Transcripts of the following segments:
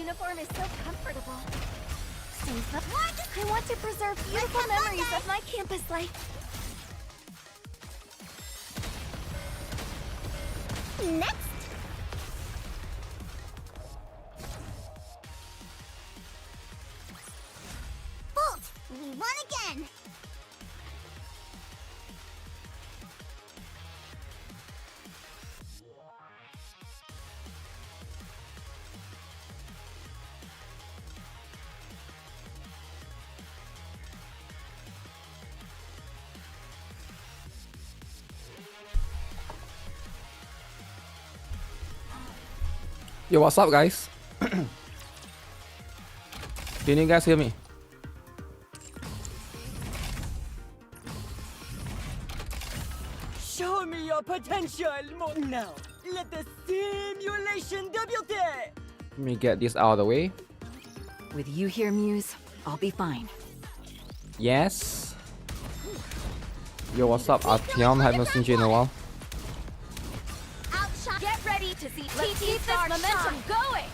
uniform is so comfortable. I want to preserve beautiful memories of my campus life. Next. Bolt, we won again. Yo, what's up, guys? Can you guys hear me? Show me your potential more now. Let the simulation debut. Let me get this out of the way. With you here, Muse, I'll be fine. Yes. Yo, what's up, Artyom? Haven't seen you in a while. Outshot. Get ready to see. Let's keep this momentum going.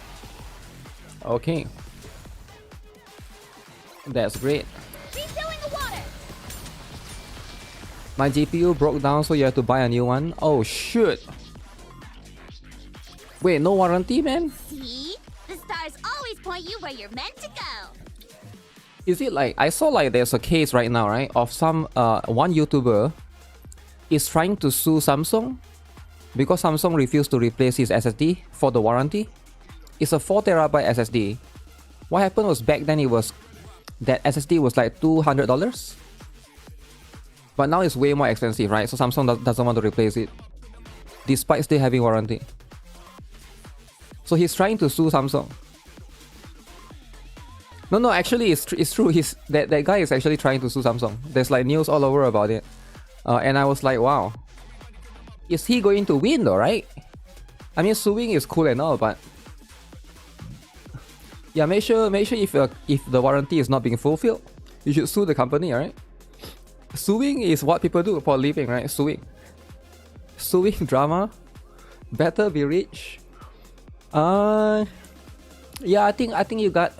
Okay. That's great. Refilling the water. My GPU broke down, so you have to buy a new one. Oh, shoot. Wait, no warranty, man? See? The stars always point you where you're meant to go. Is it like, I saw like there's a case right now, right? Of some, one YouTuber is trying to sue Samsung because Samsung refused to replace his SSD for the warranty. It's a 4TB SSD. What happened was back then it was, that SSD was like $200. But now it's way more expensive, right? So Samsung doesn't want to replace it, despite still having warranty. So he's trying to sue Samsung. No, actually it's true. That guy is actually trying to sue Samsung. There's like news all over about it. And I was like, wow. Is he going to win though, right? I mean, suing is cool and all, but yeah, make sure if the warranty is not being fulfilled, you should sue the company, right? Suing is what people do for a living, right? Suing drama. Better be rich. Yeah, I think you got.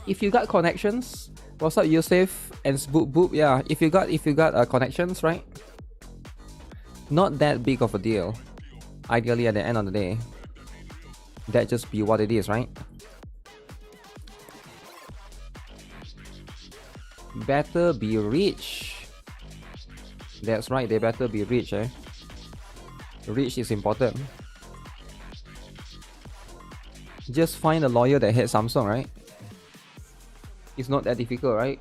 If you got connections, what's up, Yusuf and Boop Boop? Yeah, if you got connections, right? Not that big of a deal. Ideally, at the end of the day, that just be what it is, right? Better be rich. That's right, they better be rich, eh? Rich is important. Just find a lawyer that hates Samsung, right? It's not that difficult, right?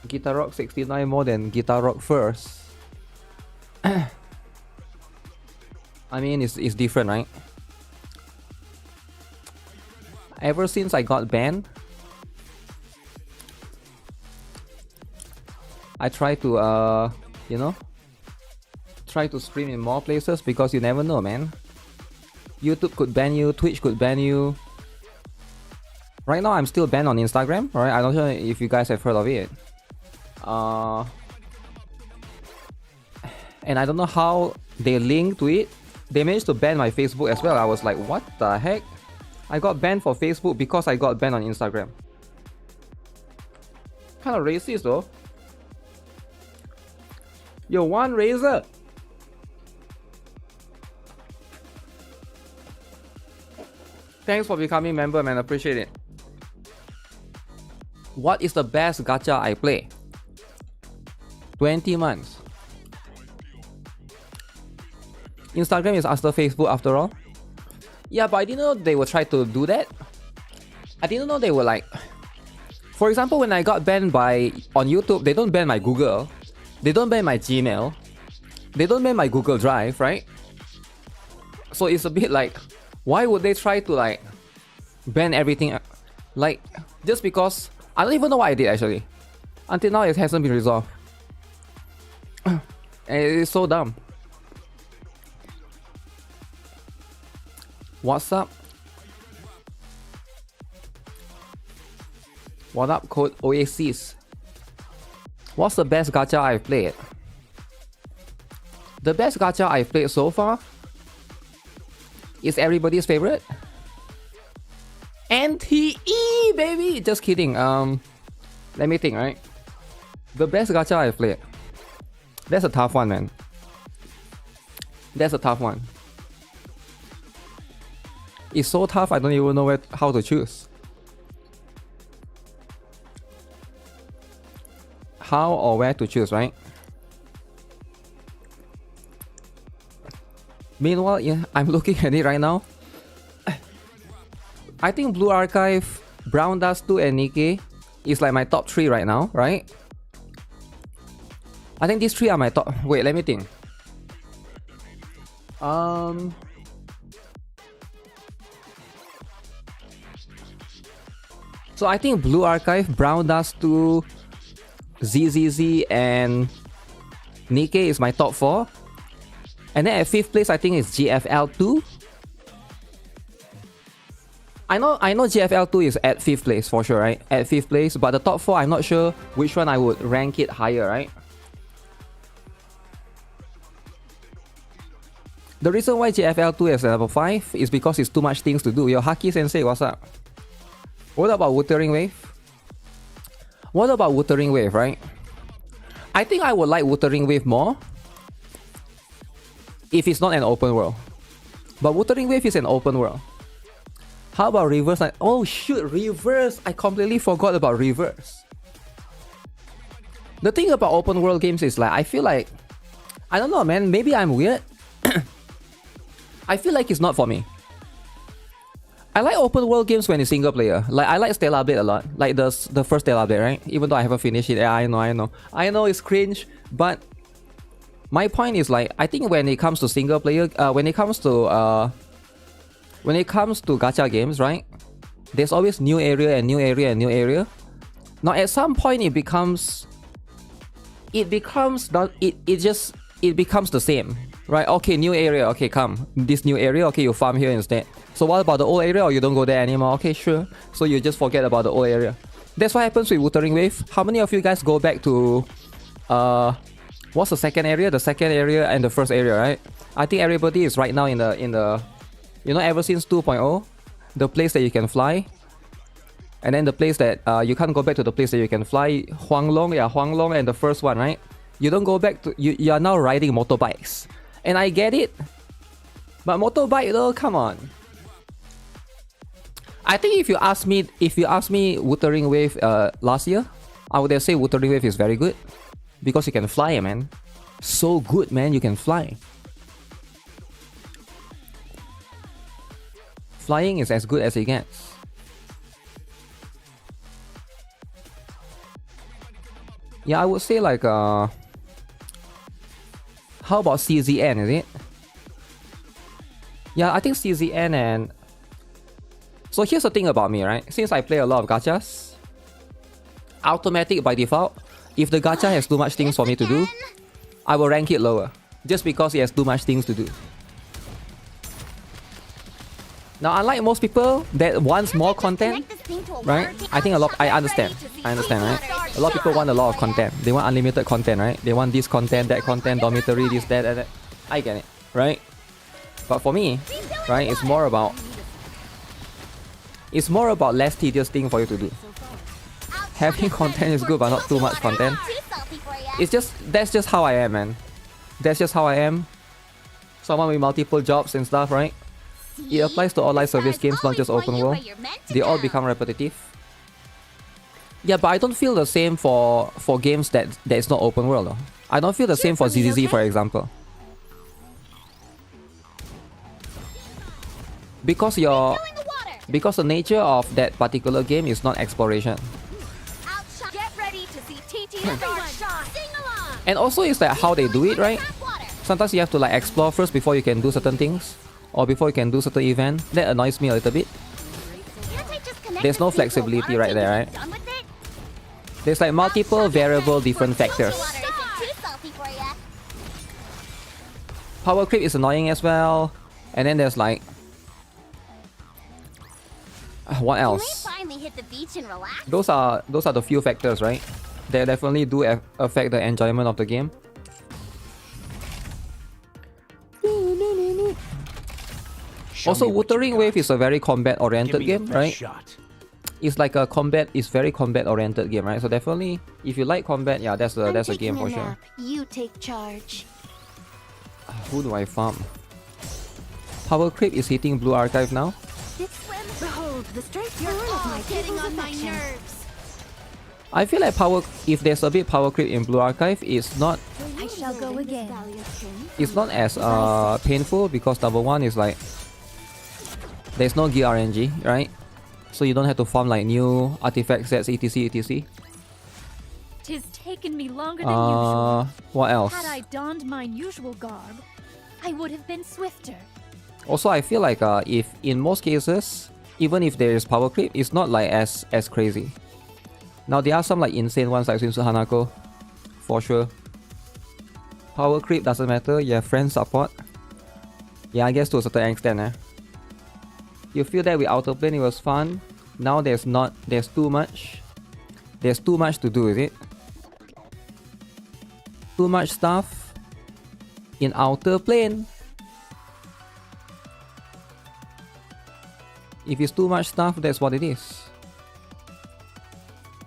GuitarRock 69 more than GuitarRock first. I mean, it's different, right? Ever since I got banned, I try to, try to stream in more places because you never know, man. YouTube could ban you, Twitch could ban you. Right now, I'm still banned on Instagram, right? I don't know if you guys have heard of it. And I don't know how they link to it. They managed to ban my Facebook as well. I was like, what the heck? I got banned for Facebook because I got banned on Instagram. Kind of racist though. Yo, one Razer. Thanks for becoming member, man. Appreciate it. What is the best gacha I play? 20 months. Instagram is after Facebook after all. Yeah, but I didn't know they would try to do that. I didn't know they were like... For example, when I got banned on YouTube, they don't ban my Google. They don't ban my Gmail. They don't ban my Google Drive, right? So it's a bit like... Why would they try to like ban everything? Like, just because... I don't even know what I did actually. Until now it hasn't been resolved. And it is so dumb. What's up? What up, code Oasis? What's the best gacha I've played? The best gacha I've played so far? is everybody's favorite. NTE, baby! Just kidding. Let me think, right? The best gacha I've played. That's a tough one, man. That's a tough one. It's so tough, I don't even know how to choose. How or where to choose, right? Meanwhile, yeah, I'm looking at it right now. I think Blue Archive, Brown Dust 2 and NIKKE is like my top 3 right now, right? I think these 3 are my top... Wait, let me think. So I think Blue Archive, Brown Dust 2, ZZZ and NIKKE is my top 4. And then at 5th place I think it's GFL2. I know GFL2 is at 5th place for sure, right? At 5th place, but the top 4 I'm not sure which one I would rank it higher, right? The reason why GFL2 is at number 5 is because it's too much things to do. Yo, Haki Sensei, what's up? What about Wuthering Wave? What about Wuthering Wave, right? I think I would like Wuthering Wave more if it's not an open world. But Wuthering Wave is an open world. How about Reverse? Oh shoot, Reverse! I completely forgot about Reverse. The thing about open world games is like, I feel like... I don't know, man, maybe I'm weird. I feel like it's not for me. I like open world games when it's single player. Like I like Stellar Blade a lot. Like the first Stellar Blade, right? Even though I haven't finished it. Yeah, I know it's cringe, but my point is like, I think when it comes to single player, when it comes to gacha games, right? There's always new area and new area and new area. Now at some point it becomes the same, right? Okay, new area, okay, come. This new area, okay, you farm here instead. So what about the old area, or you don't go there anymore? Okay, sure. So you just forget about the old area. That's what happens with Wuthering Wave. How many of you guys go back to what's the second area? The second area and the first area, right? I think everybody is right now in the you know, ever since 2.0, the place that you can fly. And then the place that you can't go back to the place that you can fly. Huanglong and the first one, right? You don't go back to... You are now riding motorbikes. And I get it. But motorbike though, come on. I think if you ask me Wuthering Wave last year, I would say Wuthering Wave is very good. Because you can fly, man. So good, man, you can fly. Flying is as good as it gets. Yeah, I would say like how about CZN, is it? Yeah, I think CZN and... So here's the thing about me, right? Since I play a lot of gachas, automatic by default, if the gacha has too much things for me to do, I will rank it lower. Just because it has too much things to do. Now, unlike most people that wants more content, right? I think I understand, right? A lot of people want a lot of content. They want unlimited content, right? They want this content, that content, dormitory, this, that. I get it, right? But for me, right, it's more about less tedious thing for you to do. Having content is good, but not too much content. That's just how I am, man. That's just how I am. Someone with multiple jobs and stuff, right? It applies to all live service games, not just open world. They all become repetitive. Yeah, but I don't feel the same for games that is not open world though. I don't feel the same for ZZZ, for example. Because the nature of that particular game is not exploration. And also it's like how they do it, right? Sometimes you have to like explore first before you can do certain things. Or before you can do certain event. That annoys me a little bit. There's no flexibility right there, right? There's like multiple variable different factors. Power creep is annoying as well. And then there's like... what else? Those are the few factors, right? They definitely do affect the enjoyment of the game. Also, me what you Wuthering got. Wave is a very Give combat-oriented me the game, best right? shot. It's like it's very combat-oriented game, right? So definitely, if you like combat, yeah, that's a game for sure. You take charge. Who do I farm? Power Creep is hitting Blue Archive now. This swim. Behold, the straight You're burn of all my getting people's on my affection. nerves. I feel like if there's a bit Power Creep in Blue Archive, it's not I shall go again. as painful because number one is like there's no gear RNG, right? So you don't have to farm like new artifact sets, etc, etc. Tis taken me longer than usual. What else? Had I donned mine usual garb, I would have been swifter. Also, I feel like if in most cases, even if there is power creep, it's not like as crazy. Now there are some like insane ones like Swimsuit Hanako, for sure. Power creep doesn't matter. You have friend support. Yeah, I guess to a certain extent. You feel that with Outer Plane it was fun. Now there's not. There's too much. There's too much to do, is it? Too much stuff in Outer Plane. If it's too much stuff, that's what it is.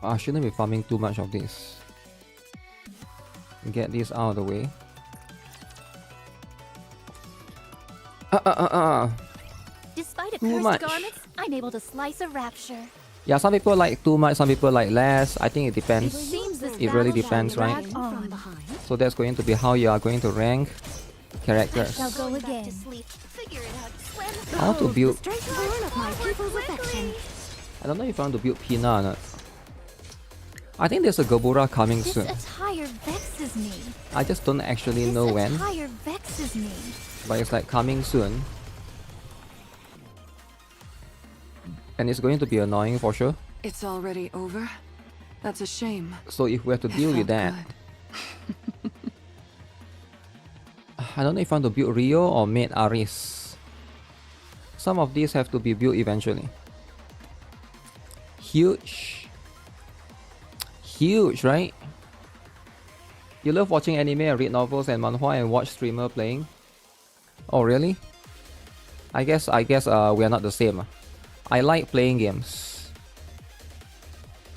I shouldn't be farming too much of this. Get this out of the way. Despite a Too cursed much. garments, I'm able to slice a rapture. Yeah, some people like too much, some people like less. I think it depends. Seems this It really battle depends, shall right? drag on. So that's going to be how you are going to rank characters. Shall go again. To sleep. Figure it out. Swim. How to build. Straight burn of my people's affection. I don't know if I want to build Pina or not. I think there's a Gabura coming This soon. attire vexes me. I just don't actually This know when, attire vexes me. but it's like coming soon. And it's going to be annoying for sure. It's already over? That's a shame. So if we have to It deal with felt that, good. I don't know if I want to build Rio or Maid Aris. Some of these have to be built eventually. Huge. Huge, right? You love watching anime and read novels and manhwa and watch streamer playing? Oh really? I guess we are not the same. I like playing games.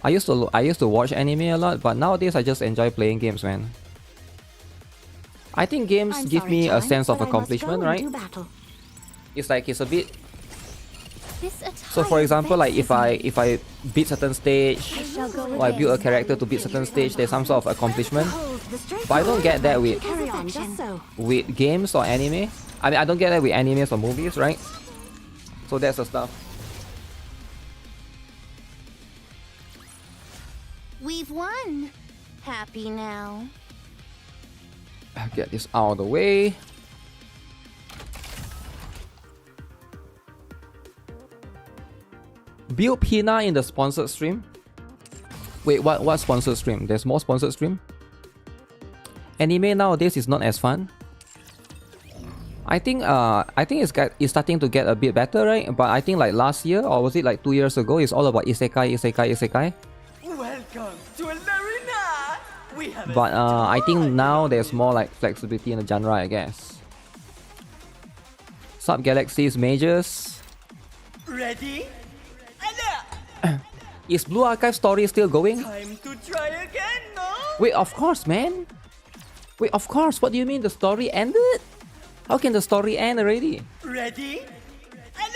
I used to watch anime a lot, but nowadays I just enjoy playing games, man. I think games I'm give sorry, me a Chime, sense of but I must accomplishment, go right? into battle. It's like it's a bit. This attire So for example, like vexes if I beat certain stage, me. I shall go or I again. build a character to beat certain stage, there's some sort of accomplishment. Behold, the straight But I don't burn get of that my with people's affection. with games or anime. I mean, I don't get that with animes or movies, right? So that's the stuff. We've won. Happy now. I'll get this out of the way. Build Pina in the sponsored stream. Wait, what sponsored stream? There's more sponsored stream? Anime nowadays is not as fun. I think it's starting to get a bit better, right? But I think like last year, or was it like 2 years ago, it's all about isekai. Welcome to Larina. We have a But I think story. now there's more like flexibility in the genre, I guess. Sub Galaxies Majors. Ready? And Is Blue Archive story still going? time to try again, no? Wait, of course, man. Wait, of course. What do you mean the story ended? How can the story end already? Ready? And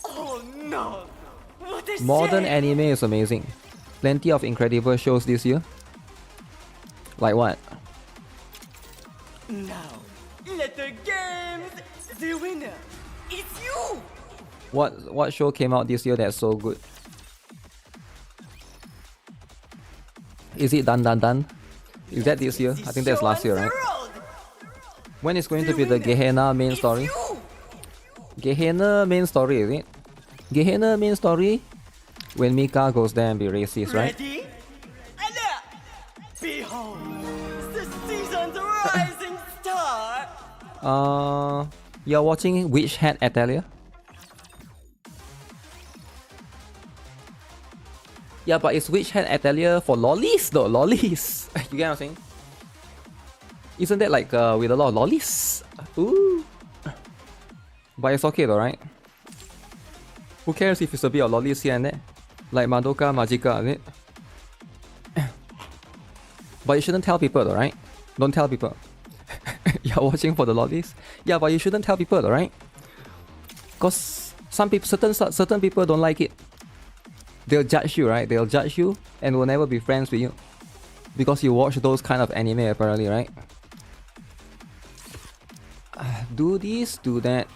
oh no! What a Modern shame. anime is amazing. Plenty of incredible shows this year. Like what? Now, let the games. The winner is you. What show came out this year that's so good? Is it Dan? Is that this year? I think that's last year, right? When is going to be the Gehenna main story? Gehenna main story, is it? Gehenna main story? When Mika goes there and be racist, right? Ready? And behold, the season's rising star. You're watching Witch Hat Atelier? Yeah, but it's Witch Hat Atelier for lollies though, lollies. You get what I'm saying? Isn't that like with a lot of lollies? Ooh. But it's okay though, right? Who cares if it's a bit of lollies here and there? Like Madoka Magica, is it? But you shouldn't tell people though, right? Don't tell people. You're watching for the lollies? Yeah, but you shouldn't tell people though, right? Because some people, certain people don't like it. They'll judge you, right? They'll judge you and will never be friends with you. Because you watch those kind of anime apparently, right? Do this, do that.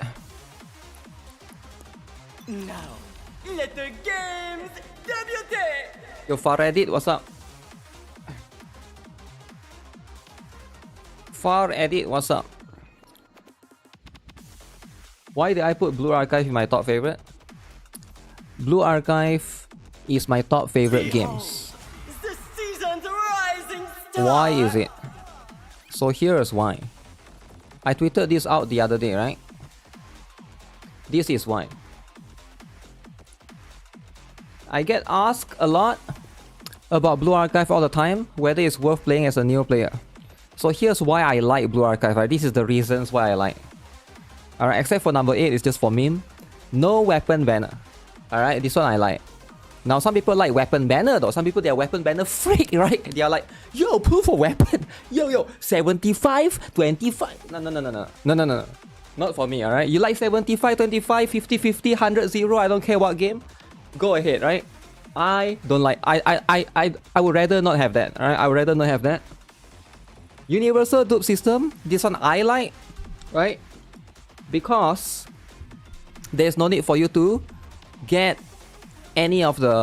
Now, let the games debut! Yo, Far Edit, what's up? Far Edit, what's up? Why did I put Blue Archive in my top favorite? Blue Archive is my top favorite games. The season's rising star! Why is it? So here's why. I tweeted this out the other day, right? This is why. I get asked a lot about Blue Archive all the time, whether it's worth playing as a new player. So here's why I like Blue Archive, right? This is the reasons why I like. Alright, except for number 8, it's just for meme. No weapon banner. Alright, this one I like. Now some people like weapon banner though. Some people, they're weapon banner freak, right? They are like, yo, pull for weapon. Yo, 75, 25. No. Not for me, alright? You like 75, 25, 50, 50, 100, 0, I don't care what game. Go ahead, right? I don't like, I would rather not have that, alright? I would rather not have that. Universal dupe system, this one I like, right? Because there's no need for you to get any of the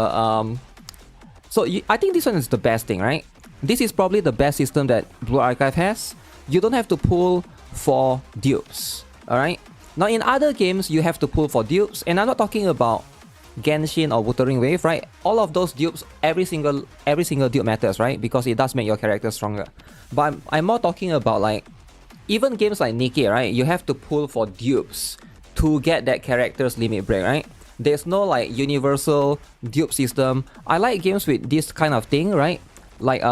I think this one is the best thing, right? This is probably the best system that Blue Archive has. You don't have to pull for dupes, alright? Now in other games you have to pull for dupes, and I'm not talking about Genshin or Wuthering Wave, right? All of those dupes, every single dupe matters, right? Because it does make your character stronger. But I'm more talking about like even games like NIKKE, right? You have to pull for dupes to get that character's limit break, right? There's no like universal dupe system. I like games with this kind of thing, right? Like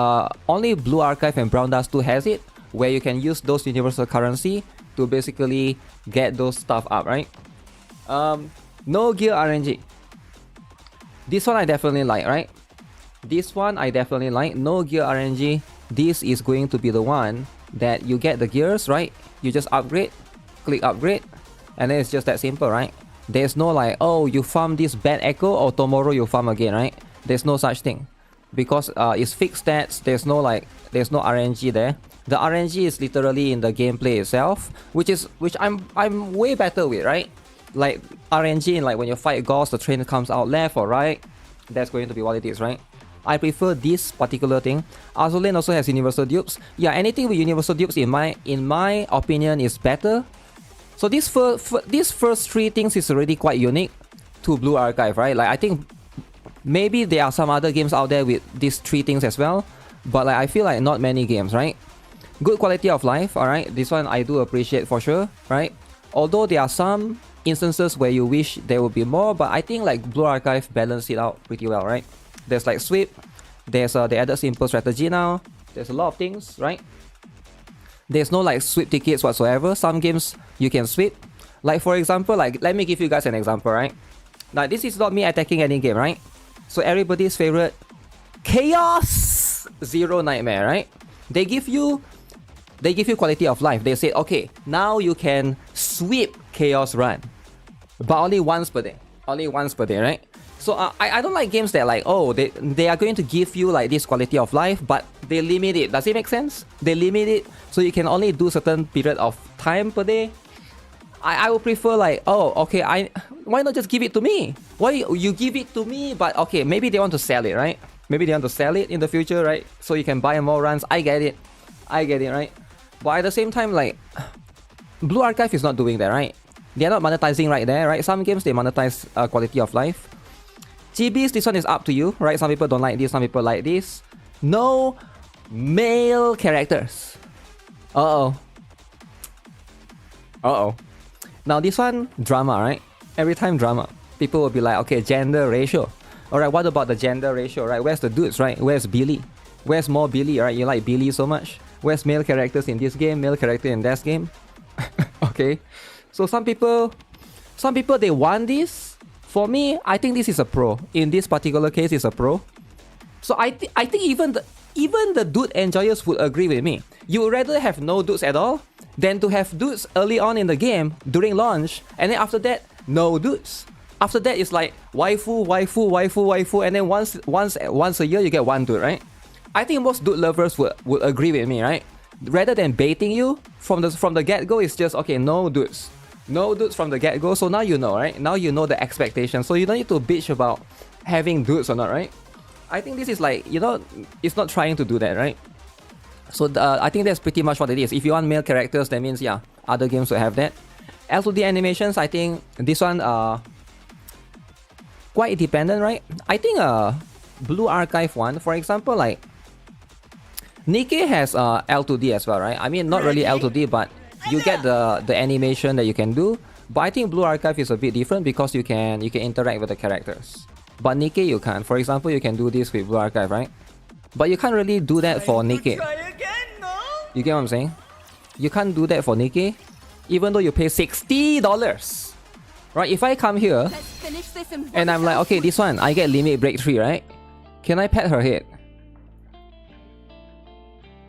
only Blue Archive and Brown Dust 2 has it, where you can use those universal currency to basically get those stuff up, right? No gear RNG. This one I definitely like, right? This one I definitely like. No gear RNG. This is going to be the one that you get the gears, right? You just upgrade, click upgrade, and then it's just that simple, right? There's no like, oh, you farm this bad echo or tomorrow you farm again, right? There's no such thing. Because it's fixed stats, there's no RNG there. The RNG is literally in the gameplay itself, which I'm way better with, right? Like RNG in like when you fight ghosts, the train comes out left or right. That's going to be what it is, right? I prefer this particular thing. Azulane also has universal dupes. Yeah, anything with universal dupes in my opinion is better. So these first three things is already quite unique to Blue Archive, right? Like I think maybe there are some other games out there with these three things as well, but like I feel like not many games, right? Good quality of life, alright? This one I do appreciate for sure, right? Although there are some instances where you wish there would be more, but I think like Blue Archive balanced it out pretty well, right? There's like sweep, there's the added simple strategy now, there's a lot of things, right? There's no like sweep tickets whatsoever. Some games you can sweep. Like for example, like let me give you guys an example, right? Now this is not me attacking any game, right? So everybody's favorite Chaos Zero Nightmare, right? They give you quality of life. They say, okay, now you can sweep Chaos Run, but only once per day. Only once per day, right? So I don't like games that like, oh, they are going to give you like this quality of life, but they limit it. Does it make sense? They limit it so you can only do certain period of time per day. I would prefer like, oh, okay, why not just give it to me? Why you give it to me? But okay, maybe they want to sell it, right? Maybe they want to sell it in the future, right? So you can buy more runs. I get it, right? But at the same time, like, Blue Archive is not doing that, right? They're not monetizing right there, right? Some games they monetize quality of life. GBs, this one is up to you, right? Some people don't like this, some people like this. No male characters. Uh-oh. Now this one, drama, right? Every time drama. People will be like, okay, gender ratio. Alright, what about the gender ratio, right? Where's the dudes, right? Where's Billy? Where's more Billy, right? You like Billy so much? Where's male characters in this game? Male character in that game? Okay. So some people Some people, they want this. For me, I think this is a pro. In this particular case, it's a pro. So I think even the dude enjoyers would agree with me. You would rather have no dudes at all than to have dudes early on in the game during launch, and then after that, no dudes. After that, it's like waifu, waifu, waifu, waifu, and then once a year you get one dude, right? I think most dude lovers would agree with me, right? Rather than baiting you from the get-go, it's just okay, no dudes. No dudes from the get-go, so now you know, right? Now you know the expectation, so you don't need to bitch about having dudes or not, right? I think this is like, you know, it's not trying to do that, right? So I think that's pretty much what it is. If you want male characters, that means, yeah, other games will have that. L2D animations, I think this one quite independent, right? I think Blue Archive one, for example, like NIKKE has L2D as well, right? I mean, not really L2D, but you get the animation that you can do. But I think Blue Archive is a bit different because you can interact with the characters. But NIKKE you can't. For example, you can do this with Blue Archive, right? But you can't really do that for NIKKE. You get what I'm saying? You can't do that for NIKKE, even though you pay $60. Right? If I come here and I'm like, okay, this one, I get limit break 3, right? Can I pet her head?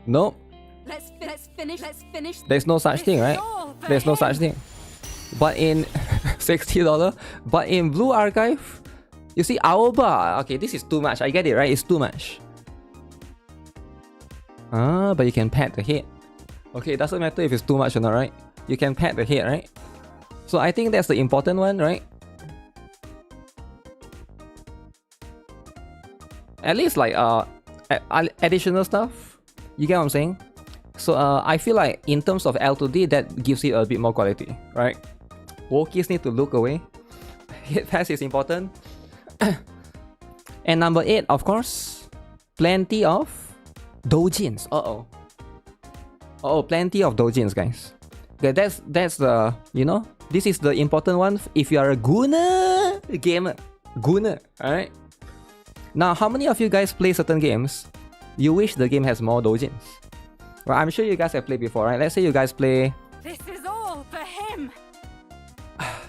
Nope. Let's finish. There's no such thing, right? There's no such thing. But in $60, but in Blue Archive, you see Aoba. Okay, this is too much. I get it, right? It's too much. But you can pat the head. Okay, it doesn't matter if it's too much or not, right? You can pat the head, right? So I think that's the important one, right? At least like additional stuff. You get what I'm saying? So I feel like in terms of L2D, that gives it a bit more quality, right? Wokies need to look away. Hit pass is important. And number 8, of course, plenty of doujins. Plenty of doujins, guys. Okay, that's the, you know, this is the important one if you are a Guna gamer. Guna, alright? Now, how many of you guys play certain games? You wish the game has more doujins. Well, I'm sure you guys have played before, right? Let's say you guys play... This is all for him.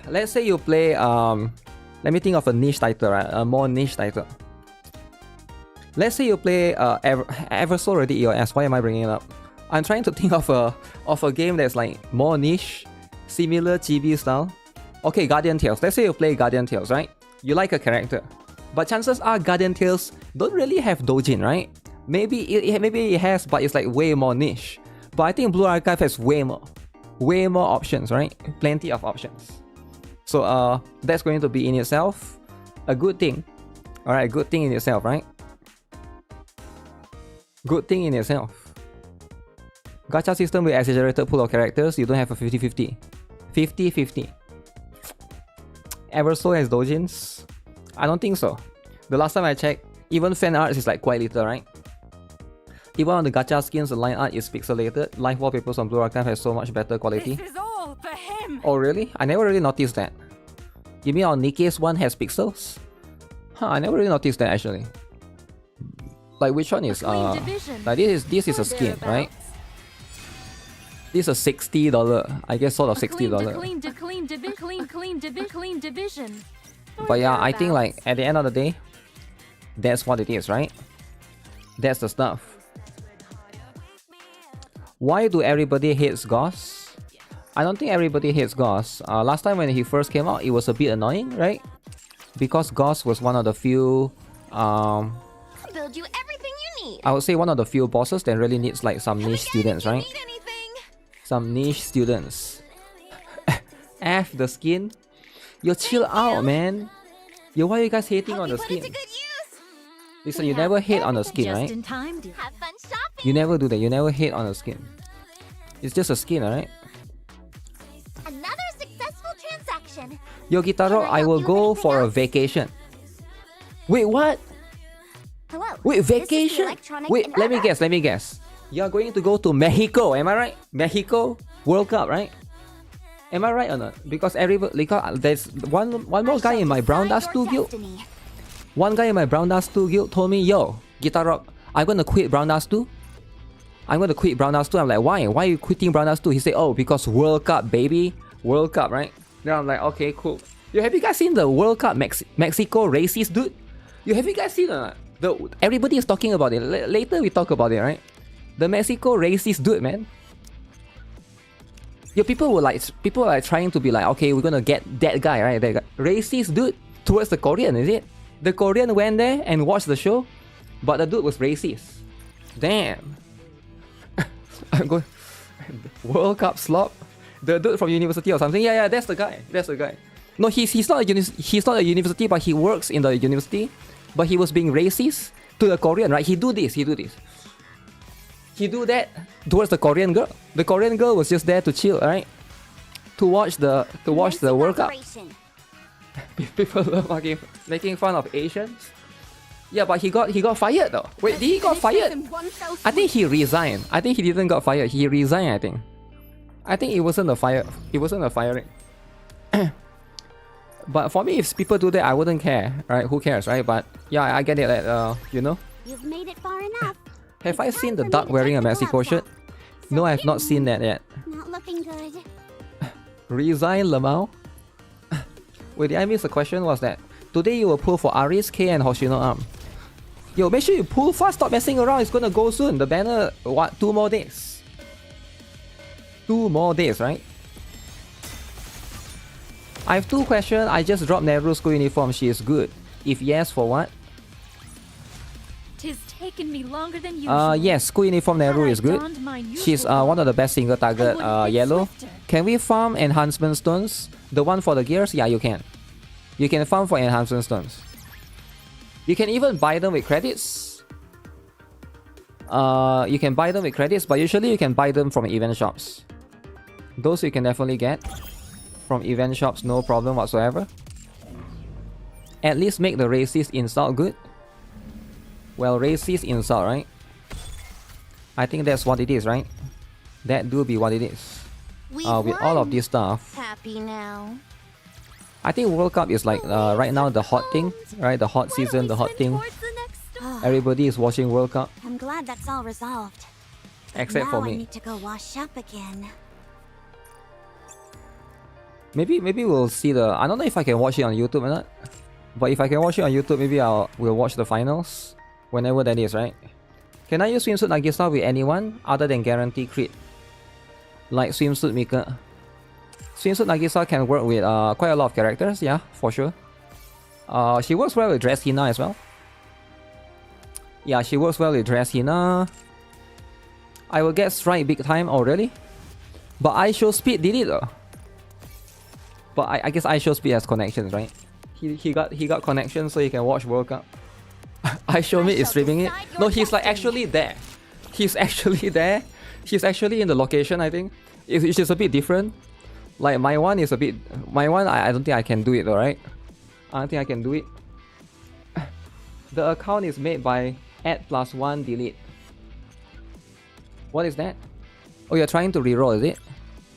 Let's say you play... let me think of a niche title, right? A more niche title. Let's say you play Eversoul already EOS. Why am I bringing it up? I'm trying to think of a game that's like more niche, similar chibi style. Okay, Guardian Tales. Let's say you play Guardian Tales, right? You like a character, but chances are Guardian Tales don't really have doujin, right? Maybe it has, but it's like way more niche. But I think Blue Archive has way more options, right? Plenty of options. So that's going to be in itself a good thing. Alright, good thing in itself, right? Good thing in itself. Gacha system with exaggerated pool of characters, you don't have a 50-50. 50-50. Eversoul has doujins? I don't think so. The last time I checked, even fan arts is like quite little, right? Even on the gacha skins, the line art is pixelated. Live wallpapers on Blue Archive has so much better quality. This is all for him. Oh really? I never really noticed that. You mean on NIKKE's one has pixels? Huh, I never really noticed that actually. Like which one is like this is a skin, right? This is a $60, I guess sort of $60. Clean division. But yeah, I think like at the end of the day, that's what it is, right? That's the stuff. Why do everybody hates Goss? I don't think everybody hates Goss. Last time when he first came out, it was a bit annoying, right? Because Goss was one of the few Build you everything you need. I would say one of the few bosses that really needs like some niche students, right? Some niche students. F the skin. Yo, chill out, man. Yo, why are you guys hating on the skin? Listen, you never hate on the skin, right? Have fun shopping. You never do that. You never hate on the skin. It's just a skin, alright? Another successful transaction. Yo, GuitarRock, I will go for a vacation. Wait, what? Hello. Wait, This is the electronic vacation? Wait, let me guess. You're going to go to Mexico, am I right? Mexico World Cup, right? Am I right or not? Because there's one more guy in my Brown Dust 2 guild. One guy in my Brown Dust 2 guild told me, yo, GuitarRock, I'm gonna quit Brown Dust 2. I'm gonna quit Brown Dust 2. I'm like, why? Why are you quitting Brown Dust 2? He said, oh, because World Cup, baby. World Cup, right? Then I'm like, okay, cool. Yo, have you guys seen the World Cup Mexico races, dude? Yo, have you guys seen everybody is talking about it. Later we talk about it, right? The Mexico races, dude, man. Yo, people were like trying to be like, okay, we're gonna get that guy, right? That guy. Racist dude towards the Korean, is it? The Korean went there and watched the show, but the dude was racist. Damn. I'm going World Cup slop. The dude from university or something. Yeah, that's the guy. That's the guy. No, he's not a university, but he works in the university. But he was being racist to the Korean, right? He do that towards the Korean girl. The Korean girl was just there to chill, right? To watch the World Cup. People love making fun of Asians. Yeah, but he got fired though. Wait, did he got fired? I think he resigned. I think he didn't got fired. He resigned, I think. I think it wasn't a fire. It wasn't a firing. But for me, if people do that, I wouldn't care, right? Who cares, right? But yeah, I get it. That you know. You've made it far enough. Have I seen the duck wearing a Mexico shirt? No, I have not seen that yet. Not looking good. Resign Lamau? Wait, did I miss the question? Was that today you will pull for Aris, K and Hoshino Arm? Yo, make sure you pull fast, stop messing around, it's gonna go soon. The banner, what, 2 more days? 2 more days, right? I have 2 questions. I just dropped Nehru's school uniform, she is good. If yes, for what? Tis taken me longer than usual. Yes, school uniform Nehru is good. She's one of the best single target yellow. Can we farm enhancement stones? The one for the gears? Yeah, you can. You can farm for enhancement stones. You can even buy them with credits. You can buy them with credits, but usually you can buy them from event shops. Those you can definitely get from event shops, no problem whatsoever. At least make the racist insult good. Well, racist insult, right? I think that's what it is, right? That do be what it is. With all of this stuff. Happy now. I think World Cup is like right now the hot thing, right? The hot season, the hot thing. Everybody is watching World Cup. I'm glad that's all resolved. Except for me. I need to go wash up again. Maybe we'll see the. I don't know if I can watch it on YouTube or not. But if I can watch it on YouTube, maybe we'll watch the finals. Whenever that is, right? Can I use Swimsuit Nagisa with anyone other than Guarantee Crit? Like Swimsuit Mika. Swimsuit Nagisa can work with quite a lot of characters, yeah, for sure. She works well with Dress Hina as well. Yeah, she works well with Dress Hina. I will get Strike big time, oh really? But iShowSpeed did it though. But I guess iShowSpeed has connections, right? He got connections so he can watch World Cup. iShowMe is streaming it. No, he's like actually there. He's actually there. He's actually in the location, I think. It's just a bit different. Like my one is a bit. My one, I don't think I can do it, alright? I don't think I can do it. The account is made by @+1 delete. What is that? Oh, you're trying to reroll, is it?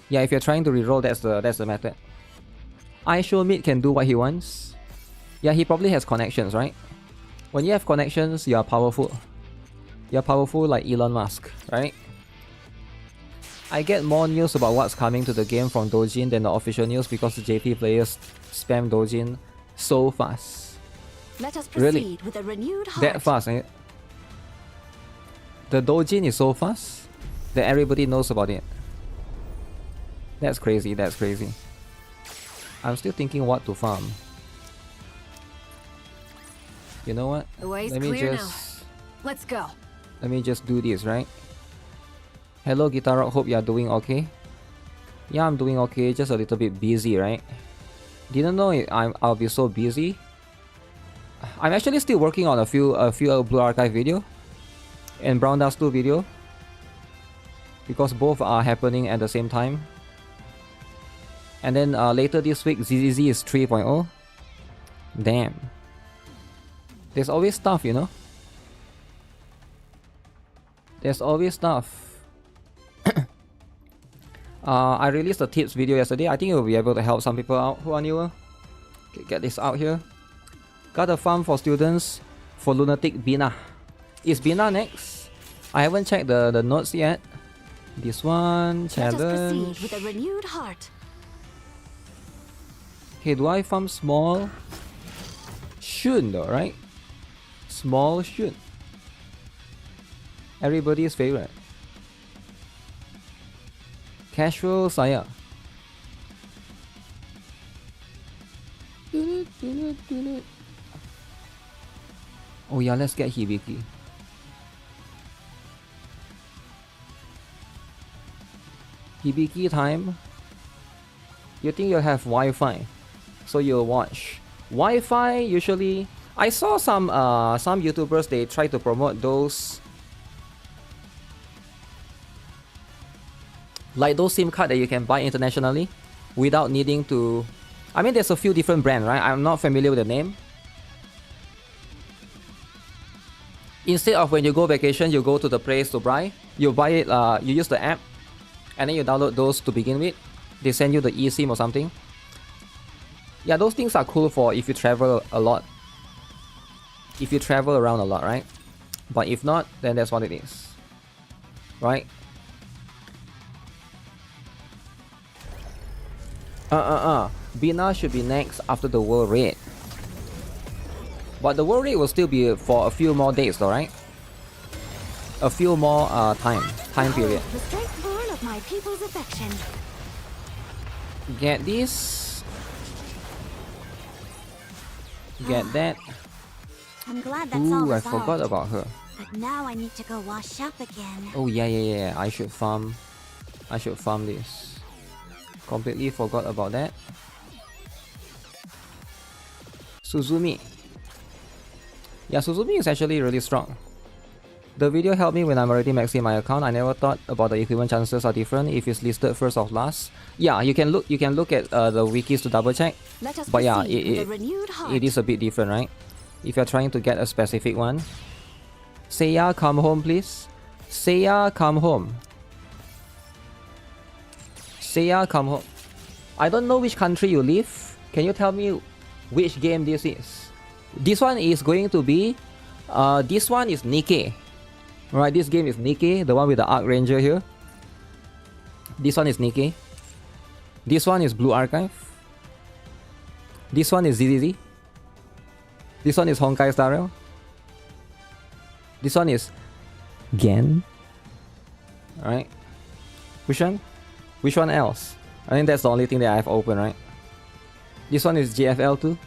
Yeah, if you're trying to reroll, that's the method. iShowMe can do what he wants. Yeah, he probably has connections, right? When you have connections, you are powerful. You're powerful like Elon Musk, right? I get more news about what's coming to the game from Dojin than the official news because the JP players spam Dojin so fast. Let us proceed Really? with a renewed heart. That fast, eh? The Dojin is so fast that everybody knows about it. That's crazy, that's crazy. I'm still thinking what to farm. You know what? The way's Let me clear just now. Let's go. Let me just do this, right? Hello GuitarRock, hope you are doing okay. Yeah, I'm doing okay, just a little bit busy, right? Didn't know I'll be so busy. I'm actually still working on a few Blue Archive video and Brown Dust 2 video because both are happening at the same time. And then later this week ZZZ is 3.0. Damn. There's always stuff, you know? There's always stuff. I released a tips video yesterday. I think it will be able to help some people out who are newer. Get this out here. Got a farm for students for Lunatic Bina. Is Bina next? I haven't checked the notes yet. This one, Let us proceed challenge. with a renewed heart. Okay, do I farm small? Shun though, right? Small Shun. Everybody's favorite. Casual Saya. Oh yeah, let's get Hibiki. Hibiki time. You think you'll have Wi-Fi, so you'll watch. Wi-Fi usually. I saw some YouTubers, they try to promote those, like those SIM card that you can buy internationally without needing to. I mean, there's a few different brands, right? I'm not familiar with the name. Instead of when you go vacation, you go to the place to buy. You buy it. You use the app, and then you download those to begin with. They send you the eSIM or something. Yeah, those things are cool for if you travel a lot. If you travel around a lot, right? But if not, then that's what it is. Right? Bina should be next after the World Raid. But the World Raid will still be for a few more days though, right? A few more time period. The strength born of my people's affection. Get this. Get that. I'm glad that's all Ooh, I resolved. forgot about her. But now I need to go wash up again. Oh yeah. I should farm this. Completely forgot about that. Suzumi. Yeah, Suzumi is actually really strong. The video helped me when I'm already maxing my account. I never thought about the equipment chances are different if it's listed first or last. Yeah, you can look at the wikis to double check. But yeah, it is a bit different, right? If you're trying to get a specific one. Seiya, come home, please. Seiya, come home. Seiya, come home. I don't know which country you live. Can you tell me which game this is? This one is going to be... this one is NIKKE. Alright, this game is NIKKE, the one with the Arc Ranger here. This one is NIKKE. This one is Blue Archive. This one is ZZZ. This one is Honkai Star Rail. This one is Gen. Alright. Which one? Which one else? I think that's the only thing that I have open, right? This one is GFL too.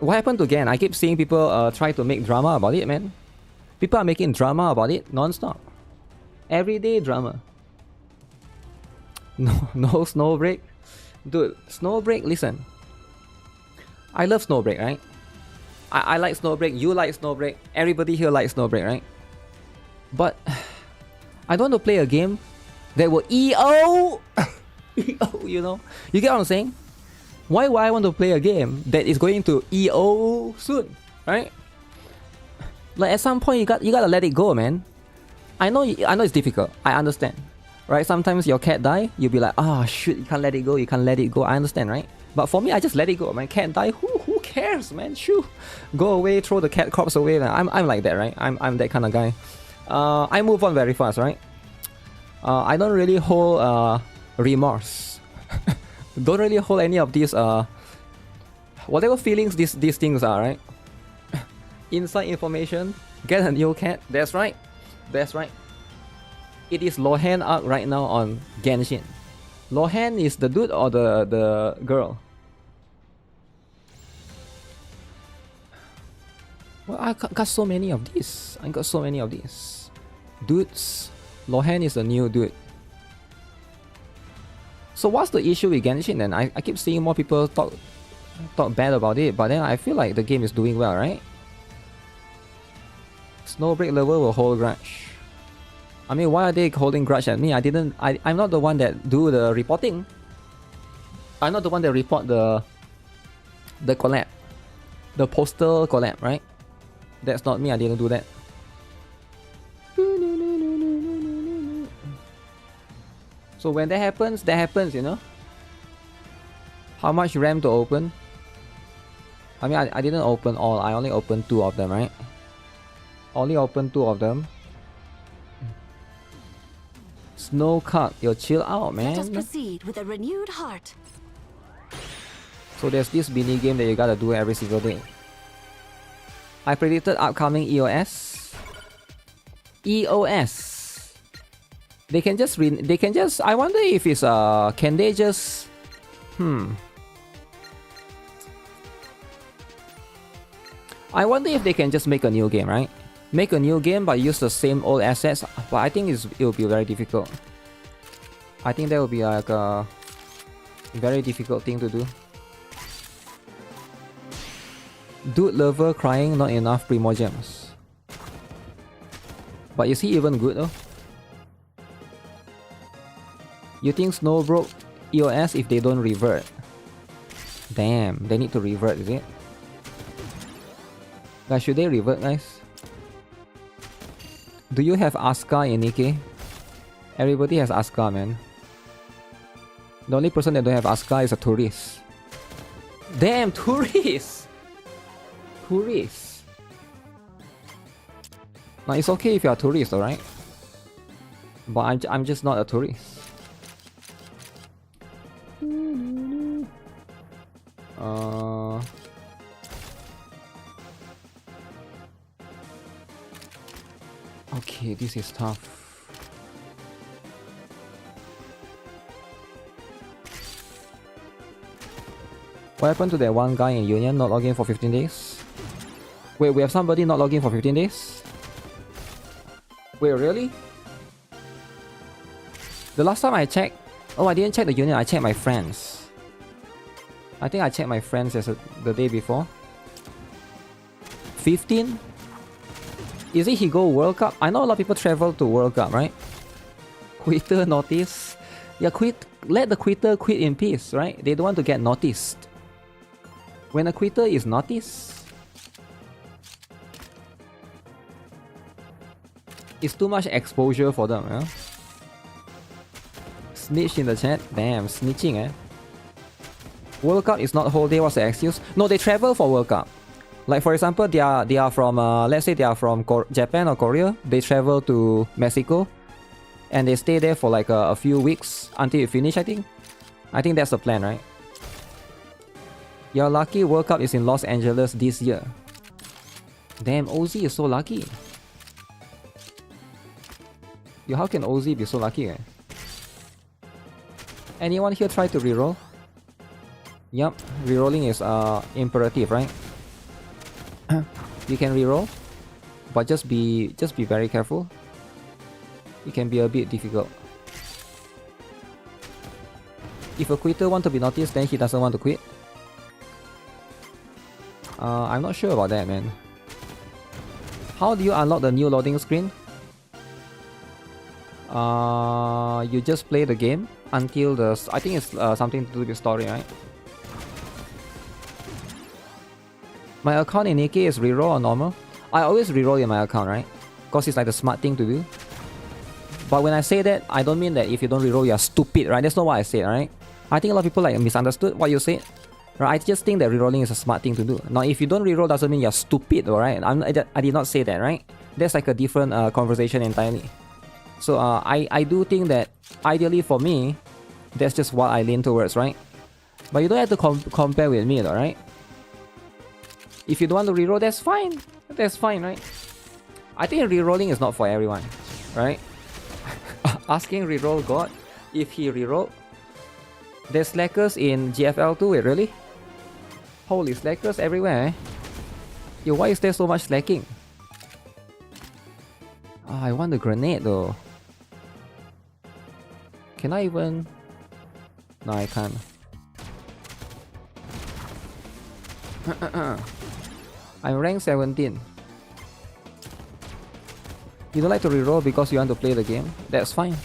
What happened to Gen? I keep seeing people try to make drama about it, man. People are making drama about it non-stop. Everyday drama. No Snowbreak. Dude, Snowbreak, listen. I love Snowbreak, right? I like Snowbreak, you like Snowbreak, everybody here likes Snowbreak, right? But I don't want to play a game that will EO! EO, you know? You get what I'm saying? Why would I want to play a game that is going to EO soon, right? Like at some point you gotta let it go, man. I know it's difficult. I understand, right? Sometimes your cat die, you'll be like, ah, shoot, you can't let it go. You can't let it go. I understand, right? But for me, I just let it go. My cat die. Who cares, man? Shoo, go away. Throw the cat corpse away. Man. I'm like that, right? I'm that kind of guy. I move on very fast, right? I don't really hold remorse. Don't really hold any of these whatever feelings these things are, right? Inside information. Get a new cat. That's right. That's right. It is Lohan arc right now on Genshin. Lohan is the dude or the girl? Well, I got so many of these. I got so many of these. Dudes. Lohan is the new dude. So what's the issue with Genshin then? I keep seeing more people talk bad about it, but then I feel like the game is doing well, right? Snowbreak level will hold grudge. I mean, why are they holding grudge at me? I'm not the one that do the reporting. I'm not the one that report the collab. The postal collab, right? That's not me, I didn't do that. So when that happens, you know? How much RAM to open? I mean, I didn't open all, I only opened 2 of them, right? Only opened 2 of them. Snowcock, yo, chill out, Let us man. proceed with a renewed heart. So there's this mini game that you gotta do every single day. I predicted upcoming EOS. EOS. They can just I wonder if it's can they just I wonder if they can just make a new game, right? Make a new game but use the same old assets, but I think it will be very difficult. I think that will be like a very difficult thing to do. Dude lover crying, not enough Primogems. But is he even good though? You think Snow broke EOS if they don't revert? Damn, they need to revert, is it? Guys, should they revert, guys? Do you have Asuka in NIKKE? Everybody has Asuka, man. The only person that don't have Asuka is a tourist. Damn, tourist! Tourist. Now it's okay if you're a tourist, alright? But I'm just not a tourist. Okay, this is tough. What happened to that one guy in Union not logging for 15 days? Wait, we have somebody not logging for 15 days? Wait, really? The last time I checked... Oh, I didn't check the Union, I checked my friends. I think I checked my friends the day before. 15? Is it he go World Cup? I know a lot of people travel to World Cup, right? Quitter notice. Yeah, quit. Let the quitter quit in peace, right? They don't want to get noticed. When a quitter is noticed, it's too much exposure for them, yeah? Snitch in the chat? Damn, snitching, eh? World Cup is not whole day, what's the excuse? No, they travel for World Cup. Like for example, they are from let's say they are from Japan or Korea. They travel to Mexico, and they stay there for like a few weeks until you finish. I think that's the plan, right? You're lucky. World Cup is in Los Angeles this year. Damn, OZ is so lucky. Yo, how can OZ be so lucky? Eh? Anyone here try to reroll? Yup, rerolling is imperative, right? You can reroll, but just be very careful. It can be a bit difficult. If a quitter want to be noticed, then he doesn't want to quit. I'm not sure about that, man. How do you unlock the new loading screen? You just play the game until the... I think it's something to do with story, right? My account in NIKKE is reroll or normal? I always reroll in my account, right? Because it's like the smart thing to do. But when I say that, I don't mean that if you don't reroll, you're stupid, right? That's not what I said, right? I think a lot of people like misunderstood what you said. Right? I just think that rerolling is a smart thing to do. Now, if you don't reroll, doesn't mean you're stupid, alright? I did not say that, right? That's like a different conversation entirely. So I do think that ideally for me, that's just what I lean towards, right? But you don't have to compare with me, though, right? If you don't want to reroll, that's fine. That's fine, right? I think rerolling is not for everyone, right? Asking reroll God if he reroll. There's slackers in GFL too, wait, really? Holy slackers everywhere, eh? Yo, why is there so much slacking? Oh, I want the grenade though. Can I even... No, I can't. I'm rank 17. You don't like to reroll because you want to play the game? That's fine.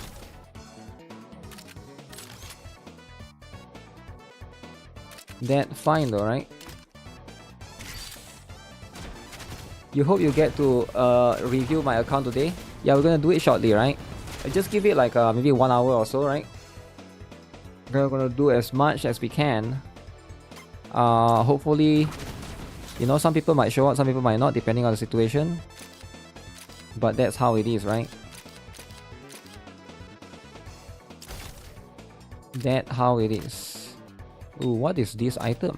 That's fine though, right? You hope you get to review my account today? Yeah, we're gonna do it shortly, right? Just give it like maybe 1 hour or so, right? We're gonna do as much as we can. Hopefully, you know, some people might show up, some people might not, depending on the situation. But that's how it is, right? That how it is. Ooh, what is this item?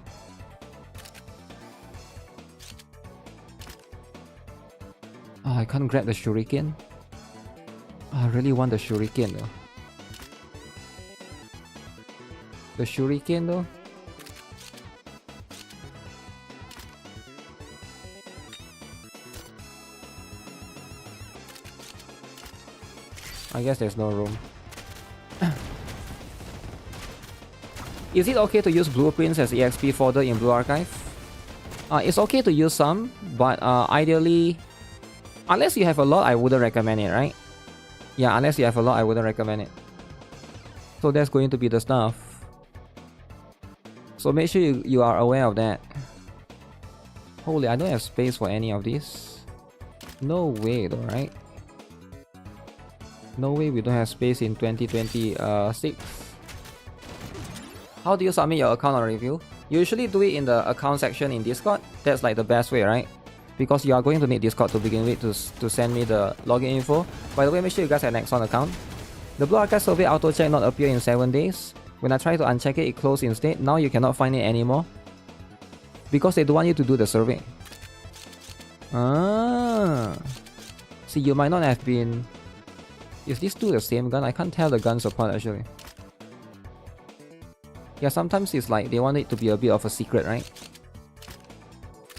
Oh, I can't grab the shuriken. I really want the shuriken though. The shuriken though. I guess there's no room. Is it okay to use blueprints as EXP folder in Blue Archive? It's okay to use some, but ideally, unless you have a lot, I wouldn't recommend it, right? Yeah, unless you have a lot, I wouldn't recommend it. So that's going to be the stuff. So make sure you are aware of that. Holy, I don't have space for any of these. No way though, right? No way we don't have space in 2026. How do you submit your account on review? You usually do it in the account section in Discord. That's like the best way, right? Because you are going to need Discord to begin with to send me the login info. By the way, make sure you guys have an Nexon account. The Blue Archive survey auto check not appear in 7 days. When I try to uncheck it, it closed instead. Now you cannot find it anymore. Because they don't want you to do the survey. Ah. See, you might not have been... Is this two the same gun? I can't tell the guns apart actually. Yeah, sometimes it's like they want it to be a bit of a secret, right?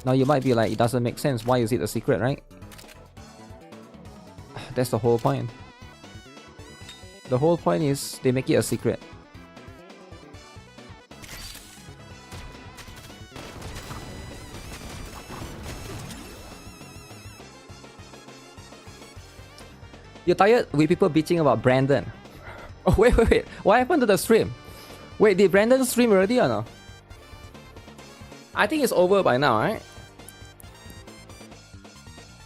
Now you might be like, it doesn't make sense. Why is it a secret, right? That's the whole point. The whole point is they make it a secret. You're tired with people bitching about Brandon. Oh, wait. What happened to the stream? Wait, did Brandon stream already or no? I think it's over by now, right?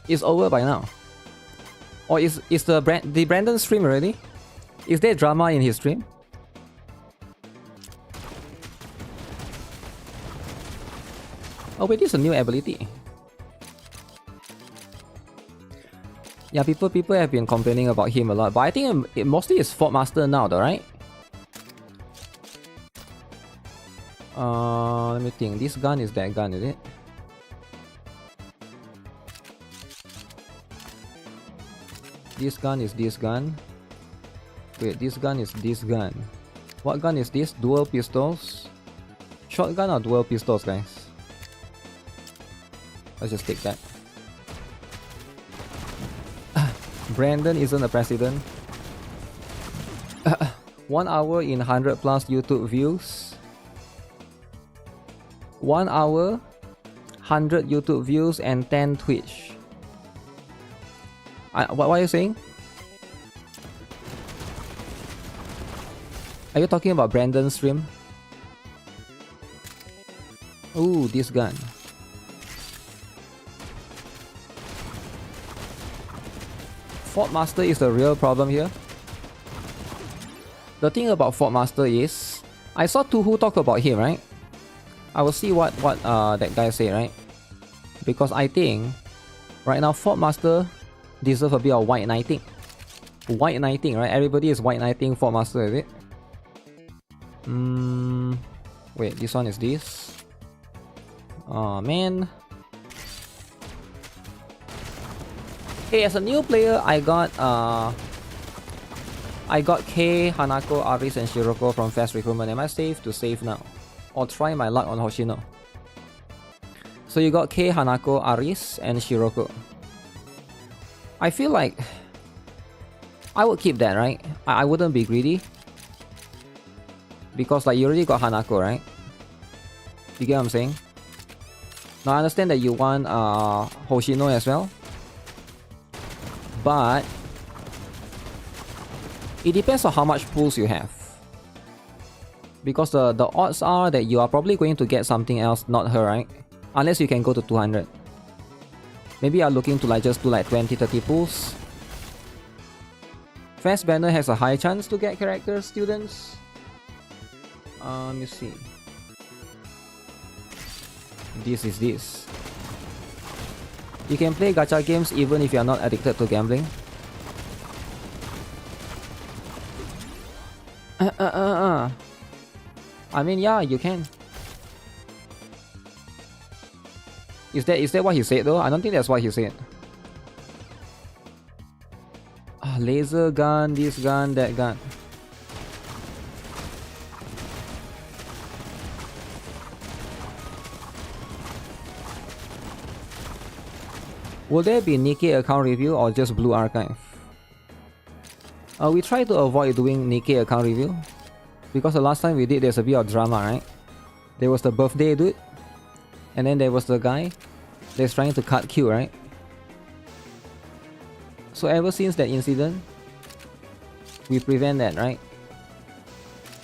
It's over by now. Or did Brandon stream already? Is there drama in his stream? Oh wait, this is a new ability. Yeah, people have been complaining about him a lot, but I think it mostly is Fort Master now though, right? Let me think. This gun is that gun, is it? This gun is this gun. Wait, this gun is this gun. What gun is this? Dual pistols? Shotgun or dual pistols, guys? Let's just take that. Brandon isn't a president. 1 hour in 100 plus YouTube views. 1 hour, 100 YouTube views and 10 Twitch. What are you saying? Are you talking about Brandon's stream? Ooh, this gun. Fort Master is the real problem here. The thing about Fort Master is, I saw Tuhu talk about him, right? I will see what that guy say, right? Because I think right now Fort Master deserve a bit of white knighting. White knighting, right? Everybody is white knighting Fort Master, is it? Wait, this one is this. Oh man. Hey, as a new player, I got K, Hanako, Aris, and Shiroko from Fast Recruitment. Am I safe to save now? Or try my luck on Hoshino? So you got K, Hanako, Aris, and Shiroko. I feel like I would keep that, right? I wouldn't be greedy. Because like you already got Hanako, right? You get what I'm saying? Now I understand that you want Hoshino as well. But it depends on how much pulls you have. Because the odds are that you are probably going to get something else, not her, right? Unless you can go to 200. Maybe you're looking to like just do like 20-30 pulls. Fast Banner has a high chance to get character students. Let me see. This is this. You can play gacha games even if you are not addicted to gambling. I mean, yeah, you can. Is that what he said though? I don't think that's what he said. Laser gun, this gun, that gun. Will there be NIKKE account review or just Blue Archive? We try to avoid doing NIKKE account review because the last time we did, there's a bit of drama, right? There was the birthday dude, and then there was the guy that's trying to cut queue, right? So ever since that incident, we prevent that, right?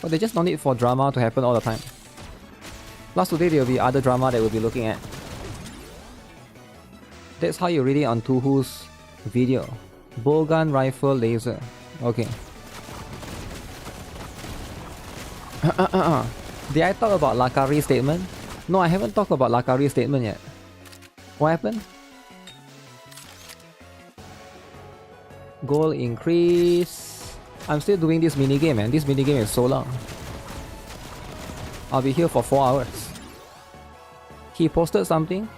But there's just no need for drama to happen all the time. Plus today there will be other drama that we'll be looking at. That's how you read it on Tuhu's video. Bowgun, rifle, laser. Okay. Did I talk about Lakari's statement? No, I haven't talked about Lakari's statement yet. What happened? Goal increase. I'm still doing this minigame, man. This minigame is so long. I'll be here for 4 hours. He posted something.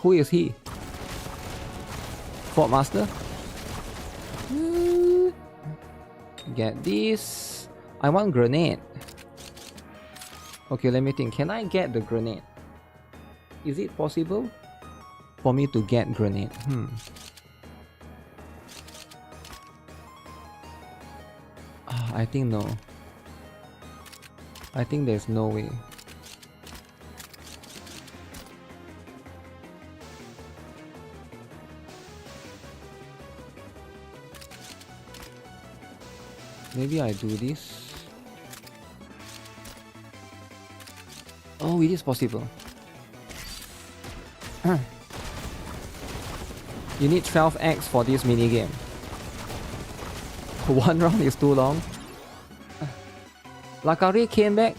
Who is he? Fort Master? Get this. I want grenade. Okay, let me think. Can I get the grenade? Is it possible for me to get grenade? I think no. I think there's no way. Maybe I do this. Oh, it is possible. You need 12x for this minigame. One round is too long. Lakari came back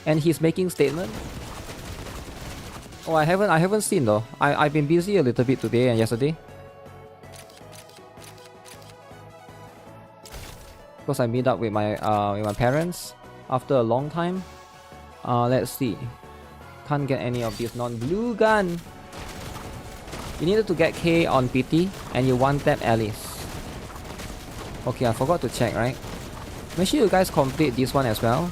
and he's making statement. Oh, I haven't seen though. I've been busy a little bit today and yesterday. Because I meet up with my parents after a long time. Let's see. Can't get any of this non-blue gun. You needed to get K on PT and you one-tap Alice. Okay, I forgot to check, right? Make sure you guys complete this one as well.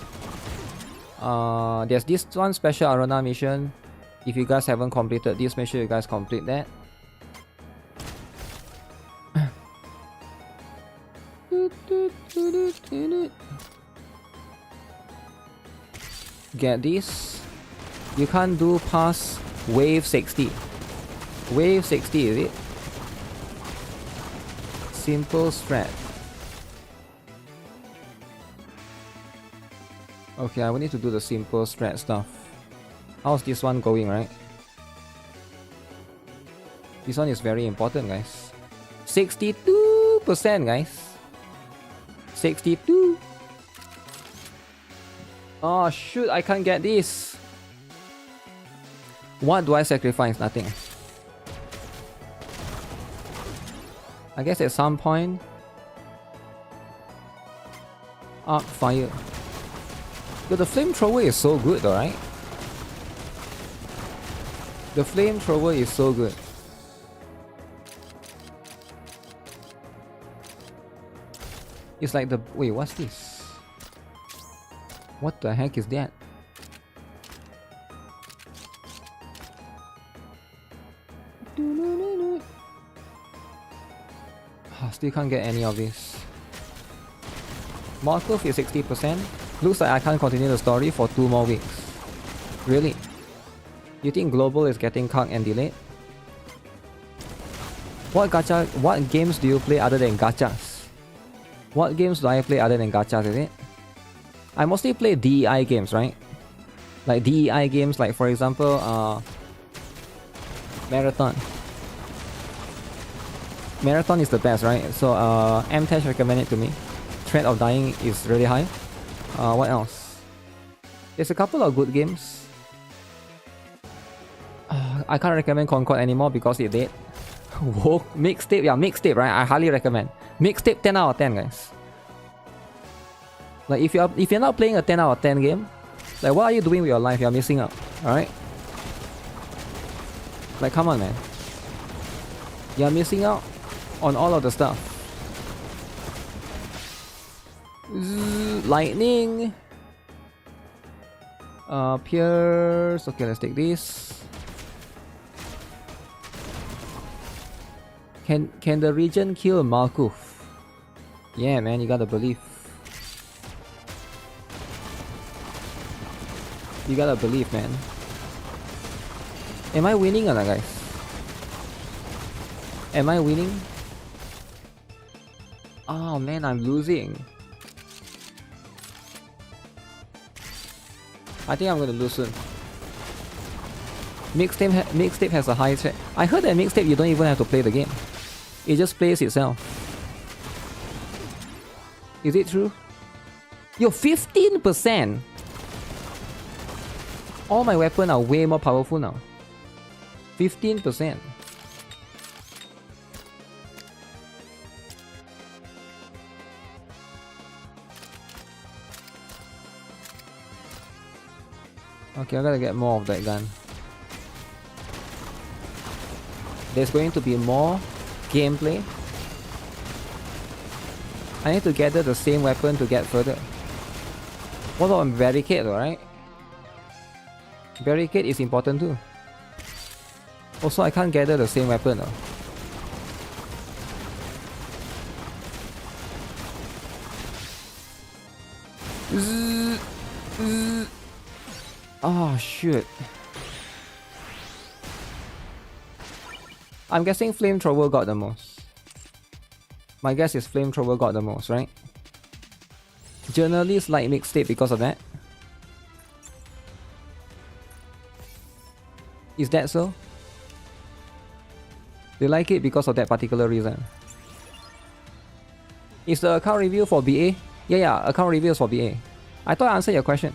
There's this one special arena mission. If you guys haven't completed this, make sure you guys complete that. Get this. You can't do past wave 60. Wave 60, is it? Simple strat. Okay, I will need to do the simple strat stuff. How's this one going, right? This one is very important, guys. 62%, guys. 62. Oh shoot, I can't get this. What do I sacrifice? Nothing. I guess at some point. Arc fire. But the flamethrower is so good though, right? The flamethrower is so good. It's like the... Wait, what's this? What the heck is that? Still can't get any of this. Molotov is 60%. Looks like I can't continue the story for 2 more weeks. Really? You think Global is getting cucked and delayed? What games do you play other than gachas? What games do I play other than gachas, is it? I mostly play DEI games, right? Like DEI games, like for example, Marathon. Marathon is the best, right? So M-Tech recommended it to me. Threat of dying is really high. What else? There's a couple of good games. I can't recommend Concord anymore because it's dead. Whoa, mixtape, yeah, mixtape, right? I highly recommend. Mixtape 10 out of 10, guys. Like if you're not playing a 10 out of 10 game, like what are you doing with your life? You're missing out. Alright? Like come on, man. You're missing out on all of the stuff. Lightning. Pierce. Okay, let's take this. Can the region kill Malkuth? Yeah, man, you gotta believe. You gotta believe, man. Am I winning or not, guys? Am I winning? Oh man, I'm losing. I think I'm gonna lose soon. Mixtape has a high check. I heard that mixtape you don't even have to play the game. It just plays itself. Is it true? Yo, 15%! All my weapons are way more powerful now. 15%. Okay, I gotta get more of that gun. There's going to be more gameplay. I need to gather the same weapon to get further. What about barricade though, right? Barricade is important too. Also, I can't gather the same weapon though. Oh shoot. I'm guessing flamethrower got the most. My guess is flamethrower got the most, right? Journalists like mixtape because of that. Is that so? They like it because of that particular reason. Is the account review for BA? Yeah, account reviews for BA. I thought I answered your question.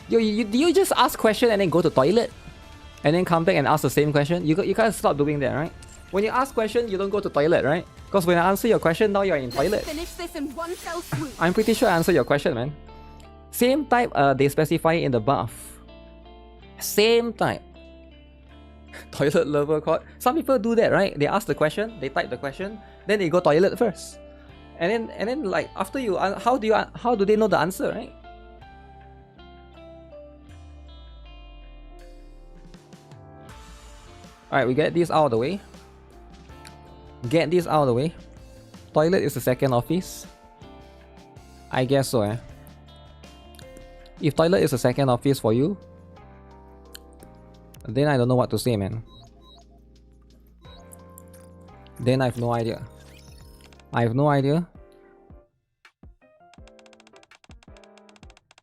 Yo, you just ask question and then go to toilet? And then come back and ask the same question? You gotta stop doing that, right? When you ask question, you don't go to toilet, right? Because when I answer your question, now you're in toilet. Finish this in one fell swoop. I'm pretty sure I answered your question, man. Same type they specify in the buff. Same type. Toilet lover code. Some people do that, right? They ask the question, they type the question, then they go toilet first. And then like after you how do they know the answer, right? Alright, we get this out of the way. Get this out of the way. Toilet is the second office. I guess so, eh? If toilet is the second office for you, then I don't know what to say, man. Then I have no idea. I have no idea.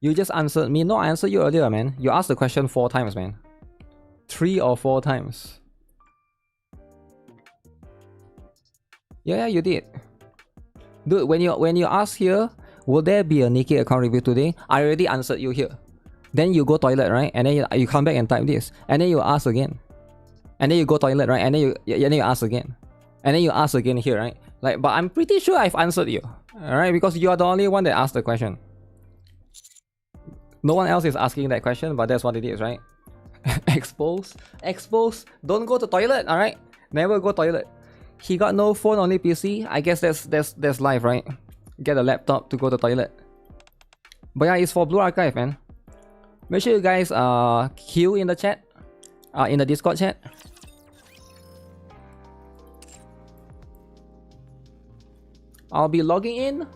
You just answered me. No, I answered you earlier, man. You asked the question 4 times, man. 3 or 4 times. Yeah, you did. Dude, when you ask here, will there be a NIKKE account review today? I already answered you here. Then you go toilet, right? And then you come back and type this. And then you ask again. And then you go toilet, right? And then you ask again. And then you ask again here, right? Like, but I'm pretty sure I've answered you. Alright, because you are the only one that asked the question. No one else is asking that question, but that's what it is, right? Expose. Don't go to toilet, alright? Never go toilet. He got no phone, only PC. I guess that's life, right? Get a laptop to go to toilet. But yeah, it's for Blue Archive, man. Make sure you guys queue in the chat, in the Discord chat. I'll be logging in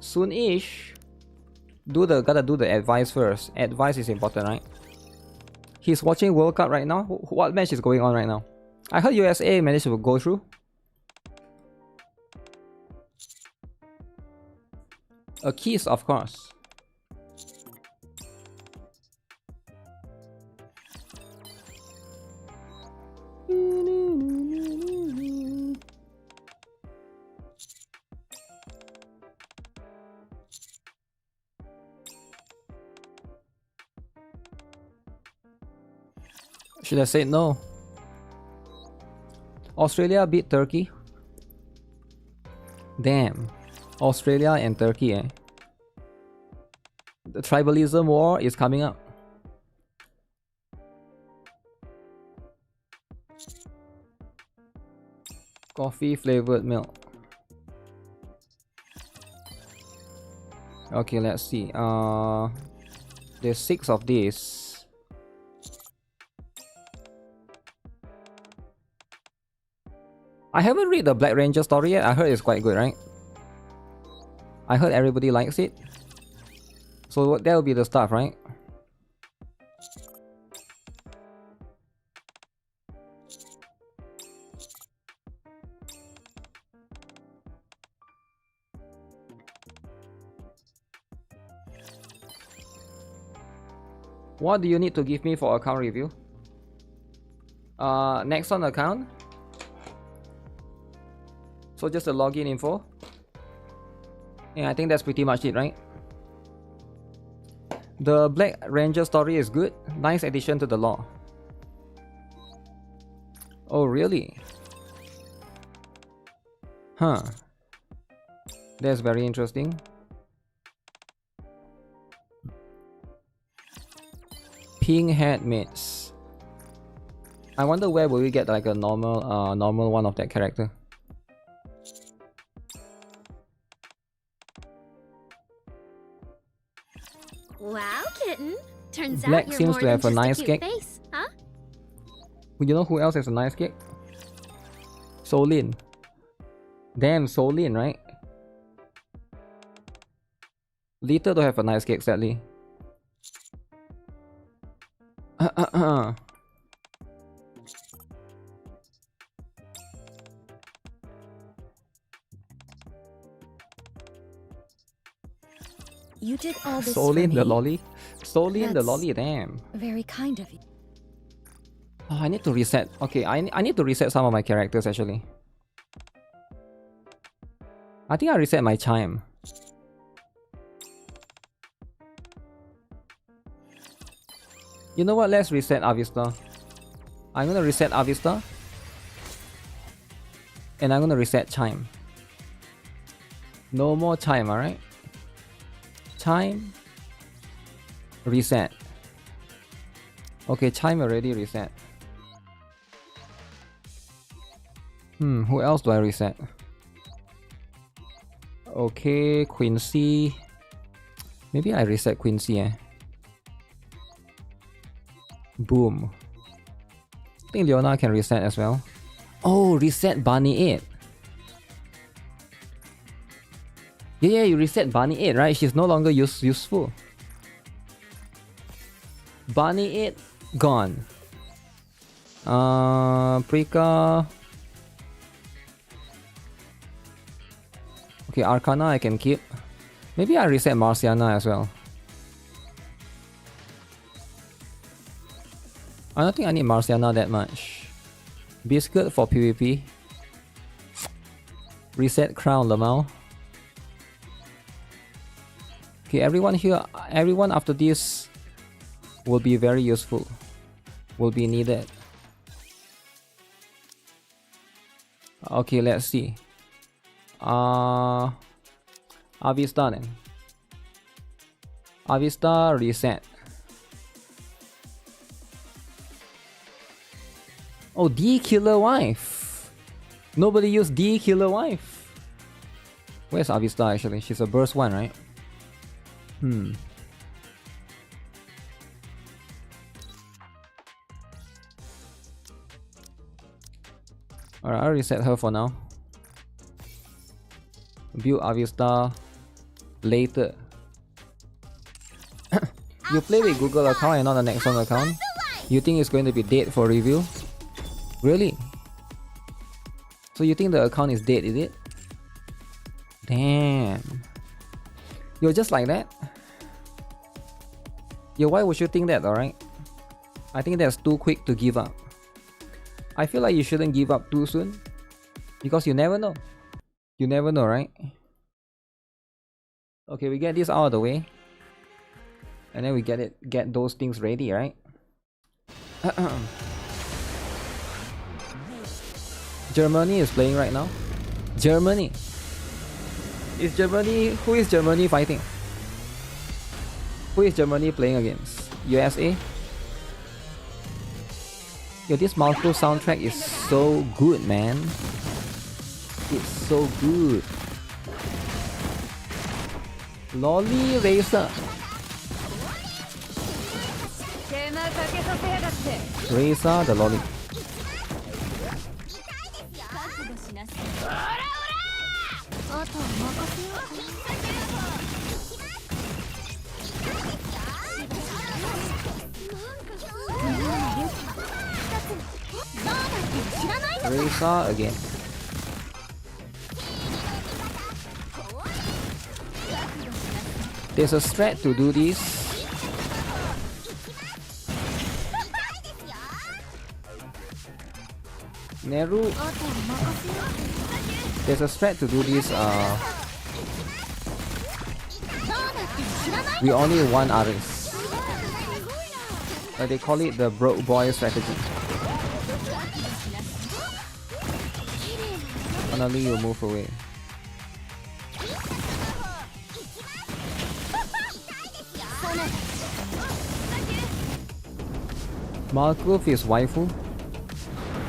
soon-ish. Gotta do the advice first. Advice is important, right? He's watching World Cup right now. What match is going on right now? I heard USA managed to go through. A kiss, of course. Should I say no? Australia beat Turkey. Damn. Australia and Turkey, eh? The tribalism war is coming up. Coffee flavored milk. Okay, let's see. There's 6 of these. I haven't read the Black Ranger story yet. I heard it's quite good, right? I heard everybody likes it. So that will be the stuff, right? What do you need to give me for account review? Next on account. So just the login info. Yeah, I think that's pretty much it, right? The Black Ranger story is good. Nice addition to the lore. Oh, really? Huh. That's very interesting. Pink hat mates. I wonder where will we get like a normal one of that character. Wow, kitten. Turns Black out you're seems more to than have a just nice cute cake. face, huh? You know who else has a nice cake? Solin. Damn, Solin, right? Lita don't have a nice cake, sadly. You did all this Solin for the me? lolly. Solin the That's- lolly, damn. Very kind of you. Oh, I need to reset. Okay, I need to reset some of my characters actually. I think I reset my chime. You know what? Let's reset Avista. I'm gonna reset Avista. And I'm gonna reset chime. No more chime, alright? Chime. Reset. Okay, chime already reset. Who else do I reset? Okay, Quincy. Maybe I reset Quincy, eh? Boom. I think Leona can reset as well. Oh, reset Bunny 8. Yeah, you reset Bunny 8, right? She's no longer useful. Bunny 8 gone. Prika. Okay, Arcana I can keep. Maybe I reset Marciana as well. I don't think I need Marciana that much. Biscuit for PvP. Reset Crown Lamau. Okay, everyone here, everyone after this will be very useful. Will be needed. Okay, let's see. Avista then. Avista reset. Oh, D Killer Wife. Nobody used D Killer Wife. Where's Avista actually? She's a burst one, right? Alright, I'll reset her for now. Build Avista later. You play with Google account and not the next one account? You think it's going to be dead for review? Really? So you think the account is dead, is it? Damn. You're just like that? Yeah, why would you think that, alright? I think that's too quick to give up. I feel like you shouldn't give up too soon. Because you never know. You never know, right? Okay, we get this out of the way. And then we get those things ready, right? Germany is playing right now. Germany. Is Germany? Who is Germany fighting? Who is Germany playing against? USA? Yo, this Malco soundtrack is so good, man. It's so good. Lolly Racer. Racer the lolly. Racer again. There's a strat to do this. Neru. There's a strat to do this. We only need one Aris. They call it the broke boy strategy. Finally, you move away. Malkov is waifu.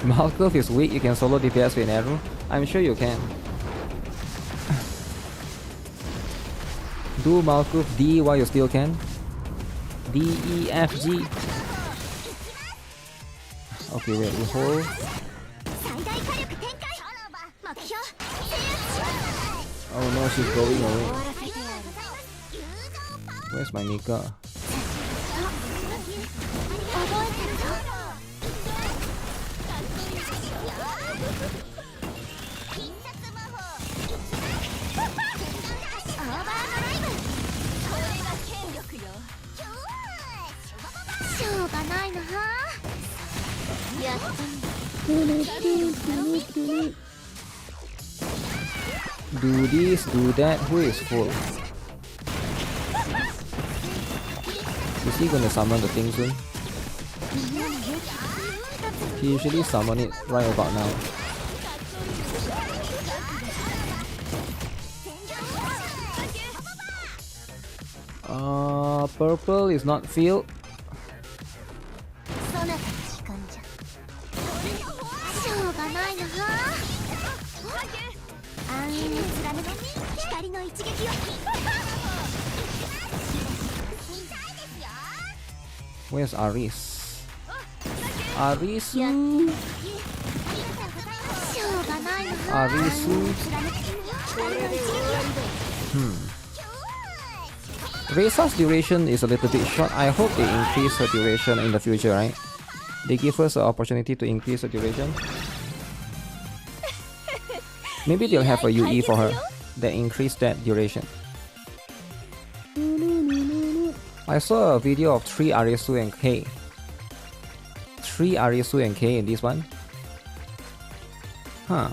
Malkov is weak, you can solo DPS with Neru. I'm sure you can. Do Malkov D while you still can. D, E, F, G. Okay, wait, we hold. Oh no, she's going away. Where's my NIKKE? Do this, do that. Who is full? Is he gonna summon the thing soon? He usually summon it right about now. Purple is not filled. Where's Aris? Arisu? Arisu? Reisa's duration is a little bit short. I hope they increase her duration in the future, right? They give us an opportunity to increase her duration. Maybe they'll have a UE for her that increase that duration. I saw a video of 3 Arisu and K. 3 Arisu and K in this one. Huh.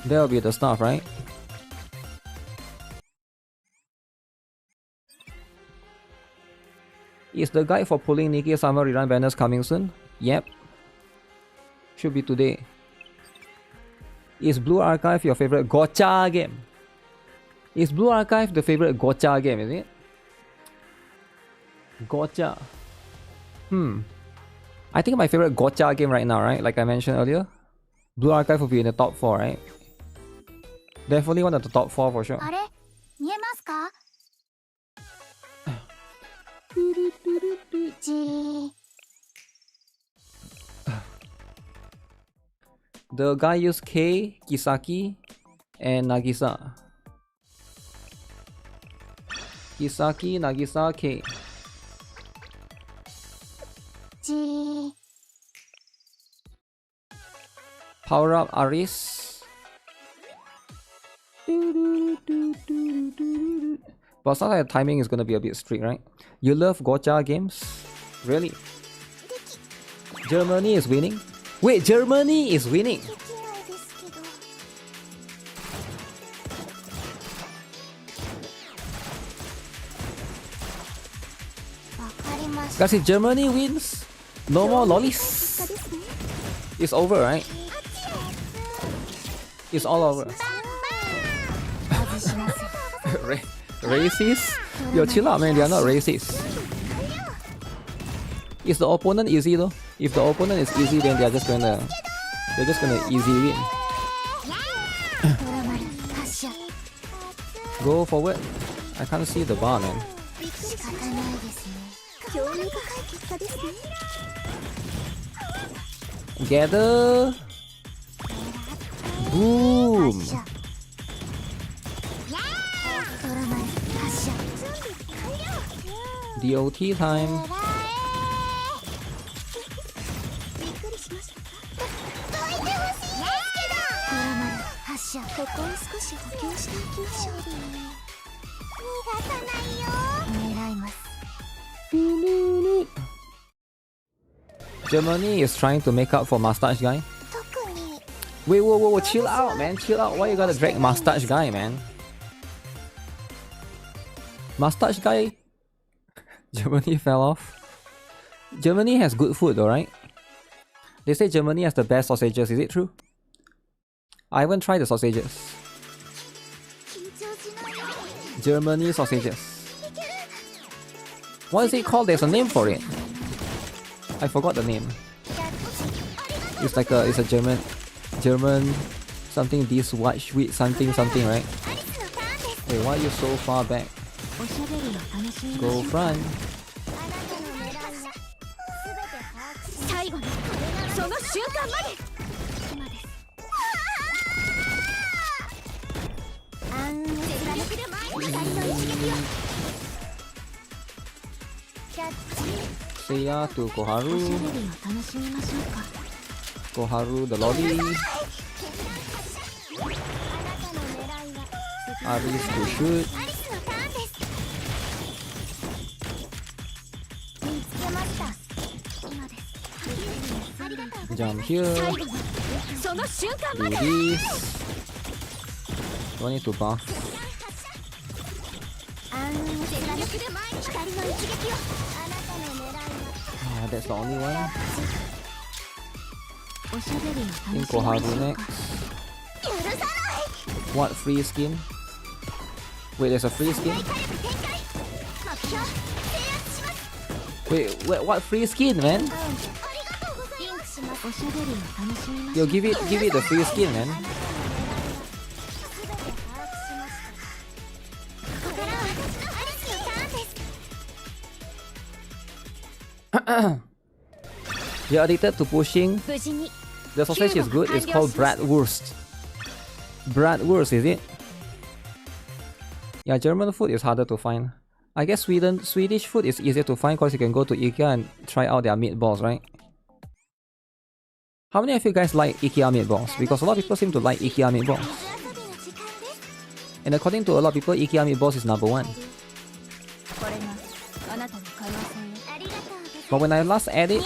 That'll be the stuff, right? Is the guide for pulling NIKKE Summer Rerun banners coming soon? Yep. Should be today. Is Blue Archive your favorite gacha game? Is Blue Archive the favorite gacha game, is it? Gacha. I think my favorite gacha game right now, right? Like I mentioned earlier. Blue Archive will be in the top 4, right? Definitely one of the top 4 for sure. The guy used K, Kisaki, and Nagisa. Kisaki, Nagisa, K. Power up Aris. But sounds like the timing is gonna be a bit strict, right? You love gacha games? Really? Germany is winning? Wait, Germany is winning! Guys, if Germany wins, no more lollies. It's over, right? It's all over. Racist? Yo, chill out, man. They are not racist. Is the opponent easy though? If the opponent is easy, then they're just gonna easy win. Go forward. I can't see the bar, man. Gather. Boom. DOT time. Germany is trying to make up for Mustache Guy. Wait, whoa, chill out, man, chill out. Why you gotta drag Mustache Guy, man? Mustache Guy? Germany fell off. Germany has good food though, right? They say Germany has the best sausages, is it true? I haven't tried the sausages. Germany sausages. What is it called? There's a name for it. I forgot the name. It's like it's a German something this watch with something, right? Wait, why are you so far back? Go front. Seiya to Koharu. Koharu the lolly. Aris to shoot. Jump here. Do this. Don't need to buff. That's the only one. In Koharu next. What free skin? Wait, there's a free skin? Wait, what free skin, man? Yo, give it the free skin, man. You're addicted to pushing. The sausage is good. It's called bratwurst. Bratwurst, is it? Yeah, German food is harder to find. I guess Swedish food is easier to find because you can go to IKEA and try out their meatballs, right? How many of you guys like IKEA meatballs? Because a lot of people seem to like IKEA meatballs. And according to a lot of people, IKEA meatballs is number one. But when I last ate it,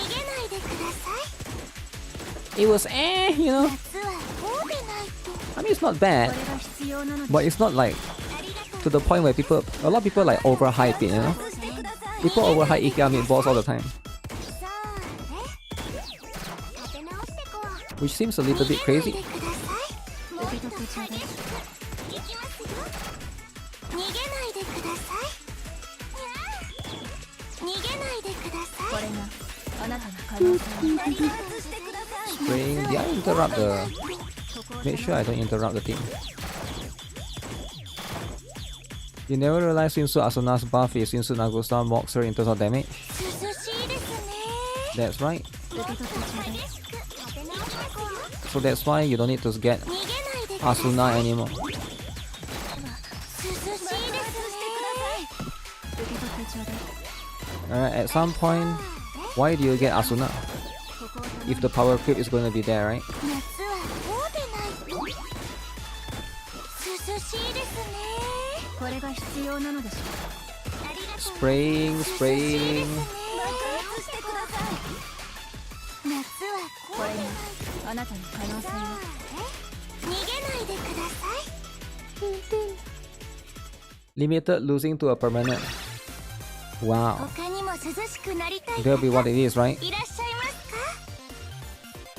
it was you know. I mean, it's not bad, but it's not like to the point where a lot of people like overhype it, you know. People overhype IKEA meatballs all the time, which seems a little bit crazy. Spraying. Did I interrupt the... Make sure I don't interrupt the thing. You never realized Swimsuit Asuna's buff is Swimsuit Nagusa mocks her in terms of damage? That's right. So that's why you don't need to get Asuna anymore. Alright, at some point, why do you get Asuna? If the power creep is going to be there, right? Spraying. Limited losing to a permanent. Wow. That'll be what it is, right?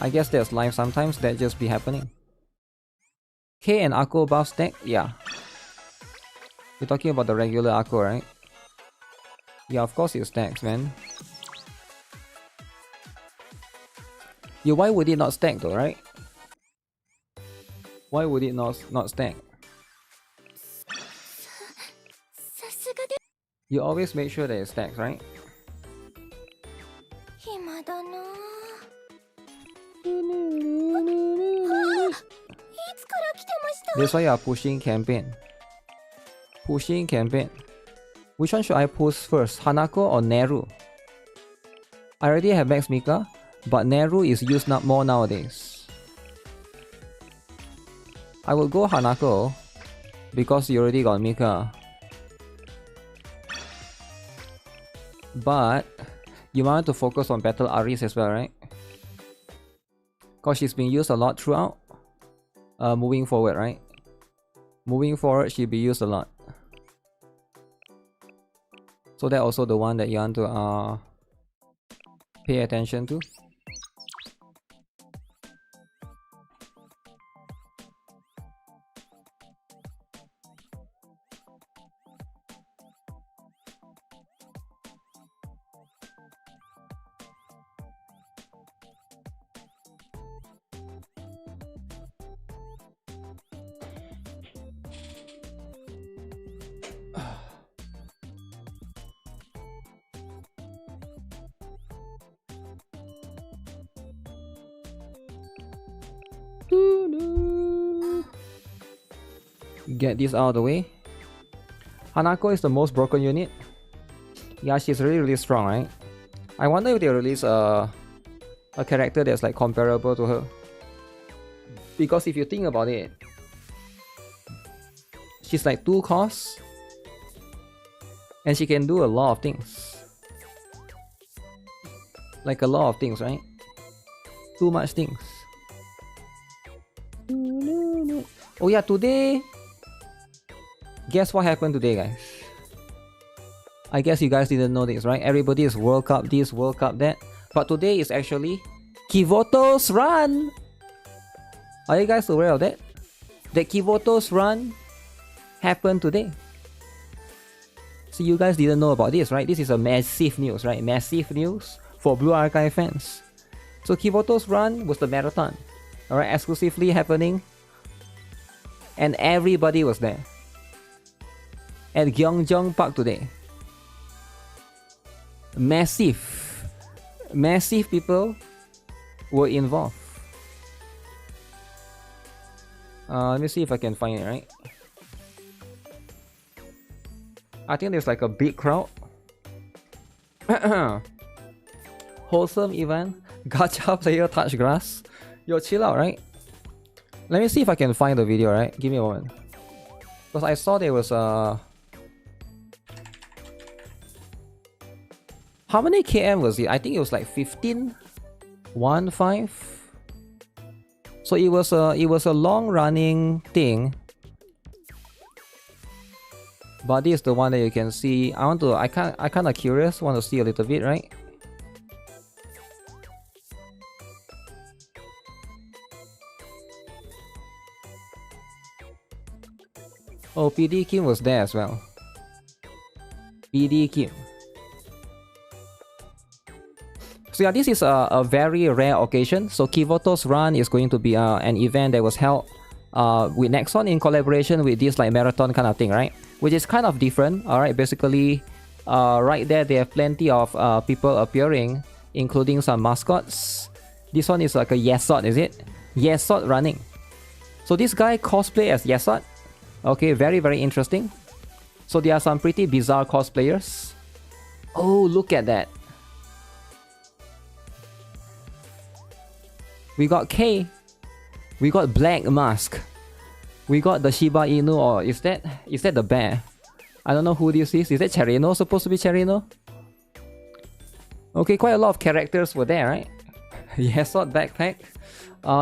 I guess that's life sometimes, that just be happening. K and Akko buff stack? Yeah. You're talking about the regular Akko, right? Yeah, of course it stacks, man. Yeah, why would it not stack though, right? Why would it not stack? You always make sure that it stacks, right? That's why you are pushing campaign. Pushing campaign. Which one should I push first? Hanako or Neru? I already have Max Mika, but Neru is used more nowadays. I will go Hanako because you already got Mika. But you want to focus on Battle Aris as well, right? Because she's been used a lot throughout. Moving forward, right? Moving forward, she'll be used a lot. So that's also the one that you want to pay attention to. Get this out of the way. Hanako is the most broken unit. Yeah, she's really strong, right? I wonder if they release a character that's like comparable to her. Because if you think about it, she's like 2 costs and she can do a lot of things. Like a lot of things, right? Too much things. Oh yeah, today... Guess what happened today, guys? I guess you guys didn't know this, right? Everybody is World Cup this, World Cup that. But today is actually Kivoto's run! Are you guys aware of that? That Kivoto's run happened today. So you guys didn't know about this, right? This is a massive news, right? Massive news for Blue Archive fans. So Kivoto's run was the marathon. Alright, exclusively happening. And everybody was there. At Gyeongjong Park today. Massive people were involved. Let me see if I can find it, right? I think there's like a big crowd. Wholesome event. Gacha player touch grass. Yo, chill out, right? Let me see if I can find the video, right? Give me a moment. Because I saw there was how many km was it? I think it was like 15. 1-5. So it was a long running thing. But this is the one that you can see. I kinda curious, want to see a little bit, right? Oh, PD Kim was there as well. PD Kim. So yeah, this is a very rare occasion. So Kivoto's run is going to be an event that was held with Nexon in collaboration with this like marathon kind of thing, right? Which is kind of different. Alright, basically right there they have plenty of people appearing, including some mascots. This one is like a Yesot, is it? Yesot running. So this guy cosplay as Yesot. Okay, very interesting. So there are some pretty bizarre cosplayers. Oh, look at that. We got K. We got Black Mask. We got the Shiba Inu, or is that the bear? I don't know who this is. Is that Cherino? Supposed to be Cherino? Okay, quite a lot of characters were there, right? Yesot backpack.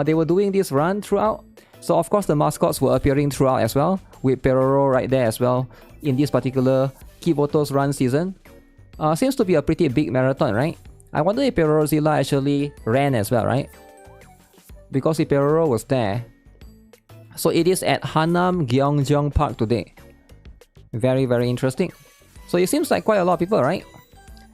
They were doing this run throughout. So of course the mascots were appearing throughout as well, with Peroro right there as well in this particular Kivoto's run season. Seems to be a pretty big marathon, right? I wonder if Perorozilla actually ran as well, right? Because if Peroro was there, So it is at Hanam Gyeongjong Park today. Very, very interesting. So it seems like quite a lot of people, right?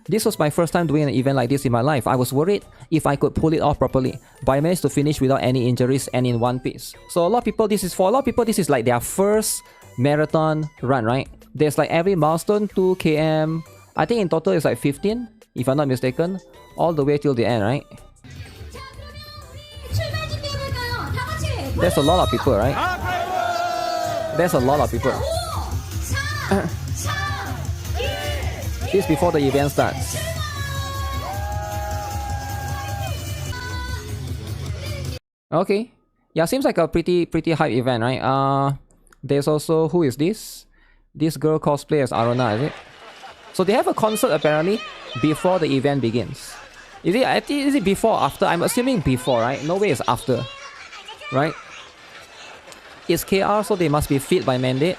This was my first time doing an event like this in my life. I was worried if I could pull it off properly, but I managed to finish without any injuries and in one piece. So a lot of people, this is like their first marathon run, right? There's like every milestone 2 km. I think in total it's like 15, if I'm not mistaken, all the way till the end, right? There's a lot of people, right? There's a lot of people. This before the event starts. Okay. Yeah, seems like a pretty hype event, right? There's also, who is this? This girl cosplay as Aruna, is it? So they have a concert apparently before the event begins. Is it before or after? I'm assuming before, right? No way it's after. Right? It's KR, so they must be fit by mandate.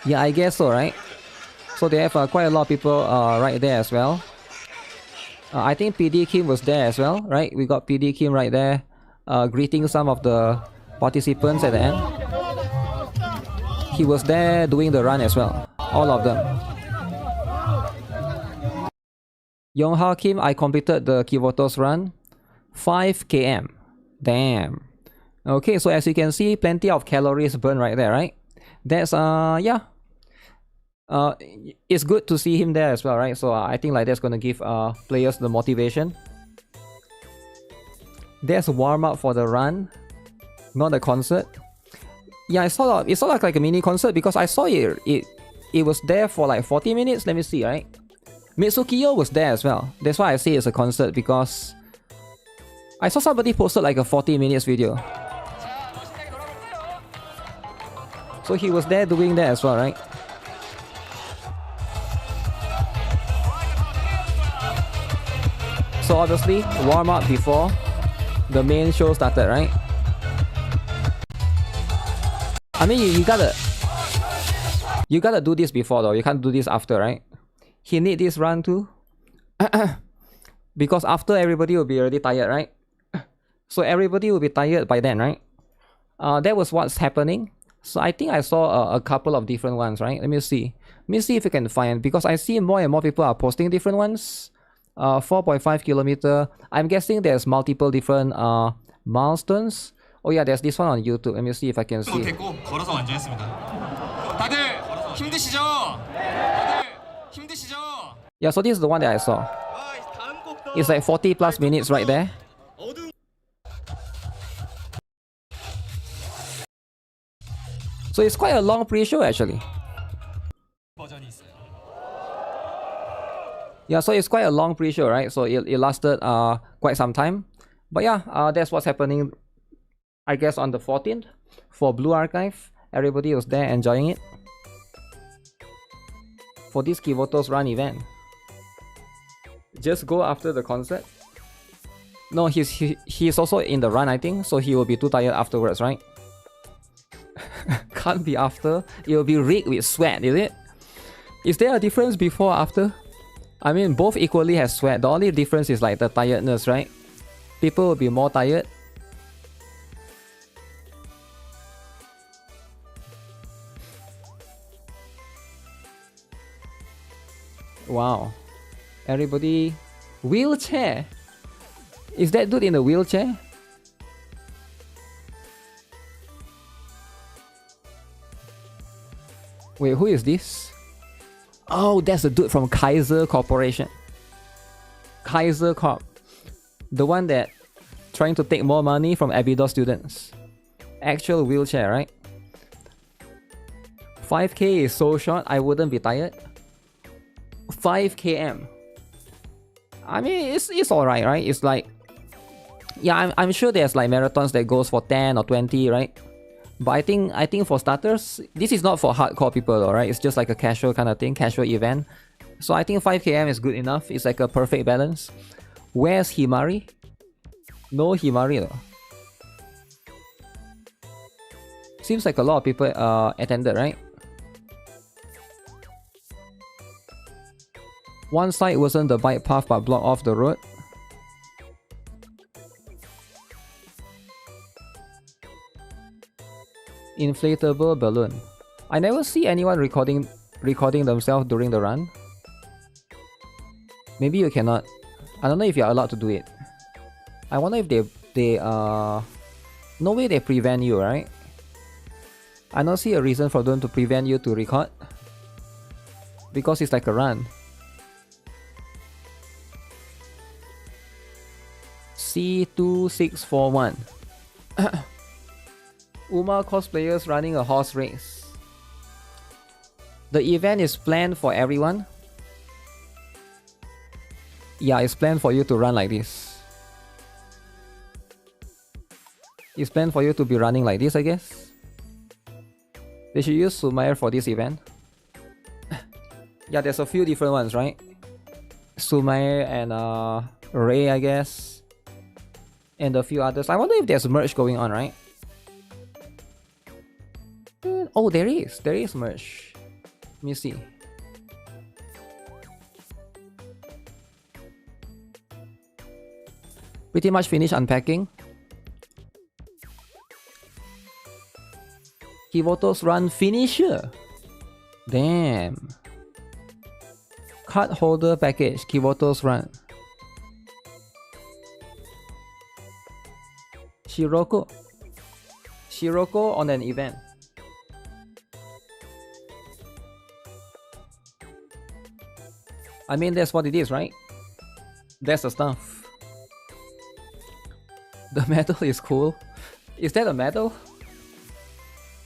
Yeah, I guess so, right? So they have quite a lot of people right there as well. I think PD Kim was there as well, right? We got PD Kim right there, greeting some of the participants at the end. He was there doing the run as well, all of them. Yongha Kim, I completed the Kivotos run, 5 km. Damn. Okay, so as you can see, plenty of calories burned right there, right? That's yeah. It's good to see him there as well, right? So I think like that's gonna give players the motivation. There's a warm up for the run, not a concert. Yeah, it's sort of like a mini concert because I saw it was there for like 40 minutes. Let me see, right? Mitsukiyo was there as well. That's why I say it's a concert, because I saw somebody posted like a 40 minutes video. So he was there doing that as well, right? So obviously, warm up before the main show started, right? I mean, you gotta do this before though. You can't do this after, right? He need this run too, because after everybody will be already tired, right? So everybody will be tired by then, right? That was what's happening. So I think I saw a couple of different ones, right? Let me see if I can find, because I see more and more people are posting different ones. 4.5 kilometer. I'm guessing there's multiple different milestones. Oh yeah, there's this one on YouTube. Let me see if I can see. Yeah, so this is the one that I saw. It's like 40 plus minutes right there. So it's quite a long pre-show actually. Yeah, so it's quite a long pre-show, right? So it lasted quite some time. But yeah, that's what's happening, I guess, on the 14th for Blue Archive. Everybody was there enjoying it for this Kivotos run event. Just go after the concert. No, he's also in the run, I think, so he will be too tired afterwards, right? Can't be after. It will be rigged with sweat, is it? Is there a difference before or after? I mean, both equally have sweat. The only difference is like the tiredness, right? People will be more tired. Wow. Everybody... Wheelchair? Is that dude in a wheelchair? Wait, who is this? Oh, that's the dude from Kaiser Corporation. Kaiser Corp. The one that trying to take more money from Abydos students. Actual wheelchair, right? 5k is so short, I wouldn't be tired. 5 km. I mean, it's alright, right? It's like... Yeah, I'm sure there's like marathons that goes for 10 or 20, right? But I think for starters, this is not for hardcore people though, right? It's just like a casual kind of thing, casual event. So I think 5 km is good enough. It's like a perfect balance. Where's Himari? No Himari though. Seems like a lot of people attended, right? One side wasn't the bike path but blocked off the road. Inflatable balloon. I never see anyone recording themselves during the run. Maybe you cannot. I don't know if you're allowed to do it. I wonder if they no way they prevent you, right? I don't see a reason for them to prevent you to record. Because it's like a run. C2641. Uma cosplayers running a horse race. The event is planned for everyone. Yeah, it's planned for you to run like this. It's planned for you to be running like this, I guess. They should use Sumair for this event. Yeah, there's a few different ones, right? Sumair and Ray, I guess. And a few others. I wonder if there's merch going on, right? Oh, there is. There is merch. Let me see. Pretty much finished unpacking. Kivoto's run finisher. Damn. Card holder package. Kivoto's run. Shiroko. Shiroko on an event. I mean, that's what it is, right? That's the stuff. The medal is cool. Is that a medal?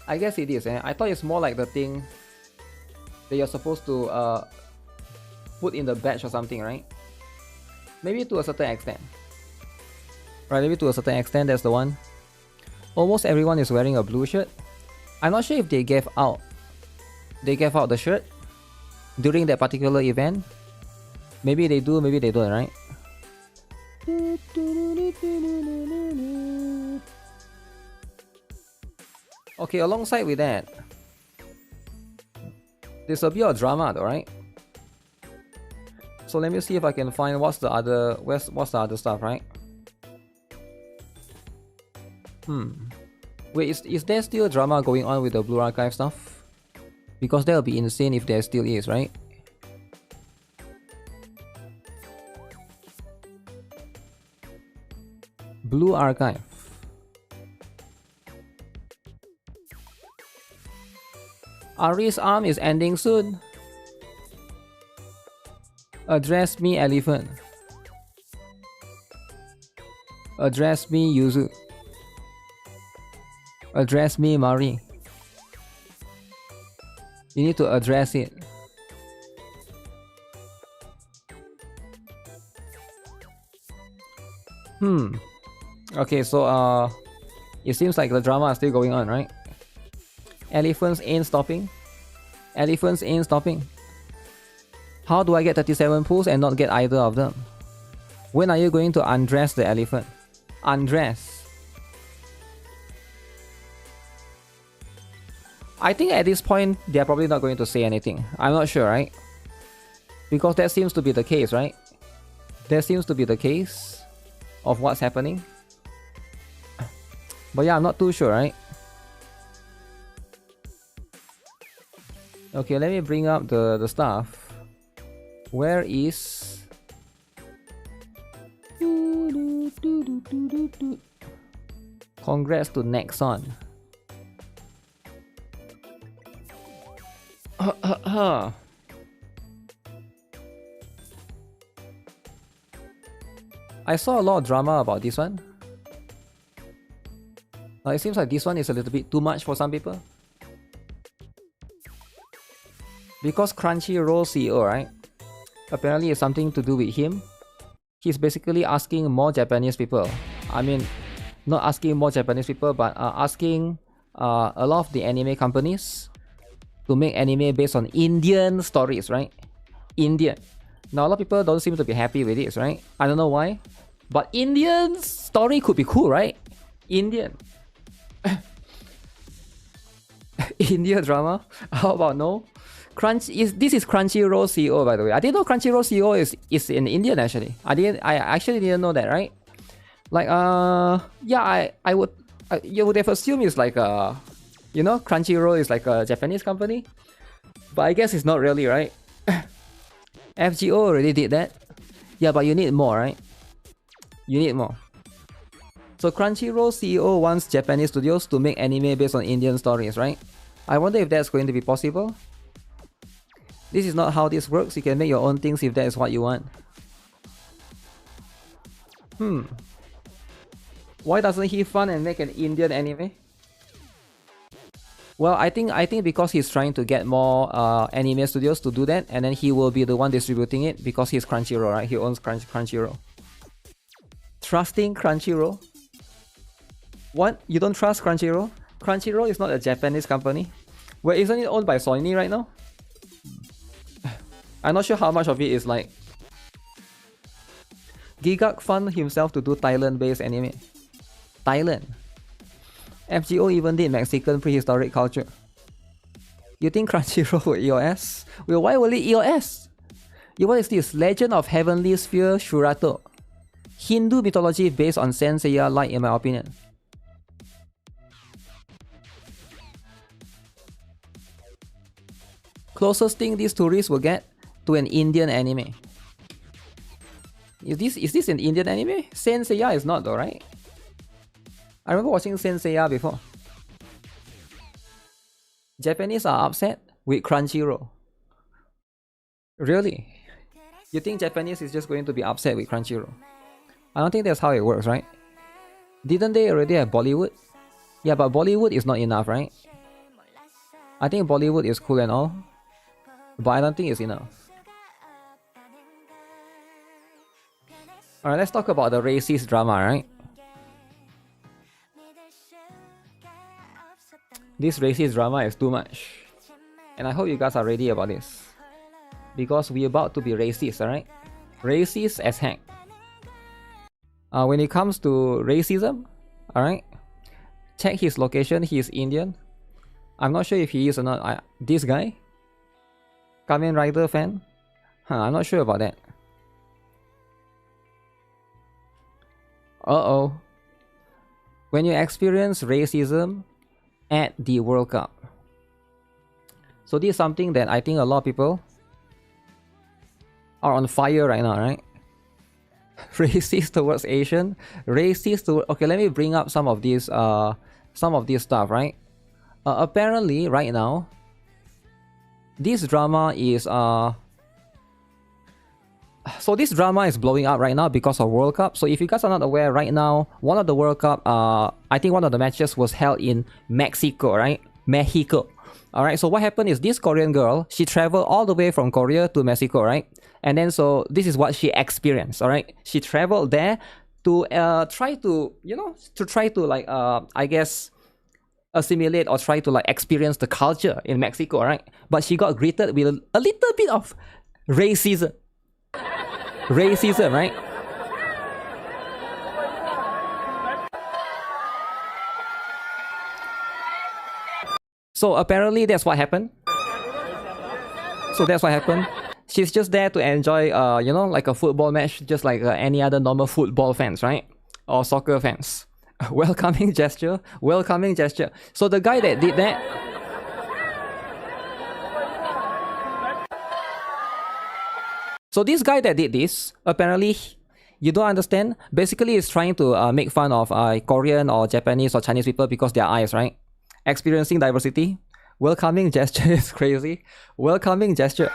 I guess it is, eh? I thought it's more like the thing that you're supposed to put in the badge or something, right? Maybe to a certain extent. Right, maybe to a certain extent, that's the one. Almost everyone is wearing a blue shirt. I'm not sure if they gave out the shirt during that particular event. Maybe they do, maybe they don't, right? Okay, alongside with that, there's a bit of drama though, right? So let me see if I can find what's the other stuff, right? Wait, is there still drama going on with the Blue Archive stuff? Because that would be insane if there still is, right? Blue Archive. Ari's arm is ending soon. Address me, elephant. Address me, Yuzu. Address me, Mari. You need to address it. Okay, so it seems like the drama is still going on, right? Elephants ain't stopping. Elephants ain't stopping. How do I get 37 pulls and not get either of them? When are you going to undress the elephant? Undress. I think at this point, they're probably not going to say anything. I'm not sure, right? Because that seems to be the case, right? That seems to be the case of what's happening. But yeah, I'm not too sure, right? Okay, let me bring up the stuff. Where is... Congrats to Nexon. I saw a lot of drama about this one. It seems like this one is a little bit too much for some people. Because Crunchyroll CEO, right? Apparently it's something to do with him. He's basically asking more Japanese people. I mean, not asking more Japanese people, but asking a lot of the anime companies to make anime based on Indian stories, right? Indian. Now a lot of people don't seem to be happy with this, right? I don't know why. But Indian story could be cool, right? Indian. India drama? How about no? This is Crunchyroll CEO, by the way. I didn't know Crunchyroll CEO is in Indian actually. I actually didn't know that, right? Like yeah, you would have assumed it's like You know, Crunchyroll is like a Japanese company, but I guess it's not really, right? FGO already did that. Yeah, but you need more, right? You need more. So Crunchyroll CEO wants Japanese studios to make anime based on Indian stories, right? I wonder if that's going to be possible. This is not how this works. You can make your own things if that is what you want. Why doesn't he fund and make an Indian anime? Well, I think because he's trying to get more anime studios to do that, and then he will be the one distributing it because he's Crunchyroll, right? He owns Crunchyroll. Trusting Crunchyroll? What? You don't trust Crunchyroll? Crunchyroll is not a Japanese company. Well, isn't it owned by Sony right now? I'm not sure how much of it is like... Gigak fund himself to do Thailand-based anime. Thailand. FGO even did Mexican prehistoric culture. You think Crunchyroll will EOS? Well, why will it EOS? What is this? Legend of Heavenly Sphere Shurato. Hindu mythology based on Saint Seiya light in my opinion. Closest thing these tourists will get to an Indian anime. Is this an Indian anime? Saint Seiya is not though, right? I remember watching Saint Seiya before. Japanese are upset with Crunchyroll. Really? You think Japanese is just going to be upset with Crunchyroll? I don't think that's how it works, right? Didn't they already have Bollywood? Yeah, but Bollywood is not enough, right? I think Bollywood is cool and all, but I don't think it's enough. Alright, let's talk about the racist drama, right? This racist drama is too much. And I hope you guys are ready about this. Because we're about to be racist, alright? Racist as heck. When it comes to racism, alright? Check his location, he is Indian. I'm not sure if he is or not. This guy? Kamen Rider fan? I'm not sure about that. Uh-oh. When you experience racism at the World Cup. So this is something that I think a lot of people are on fire right now, right? Racist towards Asian, racist to... Okay, let me bring up some of these stuff, right? Apparently, right now, this drama is so this drama is blowing up right now because of World Cup. So if you guys are not aware, right now, one of the World Cup, I think one of the matches was held in Mexico, right? Mexico. Alright, so what happened is this Korean girl, she traveled all the way from Korea to Mexico, right? And then so this is what she experienced, alright? She traveled there to try to, you know, like, I guess, assimilate or try to like experience the culture in Mexico, right? But she got greeted with a little bit of racism. Racism, right? So apparently that's what happened. She's just there to enjoy, you know, like a football match, just like any other normal football fans, right? Or soccer fans. Welcoming gesture. So the guy that did that... So this guy that did this, apparently, you don't understand, basically is trying to make fun of Korean or Japanese or Chinese people because they're eyes, right? Experiencing diversity. Welcoming gesture is crazy. Welcoming gesture.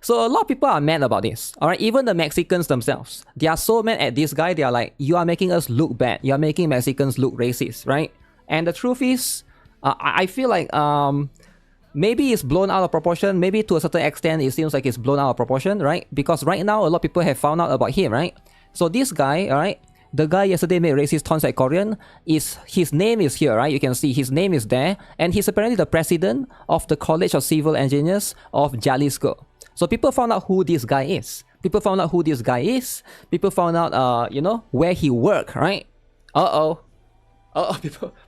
So a lot of people are mad about this. Alright, even the Mexicans themselves. They are so mad at this guy, they are like, you are making us look bad. You are making Mexicans look racist, right? And the truth is, I feel like maybe it's blown out of proportion. Maybe to a certain extent, it seems like it's blown out of proportion, right? Because right now, a lot of people have found out about him, right? So this guy, alright, the guy yesterday made racist taunts at Korean, his name is here, right? You can see his name is there. And he's apparently the president of the College of Civil Engineers of Jalisco. So people found out who this guy is. People found out, you know, where he worked, right?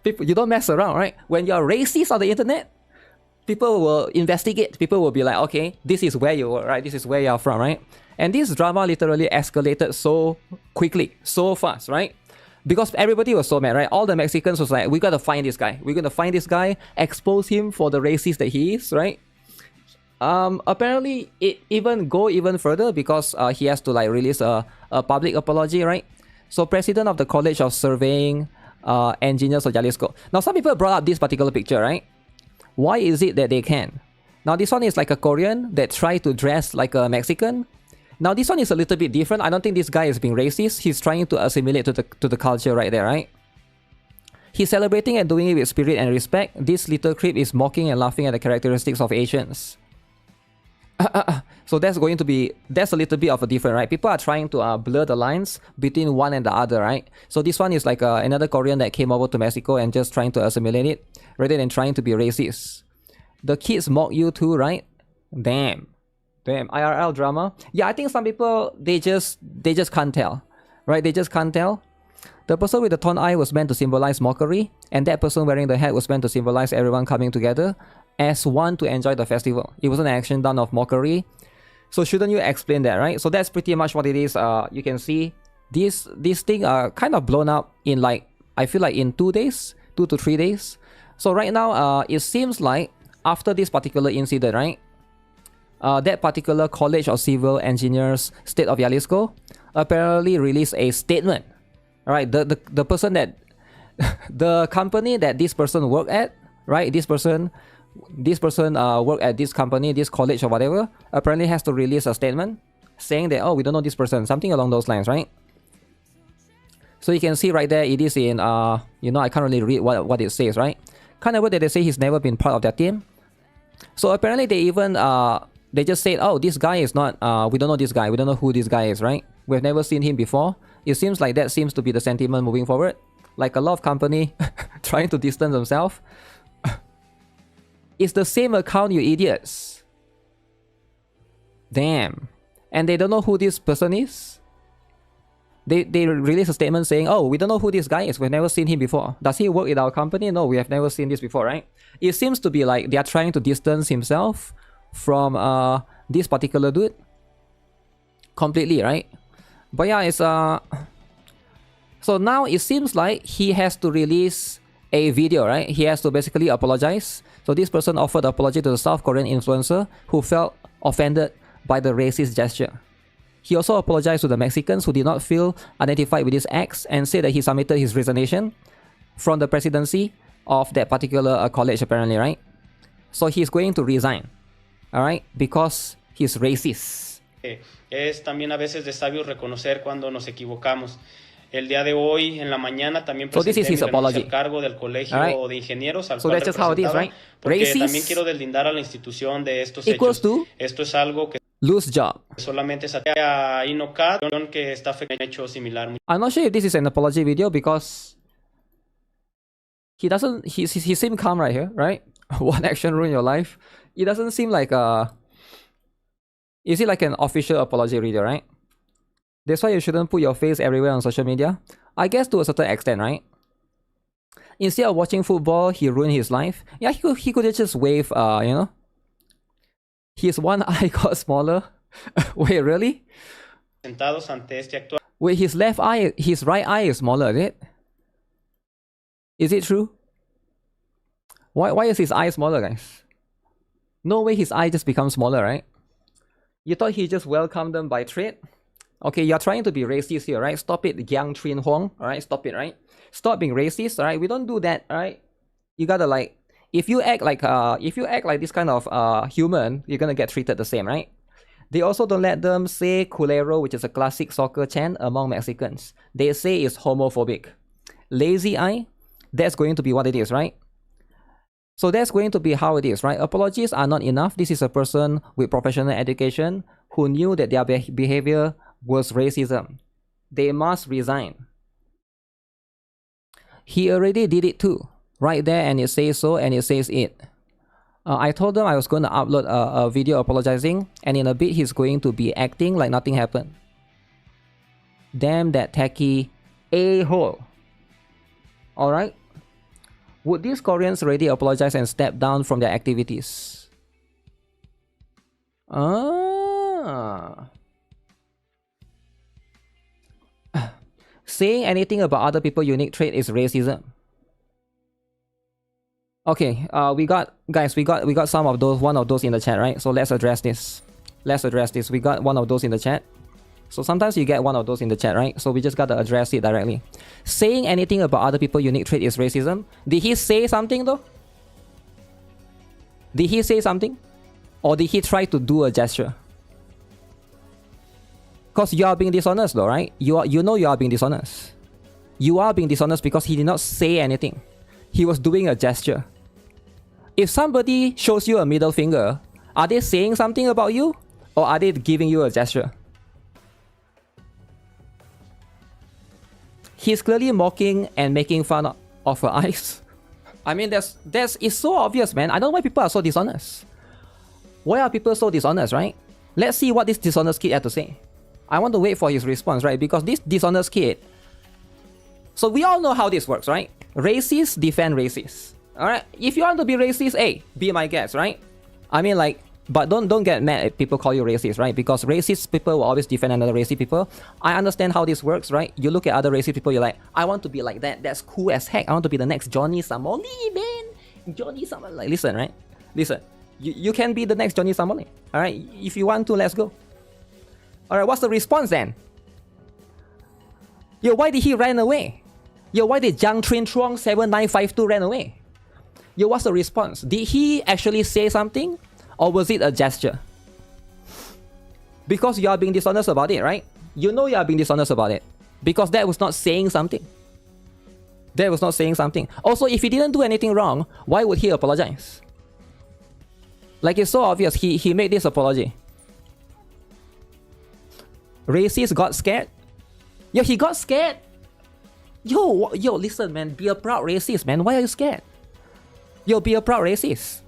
People, you don't mess around, right? When you're racist on the internet, people will investigate. People will be like, okay, this is where you were, right? This is where you're from, right? And this drama literally escalated so quickly, so fast, right? Because everybody was so mad, right? All the Mexicans was like, we gotta find this guy. We're gonna find this guy, expose him for the racist that he is, right? Apparently, it go even further because he has to like release a public apology, right? So, president of the College of Surveying Engineers of Jalisco. Now, some people brought up this particular picture, right? Why is it that they can? Now, this one is like a Korean that tried to dress like a Mexican. Now, this one is a little bit different. I don't think this guy is being racist. He's trying to assimilate to the culture right there, right? He's celebrating and doing it with spirit and respect. This little creep is mocking and laughing at the characteristics of Asians. So that's a little bit of a different, right? People are trying to blur the lines between one and the other, right? So this one is like another Korean that came over to Mexico and just trying to assimilate it rather than trying to be racist. The kids mock you too, right? Damn, IRL drama. Yeah, I think some people they just can't tell, right? They just can't tell. The person with the torn eye was meant to symbolize mockery, and that person wearing the hat was meant to symbolize everyone coming together as one to enjoy the festival. It wasn't an action done of mockery. So shouldn't you explain that, right? So that's pretty much what it is. You can see this thing kind of blown up in like, I feel like in 2 days, 2 to 3 days. So right now, it seems like after this particular incident, right? That particular College of Civil Engineers, State of Jalisco, apparently released a statement. All right, the person that, the company that this person worked at, right? This person worked at this company, this college or whatever, apparently has to release a statement saying that, oh, we don't know this person, something along those lines, right? So you can see right there, it is in, you know, I can't really read what it says, right? Kind of what they say he's never been part of that team. So apparently they even, they just said, oh, this guy is not, we don't know this guy, we don't know who this guy is, right? We've never seen him before. It seems like that seems to be the sentiment moving forward. Like a lot of company trying to distance themselves. It's the same account, you idiots. Damn. And they don't know who this person is. They release a statement saying, oh, we don't know who this guy is. We've never seen him before. Does he work in our company? No, we have never seen this before, right? It seems to be like they are trying to distance himself from this particular dude. Completely, right? But yeah, it's so now it seems like he has to release a video, right? He has to basically apologize. So this person offered apology to the South Korean influencer who felt offended by the racist gesture. He also apologized to the Mexicans who did not feel identified with his acts and said that he submitted his resignation from the presidency of that particular college, apparently, right? So he's going to resign, all right, because he's racist. Es también a veces de sabios reconocer cuando nos equivocamos. El día de hoy, en la mañana, también presenté mi renuncia al cargo del colegio de ingenieros al cual representaba, porque también quiero deslindar a la institución de estos hechos. Esto es algo que lose job. Solamente se a NIKKE que está afectando un hecho similar. I'm not sure if this is an apology video because he doesn't. He seemed calm right here, right? One action ruined your life. It doesn't seem like a. Is it like an official apology video, right? That's why you shouldn't put your face everywhere on social media. I guess to a certain extent, right? Instead of watching football, he ruined his life. Yeah, he could just wave, you know. His one eye got smaller. Wait, really? Wait, his left eye, his right eye is smaller, is it? Is it true? Why is his eye smaller, guys? No way his eye just becomes smaller, right? You thought he just welcomed them by trade? Okay, you're trying to be racist here, right? Stop it, Giang Trin Huang, alright? Stop it, right? Stop being racist, alright? We don't do that, alright? You gotta like, if you act like this kind of human, you're gonna get treated the same, right? They also don't let them say culero, which is a classic soccer chant among Mexicans. They say it's homophobic. Lazy eye, that's going to be what it is, right? So that's going to be how it is, right? Apologies are not enough. This is a person with professional education who knew that their behavior was racism. They must resign. He already did it too. Right there, and it says so, and it says it. I told them I was going to upload a video apologizing, and in a bit he's going to be acting like nothing happened. Damn that tacky a-hole. Alright? Would these Koreans already apologize and step down from their activities? saying anything about other people's unique trait is racism. Okay, we got some of those, one of those in the chat, right? So let's address this. We got one of those in the chat. So sometimes you get one of those in the chat, right? So we just gotta address it directly. Saying anything about other people's unique trait is racism. Did he say something though? Did he say something? Or did he try to do a gesture? Because you are being dishonest though, right? You know you are being dishonest. You are being dishonest because he did not say anything. He was doing a gesture. If somebody shows you a middle finger, are they saying something about you? Or are they giving you a gesture? He's clearly mocking and making fun of her eyes. I mean, it's so obvious, man. I don't know why people are so dishonest. Why are people so dishonest, right? Let's see what this dishonest kid had to say. I want to wait for his response, right? Because this dishonest kid... So we all know how this works, right? Racists defend racists. Alright? If you want to be racist, hey, be my guest, right? I mean, like... But don't get mad if people call you racist, right? Because racist people will always defend another racist people. I understand how this works, right? You look at other racist people, you're like, I want to be like that. That's cool as heck. I want to be the next Johnny Samoli, man. Johnny Samoli. Like, listen, right? Listen. You can be the next Johnny Samoli. Alright? If you want to, let's go. Alright, what's the response then? Yo, why did he run away? Yo, why did Jiang Trin Truong 7952 run away? Yo, what's the response? Did he actually say something? Or was it a gesture? Because you are being dishonest about it, right? You know you are being dishonest about it. Because that was not saying something. That was not saying something. Also, if he didn't do anything wrong, why would he apologize? Like, it's so obvious. He made this apology. Racist got scared? Yo, he got scared? Yo, listen, man. Be a proud racist, man. Why are you scared? Yo, be a proud racist.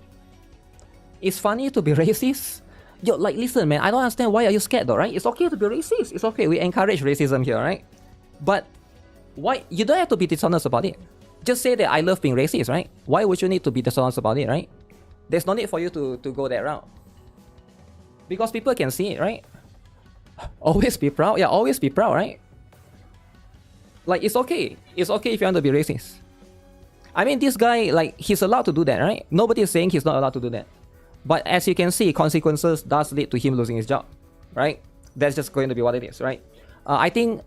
It's funny to be racist. Yo, like, listen, man. I don't understand why are you scared, though, right? It's okay to be racist. It's okay. We encourage racism here, right? But why? You don't have to be dishonest about it. Just say that I love being racist, right? Why would you need to be dishonest about it, right? There's no need for you to go that route. Because people can see it, right? Always be proud. Yeah, always be proud, right? Like, it's okay. It's okay if you want to be racist. I mean, this guy, like, he's allowed to do that, right? Nobody is saying he's not allowed to do that. But as you can see, consequences does lead to him losing his job, right? That's just going to be what it is, right? I think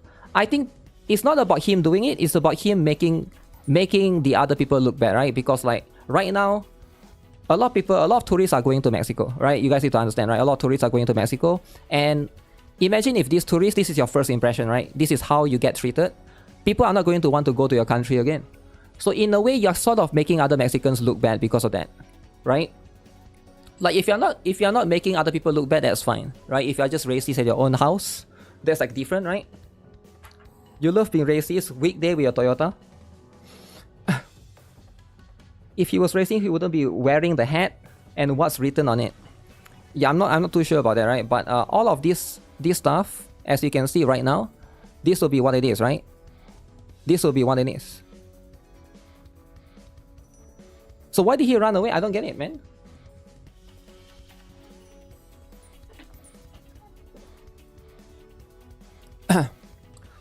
it's not about him doing it. It's about him making the other people look bad, right? Because, like, right now, a lot of tourists are going to Mexico, right? You guys need to understand, right? A lot of tourists are going to Mexico. And imagine if these tourists, this is your first impression, right? This is how you get treated. People are not going to want to go to your country again. So in a way, you're sort of making other Mexicans look bad because of that, right? Like, if you're not making other people look bad, that's fine, right? If you're just racist at your own house, that's like different, right? You love being racist, weekday with your Toyota. If he was racist, he wouldn't be wearing the hat and what's written on it. Yeah, I'm not too sure about that, right? But all of this stuff, as you can see right now, this will be what it is, right? This will be what it is. So why did he run away? I don't get it, man.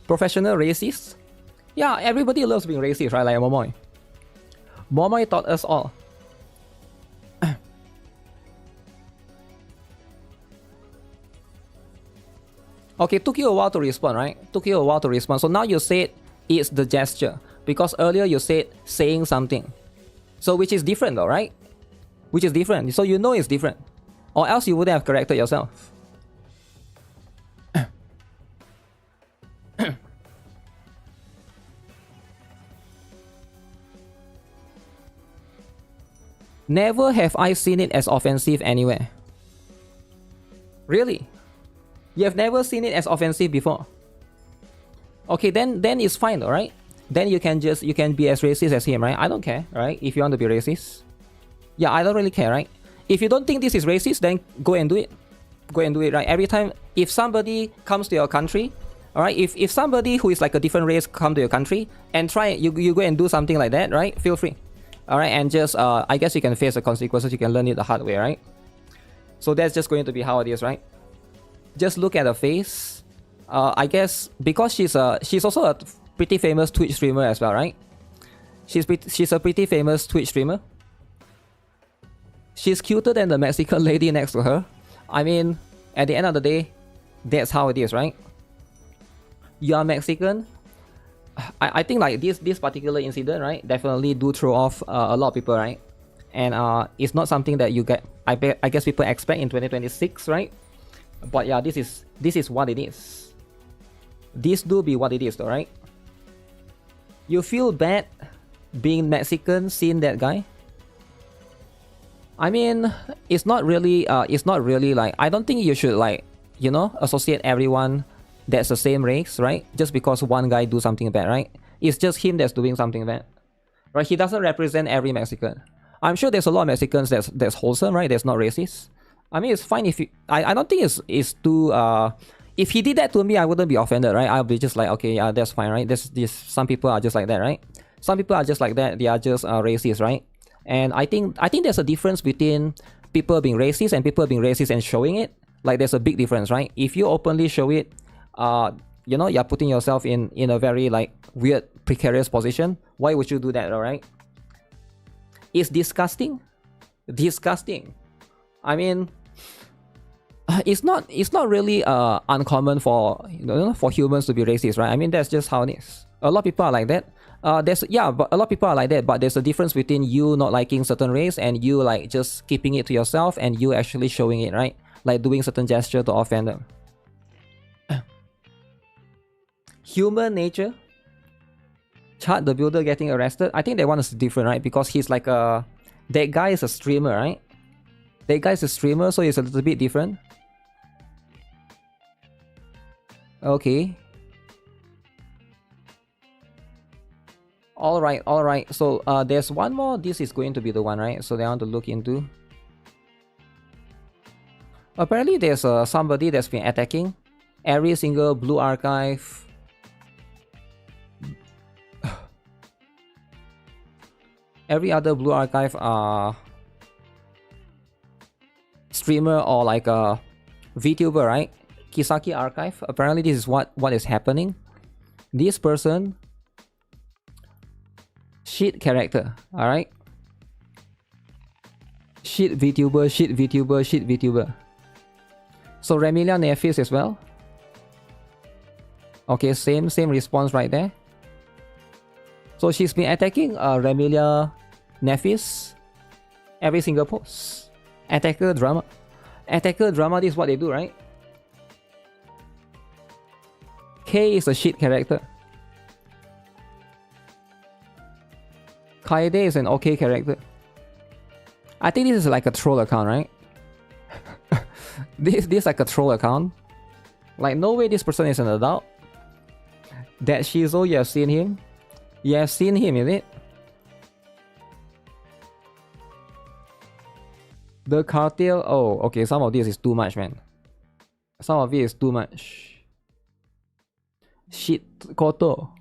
Professional racist? Yeah, everybody loves being racist, right? Like Momoy. Momoy taught us all. Okay, took you a while to respond, right? Took you a while to respond. So now you said it's the gesture. Because earlier you said saying something. So which is different though, right? Which is different. So you know it's different. Or else you wouldn't have corrected yourself. Never have I seen it as offensive anywhere. Really? You have never seen it as offensive before? Okay, then it's fine, alright? Then you can be as racist as him, right? I don't care, right? If you want to be racist. Yeah, I don't really care, right? If you don't think this is racist, then go and do it. Go and do it, right? Every time, if somebody comes to your country, alright? If somebody who is like a different race come to your country and try, you go and do something like that, right? Feel free. Alright, and just, I guess you can face the consequences, you can learn it the hard way, right? So that's just going to be how it is, right? Just look at her face. I guess, because she's also a pretty famous Twitch streamer as well, right? She's a pretty famous Twitch streamer. She's cuter than the Mexican lady next to her. I mean, at the end of the day, that's how it is, right? You are Mexican. I think like this particular incident, right, definitely do throw off a lot of people, right? And it's not something that you get. I guess people expect in 2026, right? But yeah, this is what it is. This do be what it is, though, right? You feel bad being Mexican, seeing that guy. I mean, it's not really like, I don't think you should like, you know, associate everyone that's the same race, right? Just because one guy do something bad, right? It's just him that's doing something bad, right? He doesn't represent every Mexican. I'm sure there's a lot of Mexicans that's wholesome, right? That's not racist. I mean, it's fine if you, I don't think it's too, if he did that to me, I wouldn't be offended, right? I'll be just like, okay, yeah, that's fine, right? Some people are just like that, right? Some people are just like that. They are just racist, right? And I think there's a difference between people being racist and people being racist and showing it. Like, there's a big difference, right? If you openly show it, you know, you're putting yourself in a very like weird, precarious position. Why would you do that, alright? It's disgusting. Disgusting. I mean, it's not really uncommon for, you know, for humans to be racist, right? I mean, that's just how it is. A lot of people are like that. But a lot of people are like that. But there's a difference between you not liking certain race and you like just keeping it to yourself and you actually showing it, right? Like doing certain gesture to offend them. Human nature. Chad the Builder getting arrested. I think that one is different, right? Because he's like that guy is a streamer, right? That guy is a streamer, so it's a little bit different. Okay. Alright. So there's one more. This is going to be the one, right? So they want to look into. Apparently there's somebody that's been attacking every single blue archive. Every other blue archive streamer or like a VTuber, right? Kisaki archive. Apparently this is what is happening. This person, shit character, alright? Shit VTuber. So Remilia Nephis as well. Okay, same response right there. So she's been attacking Remilia Nephis every single post. Attacker drama, this is what they do, right? K is a shit character. Kaede is an okay character. I think this is like a troll account, right? This is like a troll account. Like, no way this person is an adult. That Shizo, you have seen him? You have seen him, is it? The cartel. Oh, okay. Some of this is too much, man. Some of it is too much. Shit Koto.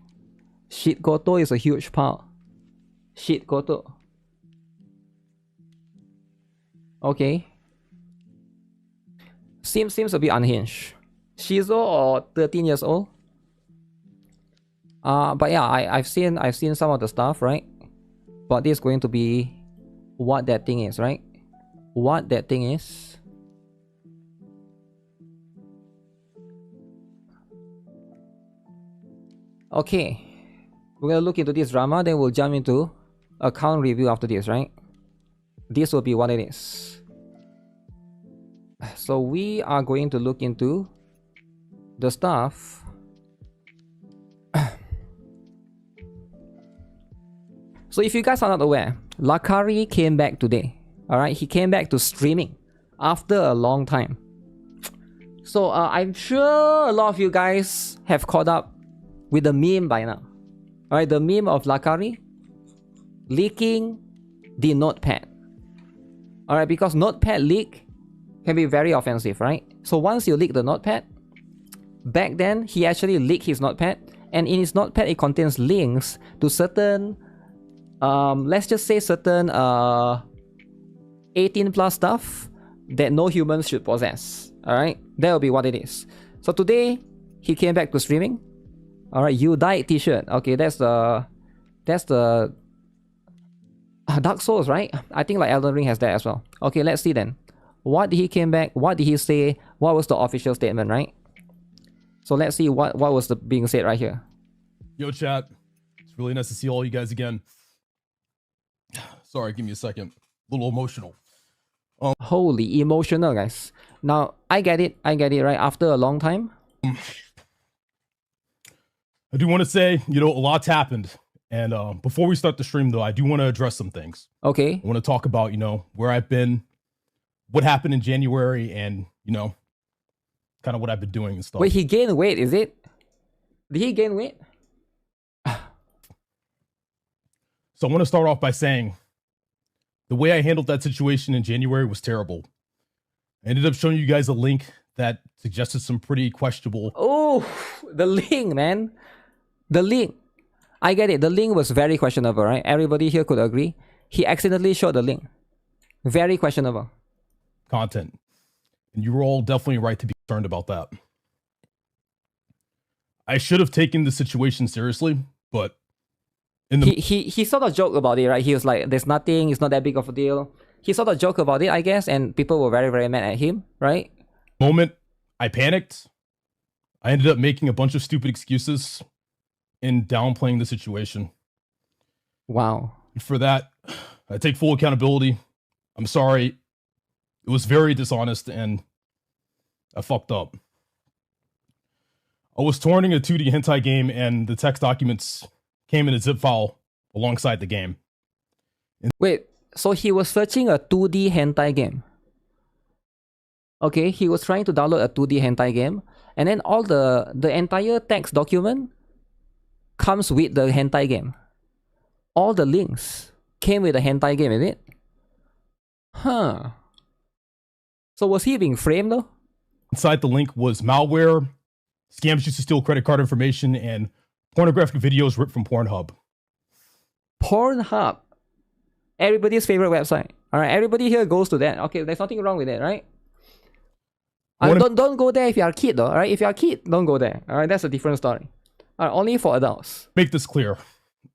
Shit Koto is a huge part. Shit Koto. Okay. Seems a bit unhinged. Shizo or 13 years old. But yeah, I've seen some of the stuff, right? But this is going to be what that thing is, right? What that thing is. Okay. We're gonna look into this drama, then we'll jump into account review after this, right? This will be what it is. So we are going to look into the stuff. So if you guys are not aware, Lakari came back today. Alright, he came back to streaming after a long time. So I'm sure a lot of you guys have caught up with the meme by now. Alright, the meme of Lakari leaking the notepad. Alright, because notepad leak can be very offensive, right? So once you leak the notepad, back then he actually leaked his notepad, and in his notepad it contains links to certain let's just say certain 18 plus stuff that no humans should possess. Alright, that will be what it is. So today he came back to streaming All right, you died T-shirt. Okay, that's the Dark Souls, right? I think like Elden Ring has that as well. Okay, let's see then. What did he came back? What did he say? What was the official statement, right? So let's see what was being said right here. Yo, chat. It's really nice to see all you guys again. Sorry, give me a second. A little emotional. Holy emotional, guys. Now I get it, right? After a long time. I do want to say, a lot's happened. And before we start the stream, though, I do want to address some things. Okay. I want to talk about, where I've been, what happened in January, and, kind of what I've been doing and stuff. Wait, he gained weight, is it? Did he gain weight? So I want to start off by saying the way I handled that situation in January was terrible. I ended up showing you guys a link that suggested some pretty questionable... Oh, the link, man. The link. I get it. The link was very questionable, right? Everybody here could agree. He accidentally showed the link. Very questionable. Content. And you were all definitely right to be concerned about that. I should have taken the situation seriously, but he sort of joked about it, right? He was like, there's nothing, it's not that big of a deal. He sort of joked about it, I guess, and people were very, very mad at him, right? Moment I panicked. I ended up making a bunch of stupid excuses and downplaying the situation. Wow. For that, I take full accountability. I'm sorry. It was very dishonest and I fucked up. I was torrenting a 2D hentai game and the text documents came in a zip file alongside the game. Wait, so he was searching a 2D hentai game. Okay, he was trying to download a 2D hentai game, and then all the entire text document comes with the hentai game. All the links came with the hentai game, is it? Huh. So was he being framed though? Inside the link was malware, scams used to steal credit card information, and pornographic videos ripped from Pornhub. Pornhub. Everybody's favorite website. Alright, everybody here goes to that. Okay, there's nothing wrong with it, right? Don't go there if you're a kid though, alright? If you're a kid, don't go there. Alright, that's a different story. Alright, only for adults. Make this clear.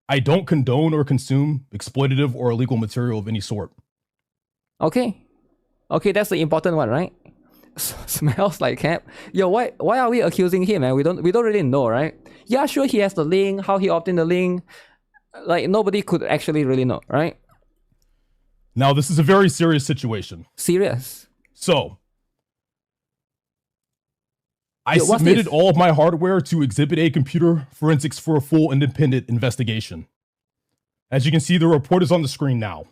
I don't condone or consume exploitative or illegal material of any sort. Okay. Okay, that's the important one, right? Smells like cap. Yo, why are we accusing him, man? We don't really know, right? Yeah, sure, he has the link, how he obtained the link. Like, nobody could actually really know, right? Now, this is a very serious situation. Serious? So, I submitted all of my hardware to Exhibit A Computer Forensics for a full independent investigation. As you can see, the report is on the screen now.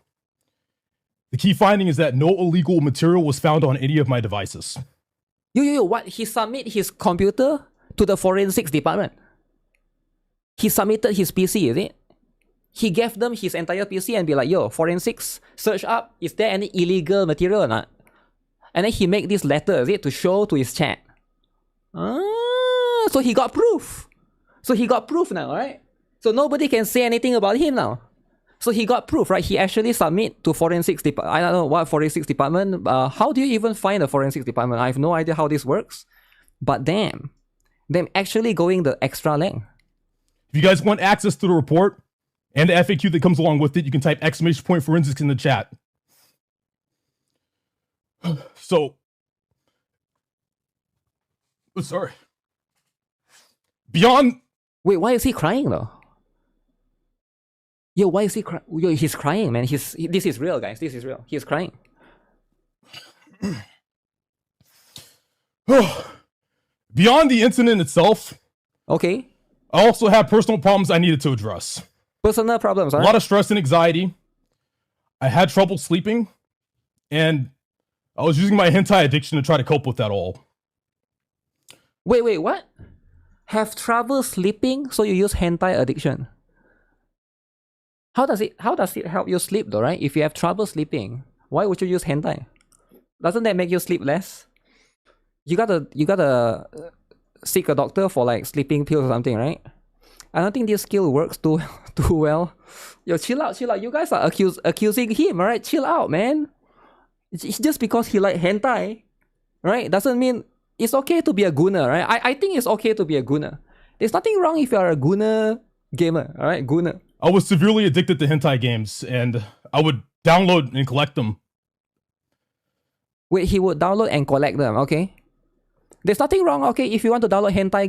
The key finding is that no illegal material was found on any of my devices. Yo, what? He submitted his computer to the forensics department? He submitted his PC, is it? He gave them his entire PC and be like, yo, forensics, search up, is there any illegal material or not? And then he make this letter, is it, to show to his chat. So he got proof. So he got proof now, right? So nobody can say anything about him now. So he got proof, right? He actually submit to forensics department. I don't know what forensics department. How do you even find a forensics department? I have no idea how this works. But damn, them actually going the extra length. If you guys want access to the report and the FAQ that comes along with it, you can type !forensics in the chat. So, sorry. Beyond. Wait, why is he crying though? Yo, why is he crying? Yo, he's crying, man. This is real, guys. This is real. He's crying. Beyond the incident itself. Okay. I also have personal problems I needed to address. Personal problems, A lot of stress and anxiety. I had trouble sleeping. And I was using my hentai addiction to try to cope with that all. Wait, what? Have trouble sleeping, so you use hentai addiction? How does it help you sleep though, right? If you have trouble sleeping, why would you use hentai? Doesn't that make you sleep less? You gotta seek a doctor for like sleeping pills or something, right? I don't think this skill works too well. Yo, chill out. You guys are accusing him, alright? Chill out, man. It's just because he like hentai, right? Doesn't mean it's okay to be a gooner, right? I think it's okay to be a gooner. There's nothing wrong if you're a Gunner gamer, alright? Gunner. I was severely addicted to hentai games, and I would download and collect them. Wait, he would download and collect them, okay? There's nothing wrong, okay? If you want to download hentai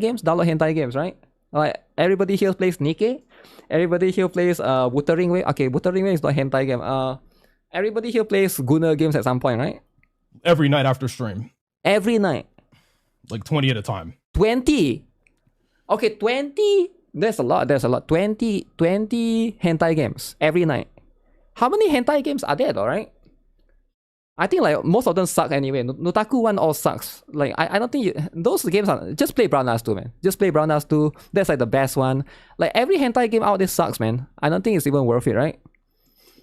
games, right? Like, everybody here plays NIKKE. Everybody here plays Wuthering Way. Okay, Wuthering Way is not hentai game. Everybody here plays Gunner games at some point, right? Every night after stream. Every night. Like 20 at a time. 20? Okay, 20? There's a lot. 20 hentai games every night. How many hentai games are there though, right? I think like most of them suck anyway. Notaku one all sucks. Like I don't think those games are... Just play Brown Ass 2, man. Just play Brown Ass 2. That's like the best one. Like every hentai game out there sucks, man. I don't think it's even worth it, right?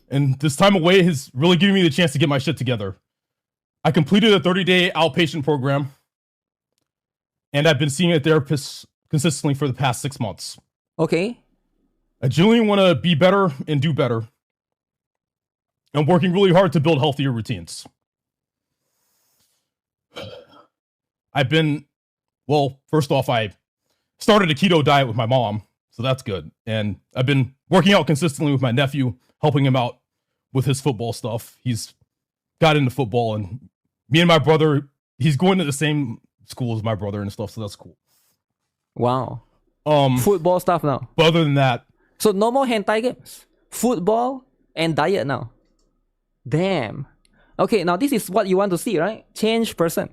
And this time away has really given me the chance to get my shit together. I completed a 30-day outpatient program. And I've been seeing a therapist consistently for the past 6 months. Okay. I genuinely want to be better and do better. I'm working really hard to build healthier routines. Well, first off, I started a keto diet with my mom, so that's good. And I've been working out consistently with my nephew, helping him out with his football stuff. He's got into football, and me and my brother, he's going to the same school as my brother and stuff, so that's cool. Wow. Football stuff now. But other than that... So no more hentai games. Football and diet now. Damn. Okay, now this is what you want to see, right? Change person.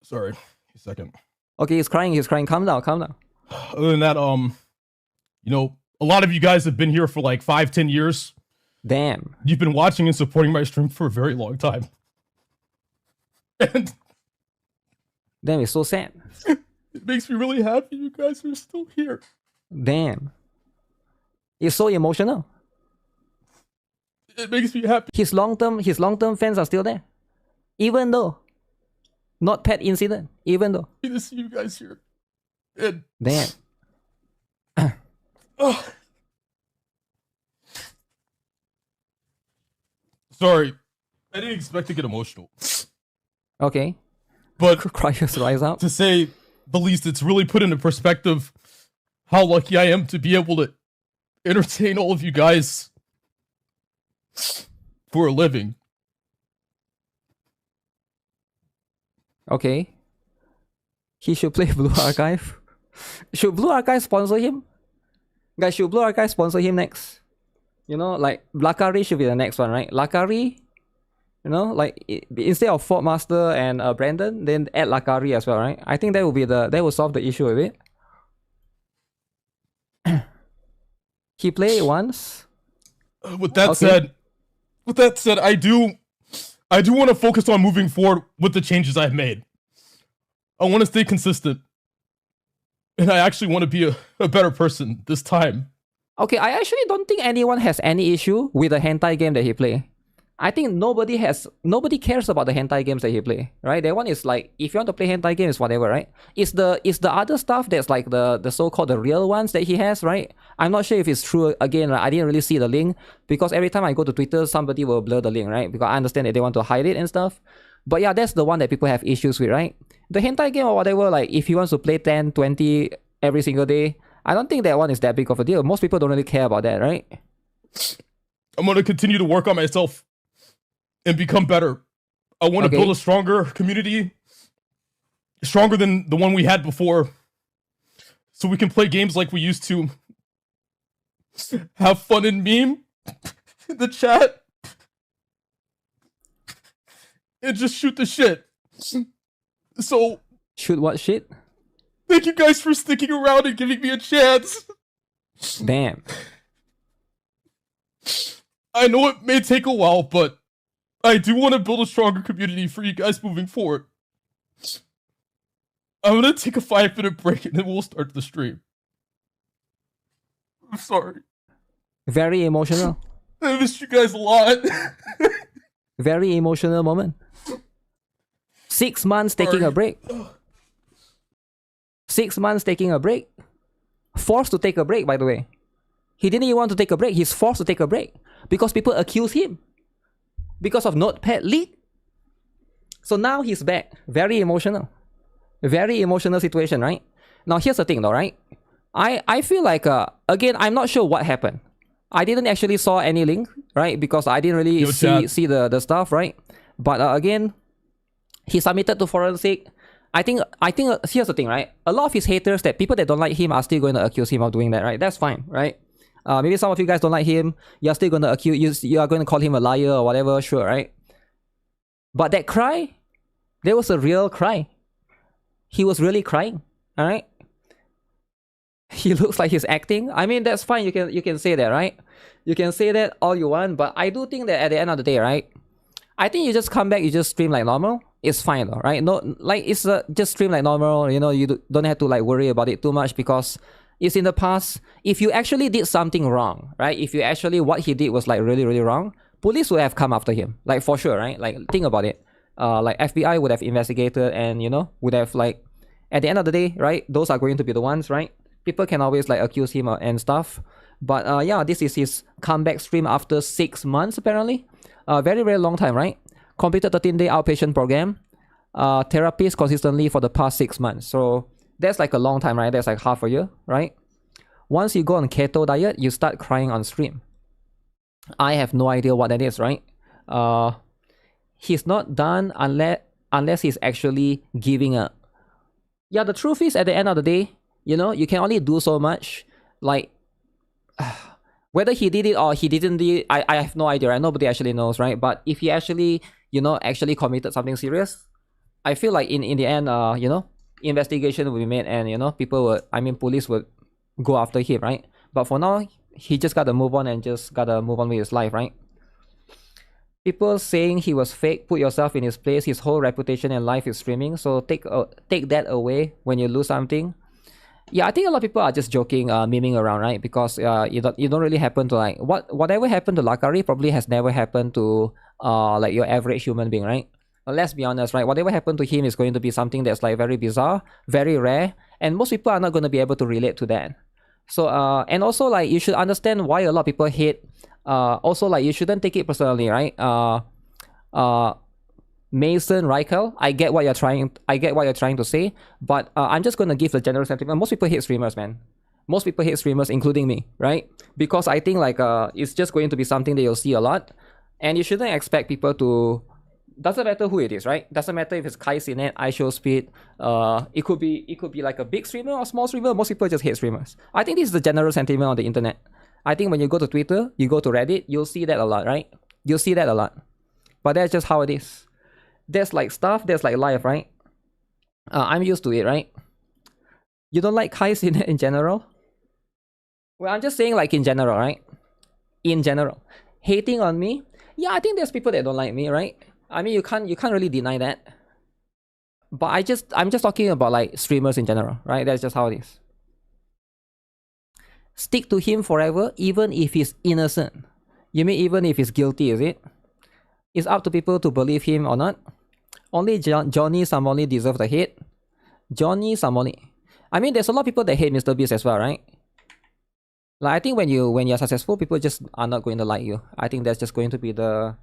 Sorry, a second. Okay, he's crying. Calm down. Other than that, you know, a lot of you guys have been here for like 5-10 years. Damn. You've been watching and supporting my stream for a very long time. And damn, it's so sad. It makes me really happy you guys are still here. Damn. It's so emotional. It makes me happy. His long-term fans are still there. Even though not pet incident. Even though. Happy to see you guys here. And damn. Sorry. I didn't expect to get emotional. Okay. But cryers rise up. To say the least, it's really put into perspective how lucky I am to be able to entertain all of you guys for a living. Okay. He should play Blue Archive. Should Blue Archive sponsor him? Guys, should Blue Archive sponsor him next? You know, like Lakari should be the next one, right? Lakari, you know, like instead of Fort Master and Brandon, then add Lakari as well, right? I think that will solve the issue with it. He played once. With that said, I do want to focus on moving forward with the changes I've made. I want to stay consistent. And I actually want to be a better person this time. Okay, I actually don't think anyone has any issue with the hentai game that he play. I think nobody cares about the hentai games that he play, right? That one is like, if you want to play hentai games, whatever, right? It's the other stuff that's like the so-called the real ones that he has, right? I'm not sure if it's true. Again, right? I didn't really see the link because every time I go to Twitter, somebody will blur the link, right? Because I understand that they want to hide it and stuff. But yeah, that's the one that people have issues with, right? The hentai game or whatever, like if he wants to play 10, 20 every single day, I don't think that one is that big of a deal. Most people don't really care about that, right? I'm going to continue to work on myself and become better. I want to build a stronger community, stronger than the one we had before, so we can play games like we used to. Have fun and meme in the chat. And just shoot the shit. So... Shoot what shit? Thank you guys for sticking around and giving me a chance. Damn. I know it may take a while, but I do want to build a stronger community for you guys moving forward. I'm gonna take a 5-minute break and then we'll start the stream. I'm sorry. Very emotional. I missed you guys a lot. Very emotional moment. 6 months taking a break. 6 months taking a break. Forced to take a break, by the way. He didn't even want to take a break. He's forced to take a break. Because people accuse him. Because of Notepad leak. So now he's back. Very emotional. Very emotional situation, right? Now here's the thing though, right? I feel like again, I'm not sure what happened. I didn't actually saw any link, right? Because I didn't really see the stuff, right? But again, he submitted to forensic. I think here's the thing, right? A lot of his haters, that people that don't like him, are still going to accuse him of doing that, right? That's fine, right? Maybe some of you guys don't like him. You're still going to accuse, you are going to call him a liar or whatever, sure, right? But that cry, there was a real cry. He was really crying, all right? He looks like he's acting. I mean, that's fine. You can say that, right? You can say that all you want, but I do think that at the end of the day, right? I think you just come back, you just stream like normal. It's fine, though, right? No, like it's just stream like normal. You know, you don't have to like worry about it too much because it's in the past. If you actually did something wrong, right? If you actually what he did was like really really wrong, police would have come after him, like for sure, right? Like think about it. Like FBI would have investigated and would have like at the end of the day, right? Those are going to be the ones, right? People can always like accuse him and stuff. But yeah, this is his comeback stream after 6 months apparently. Very very long time, right? Completed 13-day outpatient program. Therapist consistently for the past 6 months. So that's like a long time, right? That's like half a year, right? Once you go on keto diet, you start crying on stream. I have no idea what that is, right? He's not done unless he's actually giving up. Yeah, the truth is at the end of the day, you can only do so much. Like whether he did it or he didn't do it, I have no idea, right? Nobody actually knows, right? But if he actually, actually committed something serious, I feel like in the end, investigation will be made and, police would go after him, right? But for now, he just gotta move on and just gotta move on with his life, right? People saying he was fake, put yourself in his place. His whole reputation and life is streaming. So take that away when you lose something. Yeah, I think a lot of people are just joking, memeing around, right? Because you don't really happen to like whatever happened to Lakari probably has never happened to like your average human being, right? Let's be honest, right? Whatever happened to him is going to be something that's like very bizarre, very rare, and most people are not going to be able to relate to that. So and also like you should understand why a lot of people hate. Also like you shouldn't take it personally, right? Mason Reichel, I get what you're trying to say, but I'm just gonna give the general sentiment. Most people hate streamers, man. Most people hate streamers, including me, right? Because I think like it's just going to be something that you'll see a lot, and you shouldn't expect people to. Doesn't matter who it is, right? Doesn't matter if it's Kai Sinet, iShowSpeed. It could be like a big streamer or small streamer. Most people just hate streamers. I think this is the general sentiment on the internet. I think when you go to Twitter, you go to Reddit, you'll see that a lot, right? You'll see that a lot. But that's just how it is. There's like stuff, there's like life, right? I'm used to it, right? You don't like Kai Sinet in general? Well, I'm just saying like in general, right? In general. Hating on me? Yeah, I think there's people that don't like me, right? I mean, you can't really deny that. But I'm just talking about like streamers in general, right? That's just how it is. Stick to him forever, even if he's innocent. You mean even if he's guilty, is it? It's up to people to believe him or not. Only Johnny Samoli deserves the hate. Johnny Samoli. I mean, there's a lot of people that hate Mr. Beast as well, right? Like I think when you're successful, people just are not going to like you. I think that's just going to be the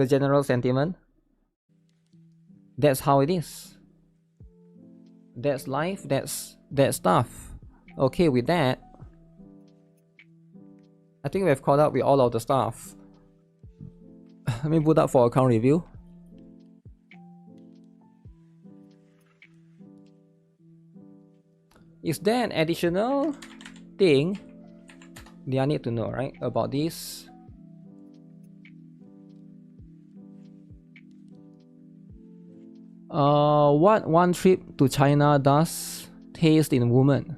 general sentiment. That's how it is. That's life. That's stuff. Okay, with that, I think we've caught up with all of the stuff. Let me put up for account review. Is there an additional thing that I need to know, right, about this? What one trip to China does taste in woman?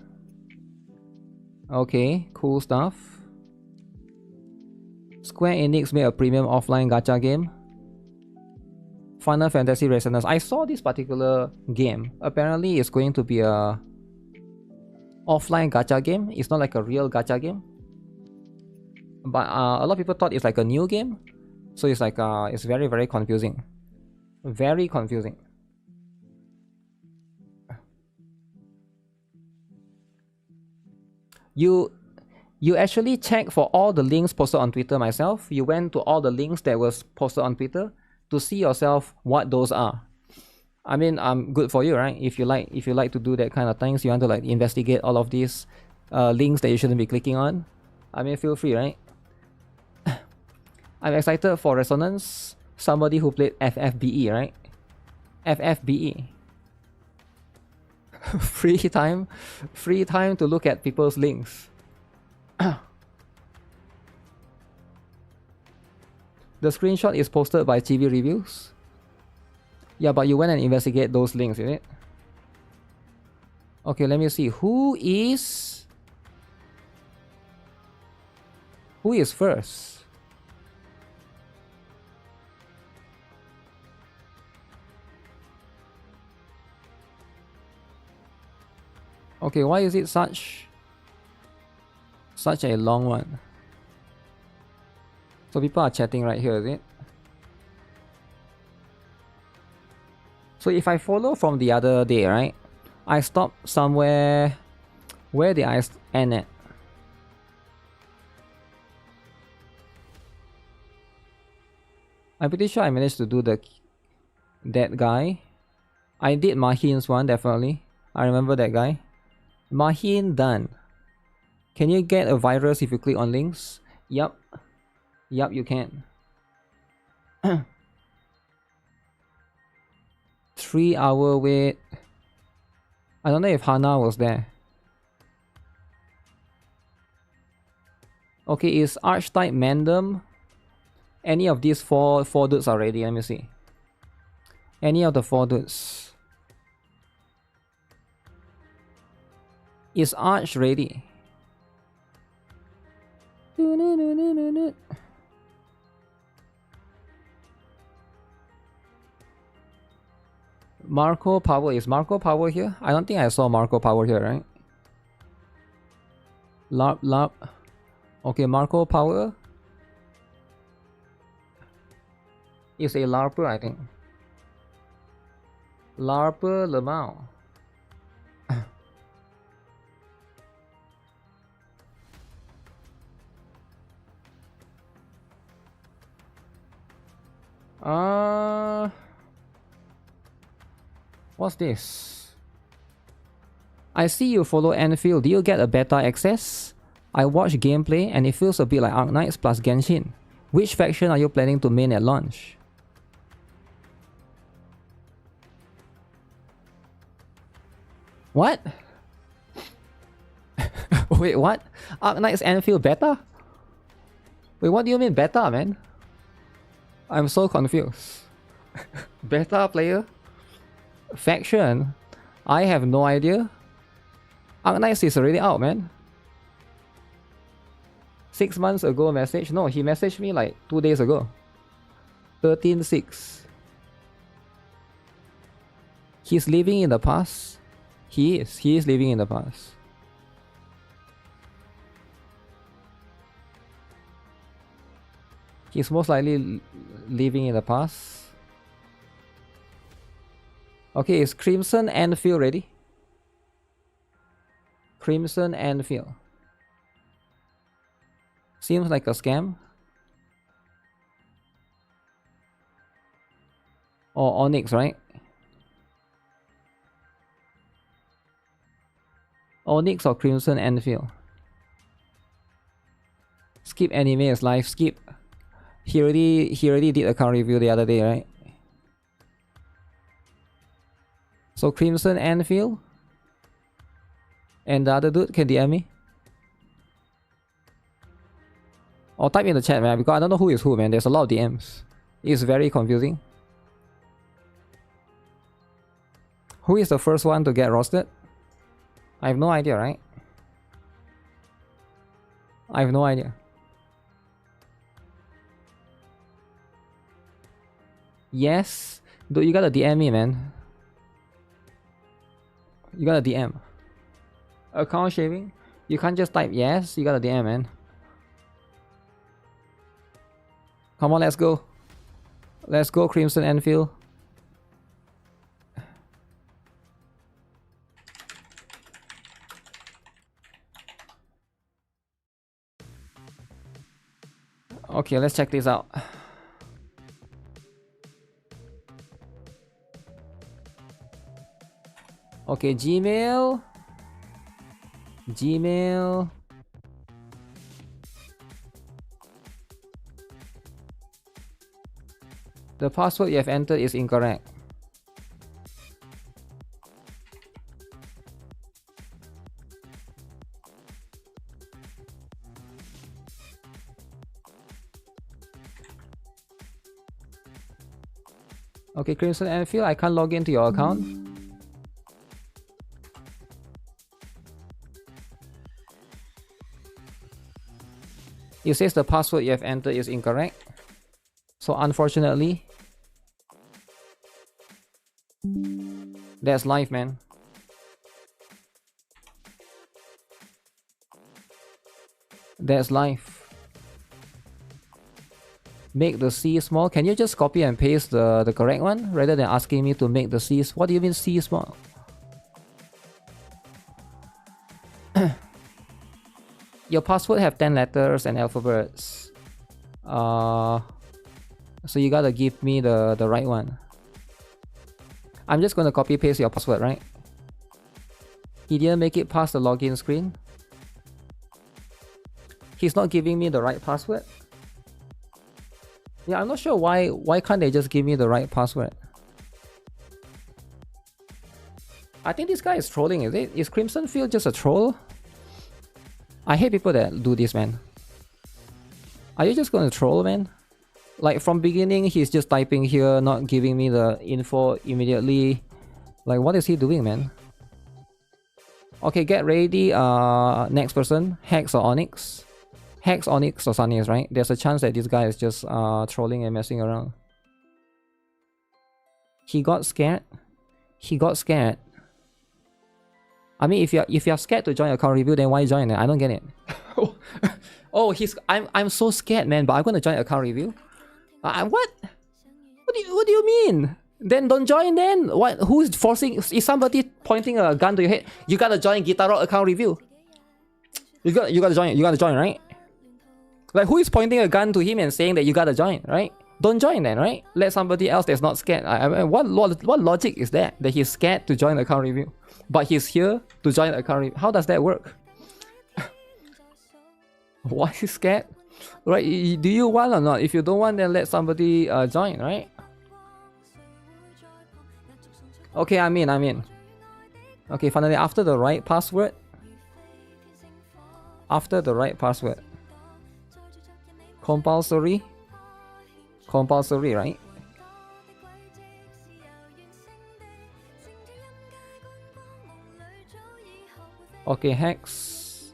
Okay, cool stuff. Square Enix made a premium offline gacha game. Final Fantasy Resonance. I saw this particular game. Apparently it's going to be a offline gacha game. It's not like a real gacha game. But a lot of people thought it's like a new game. So it's like it's very very confusing. Very confusing. You actually check for all the links posted on Twitter myself. You went to all the links that was posted on Twitter to see yourself what those are. I mean, good for you, right? If you like to do that kind of things, you want to like investigate all of these links that you shouldn't be clicking on. I mean, feel free, right? I'm excited for Resonance. Somebody who played FFBE, right? FFBE. free time to look at people's links. The screenshot is posted by TV Reviews. Yeah, but you went and investigate those links, is it? Okay, let me see. Who is first? Okay, why is it such a long one? So people are chatting right here, is it? So if I follow from the other day, right? I stopped somewhere. Where did I end at? I'm pretty sure I managed to do that guy. I did Mahin's one, definitely. I remember that guy. Mahin done. Can you get a virus if you click on links? Yup. Yup, you can. 3-hour wait. I don't know if Hana was there. Okay, is Archetype Mandem? Any of these four dudes are ready. Let me see. Any of the 4 dudes. Is Arch ready? Marco Power. Is Marco Power here? I don't think I saw Marco Power here, right? LARP. Okay, Marco Power is a LARPer, I think. LARPer Lemao. What's this? I see you follow Enfield. Do you get a beta access? I watch gameplay and it feels a bit like Arknights plus Genshin. Which faction are you planning to main at launch? What? Wait, what? Arknights Enfield beta? Wait, what do you mean beta, man? I'm so confused. Beta player? Faction? I have no idea. Arknights is already out, man. 6 months ago message? No, he messaged me like 2 days ago. 13/6. He's living in the past. He is living in the past. He's most likely living in the past. Okay, is Crimson Enfield ready? Crimson Enfield. Seems like a scam. Or Onyx, right? Onyx or Crimson Enfield. Skip Anime is live. Skip. He already did account review the other day, right? So Crimson Enfield. And the other dude can DM me. Or type in the chat, man, because I don't know who is who, man. There's a lot of DMs. It's very confusing. Who is the first one to get roasted? I have no idea, right? I have no idea. Yes? Dude, you gotta DM me, man. You gotta DM. Account shaving? You can't just type yes, you gotta DM, man. Come on, let's go. Let's go, Crimson Enfield. Okay, let's check this out. Okay, Gmail. Gmail. The password you have entered is incorrect. Okay, Crimson Enfield, I can't log into your account. It says the password you have entered is incorrect. So unfortunately, that's life, man. That's life. Make the C small. Can you just copy and paste the correct one rather than asking me to make the C? What do you mean C small? Your password have 10 letters and alphabets. So you gotta give me the right one. I'm just gonna copy paste your password, right? He didn't make it past the login screen. He's not giving me the right password. Yeah, I'm not sure why can't they just give me the right password? I think this guy is trolling, is it? Is Crimson Field just a troll? I hate people that do this, man. Are you just gonna troll, man? Like from beginning, he's just typing here, not giving me the info immediately. Like, what is he doing, man? Okay, get ready. Next person, Hex or Onyx. Hex, Onyx, or Sunny's, right? There's a chance that this guy is just trolling and messing around. He got scared. He got scared. I mean, if you're scared to join account review, then why join it? I don't get it. Oh, I'm so scared, man. But I'm gonna join account review. What? What do you mean? Then don't join. Then what? Who's forcing? Is somebody pointing a gun to your head? You gotta join GuitarRock account review. You gotta join. You gotta join, right? Like, who is pointing a gun to him and saying that you gotta join, right? Don't join then, right? Let somebody else that's not scared. I mean, what logic is that? That he's scared to join account review, but he's here to join account review. How does that work? Why is he scared? Right? Do you want or not? If you don't want, then let somebody join, right? Okay, I'm in. Okay, finally, after the right password. After the right password. Compulsory, right? Okay, Hex.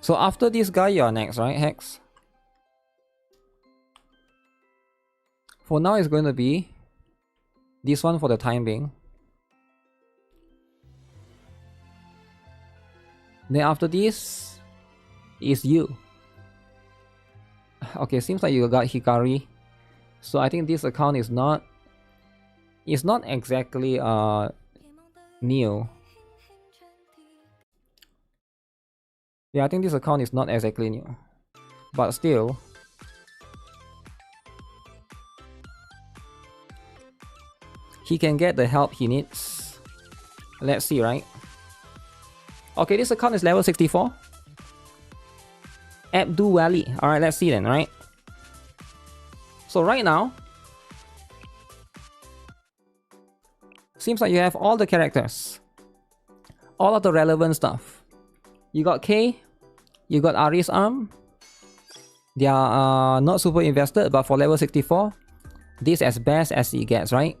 So after this guy, you're next, right, Hex? For now, it's going to be this one for the time being. Then after this is you. Okay, seems like you got Hikari. So I think this account is not exactly new. Yeah, I think this account is not exactly new. But still, he can get the help he needs. Let's see, right? Okay, this account is level 64. Abdul Wali. Alright, let's see then, right? So right now, seems like you have all the characters. All of the relevant stuff. You got K, you got Ari's arm. They are not super invested, but for level 64, this as best as it gets, right?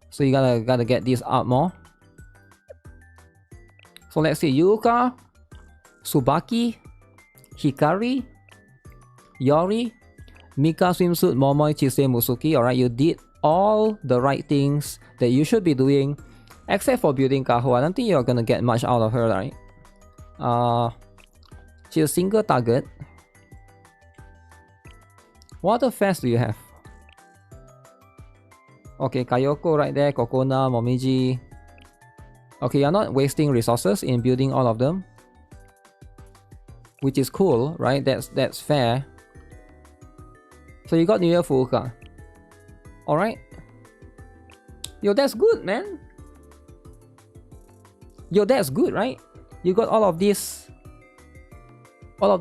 So you gotta get this up more. So let's see, Yuka, Tsubaki, Hikari, Yori, Mika swimsuit, Momoi, Chise, Musuki. Alright, you did all the right things that you should be doing, except for building Kaho. I don't think you're gonna get much out of her, right? She's a single target. What other fast do you have? Okay, Kayoko right there, Kokona, Momiji. Okay, you're not wasting resources in building all of them, which is cool, right? That's fair. So you got New Year Fuuka. Alright. Yo, that's good, man. Yo, that's good, right? You got all of this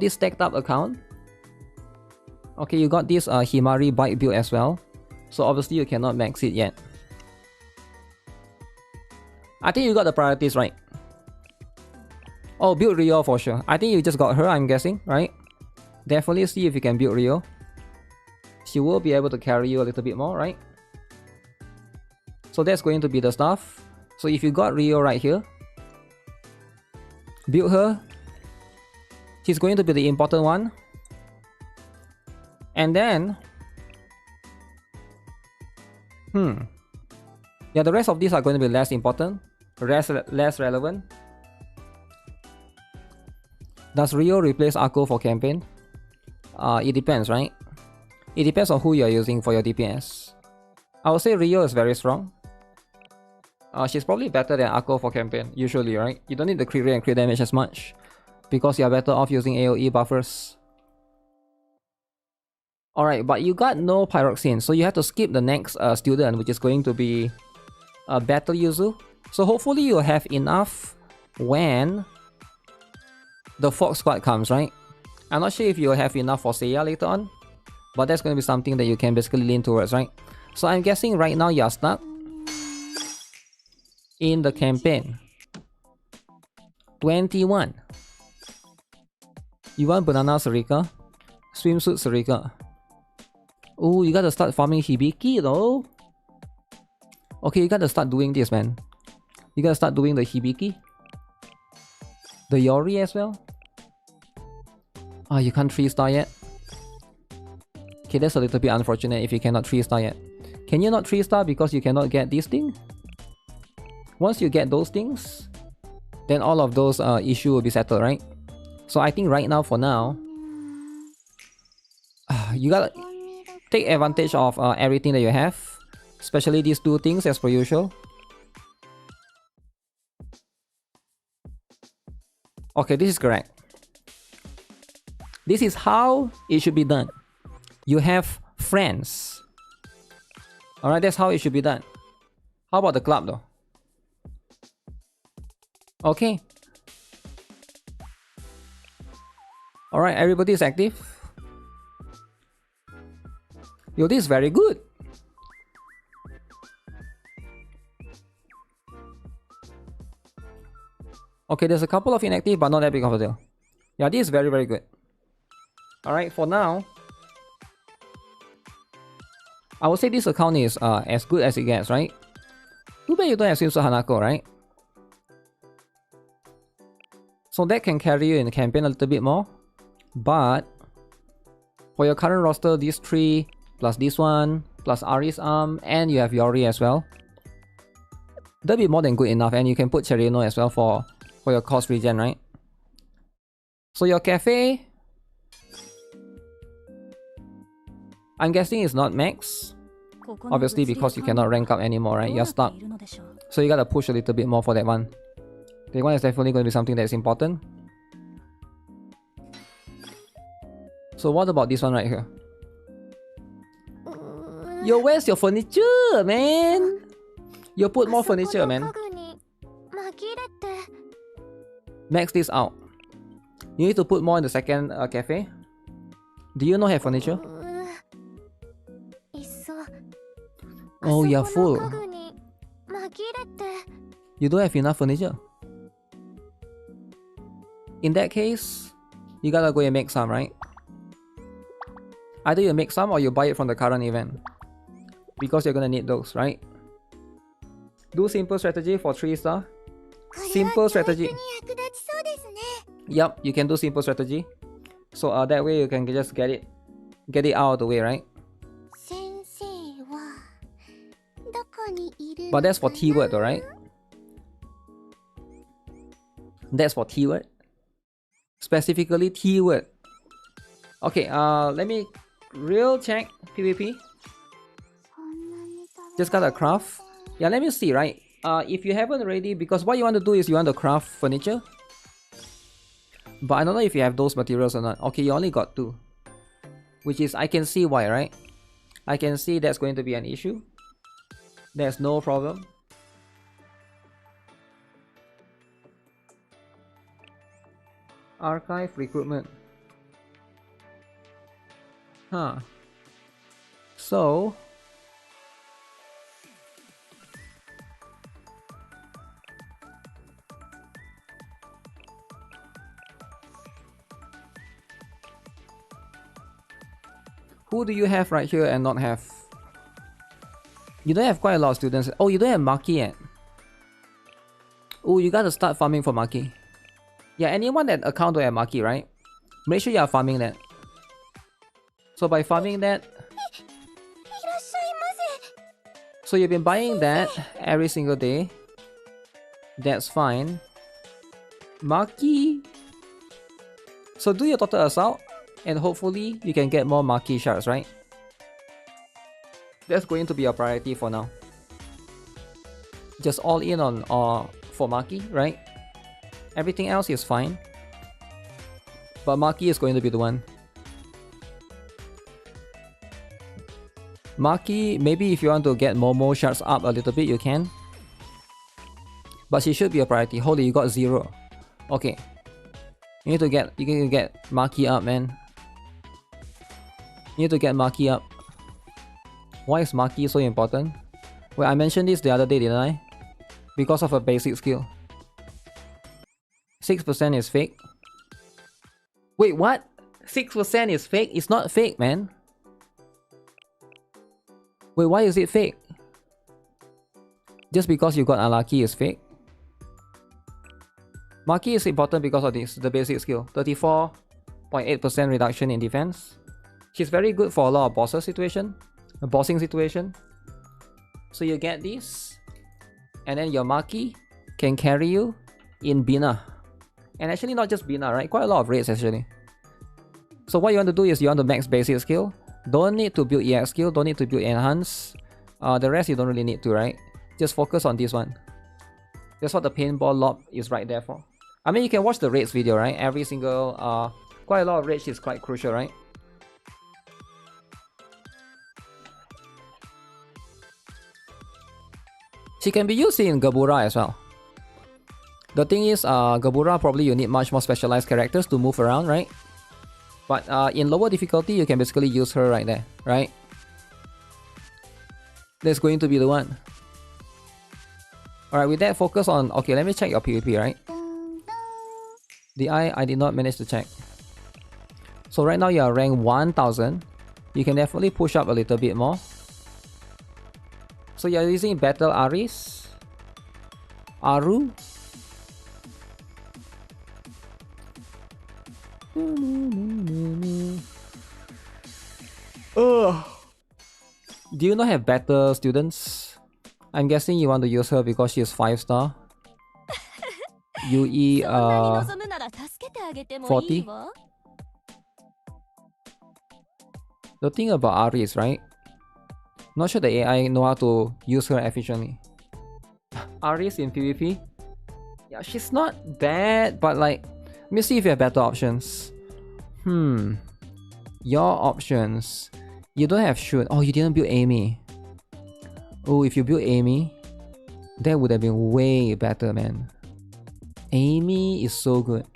stacked up account. Okay, you got this Himari bike build as well. So obviously you cannot max it yet. I think you got the priorities right. Oh, build Rio for sure. I think you just got her, I'm guessing, right? Definitely see if you can build Rio. She will be able to carry you a little bit more, right? So that's going to be the stuff. So if you got Rio right here, build her. She's going to be the important one. And then... yeah, the rest of these are going to be less important. Less relevant. Does Rio replace Akko for campaign? It depends, right? It depends on who you're using for your DPS. I would say Rio is very strong. She's probably better than Akko for campaign, usually, right? You don't need the crit rate and crit damage as much, because you're better off using AoE buffers. Alright, but you got no Pyroxene, so you have to skip the next student, which is going to be Battle Yuzu. So hopefully you'll have enough when the Fox Squad comes, right? I'm not sure if you'll have enough for Seiya later on, but that's going to be something that you can basically lean towards, right? So I'm guessing right now you're stuck in the campaign 21. You want Banana Sarika, Swimsuit Sarika. Oh, you gotta start farming Hibiki though. Okay, you gotta start doing this, man. You gotta start doing the Hibiki, the Yori as well. Ah, you can't 3-star yet. Okay, that's a little bit unfortunate if you cannot 3-star yet. Can you not 3-star because you cannot get this thing? Once you get those things, then all of those issues will be settled, right? So I think right now, for now, you gotta take advantage of everything that you have, especially these two things as per usual. Okay, this is correct. This is how it should be done. You have friends. Alright, that's how it should be done. How about the club though? Okay. Alright, everybody is active. Yo, this is very good. Okay, there's a couple of inactive, but not that big of a deal. Yeah, this is very, very good. Alright, for now, I would say this account is as good as it gets, right? Too bad you don't have Swimsuit Hanako, right? So that can carry you in the campaign a little bit more. But for your current roster, these three, plus this one, plus Ari's arm, and you have Yori as well, that'll be more than good enough. And you can put Cherino as well for your cost regen, right? So your cafe, I'm guessing it's not max. Obviously, because you cannot rank up anymore, right? You're stuck. So you gotta push a little bit more for that one. That one is definitely going to be something that's important. So what about this one right here? Yo, where's your furniture, man? You put more furniture, man. Max this out. You need to put more in the second cafe. Do you not have furniture? Oh, you're full. You don't have enough furniture. In that case, you gotta go and make some, right? Either you make some or you buy it from the current event, because you're gonna need those, right? Do simple strategy for 3-star. Simple strategy. Yup, you can do simple strategy. So that way you can just get it out of the way, right? But that's for T-word though, right? That's for T-word. Specifically T-word. Okay, let me real check PvP. Just gotta craft. Yeah, let me see, right? If you haven't already, because what you want to do is you want to craft furniture. But I don't know if you have those materials or not. Okay, you only got 2. which is I can see why, right? I can see that's going to be an issue. There's no problem. Archive recruitment. Huh. So who do you have right here and not have? You don't have quite a lot of students. Oh, you don't have Maki yet. Oh, you gotta start farming for Maki. Yeah, anyone that account don't have Maki, right? Make sure you are farming that. So by farming that, so you've been buying that every single day. That's fine. Maki. So do your total assault, and hopefully you can get more Maki shards, right? That's going to be a priority for now. Just all in on for Maki, right? Everything else is fine. But Maki is going to be the one. Maki, maybe if you want to get Momo shards up a little bit, you can. But she should be a priority. Holy, you got 0. Okay. You need to get Maki up, man. You need to get Maki up. Why is Maki so important? Well, I mentioned this the other day, didn't I? Because of a basic skill. 6% is fake. Wait, what? 6% is fake? It's not fake, man. Wait, why is it fake? Just because you got unlucky is fake? Maki is important because of this, the basic skill. 34.8% reduction in defense. She's very good for a lot of bossing situation. So you get this, and then your Maki can carry you in Bina. And actually not just Bina, right? Quite a lot of raids actually. So what you want to do is you want to max basic skill. Don't need to build EX skill, don't need to build enhance. The rest you don't really need to, right? Just focus on this one. That's what the paintball lob is right there for. I mean, you can watch the raids video, right? Every single, quite a lot of raids is quite crucial, right? She can be used in Gabura as well. The thing is, Gabura probably you need much more specialized characters to move around, right? But in lower difficulty, you can basically use her right there, right? That's going to be the one. Alright, with that, focus on... Okay, let me check your PvP, right? I did not manage to check. So right now you are rank 1000. You can definitely push up a little bit more. So you're using Battle Aris. Aru. Do you not have better students? I'm guessing you want to use her because she is 5-star. UE 40. The thing about Aris, right? Not sure the AI know how to use her efficiently. Aris in PvP? Yeah, she's not bad, but like... Let me see if you have better options. Your options. You don't have shoot. Oh, you didn't build Amy. Oh, if you build Amy, that would have been way better, man. Amy is so good.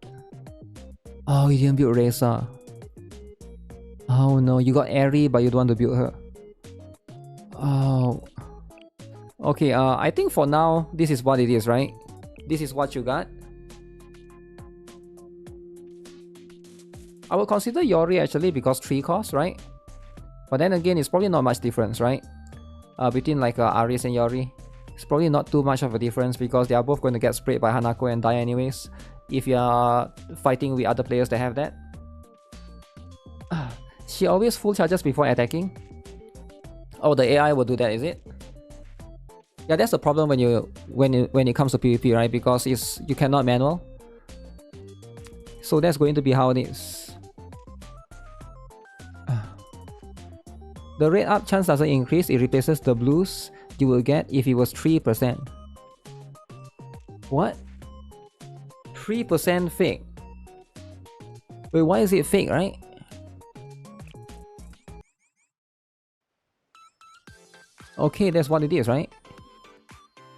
Oh, you didn't build Reza. Oh no, you got Eri, but you don't want to build her. Oh. Okay, I think for now, this is what it is, right? This is what you got. I would consider Yori actually because 3 costs, right? But then again, it's probably not much difference, right? Between like Aris and Yori. It's probably not too much of a difference because they are both going to get sprayed by Hanako and die anyways. If you are fighting with other players that have that. She always full charges before attacking. Oh, the AI will do that, is it? Yeah, that's the problem when it comes to PvP, right? Because you cannot manual. So that's going to be how it is. The rate up chance doesn't increase, it replaces the blues you will get if it was 3%. What? 3% fake? Wait, why is it fake, right? Okay, that's what it is, right?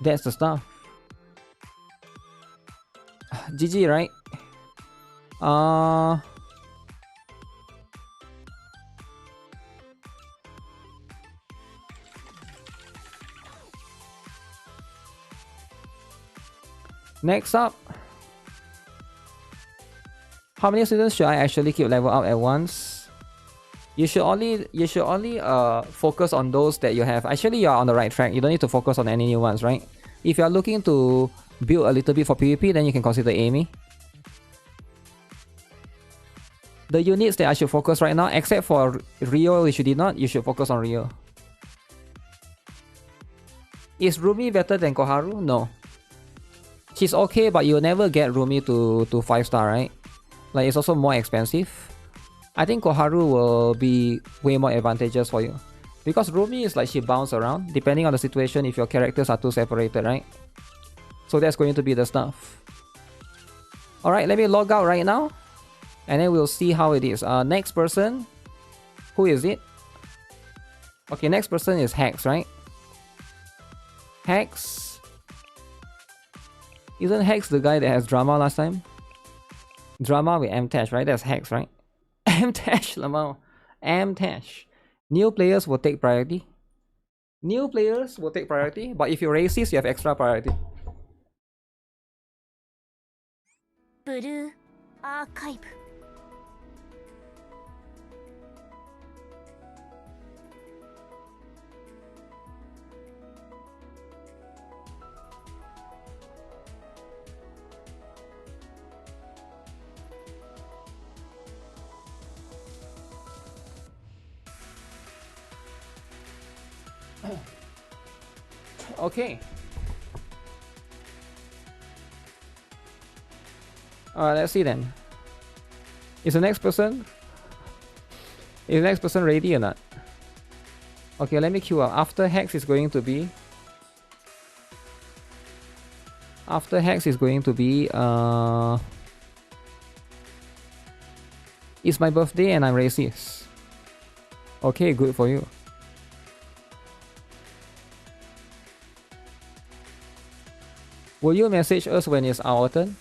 That's the stuff. GG, right? Next up, how many students should I actually keep level up at once? You should only focus on those that you have. Actually, you're on the right track. You don't need to focus on any new ones, right? If you're looking to build a little bit for PvP, then you can consider Amy. The units that I should focus right now, except for Rio, which you did not, you should focus on Rio. Is Rumi better than Koharu? No. She's okay, but you'll never get Rumi to 5-star, right? Like, it's also more expensive. I think Koharu will be way more advantageous for you. Because Rumi is like she bounce around, depending on the situation if your characters are too separated, right? So that's going to be the stuff. Alright, let me log out right now. And then we'll see how it is. Next person. Who is it? Okay, next person is Hex, right? Hex. Isn't Hex the guy that has drama last time? Drama with M-Tash, right? That's Hex, right? M-Tash, Lamau. M-Tash. New players will take priority. New players will take priority, but if you're racist, you have extra priority. Blue Archive. Okay. Let's see then. Is the next person ready or not? Okay, let me queue up. After Hex is going to be it's my birthday and I'm racist. Okay, good for you. Will you message us when it's our turn?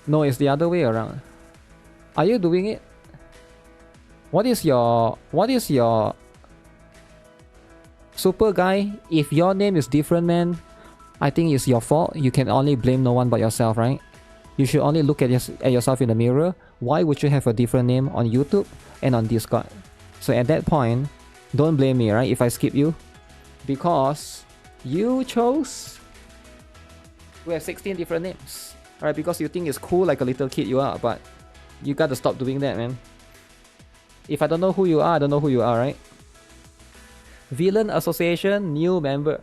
No, it's the other way around. Are you doing it? What is your super guy? If your name is different, man, I think it's your fault. You can only blame no one but yourself, right? You should only look at yourself in the mirror. Why would you have a different name on YouTube and on Discord? So at that point, don't blame me, right? If I skip you, because you chose. We have 16 different names. Alright, because you think it's cool like a little kid you are, but you gotta stop doing that, man. If I don't know who you are, I don't know who you are, right? Villain Association, new member.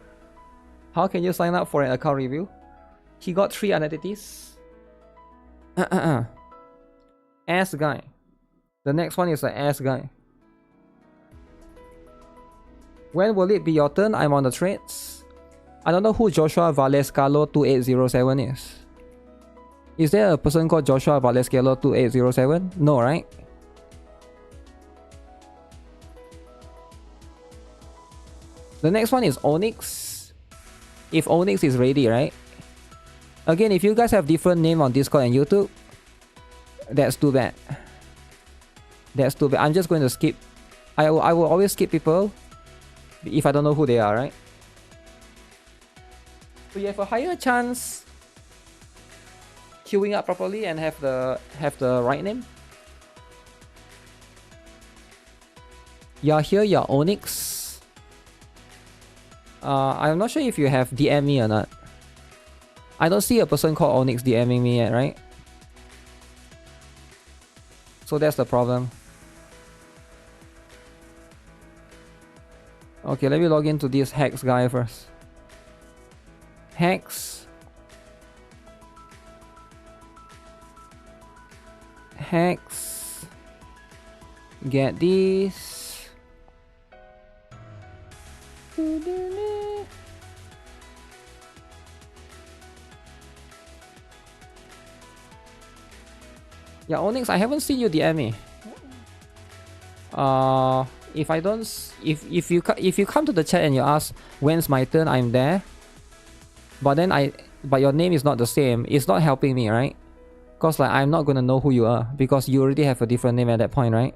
How can you sign up for an account review? He got 3 identities. Ass guy. The next one is an ass guy. When will it be your turn? I'm on the trades. I don't know who Joshua Valescalo 2807 is. Is there a person called Joshua Valescalo 2807? No, right? The next one is Onyx. If Onyx is ready, right? Again, if you guys have different name on Discord and YouTube, that's too bad. That's too bad. I'm just going to skip. I will always skip people if I don't know who they are, right? So you have a higher chance queuing up properly and have the right name. You're here, you're Onyx. I'm not sure if you have DM me or not. I don't see a person called Onyx DMing me yet, right? So that's the problem. Okay, let me log into this Hex guy first. Hex. Hex. Get this. Yeah, Onyx, I haven't seen you DM me. If I don't, if you come to the chat and you ask when's my turn, I'm there. But then but your name is not the same. It's not helping me, right? Cause like I'm not gonna know who you are because you already have a different name at that point, right?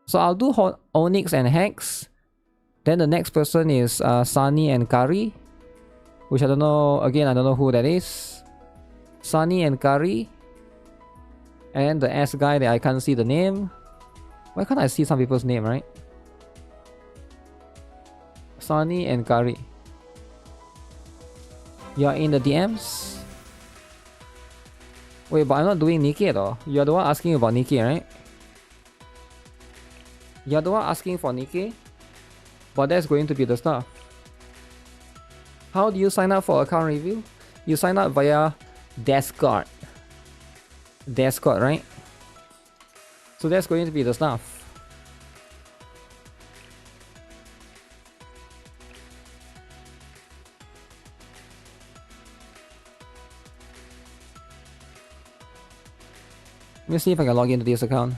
So I'll do Onyx and Hex. Then the next person is Sunny and Kari, which I don't know. Again, I don't know who that is. Sunny and Kari. And the S guy that I can't see the name. Why can't I see some people's name, right? Sunny and Kari. You're in the DMs? Wait, but I'm not doing NIKKE though. You're the one asking about NIKKE, right? You're the one asking for NIKKE? But that's going to be the stuff. How do you sign up for account review? You sign up via Discord. Discord, right? So that's going to be the stuff. Let me see if I can log into this account.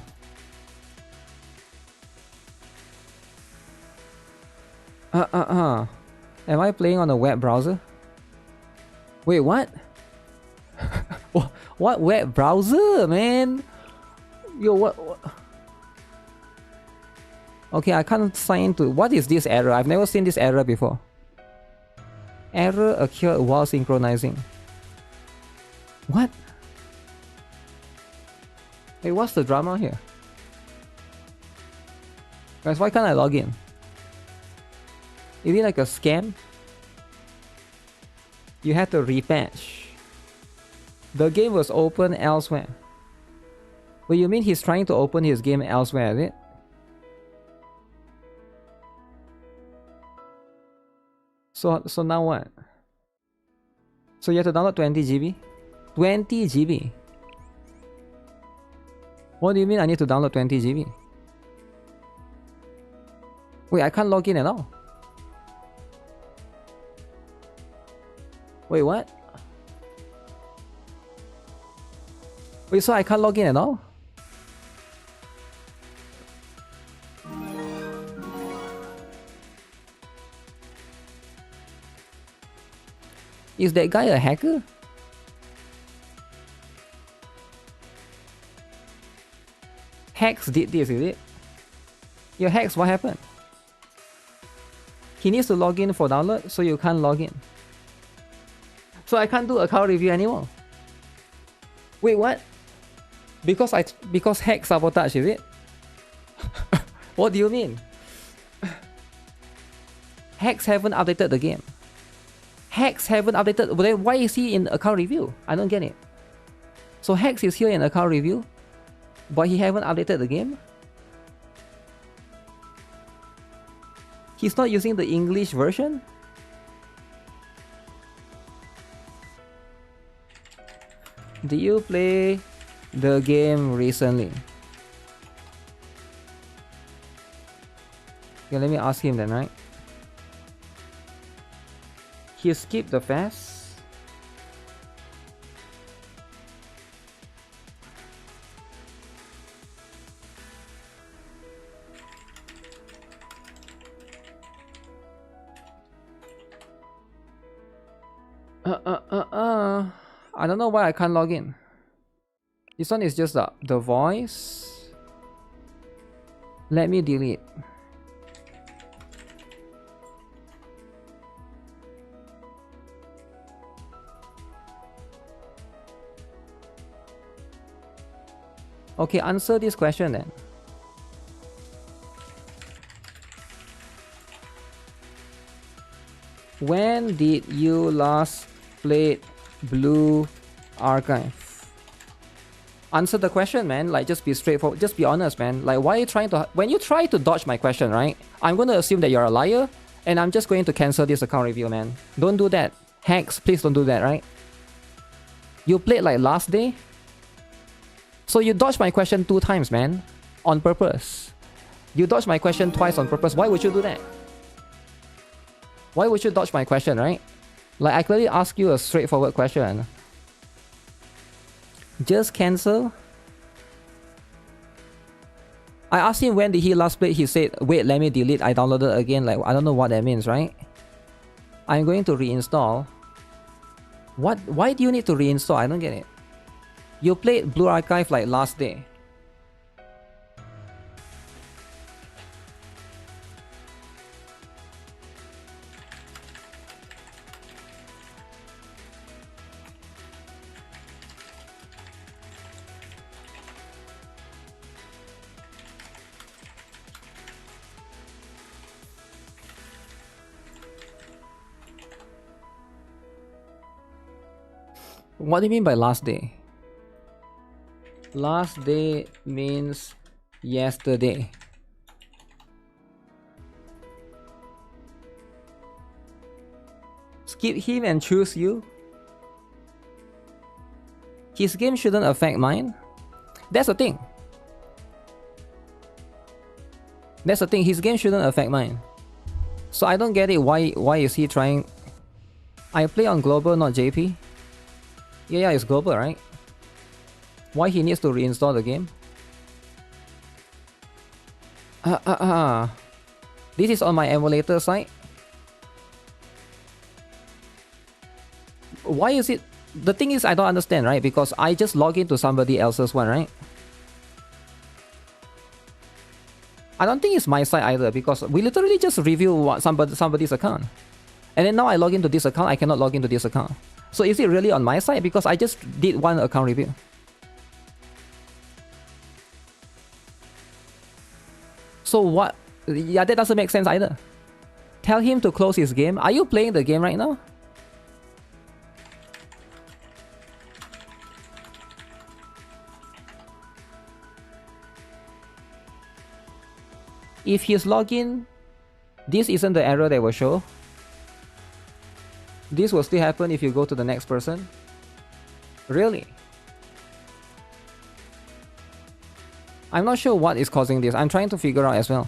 Am I playing on a web browser? Wait, what? What web browser, man? Yo, what? Okay, I can't sign into. What is this error? I've never seen this error before. Error occurred while synchronizing. What? Wait, what's the drama here? Guys, why can't I log in? Is it like a scam? You had to repatch. The game was open elsewhere. Well, you mean he's trying to open his game elsewhere, is it? So now what? So you have to download 20 GB? 20 GB? What do you mean I need to download 20 GB? Wait, I can't log in at all. Wait, what? Wait, so I can't log in at all? Is that guy a hacker? Hex did this, is it? Your Hex, what happened? He needs to log in for download, so you can't log in. So I can't do account review anymore. Wait, what? Because Hex sabotage, is it? What do you mean? Hex haven't updated the game. Hex haven't updated. Well, then why is he in account review? I don't get it. So Hex is here in account review, but he haven't updated the game? He's not using the English version? Did you play the game recently? Okay, let me ask him then, right? He skipped the fest. I don't know why I can't log in. This one is just the voice. Let me delete. Okay, answer this question then. When did you last play Blue Archive? Answer the question, man. Like, just be straightforward. Just be honest, man. Like, why are you trying to... When you try to dodge my question, right? I'm going to assume that you're a liar, and I'm just going to cancel this account review, man. Don't do that. Hex, please don't do that, right? You played like last day? So you dodged my question 2 times, man. On purpose. You dodged my question twice on purpose. Why would you do that? Why would you dodge my question, right? Like, I clearly ask you a straightforward question. Just cancel. I asked him when did he last play. He said, wait, let me delete. I downloaded again. Like, I don't know what that means, right? I'm going to reinstall. What? Why do you need to reinstall? I don't get it. You played Blue Archive like last day. What do you mean by last day? Last day means yesterday. Skip him and choose you? His game shouldn't affect mine? That's the thing. That's the thing, his game shouldn't affect mine. So I don't get it, why is he trying... I play on global, not JP. Yeah, it's global, right? Why he needs to reinstall the game? This is on my emulator site. Why is it... The thing is, I don't understand, right? Because I just log into somebody else's one, right? I don't think it's my site either, because we literally just review somebody's account. And then now I log into this account, I cannot log into this account. So is it really on my side? Because I just did one account review. So what? Yeah, that doesn't make sense either. Tell him to close his game. Are you playing the game right now? If he's login, this isn't the error that will show. This will still happen if you go to the next person. Really? I'm not sure what is causing this. I'm trying to figure out as well.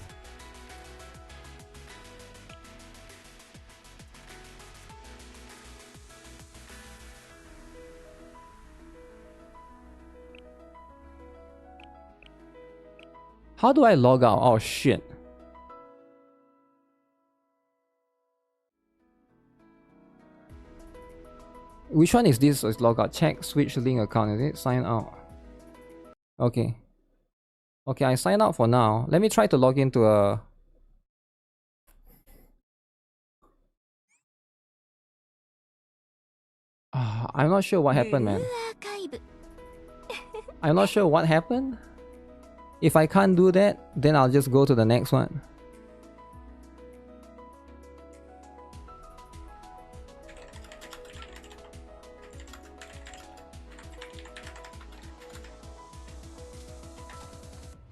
How do I log out? Oh shit. Which one is this? Is log out. Check switch link account. Is it? Sign out. Okay. Okay, I sign out for now. Let me try to log into a... I'm not sure what happened, man. I'm not sure what happened. If I can't do that, then I'll just go to the next one.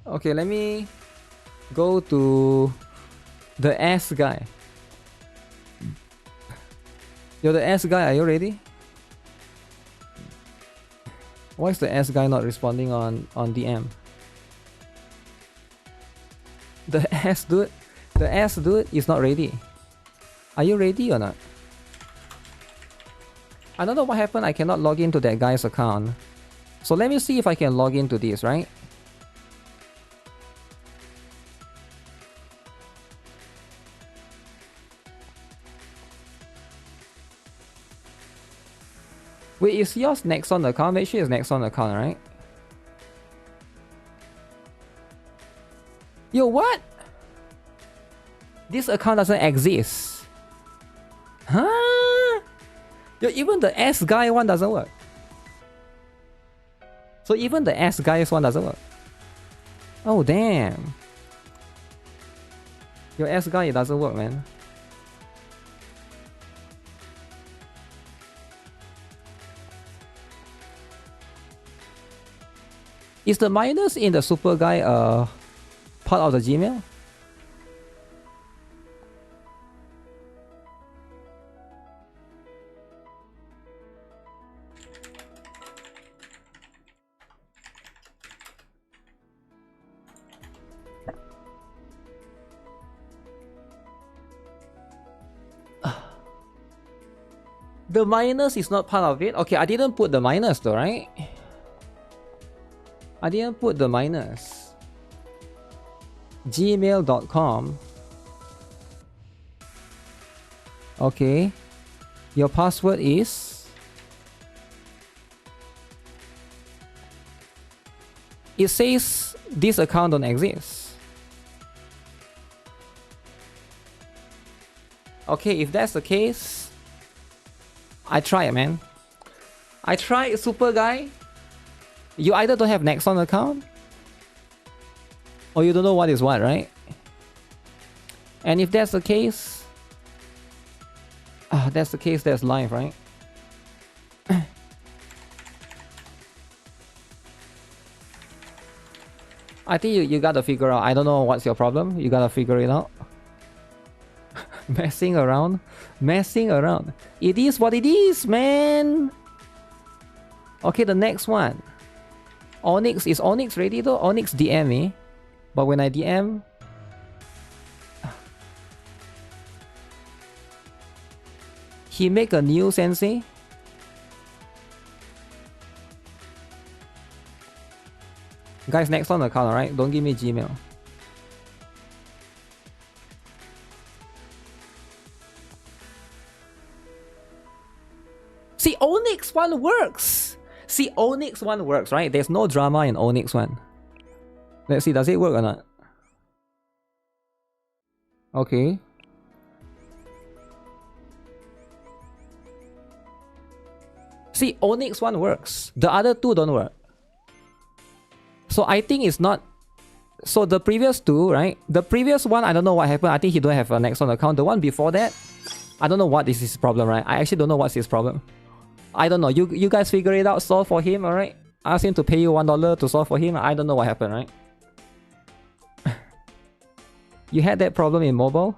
Okay, let me go to the S guy. You're the S guy, are you ready? Why is the S guy not responding on DM? The S dude is not ready. Are you ready or not? I don't know what happened, I cannot log into that guy's account. So let me see if I can log into this, right? Wait, is yours Nexon account? Make sure it's Nexon account, right? Yo, what? This account doesn't exist. Huh? Yo, even the S guy one doesn't work. So even the S guy's one doesn't work. Oh damn. Your S guy, it doesn't work, man. Is the minus in the super guy part of the Gmail? The minus is not part of it? Okay, I didn't put the minus though, right? I didn't put the minus. gmail.com. Okay. Your password is... It says this account don't exist. Okay, if that's the case, I try it, man. I try super guy. You either don't have Nexon account, or you don't know what is what, right? And if that's the case, that's life, right? I think you gotta figure out. I don't know what's your problem. You gotta figure it out. Messing around. It is what it is, man. Okay, the next one. Onyx, is Onyx ready though? Onyx DM me. But when I DM... He make a new sensei? Guys, next on account, alright? Don't give me Gmail. See, Onyx one works! See, Onyx one works, right? There's no drama in Onyx one. Let's see, does it work or not? Okay. See, Onyx one works. The other two don't work. So I think it's not... So the previous two, right? The previous one, I don't know what happened. I think he don't have a Nexon account. The one before that, I don't know what is his problem, right? I actually don't know what's his problem. I don't know. You guys figure it out. Solve for him, alright? Ask him to pay you $1 to solve for him. I don't know what happened, right? You had that problem in mobile?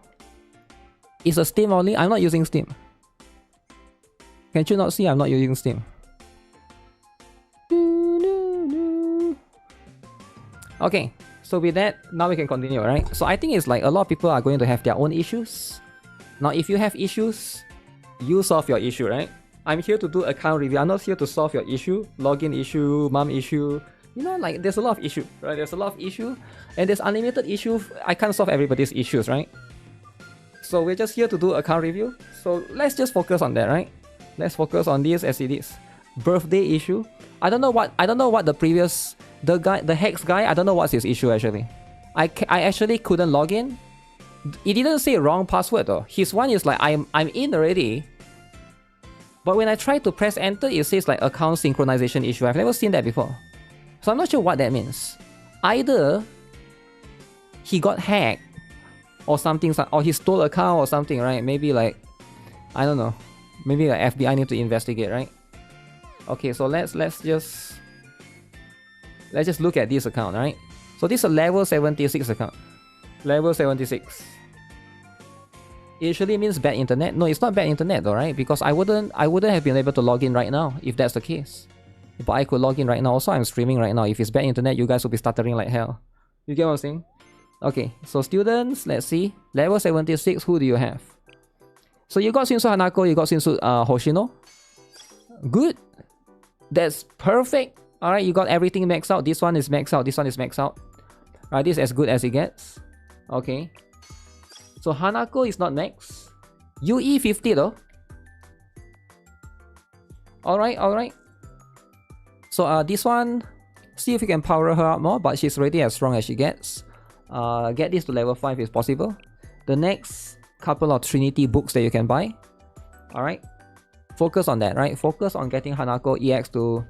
It's a Steam only? I'm not using Steam. Can't you not see I'm not using Steam? Okay, so with that, now we can continue, right? So I think it's like a lot of people are going to have their own issues. Now, if you have issues, you solve your issue, right? I'm here to do account review. I'm not here to solve your issue, login issue, mom issue. You know, like there's a lot of issue, right? There's a lot of issue, and there's unlimited issue. I can't solve everybody's issues, right? So we're just here to do account review. So let's just focus on that, right? Let's focus on this as it is. Birthday issue. I don't know what the previous the Hex guy. I don't know what's his issue actually. I actually couldn't log in. It didn't say wrong password though. His one is like I'm in already. But when I try to press enter, it says like account synchronization issue. I've never seen that before. So I'm not sure what that means. Either he got hacked or something, or he stole account or something, right? Maybe like, I don't know. Maybe like FBI need to investigate, right? Okay, so let's just look at this account, right? So this is a level 76 account. Level 76. It usually means bad internet. No, it's not bad internet though, right? Because I wouldn't have been able to log in right now if that's the case. But I could log in right now. Also, I'm streaming right now. If it's bad internet, you guys will be stuttering like hell. You get what I'm saying? Okay, so students, let's see. Level 76, who do you have? So you got Shinsu Hanako, you got Shinsu Hoshino. Good. That's perfect. Alright, you got everything maxed out. This one is maxed out. This one is maxed out. Alright, this is as good as it gets. Okay. So Hanako is not max. UE 50 though. Alright. So this one, see if you can power her up more, but she's already as strong as she gets. Get this to level 5 if possible. The next couple of Trinity books that you can buy. Alright. Focus on that, right? Focus on getting Hanako EX to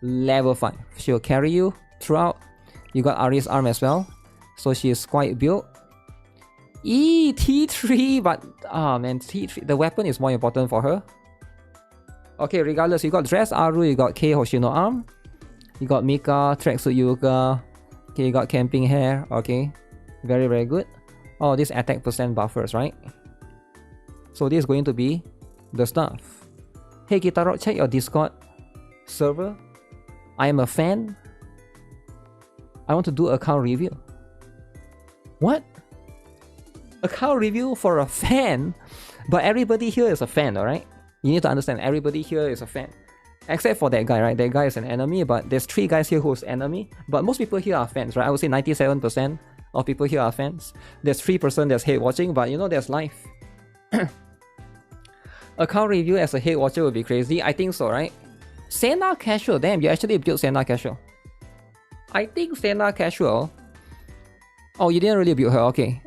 level 5. She'll carry you throughout. You got Ari's arm as well. So she's quite built. T3, but man, T3, the weapon is more important for her. Okay, regardless, you got Dress Aru, you got Kei Hoshino arm, you got Mika, Tracksuit Yuga, okay, you got Camping Hair, okay, very, very good. Oh, this attack percent buffers, right? So this is going to be the stuff. Hey GuitarRock, check your Discord server. I am a fan. I want to do account review. What? Account review for a fan? But everybody here is a fan, alright? You need to understand, everybody here is a fan. Except for that guy, right? That guy is an enemy, but there's 3 guys here who's enemy. But most people here are fans, right? I would say 97% of people here are fans. There's 3% that's hate watching, but you know, there's life. Account review as a hate watcher would be crazy. I think so, right? Senna Casual. Damn, you actually built Senna Casual. I think Senna Casual. Oh, you didn't really build her. Okay.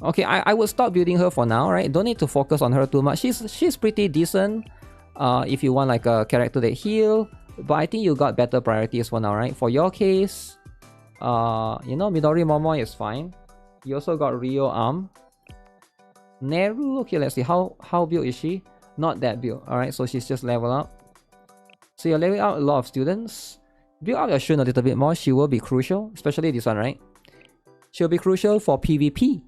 Okay, I would stop building her for now, right? Don't need to focus on her too much. She's pretty decent. If you want like a character that heal. But I think you got better priorities for now, right? For your case, you know, Midori Momo is fine. You also got Rio Arm. Neru, okay, let's see. How built is she? Not that built. Alright, so she's just level up. So you're leveling out a lot of students. Build up your Shun a little bit more. She will be crucial, especially this one, right? She'll be crucial for PvP.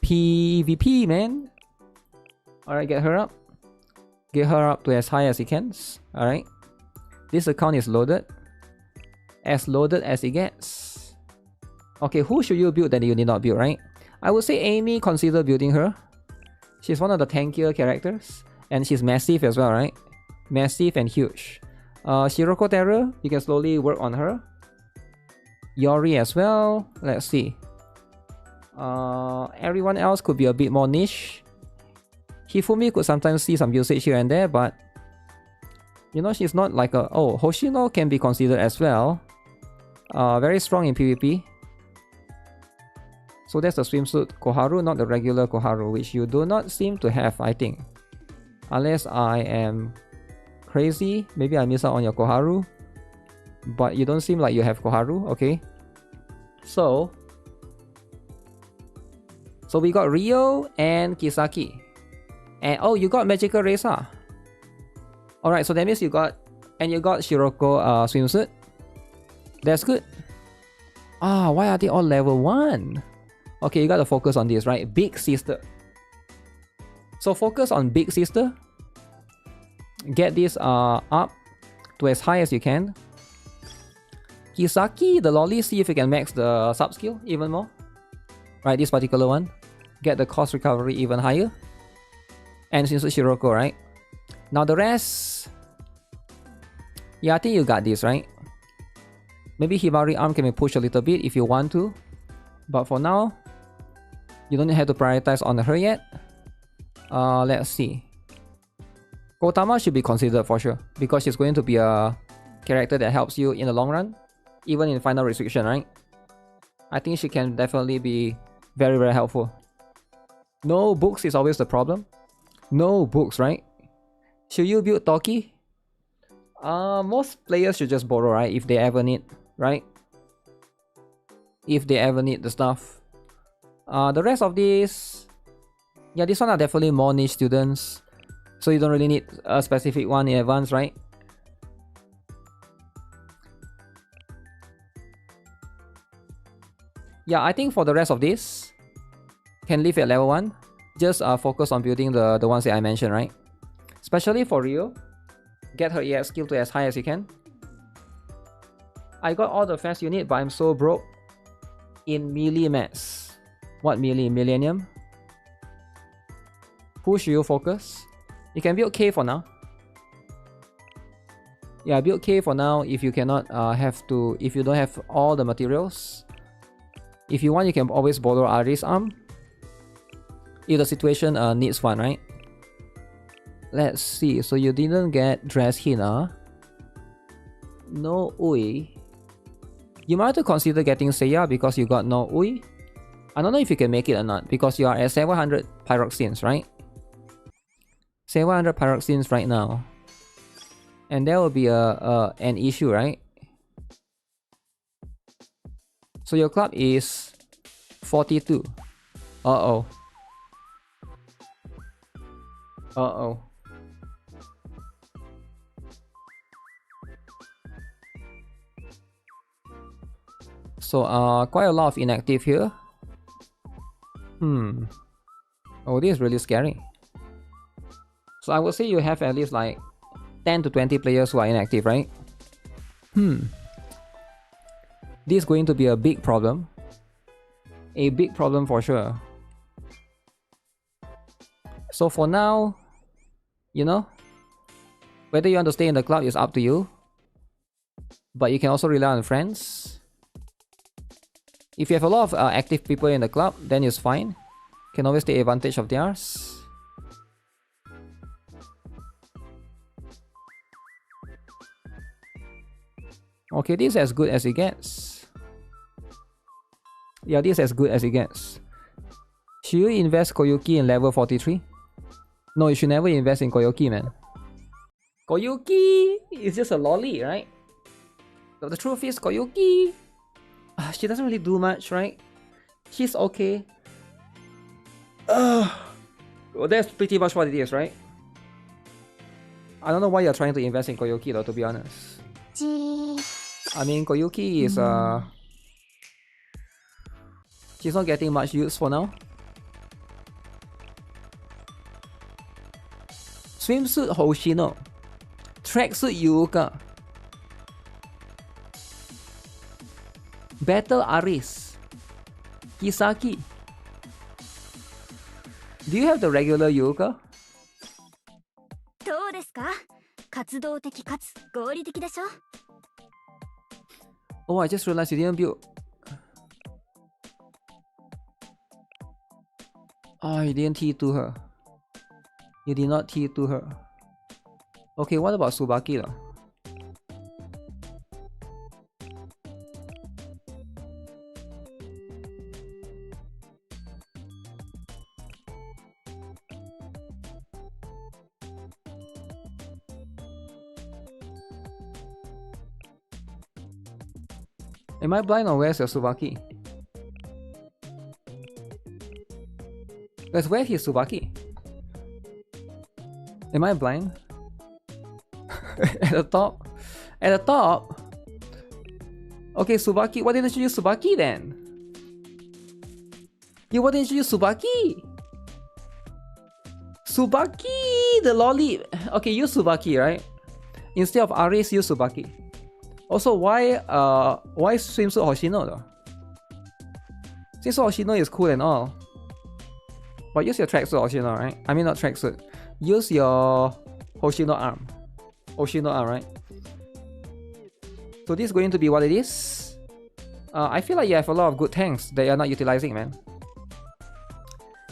PvP, man. Alright, get her up. Get her up to as high as you can. Alright. This account is loaded. As loaded as it gets. Okay, who should you build that you did not build, right? I would say Amy, consider building her. She's one of the tankier characters. And she's massive as well, right? Massive and huge. Shiroko Terror, you can slowly work on her. Yori as well. Let's see. Everyone else could be a bit more niche. Hifumi could sometimes see some usage here and there, but you know, she's not like a... Oh, Hoshino can be considered as well. Very strong in PvP. So that's the swimsuit Koharu, not the regular Koharu, which you do not seem to have, I think. Unless I am crazy. Maybe I miss out on your Koharu. But you don't seem like you have Koharu, okay. So we got Rio and Kisaki. And oh, you got Magical Reza. Alright, so that means you got... And you got Shiroko swimsuit. That's good. Ah, why are they all level 1? Okay, you gotta focus on this, right? Big Sister. So focus on Big Sister. Get this up to as high as you can. Kisaki, the lolly, see if you can max the sub skill even more. Right, this particular one. Get the cost recovery even higher. And since it's Shiroko, right? Now the rest... Yeah, I think you got this, right? Maybe Hibari arm can be pushed a little bit if you want to. But for now, you don't have to prioritize on her yet. Let's see. Kotama should be considered for sure. Because she's going to be a character that helps you in the long run. Even in final restriction, right? I think she can definitely be very, very helpful. No books is always the problem. No books, right? Should you build Toki? Most players should just borrow, right? If they ever need, right? If they ever need the stuff. The rest of these... Yeah, this one are definitely more niche students. So you don't really need a specific one in advance, right? Yeah, I think for the rest of this, can leave at level 1. Just focus on building the ones that I mentioned, right? Especially for Rio. Get her EX skill to as high as you can. I got all the fast you need, but I'm so broke in melee mats. What melee? Millennium? Who should you focus? You can build K for now. Yeah, build K for now if you cannot if you don't have all the materials. If you want, you can always borrow Ari's arm. If the situation needs one, right? Let's see. So you didn't get Dress Hina. No Ui. You might have to consider getting Seiya because you got no Ui. I don't know if you can make it or not because you are at 700 pyroxenes, right? 700 pyroxenes right now. And there will be an issue, right? So your club is 42. Uh-oh. Uh-oh. So quite a lot of inactive here. Oh, this is really scary. So I would say you have at least like 10 to 20 players who are inactive, right? This is going to be a big problem. A big problem for sure. So for now, you know, whether you want to stay in the club is up to you. But you can also rely on friends. If you have a lot of active people in the club, then it's fine. Can always take advantage of theirs. Okay, this is as good as it gets. Yeah, this is as good as it gets. Should you invest Koyuki in level 43? No, you should never invest in Koyuki, man. Koyuki is just a lolly, right? But the truth is, Koyuki, she doesn't really do much, right? She's okay. Well, that's pretty much what it is, right? I don't know why you're trying to invest in Koyuki though, to be honest. I mean, Koyuki is she's not getting much use for now. Swimsuit Hoshino, tracksuit Yuka, Battle Aris, Kisaki. Do you have the regular Yuka? どうですか？活動的かつ合理的でしょ？ Oh, I just realized you didn't build. Oh, you didn't T2 her. You did not T2 her. Okay, what about Tsubaki though? Am I blind or where's your Tsubaki? Guys, where's his Tsubaki? Am I blind? At the top? At the top? Okay, Tsubaki. Why didn't you use Tsubaki then? Why didn't you use Tsubaki? Tsubaki! The lolly! Okay, use Tsubaki, right? Instead of Aris, use Tsubaki. Also, why Swimsuit Hoshino though? Swimsuit Hoshino is cool and all. But use your tracksuit Hoshino, right? I mean not tracksuit. Use your Hoshino arm. Hoshino arm, right? So this is going to be what it is. I feel like you have a lot of good tanks that you're not utilizing, man.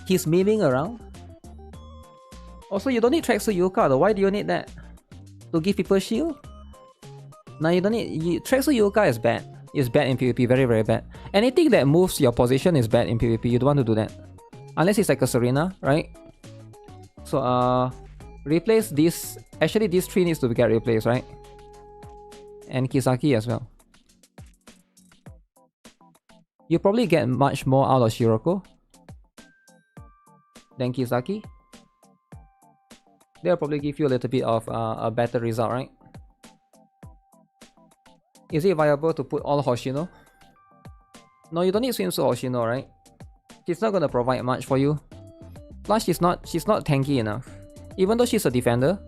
He's memeing around. Also, you don't need tracksuit Yuka though. Why do you need that? To give people shield? Now you don't need... tracksuit Yuka is bad. It's bad in PvP, very very bad. Anything that moves your position is bad in PvP. You don't want to do that. Unless it's like a Serena, right? So replace this. Actually these three needs to get replaced, right? And Kisaki as well. You probably get much more out of Shiroko than Kisaki. They'll probably give you a little bit of a better result, right? Is it viable to put all Hoshino? No, you don't need Swimsuit Hoshino, right? She's not gonna provide much for you. Plus, she's not tanky enough. Even though she's a defender,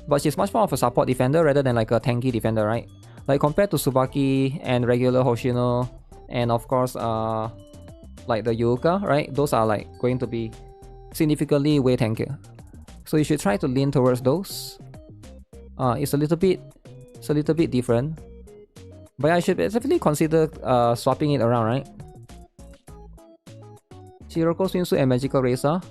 but she's much more of a support defender rather than like a tanky defender, right? Like compared to Tsubaki and regular Hoshino, and of course, like the Yuka, right? Those are like going to be significantly way tankier. So you should try to lean towards those. It's a little bit different. But I should definitely consider swapping it around, right? Shiroko Swimsuit and Magical Racer.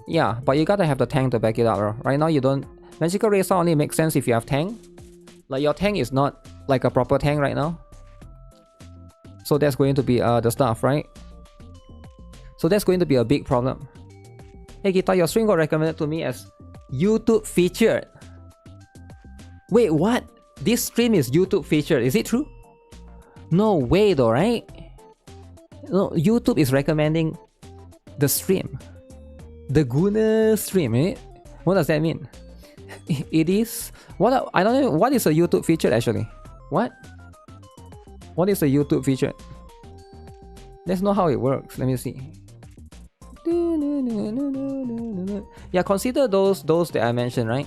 Yeah, but you gotta have the tank to back it up, bro. Right now you don't... Magical Racer only makes sense if you have tank. Like your tank is not like a proper tank right now. So that's going to be the stuff, right? So that's going to be a big problem. Hey Guitar, your stream got recommended to me as YouTube featured. Wait, what? This stream is YouTube featured, is it true? No way though, right? No, YouTube is recommending the stream. The Guna stream, eh? What does that mean? It is... What? I don't know. What is a YouTube featured actually? What? What is a YouTube featured? That's not how it works. Let me see. Yeah, consider those that I mentioned, right?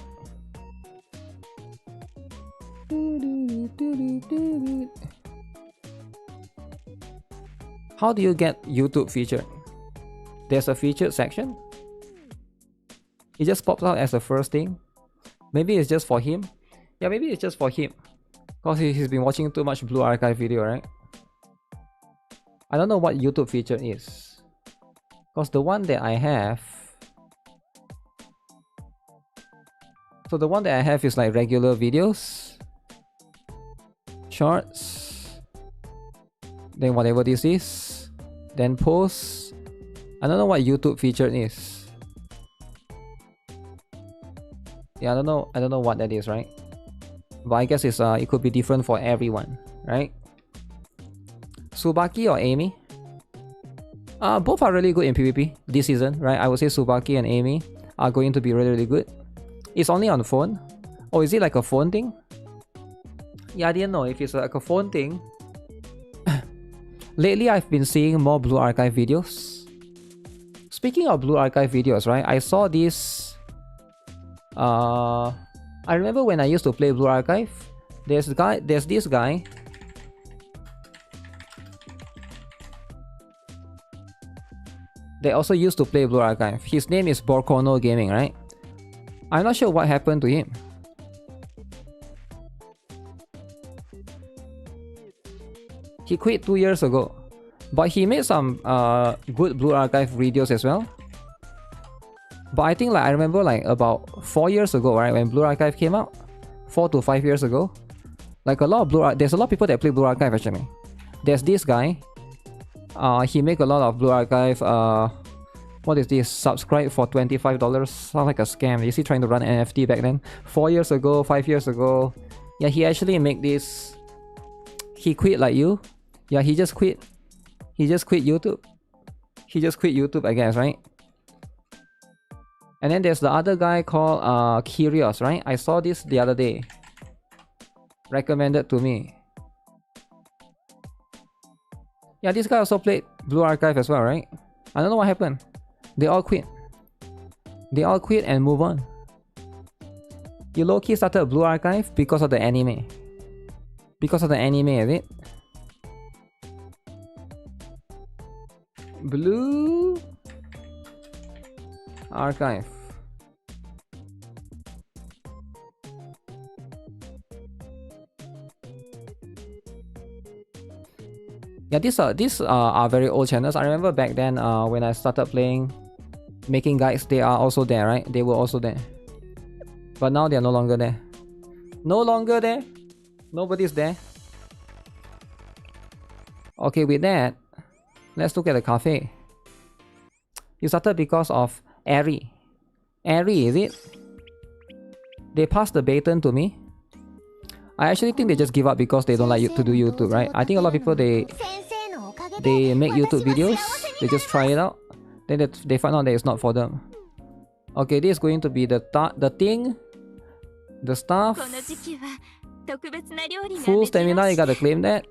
How do you get YouTube featured? There's a featured section. It just pops out as the first thing. Maybe it's just for him. Yeah, maybe it's just for him. Because he's been watching too much Blue Archive video, right? I don't know what YouTube feature is. Because the one that I have... So the one that I have is like regular videos. Shorts. Then whatever this is. Then posts. I don't know what YouTube feature is. Yeah, I don't know what that is, right? But I guess it's it could be different for everyone, right? Tsubaki or Amy? Both are really good in PvP this season, right? I would say Tsubaki and Amy are going to be really, really good. It's only on the phone. Oh, is it like a phone thing? Yeah, I didn't know if it's like a phone thing. Lately, I've been seeing more Blue Archive videos. Speaking of Blue Archive videos, right? I saw this... I remember when I used to play Blue Archive, there's this guy. They also used to play Blue Archive. His name is Borkono Gaming, right? I'm not sure what happened to him. He quit 2 years ago. But he made some good Blue Archive videos as well. But I think like I remember like about 4 years ago, right, when Blue Archive came out, 4 to 5 years ago, like there's a lot of people that play Blue Archive actually. There's this guy. He make a lot of Blue Archive. What is this? Subscribe for $25. Sounds like a scam. Is he trying to run NFT back then? 4 years ago, 5 years ago. Yeah, he actually make this. He quit like you. Yeah, he just quit. He just quit YouTube. He just quit YouTube, I guess, right? And then there's the other guy called Curious, right? I saw this the other day. Recommended to me. Yeah, this guy also played Blue Archive as well, right? I don't know what happened. They all quit. They all quit and move on. You low-key started Blue Archive because of the anime. Because of the anime, is it? Blue Archive. Yeah, these are very old channels. I remember back then when I started playing, making guides, they are also there, right? They were also there. But now they are no longer there. No longer there. Nobody's there. Okay, with that, let's look at the cafe. You started because of Airy. Airy, is it? They passed the baton to me. I actually think they just give up because they don't like to do YouTube, right? I think a lot of people, they make YouTube videos, they just try it out, then they find out that it's not for them. Okay, this is going to be the thing, the stuff. Full stamina, you gotta claim that.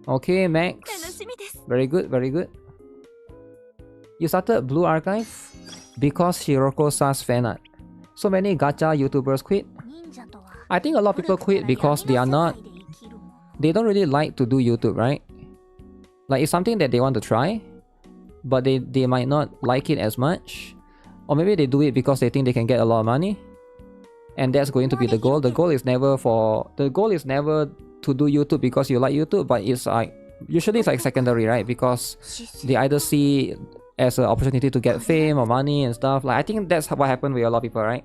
Okay, Max. Very good, very good. You started Blue Archive because Shiroko-sa's fan art. So many gacha YouTubers quit. I think a lot of people quit because they don't really like to do YouTube, right? Like it's something that they want to try, but they might not like it as much. Or maybe they do it because they think they can get a lot of money. And that's going to be the goal. The goal is never to do YouTube because you like YouTube, but it's like usually it's like secondary, right? Because they either see as an opportunity to get fame or money and stuff. Like I think that's what happened with a lot of people, right?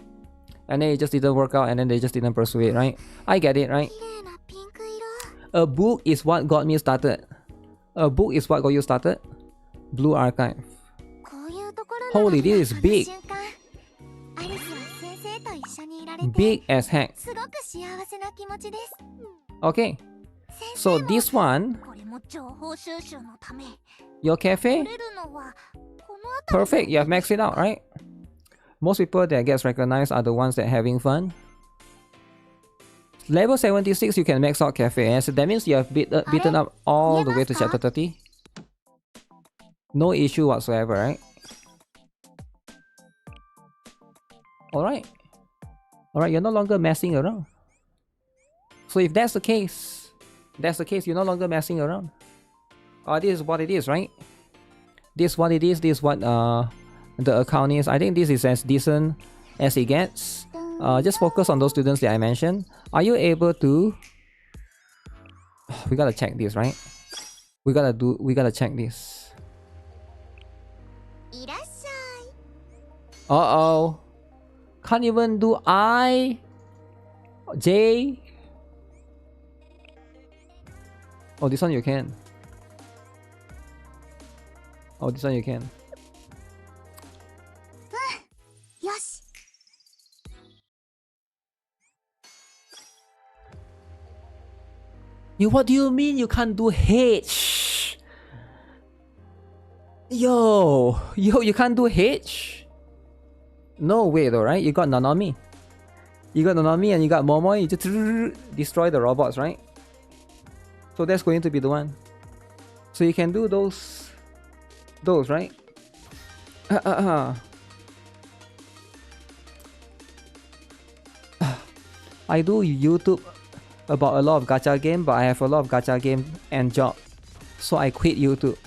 And then it just didn't work out and then they just didn't pursue it, right? I get it, right? A book is what got me started. A book is what got you started. Blue Archive. Holy, this is big. Big as heck. Okay. So this one, your cafe, perfect. You have maxed it out, right? Most people that gets recognized are the ones that are having fun. Level 76, you can max out cafe. So that means you have beaten up all the way to chapter 30. No issue whatsoever, right? Alright. Alright, you're no longer messing around. So if that's the case, you're no longer messing around. This is what it is, right? This is what it is, this is what the account is. I think this is as decent as it gets. Just focus on those students that I mentioned. Are you able to... We gotta check this, right? We gotta check this. Uh-oh. Can't even do I, J. Oh, this one you can. Oh, this one you can. What do you mean you can't do H? Yo, you can't do H? No way though, right? You got Nanami. You got Nanami and you got Momo. You just destroy the robots, right? So that's going to be the one. So you can do those, right? I do YouTube about a lot of gacha game, but I have a lot of gacha game and job, so I quit YouTube.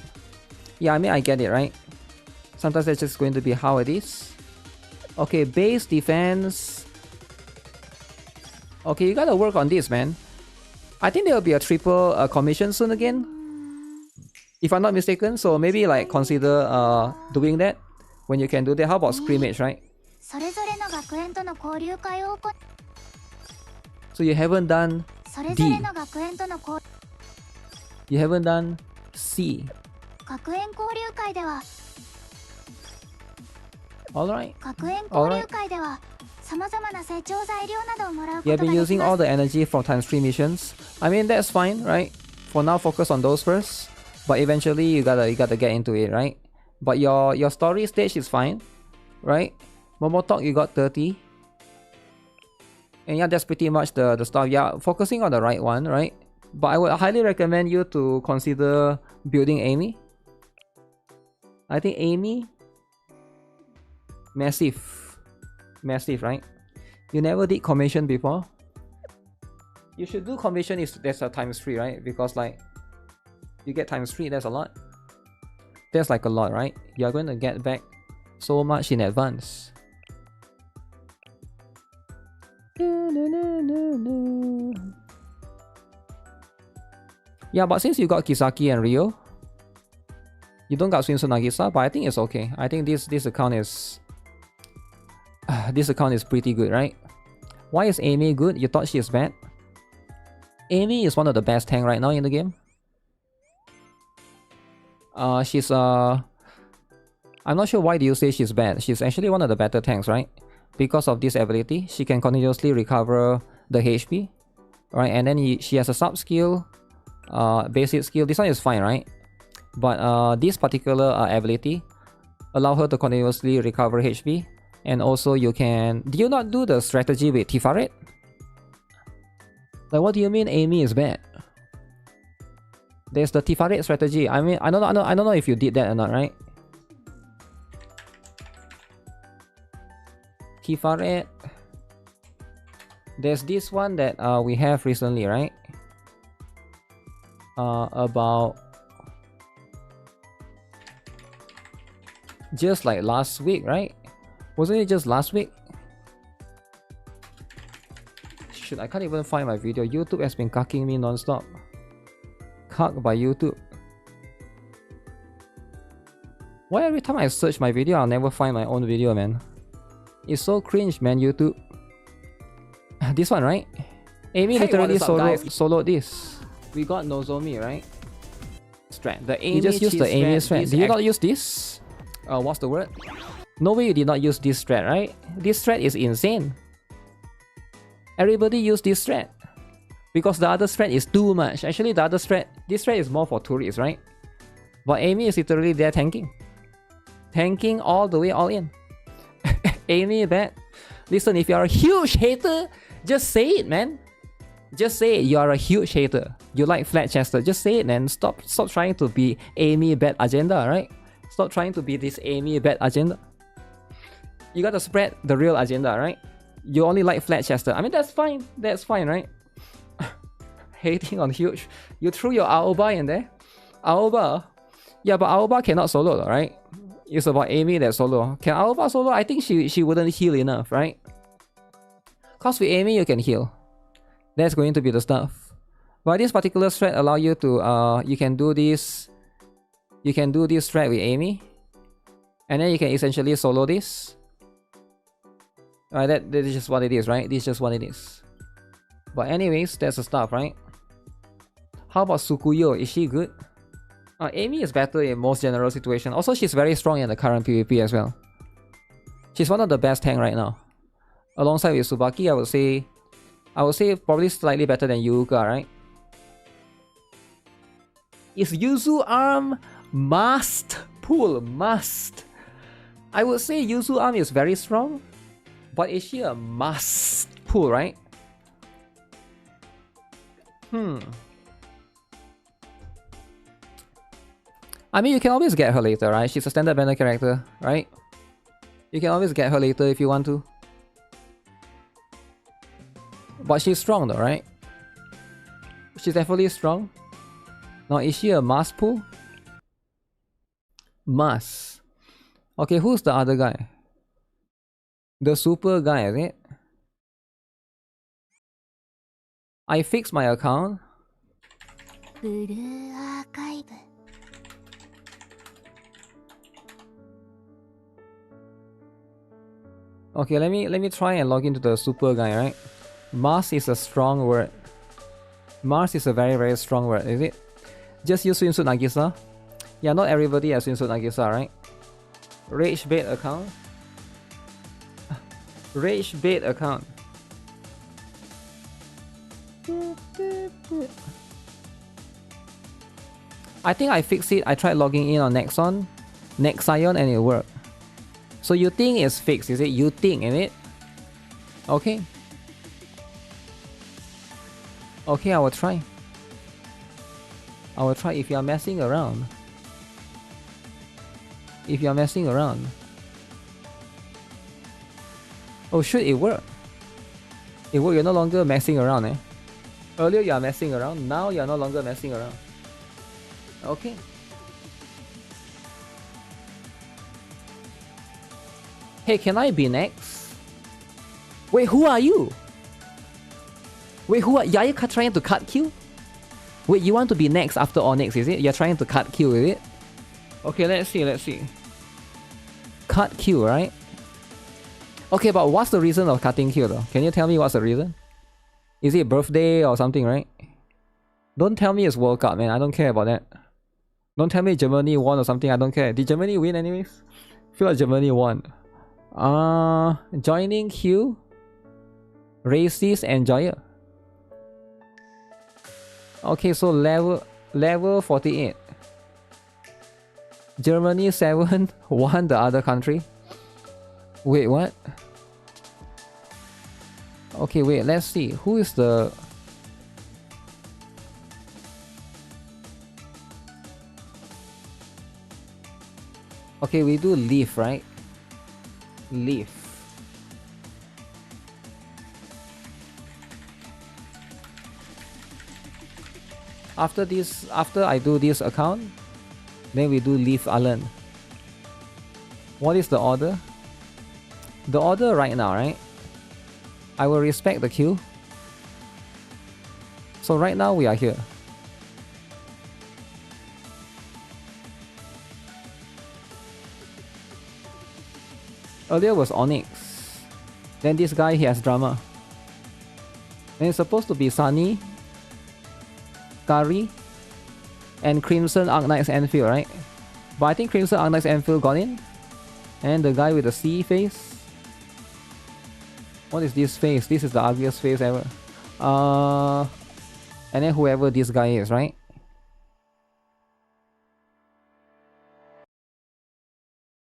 Yeah, I mean, I get it, right? Sometimes that's just going to be how it is. Okay, base defense. Okay, you gotta work on this, man. I think there will be a triple commission soon again, if I'm not mistaken. So maybe like consider doing that when you can do that. How about scrimmage, right? So you haven't done D. You haven't done C. Alright. Alright. You have been using all the energy from times 3 missions. I mean, that's fine, right? For now, focus on those first. But eventually, you gotta get into it, right? But your story stage is fine, right? Momo Talk, you got 30. And yeah, that's pretty much the stuff. Yeah, focusing on the right one, right? But I would highly recommend you to consider building Amy. I think Amy, massive, right? You never did commission before. You should do commission if there's a times 3, right? Because like you get times 3, that's a lot. That's like a lot, right? You're going to get back so much in advance. Yeah, but since you got Kisaki and Rio, you don't got Swinsu Nagisa, but I think it's okay. I think this account is this account is pretty good, right? Why is Amy good? You thought she is bad? Amy is one of the best tank right now in the game. She's I'm not sure why do you say she's bad. She's actually one of the better tanks, right? Because of this ability, she can continuously recover the HP, right? And then she has a sub skill, basic skill. This one is fine, right? But this particular ability allow her to continuously recover HP. And also you can... Do you not do the strategy with Tifaret? Like, what do you mean Amy is bad? There's the Tifaret strategy. I mean, I don't know if you did that or not, right? Tifaret. There's this one that we have recently, right? About just like last week, right? Wasn't it just last week? Shit, I can't even find my video. YouTube has been cucking me non-stop. Cucked by YouTube. Why every time I search my video, I'll never find my own video, man? It's so cringe, man, YouTube. This one, right? Amy literally soloed this. We got Nozomi, right? Strat. The Amy, you just use the Amy strat. Did you not use this? What's the word? No way you did not use this strat, right? This strat is insane. Everybody use this strat. Because the other strat is too much. Actually, the other strat, this strat is more for tourists, right? But Amy is literally there tanking. Tanking all the way, all in. Amy, bad. Listen, if you're a huge hater, just say it, man. Just say it. You are a huge hater. You like flat chested. Just say it, man. Stop trying to be Amy bad agenda, right? Stop trying to be this Amy bad agenda. You gotta spread the real agenda, right? You only like flat chested. I mean, that's fine. That's fine, right? Hating on huge. You threw your Aoba in there. Aoba. Yeah, but Aoba cannot solo, right? It's about Amy that solo. Can Aoba solo? I think she wouldn't heal enough, right? Cause with Amy you can heal. That's going to be the stuff. But this particular strat allow you to you can do this strat with Amy, and then you can essentially solo this. That is just what it is, right? This is just what it is. But anyways, that's the stuff, right? How about Sukuyo? Is she good? Amy is better in most general situations. Also, she's very strong in the current PvP as well. She's one of the best tank right now. Alongside with Tsubaki, I would say probably slightly better than Yuuka, right? Is Yuzu arm must pull? Must. I would say Yuzu arm is very strong, but is she a must pull, right? I mean, you can always get her later, right? She's a standard banner character, right? You can always get her later if you want to. But she's strong though, right? She's definitely strong. Now, is she a must pull? Must. Okay, who's the other guy? The super guy, is it? I fixed my account. Okay, let me try and log into the super guy, right? Mars is a strong word. Mars is a very, very strong word, is it? Just use swimsuit Nagisa. Yeah, not everybody has swimsuit Nagisa, right? Rage bait account. Rage bait account. I think I fixed it. I tried logging in on Nexion, and it worked. So you think it's fixed, is it? You think, is it? Okay. Okay, I will try. I will try if you are messing around. If you are messing around. Oh shoot, it worked. It worked, you're no longer messing around, eh? Earlier you are messing around, now you are no longer messing around. Okay. Hey, can I be next? Wait, who are you? Wait, who are you trying to cut queue? Wait, you want to be next after Onyx, is it? You're trying to cut queue, is it? Okay, let's see. Cut queue, right? Okay, but what's the reason of cutting queue though? Can you tell me what's the reason? Is it birthday or something, right? Don't tell me it's World Cup, man. I don't care about that. Don't tell me Germany won or something. I don't care. Did Germany win anyways? I feel like Germany won. Joining queue. Racist enjoyer. Okay, so level 48. Germany 7 won the other country. Wait, what? Okay, wait, let's see. Who is the... Okay, we do leaf, right? Leaf. After I do this account, then we do Leaf Island. What is the order? The order right now, right? I will respect the queue. So right now we are here. Earlier was Onyx. Then this guy, he has drama. Then it's supposed to be Sunny, Kari, and Crimson Arknight's Enfield, right? But I think Crimson Arknight's Enfield got in. And the guy with the C face. What is this face? This is the ugliest face ever. And then whoever this guy is, right?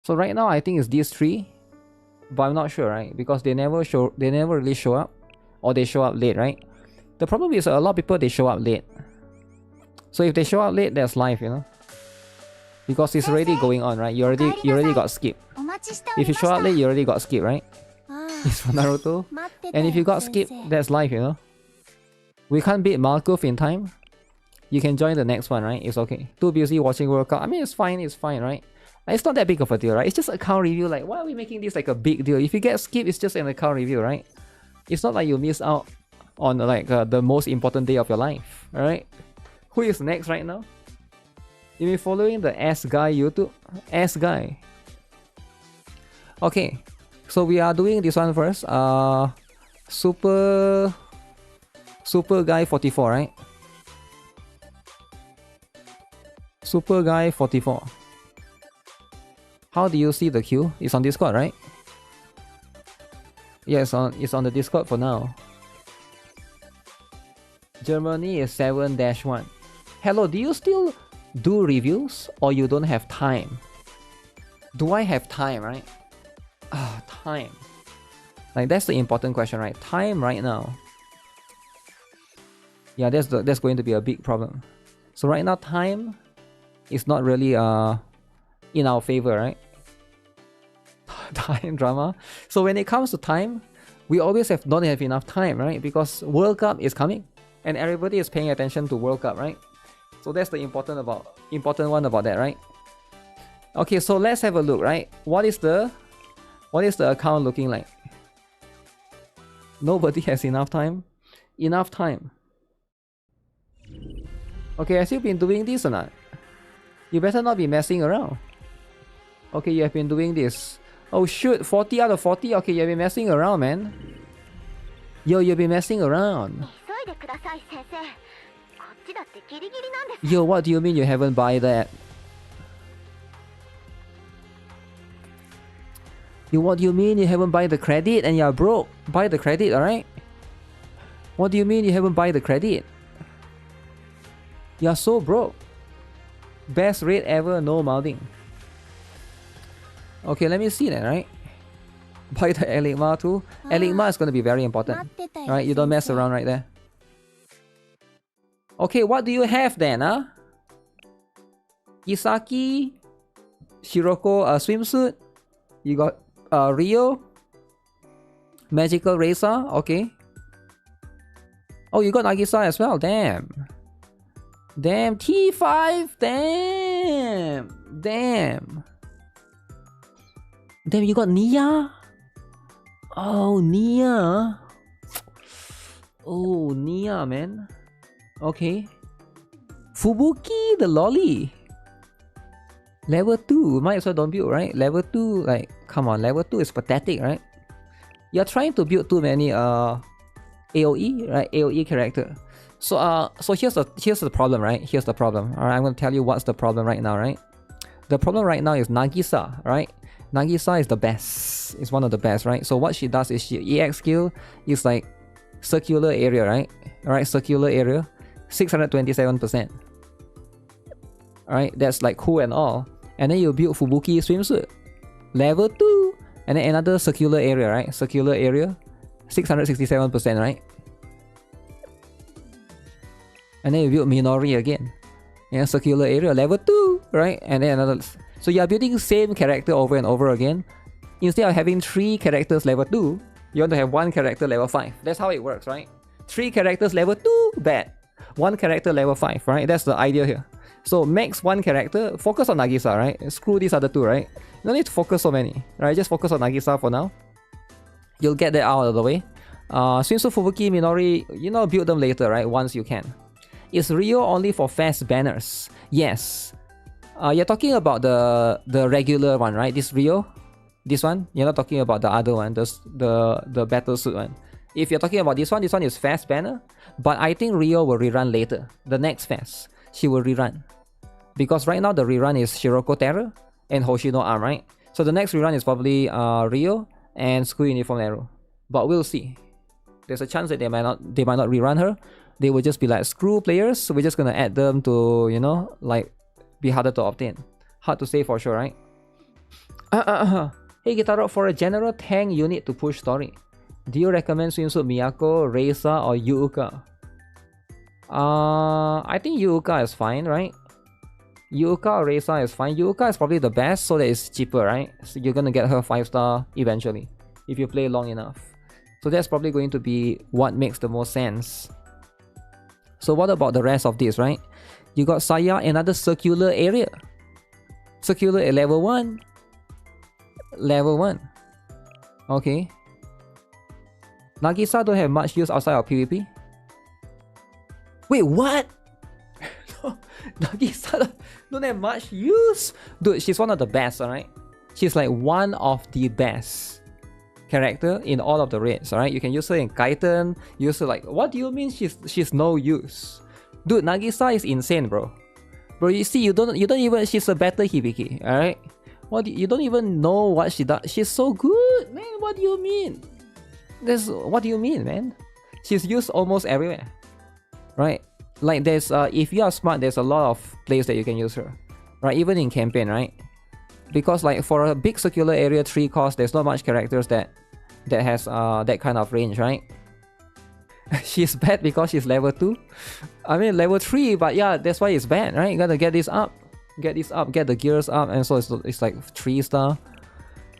So right now I think it's these three. But I'm not sure, right? Because they never really show up. Or they show up late, right? The problem is a lot of people, they show up late. So if they show up late, there's life, you know? Because it's already going on, right? You already got skipped. If you show up late, you already got skipped, right? It's for Naruto. And if you got skipped, that's life, you know? We can't beat Markov in time. You can join the next one, right? It's okay. Too busy watching World Cup. I mean, it's fine, right? It's not that big of a deal, right? It's just account review. Like, why are we making this like a big deal? If you get skipped, it's just an account review, right? It's not like you miss out on like the most important day of your life. All right. Who is next right now? You been following the S guy YouTube? S guy. Okay. So we are doing this one first. Super guy 44, right? Super guy 44. How do you see the queue? It's on Discord, right? Yeah, it's on the Discord for now. Germany is 7-1. Hello, do you still do reviews or you don't have time? Do I have time, right? Time. Like that's the important question, right? Time right now. Yeah, that's going to be a big problem. So right now, time is not really in our favor, right? Time drama. So when it comes to time, we always don't have enough time, right? Because World Cup is coming, and everybody is paying attention to World Cup, right? So that's the important one about that, right? Okay, so let's have a look, right? What is the account looking like? Nobody has enough time. Enough time. Okay, has you been doing this or not? You better not be messing around. Okay, you have been doing this. Oh shoot, 40 out of 40? Okay, you've been messing around, man. Yo, you've been messing around. Yo, what do you mean you haven't buy that? Yo, what do you mean you haven't buy the credit and you're broke? Buy the credit, alright? What do you mean you haven't buy the credit? You're so broke. Best rate ever, no mounting. Okay, let me see that, right? Buy the Enigma too. Enigma is going to be very important. Alright, you don't mess around right there. Okay, what do you have then, huh? Isaki, Shiroko swimsuit. You got Rio, Magical Racer, okay. Oh, you got Nagisa as well, damn. Damn, T5, damn. Damn, you got Nia? Oh, Nia. Oh, Nia, man. Okay. Fubuki, the lolly. Level 2, might as well don't build, right? Level 2, like, come on, level 2 is pathetic, right? You're trying to build too many AoE, right? AoE character. So here's the problem, right? Here's the problem. Alright, I'm gonna tell you what's the problem right now, right? The problem right now is Nagisa, right? Nagisa is the best. It's one of the best, right? So what she does is she EX skill is like circular area, right? Alright, circular area, 627%. Alright, that's like cool and all. And then you build Fubuki swimsuit, level 2, and then another circular area, right? Circular area, 667%, right? And then you build Minori again, yeah, circular area, level 2, right? And then another. So you are building the same character over and over again. Instead of having 3 characters level 2, you want to have 1 character level 5. That's how it works, right? 3 characters level 2, bad. 1 character level 5, right? That's the idea here. So max 1 character, focus on Nagisa, right? Screw these other 2, right? No need to focus so many, right? Just focus on Nagisa for now. You'll get that out of the way. Swimsuit, Fubuki, Minori, you know, build them later, right? Once you can. Is Rio only for fast banners? Yes. You're talking about the regular one, right? This Rio? This one? You're not talking about the other one, the battle suit one. If you're talking about this one is fast banner. But I think Rio will rerun later. The next fast, she will rerun. Because right now the rerun is Shiroko Terror and Hoshino Arm, right? So the next rerun is probably Rio and School Uniform Arrow. But we'll see. There's a chance that they might not rerun her. They will just be like, screw players, so we're just gonna add them to, you know, like, be harder to obtain. Hard to say for sure, right? Hey GuitarRock, for a general tank unit to push story, do you recommend Swimsuit Miyako, Reisa, or Yuuka? I think Yuuka is fine, right? Yuuka or Reisa is fine. Yuuka is probably the best, so that it's cheaper, right? So you're gonna get her 5-star eventually, if you play long enough. So that's probably going to be what makes the most sense. So what about the rest of this, right? You got Saya, another circular area. Circular at level 1. Level 1. Okay. Nagisa don't have much use outside of PvP. Wait, what? No, Nagisa don't have much use? Dude, she's one of the best, alright? She's like one of the best character in all of the raids, alright? You can use her in Kaiten, use her like... What do you mean she's no use? Dude, Nagisa is insane, bro. Bro, you see, you don't even... She's a better Hibiki, alright? You don't even know what she does. She's so good, man. What do you mean? What do you mean, man? She's used almost everywhere, right? Like there's if you are smart, there's a lot of places that you can use her, right? Even in campaign, right? Because like for a big circular area 3 cost, there's not much characters that has that kind of range, right? She's bad because she's level 2. I mean level 3, but yeah, that's why it's bad, right? You gotta get this up, get the gears up, and so it's like 3-star.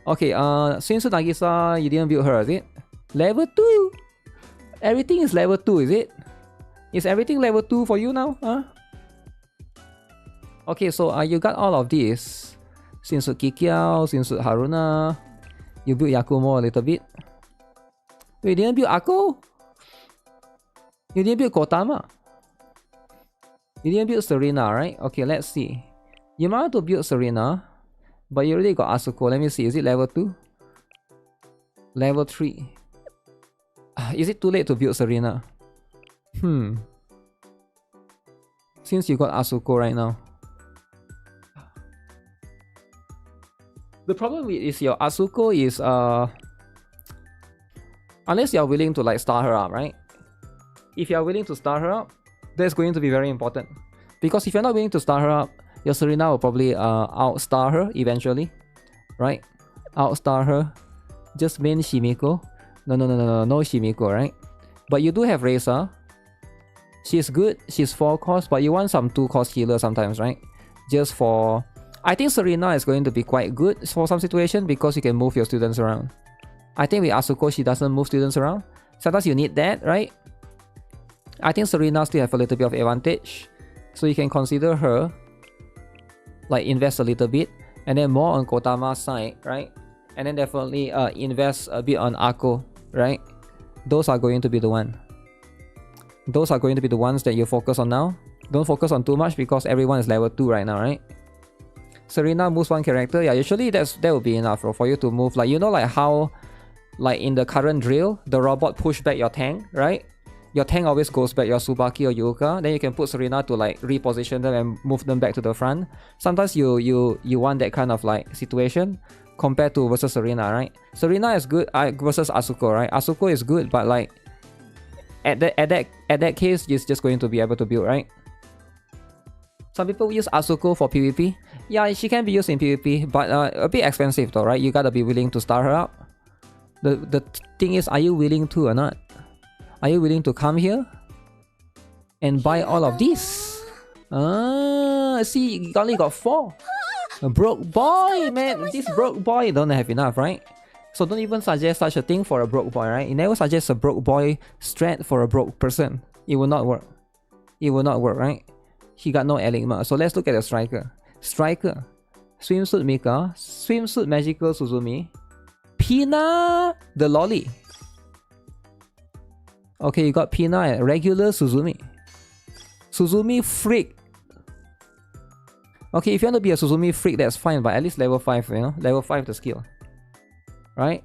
Okay, Swimsuit Nagisa, you didn't build her, is it? Level 2? Everything is level 2, is it? Is everything level 2 for you now? Huh? Okay, so you got all of these. Swimsuit Kikiao, Swimsuit Haruna. You build Yakumo a little bit. Wait, you didn't build Akko? You didn't build Kotama? You didn't build Serena, right? Okay, let's see. You might have to build Serena, but you already got Asuko. Let me see, is it level 2? Level 3. Is it too late to build Serena? Since you got Asuko right now. The problem is your Asuko is unless you are willing to like start her up, right? If you are willing to start her up, that's going to be very important. Because if you're not willing to start her up, your Serena will probably outstar her eventually, right? Outstar her. Just main Shimiko. No Shimiko, right? But you do have Reisa. She's good. She's 4 cost, but you want some 2 cost healer sometimes, right? Just for... I think Serena is going to be quite good for some situation because you can move your students around. I think with Asuko, she doesn't move students around. Sometimes you need that, right? I think Serena still have a little bit of advantage. So you can consider her, like invest a little bit, and then more on Kotama's side, right? And then definitely invest a bit on Akko, right? Those are going to be the one. Those are going to be the ones that you focus on now. Don't focus on too much because everyone is level 2 right now, right? Serena moves 1 character. Yeah, usually that will be enough for you to move. Like, you know, like how, like in the current drill, the robot push back your tank, right? Your tank always goes back your Tsubaki or Yuka. Then you can put Serena to like reposition them and move them back to the front. Sometimes you want that kind of like situation compared to versus Serena, right? Serena is good versus Asuko, right? Asuko is good, but like at that case, you're just going to be able to build, right? Some people use Asuko for PvP. Yeah, she can be used in PvP, but a bit expensive though, right? You gotta be willing to start her up. The thing is, are you willing to or not? Are you willing to come here and buy all of these? See, you only got 4. A broke boy, man. This broke boy don't have enough, right? So don't even suggest such a thing for a broke boy, right? You never suggest a broke boy strat for a broke person. It will not work. It will not work, right? He got no Enigma. So let's look at the striker. Striker. Swimsuit Mika. Swimsuit Magical Suzumi. Pina the Lolly. Okay, you got Pina and regular Suzumi. Suzumi Freak. Okay, if you want to be a Suzumi Freak, that's fine, but at least level 5, you know? Level 5 the skill. Right?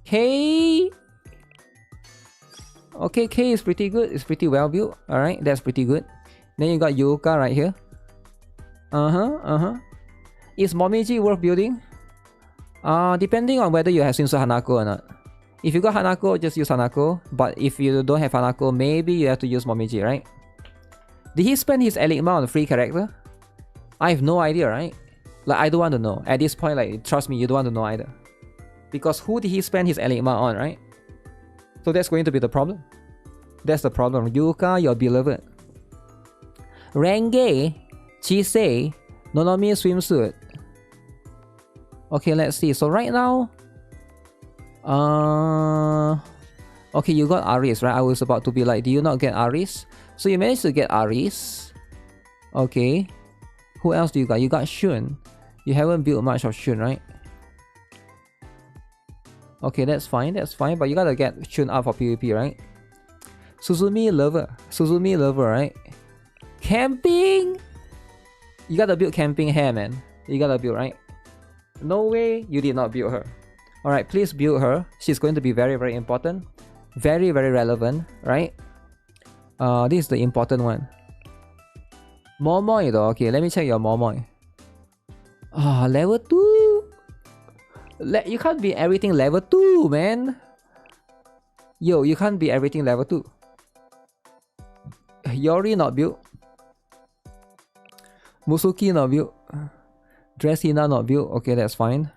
K. Okay, K is pretty good. It's pretty well built. Alright, that's pretty good. Then you got Yuka right here. Is Momiji worth building? Depending on whether you have Swimsuit Hanako or not. If you got Hanako, just use Hanako. But if you don't have Hanako, maybe you have to use Momiji, right? Did he spend his Enigma on a free character? I have no idea, right? Like, I don't want to know. At this point, like, trust me, you don't want to know either. Because who did he spend his Enigma on, right? So that's going to be the problem. That's the problem. Yuka, your beloved. Renge, Chisei, Nonomi Swimsuit. Okay, let's see. So right now... okay, you got Aris, right? I was about to be like, do you not get Aris? So you managed to get Aris. Okay. Who else do you got? You got Shun. You haven't built much of Shun, right? Okay, that's fine, but you gotta get tuned up for PvP, right? Suzumi lover, right? Camping! You gotta build camping hair, man. You gotta build, right? No way you did not build her. Alright, please build her. She's going to be very, very important. Very, very relevant, right? This is the important one. Momoy though. Okay, let me check your Momoy. Level 2. You can't be everything level 2, man. Yo, you can't be everything level 2. Yori not built. Musuki not built. Dressina not built. Okay, that's fine.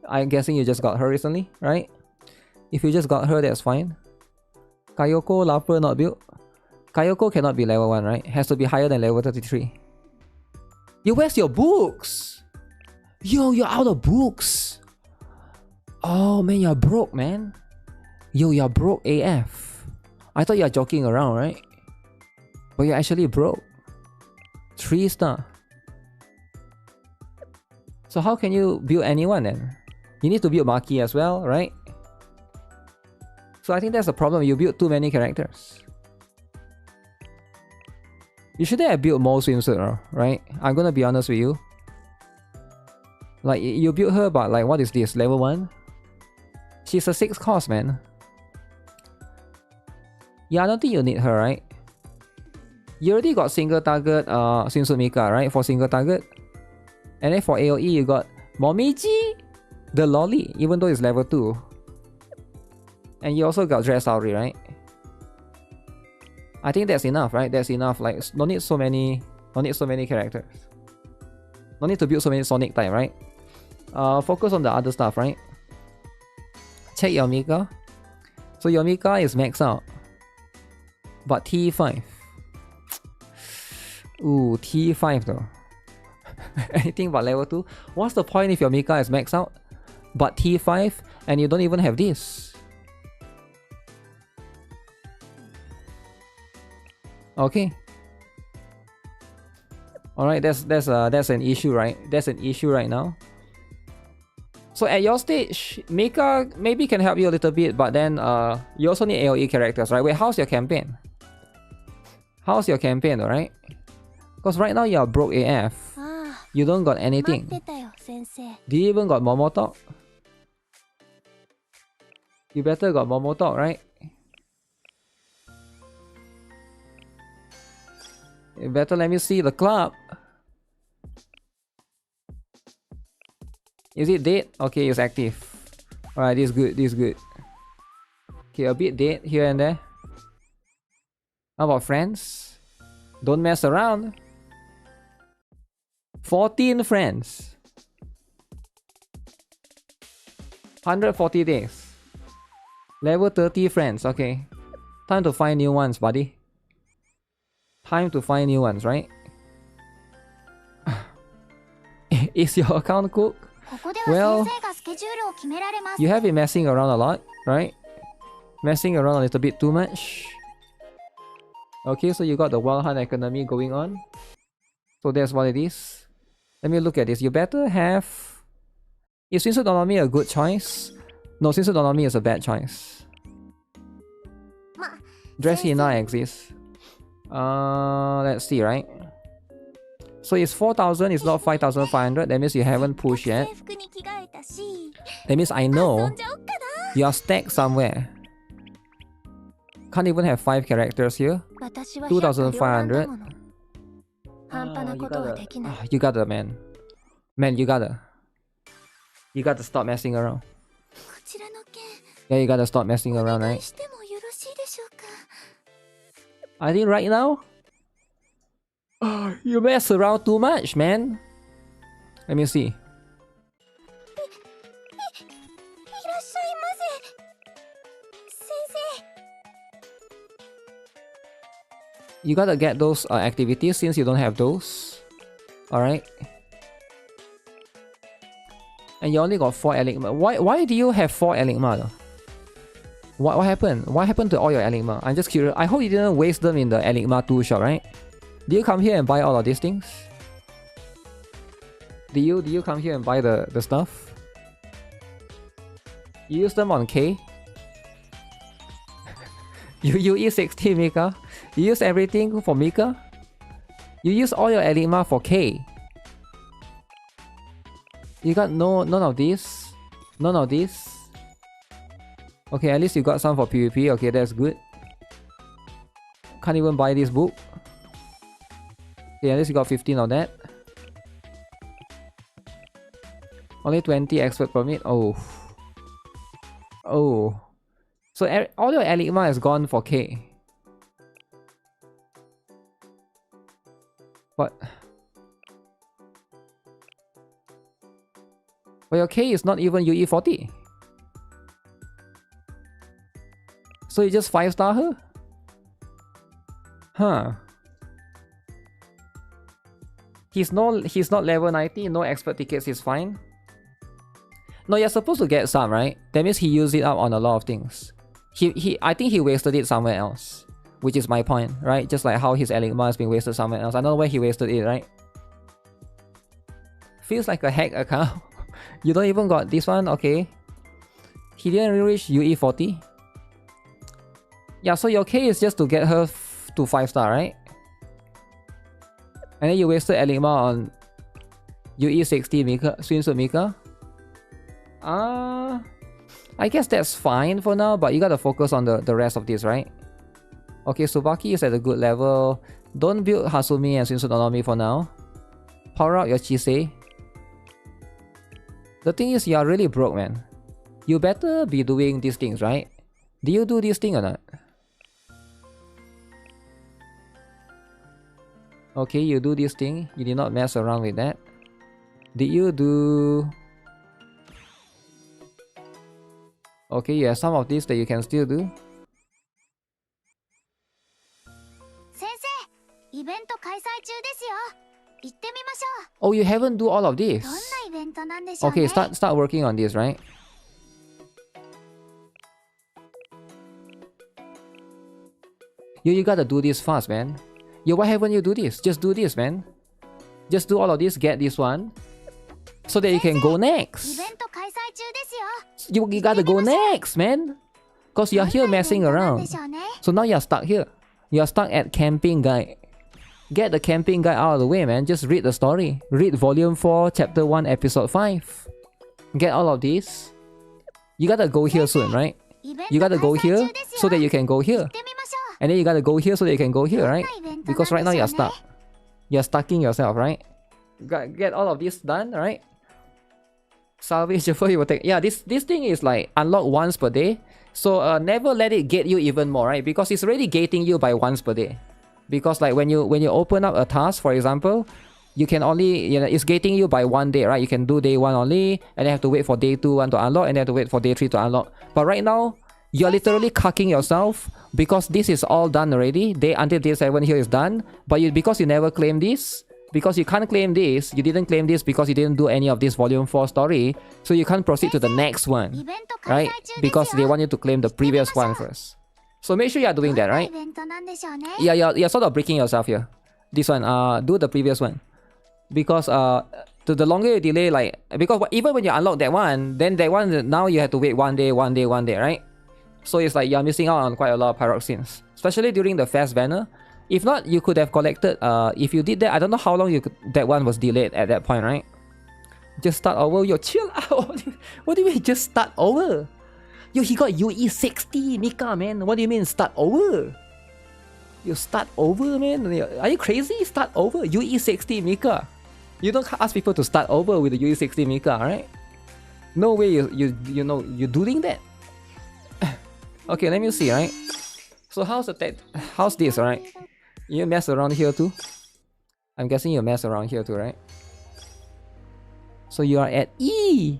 I'm guessing you just got her recently, right? If you just got her, that's fine. Kayoko Lapper not built. Kayoko cannot be level 1, right? Has to be higher than level 33. Yo, where's your books? Yo, you're out of books. Oh man, you're broke, man. Yo, you're broke AF. I thought you're joking around, right? But you're actually broke. 3-star. So how can you build anyone then? You need to build Maki as well, right? So I think that's the problem. You build too many characters. You shouldn't have built more swimsuit, right? I'm gonna be honest with you. Like, you built her, but like, what is this? Level 1? She's a 6 cost, man. Yeah, I don't think you need her, right? You already got single target swimsuit Mika, right? For single target. And then for AoE, you got Momiji, the lolly, even though it's level 2. And you also got Dress Auri, right? I think that's enough, right? That's enough. Like, no need so many characters. No need to build so many Sonic type, right? Focus on the other stuff, right? Check your Mika. So your Mika is maxed out. But T5. Ooh, T5 though. Anything but level 2? What's the point if your Mika is maxed out? But T5 and you don't even have this? Okay. Alright, that's an issue, right? That's an issue right now. So at your stage, Mika maybe can help you a little bit, but then you also need AoE characters, right? Wait, how's your campaign? How's your campaign, alright? Because right now you're broke AF. You don't got anything. Do you even got Momotalk? You better got Momotalk, right? You better let me see the club. Is it dead? Okay, it's active. Alright, this is good, this is good. Okay, a bit dead here and there. How about friends? Don't mess around. 14 friends. 140 days. Level 30 friends, okay. Time to find new ones, buddy. Time to find new ones, right? Is your account cooked? Well, you have been messing around a lot, right? Messing around a little bit too much. Okay, so you got the Wild Hunt economy going on. So that's what it is. Let me look at this. You better have... Is Swimsuit Donami a good choice? No, Swimsuit Donami is a bad choice. Dress Hina exists. Let's see, right? So it's 4,000, it's not 5,500. That means you haven't pushed yet. That means I know you are stacked somewhere. Can't even have 5 characters here. 2,500. You gotta, man. Man, you gotta. You gotta stop messing around. Yeah, you gotta stop messing around, right? I think right now, you mess around too much, man. Let me see. You gotta get those activities since you don't have those. Alright. And you only got 4 Enigma. Why do you have 4 Enigma though? What happened? What happened to all your Enigma? I'm just curious. I hope you didn't waste them in the Enigma 2 shop, right? Do you come here and buy all of these things? Do you come here and buy the stuff? You use them on K. You use 60 Mika. You use everything for Mika. You use all your Enigma for K. You got none of this. None of this. Okay, at least you got some for PvP. Okay, that's good. Can't even buy this book. Okay, at least you got 15 of that. Only 20 expert permit. Oh. Oh. So all your Enigma is gone for K. What? But your K is not even UE 40. So you just 5-star her? Huh. He's not level 90, no expert tickets is fine. No, you're supposed to get some, right? That means he used it up on a lot of things. I think he wasted it somewhere else. Which is my point, right? Just like how his Enigma has been wasted somewhere else. I don't know where he wasted it, right? Feels like a hack account. You don't even got this one, okay. He didn't reach UE 40. Yeah, so your K is just to get her to 5-star, right? And then you wasted Enigma on UE 60 Mika, Swimsuit Mika. I guess that's fine for now, but you gotta focus on the rest of this, right? Okay, Tsubaki is at a good level. Don't build Hasumi and Swimsuit Onomi for now. Power up your Chisei. The thing is, you are really broke, man. You better be doing these things, right? Do you do this thing or not? Okay, you do this thing. You did not mess around with that. Did you do... Okay, you have some of these that you can still do. Oh, you haven't do all of this. Okay, start working on this, right? You gotta do this fast, man. Why haven't you do this? Just do this, man. Just do all of this, get this one, so that you can go next. You gotta go next, man. Cause you're here messing around. So now you're stuck here. You're stuck at camping guide. Get the camping guide out of the way, man. Just read the story. Read volume 4, chapter 1, episode 5. Get all of this. You gotta go here soon, right? You gotta go here so that you can go here. And then you gotta go here so that you can go here, right? Because right now you're stuck. You're stucking yourself, right? Get all of this done, right? Salvage before you will take... Yeah, this thing is like unlock once per day. So never let it gate you even more, right? Because it's already gating you by once per day. Because like when you open up a task, for example, you can only, it's gating you by 1 day, right? You can do day 1 only, and then have to wait for day 2 to unlock, and then have to wait for day 3 to unlock. But right now, you're literally cucking yourself because this is all done already. Until day 7 here is done. But because you never claim this, because you can't claim this, you didn't claim this because you didn't do any of this volume 4 story, so you can't proceed to the next one, right? Because they want you to claim the previous one first. So make sure you're doing that, right? Yeah, you're sort of breaking yourself here. This one, do the previous one. Because the longer you delay, like, because even when you unlock that one, then that one, now you have to wait 1 day, right? So it's like you're missing out on quite a lot of pyroxenes, especially during the fast banner. If not, you could have collected, if you did that, I don't know how long that one was delayed at that point, right? Just start over. Yo, chill out. What do you mean just start over? Yo, he got UE 60 Mika, man. What do you mean start over? You start over, man? Are you crazy? Start over? UE 60 Mika. You don't ask people to start over with the UE 60 Mika, right? No way you're doing that. Okay, let me see, right? So how's this, right? You mess around here too? I'm guessing you mess around here too, right? So you are at E.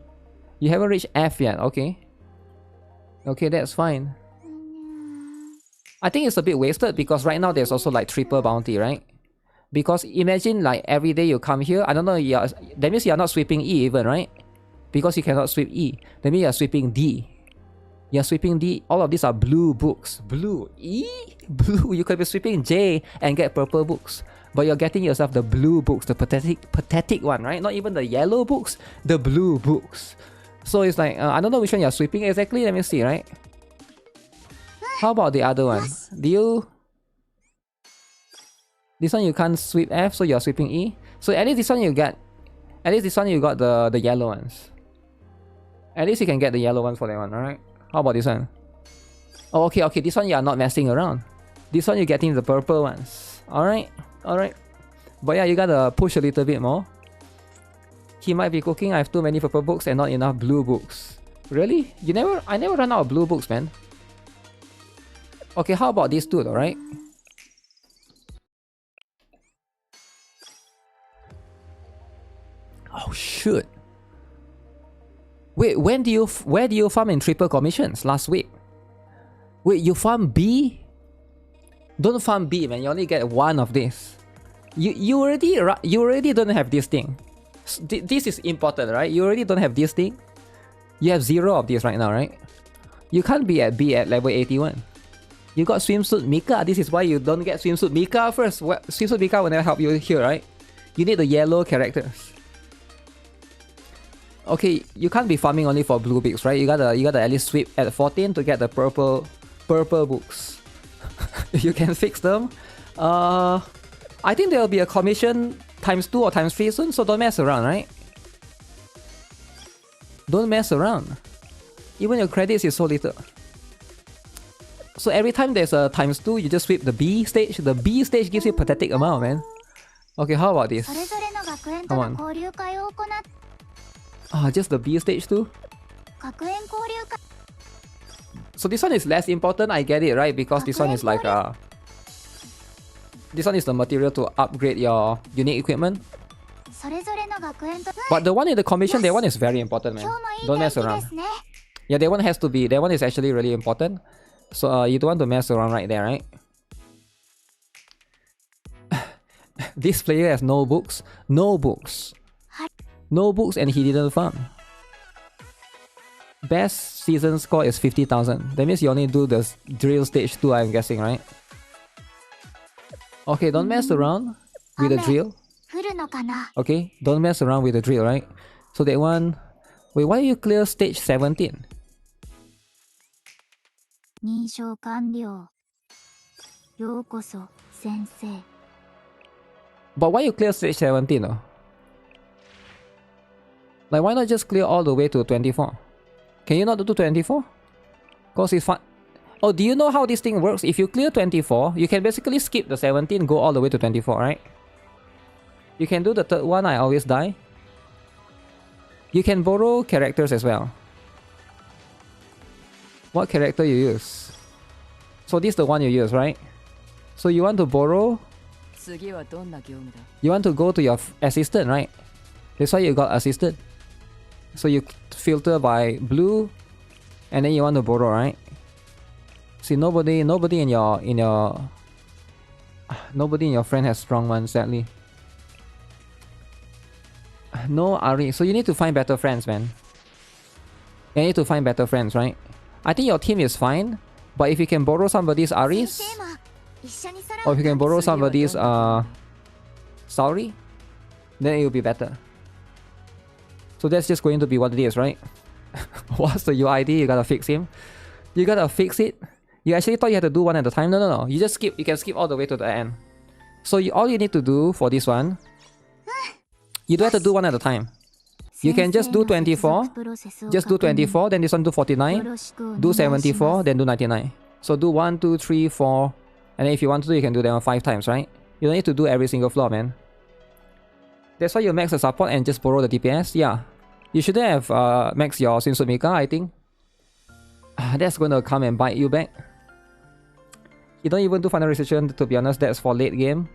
You haven't reached F yet, okay. Okay, that's fine. I think it's a bit wasted because right now there's also like triple bounty, right? Because imagine like every day you come here, I don't know, that means you're not sweeping E even, right? Because you cannot sweep E. That means you're sweeping D. You're sweeping D. All of these are blue books. Blue. E? Blue. You could be sweeping J and get purple books. But you're getting yourself the blue books, the pathetic one, right? Not even the yellow books, the blue books. So it's like, I don't know which one you're sweeping exactly. Let me see, right? How about the other one? Do you... This one you can't sweep F, so you're sweeping E. So at least this one you get... At least this one you got the yellow ones. At least you can get the yellow ones for that one, alright? How about this one? Oh, okay, okay. This one you are not messing around. This one you're getting the purple ones. Alright, alright. But yeah, you gotta push a little bit more. He might be cooking. I have too many purple books and not enough blue books. Really? I never run out of blue books, man. Okay, how about this dude, alright? Oh shoot. Wait, where do you farm in triple commissions? Last week. Wait, you farm B? Don't farm B, man. You only get one of this. You already don't have this thing. This is important, right? You already don't have this thing. You have 0 of this right now, right? You can't be at B at level 81. You got swimsuit Mika. This is why you don't get swimsuit Mika first. Swimsuit Mika will never help you here, right? You need the yellow characters. Okay, you can't be farming only for blue books, right? You gotta at least sweep at 14 to get the purple books. You can fix them. I think there will be a commission ×2 or ×3 soon, so don't mess around, right? Don't mess around. Even your credits is so little. So every time there's a ×2, you just sweep the B stage. The B stage gives you a pathetic amount, man. Okay, how about this? Come on. Just the B stage too? So this one is less important, I get it, right? Because this one is like this one is the material to upgrade your unique equipment. But the one in the commission, that one is very important, man. Don't mess around. Yeah, that one has to be. That one is actually really important. So you don't want to mess around right there, right? This player has no books. No books. No books and he didn't farm. Best season score is 50,000. That means you only do the drill stage 2, I'm guessing, right? Okay, don't mess around with the drill. Okay, don't mess around with the drill, right? So that one... Wait, why you clear stage 17? But why you clear stage 17 though? Like, why not just clear all the way to 24? Can you not do 24? Cause it's fun. Oh, do you know how this thing works? If you clear 24, you can basically skip the 17, go all the way to 24, right? You can do the third one, I always die. You can borrow characters as well. What character you use? So this is the one you use, right? So you want to borrow... You want to go to your assistant, right? That's why you got assistant. So you filter by blue, and then you want to borrow, right? See, nobody in your friend has strong ones, sadly. No Ari, so you need to find better friends, man. You need to find better friends, right? I think your team is fine, but if you can borrow somebody's Aris, or if you can borrow somebody's Sauri, then it will be better. So that's just going to be what it is, right? What's the UID? You gotta fix him. You gotta fix it. You actually thought you had to do one at a time. No. You just skip. You can skip all the way to the end. So all you need to do for this one, you don't have to do one at a time. You can just do 24. Just do 24. Then this one do 49. Do 74. Then do 99. So do 1, 2, 3, 4. And then if you want to do, you can do them 5 times, right? You don't need to do every single floor, man. That's why you max the support and just borrow the DPS. Yeah. You shouldn't have max your Swimsuit Mika, I think. That's going to come and bite you back. You don't even do final restriction, to be honest. That's for late game.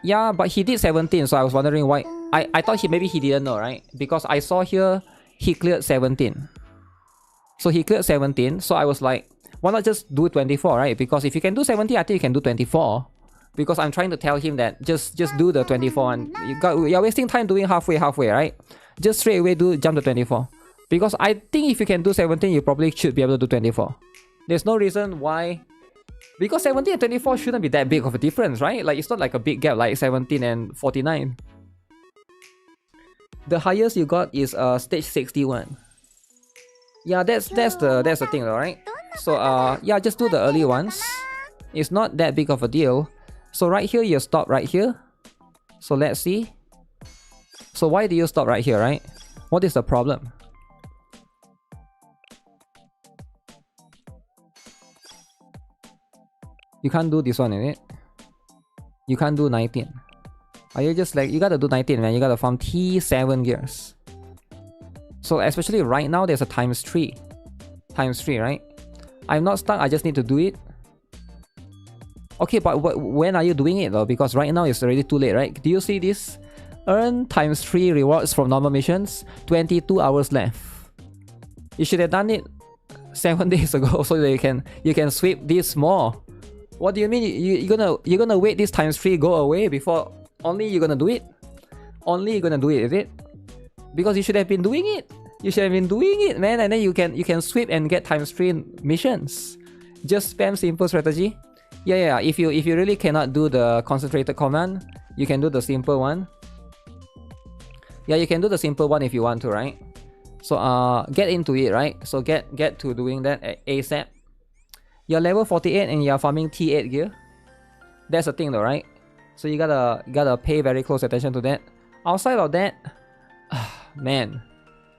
Yeah, but he did 17, so I was wondering why. I thought maybe he didn't know, right? Because I saw here he cleared 17. So he cleared 17, so I was like, why not just do 24, right? Because if you can do 17, I think you can do 24. Because I'm trying to tell him that just do the 24 and you're wasting time doing halfway, right? Just straight away jump to 24. Because I think if you can do 17, you probably should be able to do 24. There's no reason why. Because 17 and 24 shouldn't be that big of a difference, right? Like, it's not like a big gap like 17 and 49. The highest you got is stage 61. Yeah, that's the thing, alright? So yeah, just do the early ones. It's not that big of a deal. So right here you stop right here. So let's see. So why do you stop right here, right? What is the problem? You can't do this one, is it? You can't do 19. Are you just like, you gotta do 19, man. You gotta farm T7 gears. So especially right now, there's a times 3. Times 3, right? I'm not stuck, I just need to do it. Okay, but when are you doing it though? Because right now it's already too late, right? Do you see this? Earn times 3 rewards from normal missions. 22 hours left. You should have done it 7 days ago so that you can sweep this more. What do you mean? You're gonna wait this times 3 go away before only you're gonna do it? Only you're gonna do it, is it? Because you should have been doing it. You should have been doing it, man, and then you can sweep and get times 3 missions. Just spam simple strategy. Yeah. If you really cannot do the concentrated command, you can do the simple one. Yeah, you can do the simple one if you want to, right? So get into it, right? So get to doing that ASAP. You're level 48 and you're farming T8 gear. That's the thing though, right? So you gotta pay very close attention to that. Outside of that, man,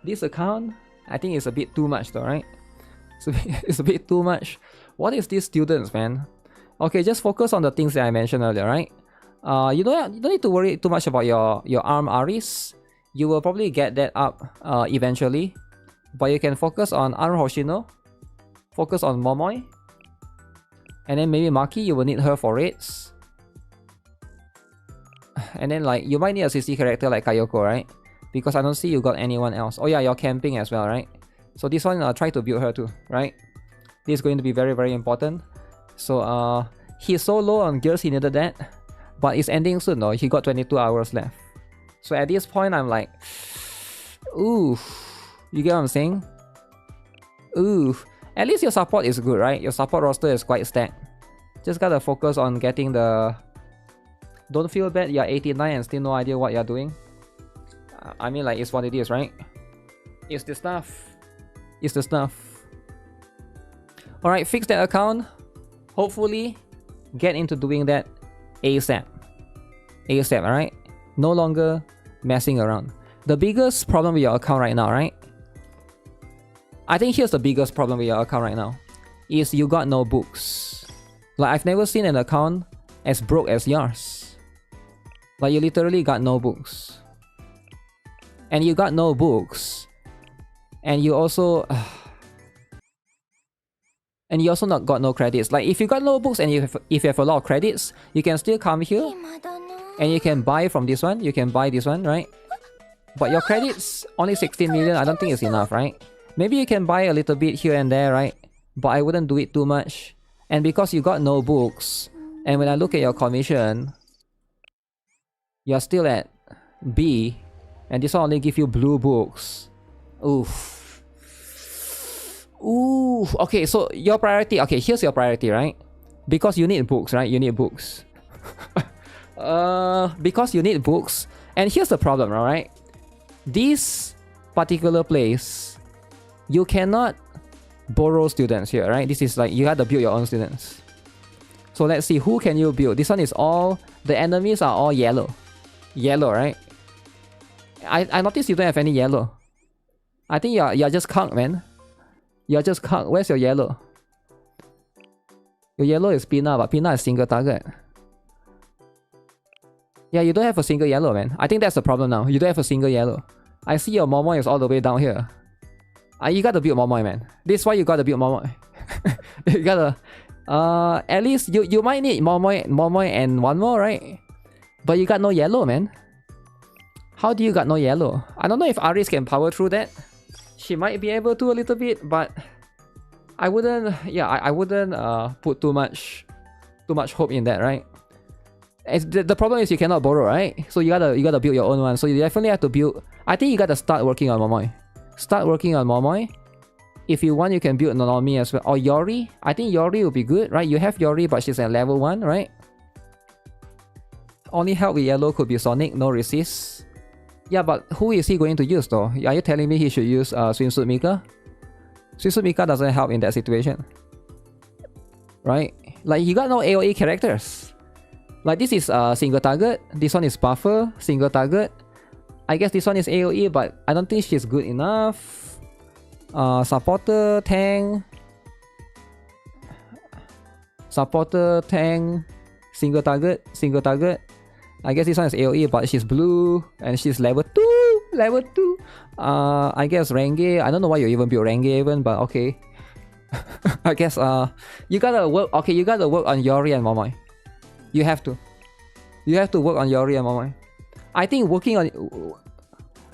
this account, I think it's a bit too much though, right? It's a bit too much. What is these students, man? Okay, just focus on the things that I mentioned earlier, right? You don't need to worry too much about your arm Aris. You will probably get that up eventually. But you can focus on Arm Hoshino. Focus on Momoi. And then maybe Maki, you will need her for raids. And then like, you might need a CC character like Kayoko, right? Because I don't see you got anyone else. Oh yeah, you're camping as well, right? So this one, try to build her too, right? This is going to be very, very important. So he's so low on gears, he needed that. But it's ending soon though, he got 22 hours left. So at this point, I'm like, ooh, you get what I'm saying? Ooh, at least your support is good, right? Your support roster is quite stacked. Just gotta focus on getting the... Don't feel bad, you're 89 and still no idea what you're doing. I mean, like, it's what it is, right? It's the stuff. It's the stuff. Alright, fix that account. Hopefully, get into doing that ASAP. ASAP, alright? No longer messing around. The biggest problem with your account right now, right? I think here's the biggest problem with your account right now. Is you got no books. Like, I've never seen an account as broke as yours. Like, you literally got no books. And you got no books. And you also... and you also not got no credits. Like, if you got no books and if you have a lot of credits, you can still come here. And you can buy from this one. You can buy this one, right? But your credits, only 16 million. I don't think it's enough, right? Maybe you can buy a little bit here and there, right? But I wouldn't do it too much. And because you got no books, and when I look at your commission, you're still at B. And this one only give you blue books. Oof. Ooh. Okay, so your priority... Okay, here's your priority, right? Because you need books, right? You need books. Because you need books. And here's the problem, alright? This particular place, you cannot borrow students here, right? This is like, you have to build your own students. So let's see, who can you build? This one is all... The enemies are all yellow. Yellow, right? I noticed you don't have any yellow. I think you're just cunt, man. You're just cunt. Where's your yellow? Your yellow is Pina, but Pina is single target. Yeah, you don't have a single yellow, man. I think that's the problem now. You don't have a single yellow. I see your Momoy is all the way down here. You gotta build Momoy, man. This is why you gotta build Momoy. You gotta... at least you might need Momoy and one more, right? But you got no yellow, man. How do you got no yellow? I don't know if Aris can power through that. She might be able to a little bit, but I wouldn't... Yeah, I wouldn't put too much hope in that, right? The problem is you cannot borrow, right? So you gotta build your own one. So you definitely have to build... I think you gotta start working on Momoy. Start working on Momoy. If you want, you can build Nonomi as well. Or Yori. I think Yori will be good, right? You have Yori, but she's at level 1, right? Only help with yellow could be Sonic, no resist. Yeah, but who is he going to use though? Are you telling me he should use Swimsuit Mika? Swimsuit Mika doesn't help in that situation. Right? Like, you got no AoE characters. Like, this is single target. This one is buffer, single target. I guess this one is AoE, but I don't think she's good enough. Supporter, tank. Supporter, tank, single target, single target. I guess this one is AoE, but she's blue and she's level 2. Level 2. I guess Renge. I don't know why you even build Renge even, but okay. I guess you gotta work. Okay, you gotta work on Yori and Momoy. You have to. You have to work on Yori and Momoy. I think working on.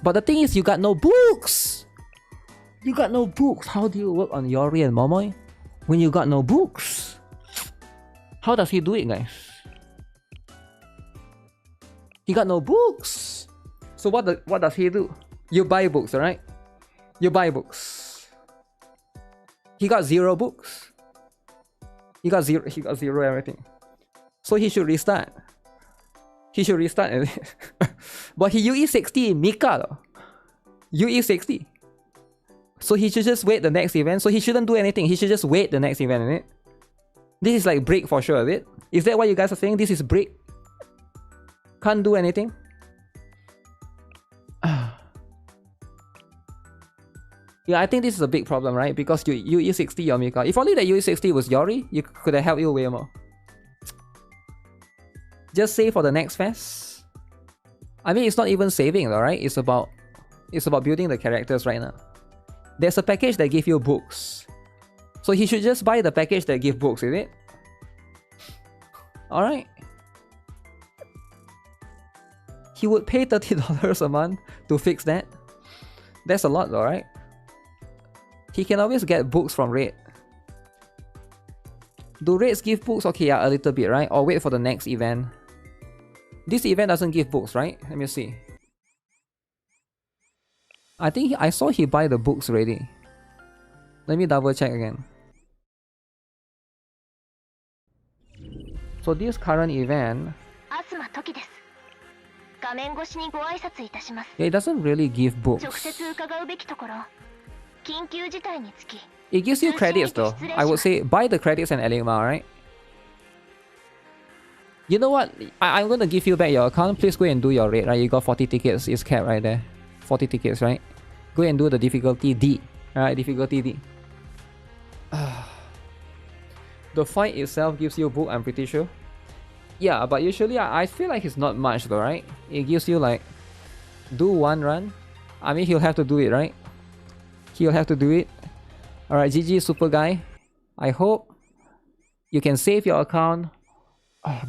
But the thing is, you got no books. You got no books. How do you work on Yori and Momoy when you got no books? How does he do it, guys? He got no books. So what does he do? You buy books, alright? You buy books. He got 0 books. He got zero everything. So he should restart. He should restart. But he UE 60 Mika though. UE 60. So he should just wait the next event. So he shouldn't do anything. He should just wait the next event, isn't it? This is like break for sure, is it? Is that what you guys are saying? This is break? Can't do anything? Yeah, I think this is a big problem, right? Because you UE60 your Mika. If only the UE60 was Yori, you could have helped you way more. Just save for the next fest. I mean, it's not even saving, alright? It's about building the characters right now. There's a package that gives you books. So he should just buy the package that gives books, is it? Alright. He would pay $30 a month to fix that. That's a lot though, right? He can always get books from Raid. Do raids give books? Okay, yeah, a little bit, right? Or wait for the next event. This event doesn't give books, right? Let me see. I think I saw he buy the books already. Let me double check again. So this current event, yeah, it doesn't really give books. It gives you credits though. I would say buy the credits and Enigma, right? You know what? I'm gonna give you back your account. Please go and do your raid, right? You got 40 tickets. It's capped right there. 40 tickets, right? Go and do the difficulty D. Alright, difficulty D. The fight itself gives you a book, I'm pretty sure. Yeah, but usually I feel like it's not much though, right? It gives you like, do one run. I mean, he'll have to do it, right? He'll have to do it. Alright, GG super guy. I hope you can save your account.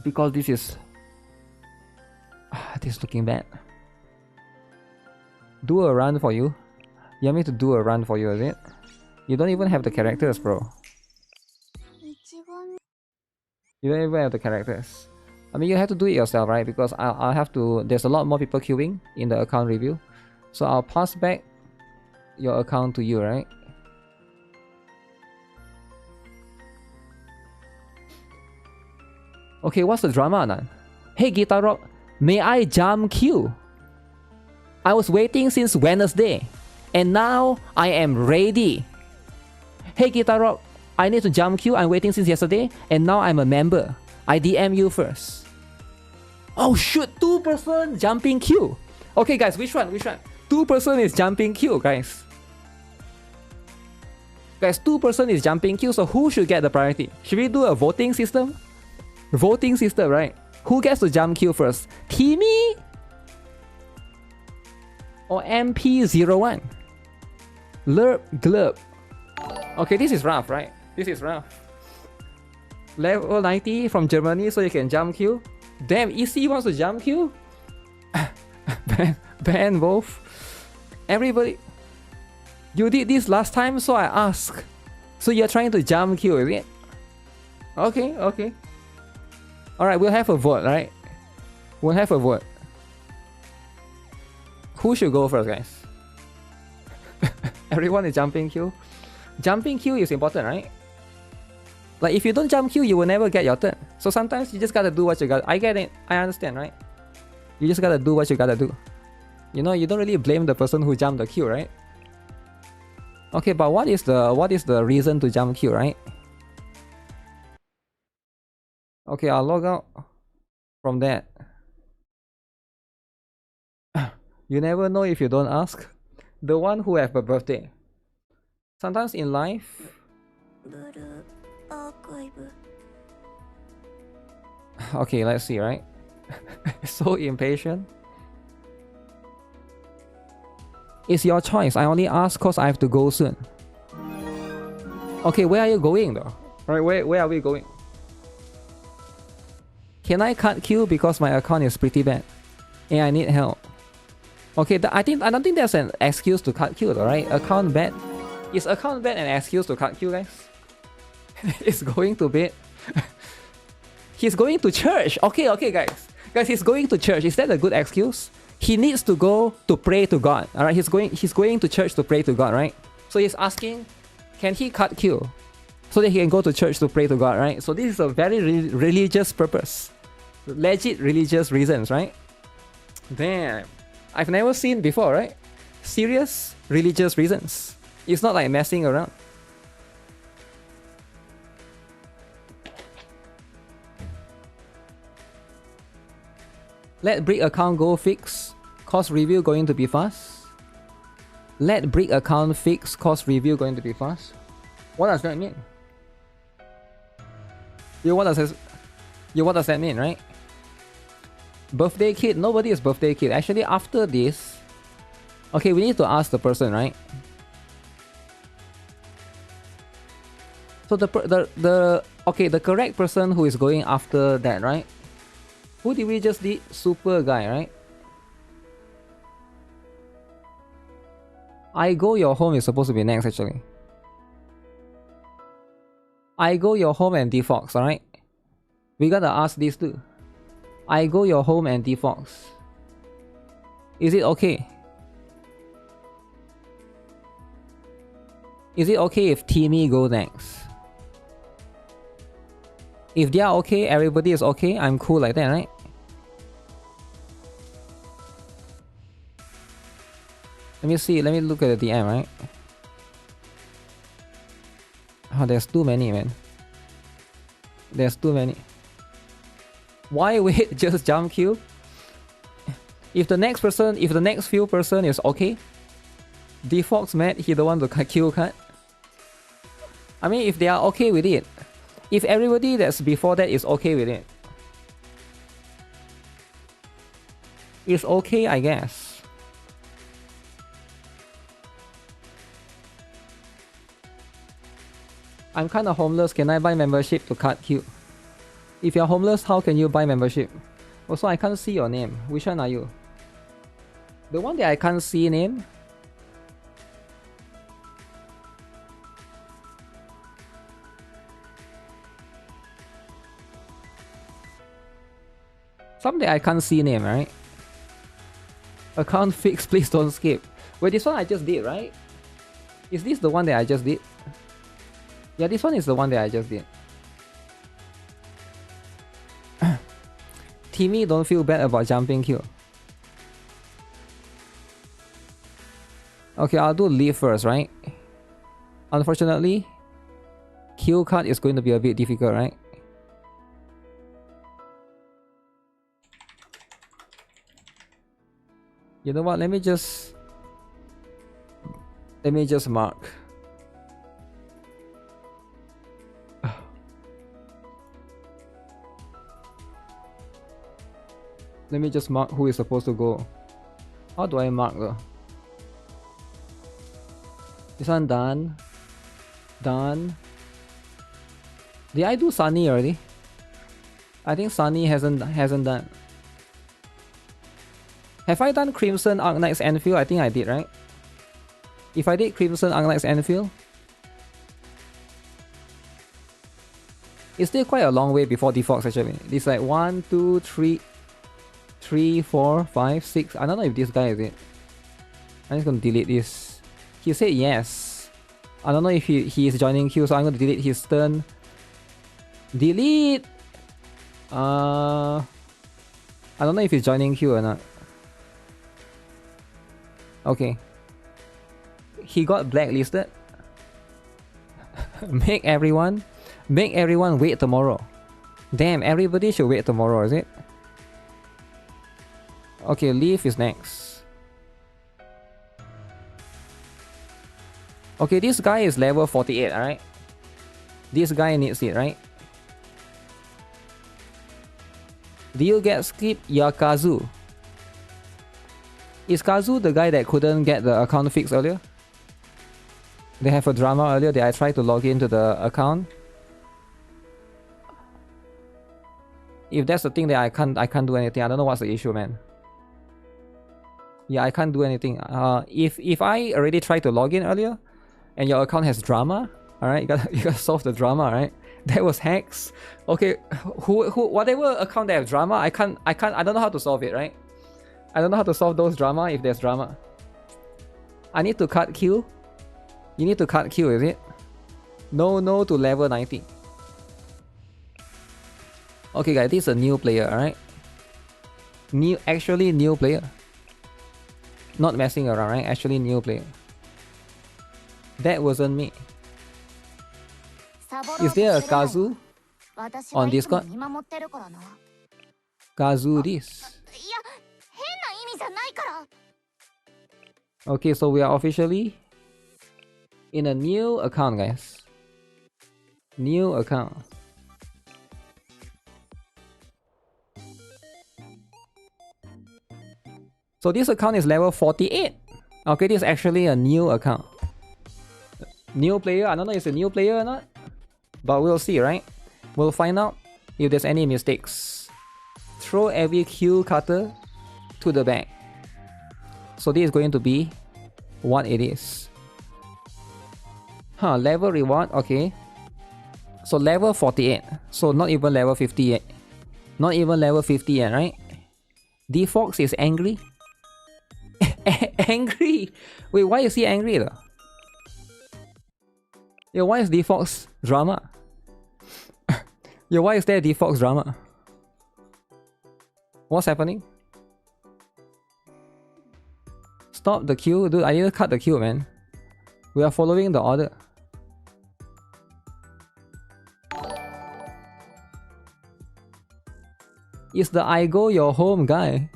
Because this is looking bad. Do a run for you. You want me to do a run for you, is it? You don't even have the characters, bro. You don't even have the characters. I mean, you have to do it yourself, right? Because I'll have to... There's a lot more people queuing in the account review. So I'll pass back your account to you, right? Okay, what's the drama, Nan? Hey, GuitarRock, may I jump queue? I was waiting since Wednesday, and now I am ready. Hey, GuitarRock, I need to jump queue. I'm waiting since yesterday, and now I'm a member. I DM you first. Oh shoot, 2-person jumping queue. Okay, guys, which one? 2-person is jumping queue, guys. Guys, 2-person is jumping queue, so who should get the priority? Should we do a voting system? Voting system, right? Who gets to jump queue first? Timmy? Or MP01? Lerp Glurp. Okay, this is rough, right? This is rough. Level 90 from Germany, so you can jump queue. Damn, EC wants to jump queue? ban both. Everybody. You did this last time, so I ask. So you're trying to jump queue, is it? Okay, okay. Alright, we'll have a vote, right? We'll have a vote. Who should go first, guys? Everyone is jumping queue. Jumping queue is important, right? Like, if you don't jump queue, you will never get your turn. So sometimes you just gotta do what you gotta... I get it. I understand, right? You just gotta do what you gotta do. You know, you don't really blame the person who jumped the queue, right? Okay, but what is the reason to jump queue, right? Okay, I'll log out from that. You never know if you don't ask. The one who have a birthday. Sometimes in life. Okay, let's see, right? So impatient. It's your choice. I only ask cause I have to go soon. Okay, where are you going though? Right, where are we going? Can I cut queue because my account is pretty bad and I need help? Okay, I don't think there's an excuse to cut queue though, right? Account bad. Is account bad an excuse to cut queue, guys? It's going to bed. He's going to church. Okay, guys. Guys, he's going to church. Is that a good excuse? He needs to go to pray to God. Alright, he's going to church to pray to God, right? So he's asking, can he cut queue? So that he can go to church to pray to God, right? So this is a very religious purpose. Legit religious reasons, right? Damn. I've never seen before, right? Serious religious reasons. It's not like messing around. Let brick account go fix. Cost review going to be fast. Let brick account fix. Cost review going to be fast. What does that mean? What does that mean, right? Birthday kid? Nobody is birthday kid. Actually, after this, okay, we need to ask the person, right? So the correct person who is going after that, right? Who did we just did? Super guy, right? I go your home is supposed to be next, actually. I go your home and defox, alright? We gotta ask these two. I go your home and defox. Is it okay? Is it okay if Timmy go next? If they are okay, everybody is okay, I'm cool like that, right? Let me see, let me look at the DM, right? Oh, there's too many, man. There's too many. Why wait? Just jump queue? If the next few person is okay, Defox mad, he don't want to queue cut. I mean, if they are okay with it. If everybody that's before that is okay with it. It's okay, I guess. I'm kinda homeless, can I buy membership to cut queue? If you're homeless, how can you buy membership? Also, I can't see your name. Which one are you? The one that I can't see name? Someday I can't see name, right? Account fix, please don't skip. Wait, this one I just did, right? Is this the one that I just did? Yeah, this one is the one that I just did. Timmy, don't feel bad about jumping queue. Okay, I'll do leave first, right? Unfortunately, queue cut is going to be a bit difficult, right? You know what? Let me just mark. Let me just mark who is supposed to go. How do I mark though? This one done. Done. Did I do Sunny already? I think Sunny hasn't done. Have I done Crimson Arknight's Enfield? I think I did, right? If I did Crimson Arknight's Enfield, it's still quite a long way before Defox actually. It's like 1, 2, 3, 4, 5, 6. I don't know if this guy is it. I'm just gonna delete this. He said yes. I don't know if he is joining queue, so I'm gonna delete his turn. Delete! I don't know if he's joining queue or not. Okay. He got blacklisted. Make everyone wait tomorrow. Damn, everybody should wait tomorrow, is it? Okay, Leaf is next. Okay, this guy is level 48, alright? This guy needs it, right? Do you get skip? Yeah, Kazu. Is Kazu the guy that couldn't get the account fixed earlier? They have a drama earlier that I tried to log into the account. If that's the thing that I can't do anything. I don't know what's the issue, man. Yeah, I can't do anything. If I already tried to log in earlier and your account has drama, alright, you gotta solve the drama, right? That was hacks. Okay, whatever account that have drama, I don't know how to solve it, right? I don't know how to solve those drama if there's drama. I need to cut queue. You need to cut queue, is it? No to level 90. Okay guys, this is a new player, alright? Actually new player. Not messing around, right? Actually new player. That wasn't me. Is there a Kazu on Discord? Kazu this. Okay, so we are officially in a new account, guys. New account. So this account is level 48. Okay, this is actually a new account. New player, I don't know if it's a new player or not. But we'll see, right? We'll find out if there's any mistakes. Throw every Q cutter to the back. So this is going to be what it is. Huh, level reward, okay. So level 48. So not even level 50 yet. Not even level 50 yet, right? D-Fox is angry. Angry? Wait, why is he angry though? Yo, why is D-Fox drama? Yo, why is there D-Fox drama? What's happening? Stop the queue, dude. I need to cut the queue, man. We are following the order. Is the I go your home guy?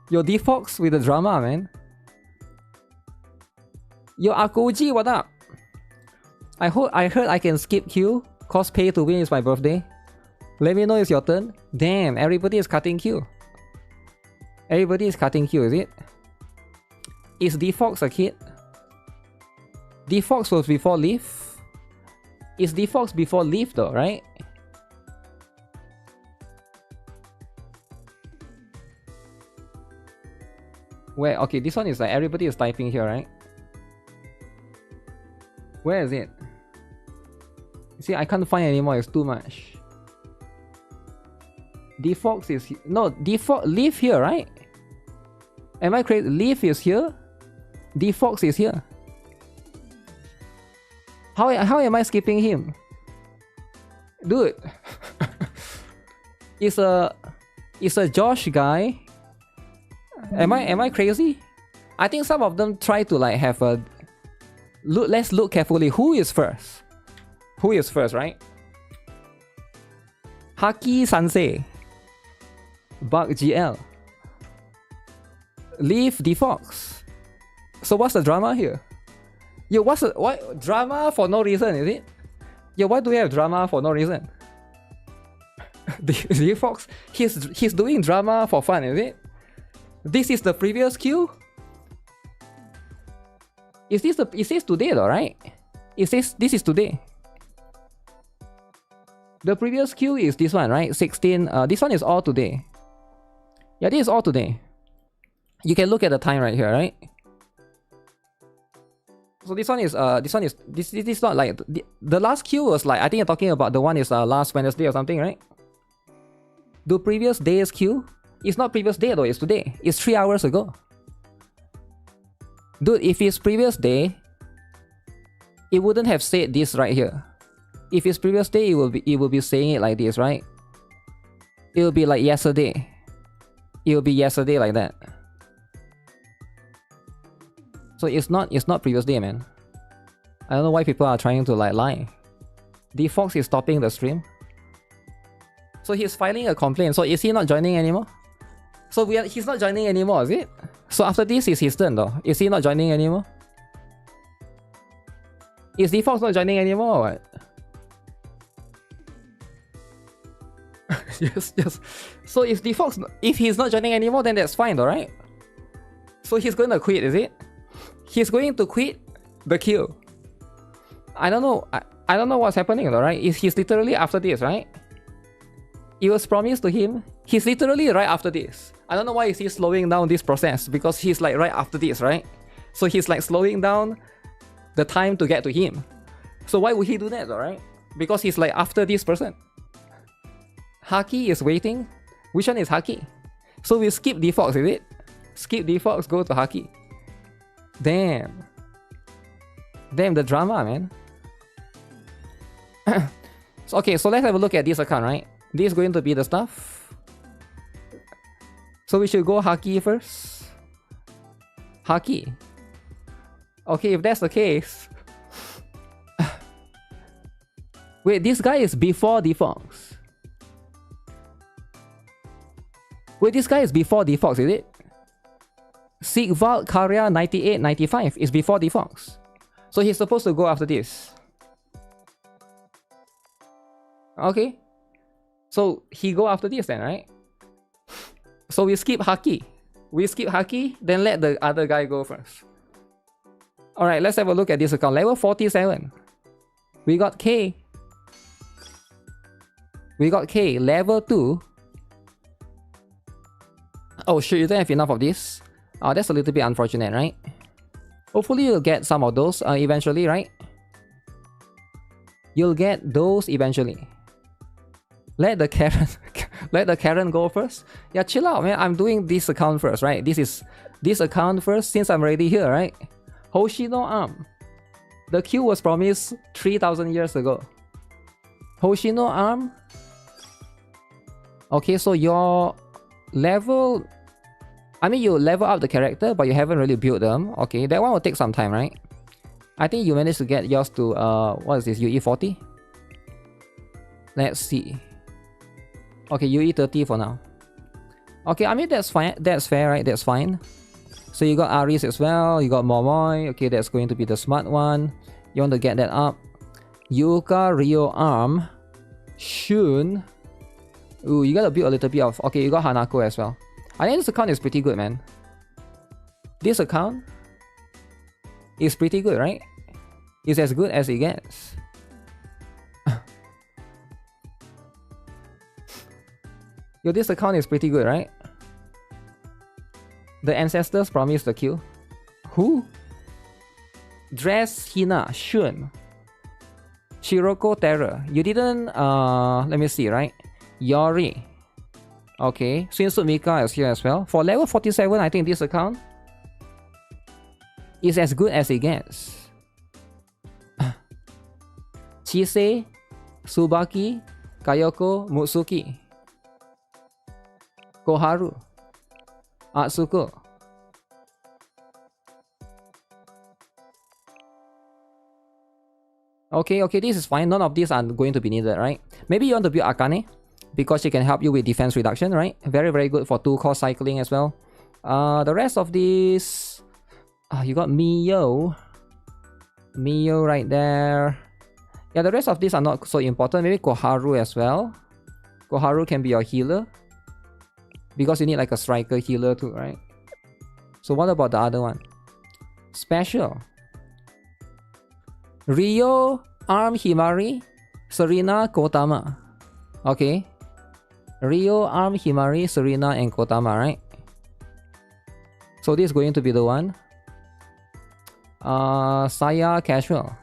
Yo, D-Fox with the drama, man. Yo, Akoji, what up? I heard I can skip queue. Cause pay to win is my birthday. Let me know it's your turn. Damn, everybody is cutting queue. Everybody is cutting queue, is it? Is D-Fox a kid? D-Fox was before Leaf? Is D-Fox before Leaf though, right? Where? Okay, this one is like everybody is typing here, right? Where is it? See, I can't find anymore, it's too much. D-Fox is... No, D-Fox... Leaf here, right? Am I crazy? Leaf is here? D-Fox is here. How am I skipping him? Dude. It's a Josh guy. Am I crazy? I think some of them try to like have a... Let's look carefully. Who is first? Who is first, right? Haki Sansei. Bug GL. Leaf D-Fox. So what's the drama here? Yo, what drama for no reason, is it? Yo, why do we have drama for no reason? D-Fox, he's doing drama for fun, is it? This is the previous queue? Is this today though, right? This is today. The previous queue is this one, right? 16. This one is all today. Yeah, this is all today. You can look at the time right here, right? So this one is this is not like the last queue was like, I think you're talking about the one is last Wednesday or something, right? The previous day's queue? It's not previous day though, it's today. It's 3 hours ago. Dude, if it's previous day, it wouldn't have said this right here. If it's previous day, it will be saying it like this, right? It will be like yesterday. It will be yesterday like that. So it's not previous day, man. I don't know why people are trying to like lie. Defox is stopping the stream. So he's filing a complaint. So is he not joining anymore? So he's not joining anymore, is it? So after this is his turn though. Is he not joining anymore? Is Defox not joining anymore or what? yes. So if Defox, if he's not joining anymore, then that's fine, alright? So he's going to quit, is it? He's going to quit the queue. I don't know. I don't know what's happening, alright? He's literally after this, right? It was promised to him. He's literally right after this. I don't know why is he slowing down this process, because he's like right after this, right? So he's like slowing down the time to get to him. So why would he do that, alright? Because he's like after this person. Haki is waiting. Which one is Haki? So we skip Defox, is it? Skip Defox, go to Haki. Damn. Damn, the drama, man. So, okay, so let's have a look at this account, right? This is going to be the stuff. So we should go Haki first. Haki. Okay, if that's the case. Wait, this guy is before Defox. Wait, this guy is before Defox, is it? Sigvald Karya 9895 is before Defox. So he's supposed to go after this. Okay. So he go after this then, right? So we skip Haki. We skip Haki, then let the other guy go first. Alright, let's have a look at this account. Level 47. We got K. We got K. Level 2. Oh shit, you don't have enough of this. Oh, that's a little bit unfortunate, right? Hopefully you'll get some of those eventually, right? You'll get those eventually. Let the Karen let the Karen go first. Yeah, chill out, man. I'm doing this account first, right? This account first since I'm already here, right? Hoshino Arm. The queue was promised 3,000 years ago. Hoshino Arm. Okay, so your level, I mean you level up the character, but you haven't really built them. Okay, that one will take some time, right? I think you managed to get yours to what is this, UE 40? Let's see. Okay, UE 30 for now. Okay, I mean that's fine. That's fair, right? That's fine. So you got Aris as well. You got Momoy. Okay, that's going to be the smart one. You want to get that up. Yuka, Rio Arm, Shun. Ooh, you gotta build a little bit of. Okay, you got Hanako as well. I think this account is pretty good, man. This account is pretty good, right? It's as good as it gets. Yo, this account is pretty good, right? The ancestors promised the queue. Who? Dress Hina, Shun. Shiroko Terror. You didn't, let me see, right? Yori. Okay, Swinsuit Mika is here as well. For level 47, I think this account is as good as it gets. Chise, Tsubaki, Kayoko, Mutsuki, Koharu, Atsuko. Okay, this is fine. None of these are going to be needed, right? Maybe you want to build Akane, because she can help you with defense reduction, right? Very, very good for 2-core cycling as well. The rest of these... you got Mio. Mio right there. Yeah, the rest of these are not so important. Maybe Koharu as well. Koharu can be your healer, because you need like a striker healer too, right? So what about the other one? Special. Rio, Arm Himari, Serena, Kotama. Okay. Rio, Arm, Himari, Serena, and Kotama, right? So this is going to be the one. Saya, Casual.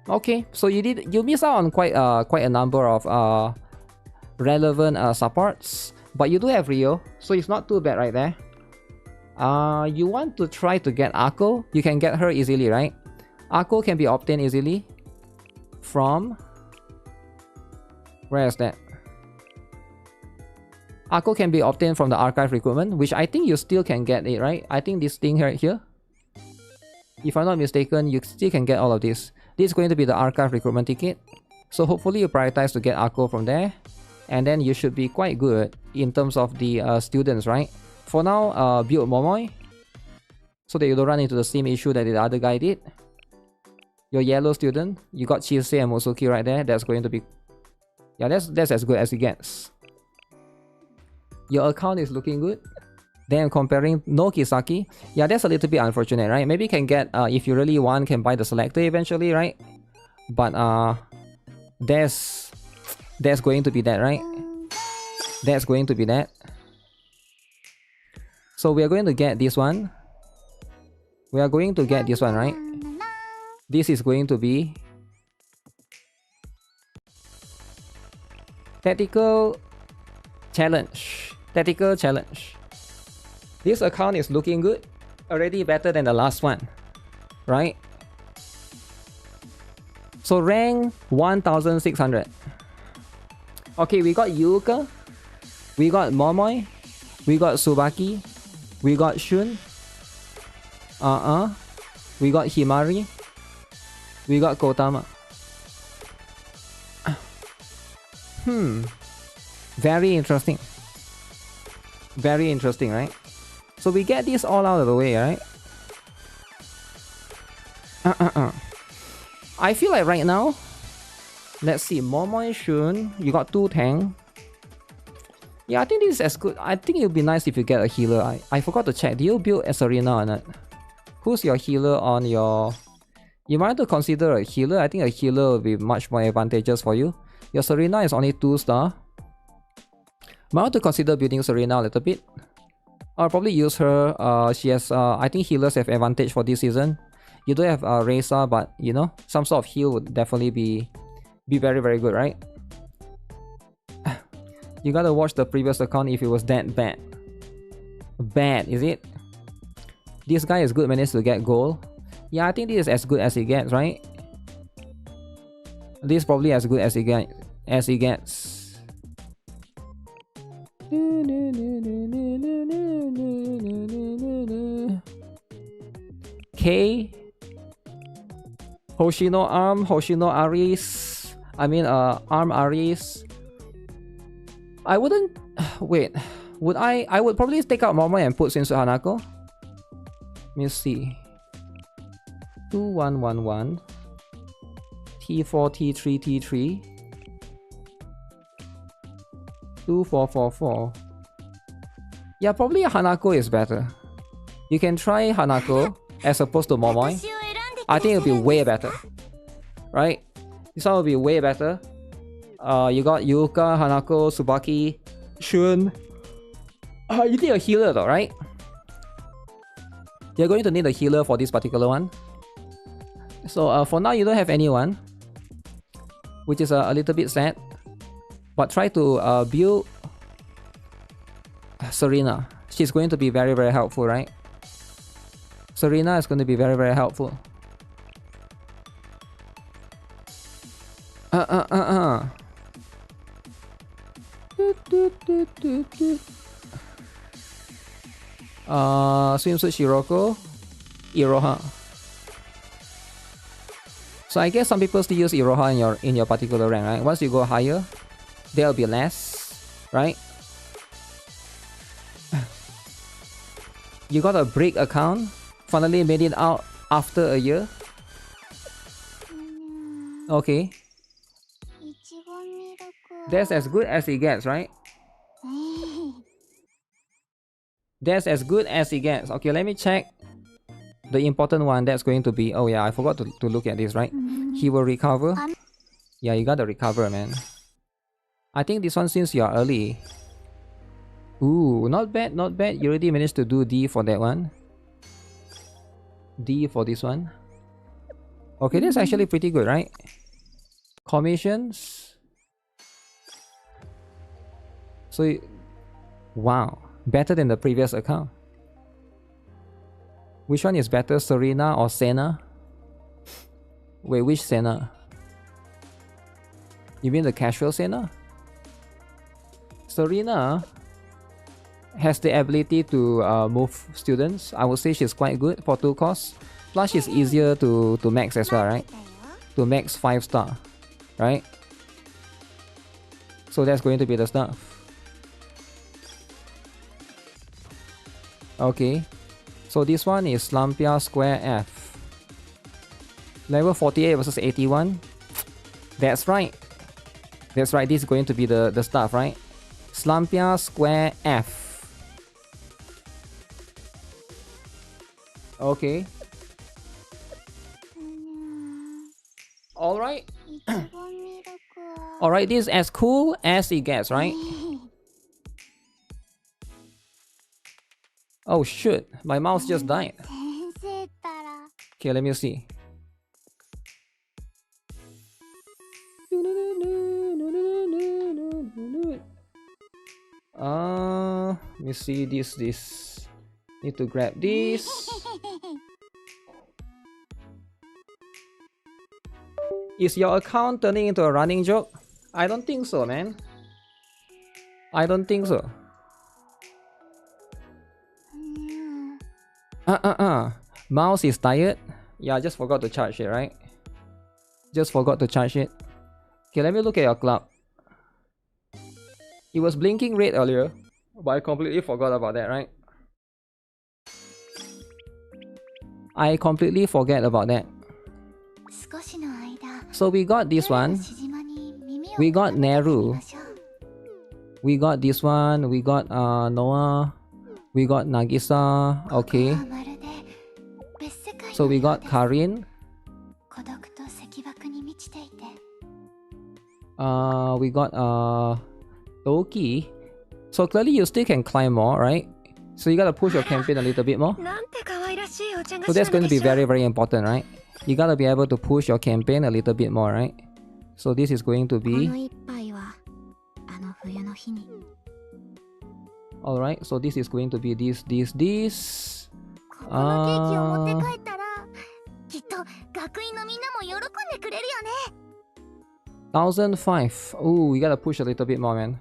Okay, so you miss out on quite a number of relevant supports, but you do have Rio, so it's not too bad right there. You want to try to get Akko? You can get her easily, right? Akko can be obtained easily from... Where is that? Akko can be obtained from the archive recruitment, which I think you still can get it, right? I think this thing right here, if I'm not mistaken, you still can get all of this. This is going to be the archive recruitment ticket. So hopefully you prioritize to get Akko from there. And then you should be quite good in terms of the students, right? For now, build Momoy, so that you don't run into the same issue that the other guy did. Your yellow student, you got Chise and Mosuki right there. That's going to be... yeah, that's as good as it gets. Your account is looking good. Then comparing no Kisaki, yeah, that's a little bit unfortunate, right? Maybe you can get, if you really want, can buy the selector eventually, right? But there's going to be that, right? That's going to be that. So we are going to get this one. We are going to get this one, right? This is going to be tactical challenge. Tactical challenge. This account is looking good. Already better than the last one, right? So rank 1600. Okay, we got Yuka, we got Momoy, we got Tsubaki, we got Shun, we got Himari, we got Kotama. Very interesting. Very interesting, right? So we get this all out of the way, right? I feel like right now, let's see, Momoy, Shun, you got 2 tank. Yeah, I think this is as good. I think it would be nice if you get a healer. I forgot to check. Do you build a Serena or not? Who's your healer on your... You might have to consider a healer. I think a healer will be much more advantageous for you. Your Serena is only 2-star. Might want to consider building Serena a little bit. I'll probably use her. She has, I think healers have advantage for this season. You don't have Reza, but you know, some sort of heal would definitely be very, very good, right? You gotta watch the previous account if it was that bad. Bad, is it? This guy is good, managed to get gold. Yeah, I think this is as good as it gets, right? This is probably as good as it gets. K, Hoshino Arm, Hoshino Aris. I mean, Arm Aris. I wouldn't. Wait, would I? I would probably take out Momoy and put Shinsu Hanako. Let me see. 2111 T4 T3 T3 2444. Yeah, probably Hanako is better. You can try Hanako as opposed to Momoy. I think it'll be way better, right? This one will be way better. You got Yuka, Hanako, Tsubaki, Shun. You need a healer though, right? You're going to need a healer for this particular one. So for now, you don't have anyone, which is a little bit sad. But try to build Serena. She's going to be very, very helpful, right? Serena is going to be very, very helpful. Swimsuit Shiroko, Iroha. So I guess some people still use Iroha in your particular rank, right? Once you go higher, there'll be less, right? You got a brick account, finally made it out after a year. Okay. That's as good as it gets, right? That's as good as it gets. Okay, let me check the important one. That's going to be... Oh yeah, I forgot to look at this, right? He will recover. Yeah, you gotta recover, man. I think this one, since you're early... Ooh, not bad, not bad. You already managed to do D for that one. D for this one. Okay, that's actually pretty good, right? Commissions. So, wow. Better than the previous account. Which one is better, Serena or Senna? Wait, which Senna? You mean the casual Senna? Serena has the ability to move students. I would say she's quite good for 2 costs. Plus she's easier to max as well, right? To max 5-star, right? So that's going to be the stuff. Okay. So this one is Slampia Square F. Level 48 versus 81. That's right. That's right, this is going to be the stuff, right? Slampia Square F. Okay. Alright. Alright, this is as cool as it gets, right? Oh shoot, my mouse just died. Okay, let me see. Let me see this. Need to grab this. Is your account turning into a running joke? I don't think so, man. I don't think so. Mouse is tired. Yeah, I just forgot to charge it, right? Just forgot to charge it. Okay, let me look at your clock. It was blinking red earlier, but I completely forgot about that, right? I completely forget about that. So we got this one. We got Neru. We got this one. We got Noah. We got Nagisa. Okay. So we got Karin. We got Toki. So clearly you still can climb more, right? So you gotta push your campaign a little bit more. So that's going to be very, very important, right? You gotta be able to push your campaign a little bit more, right? So this is going to be... Alright, so this is going to be this. 1005. Oh, we gotta push a little bit more, man.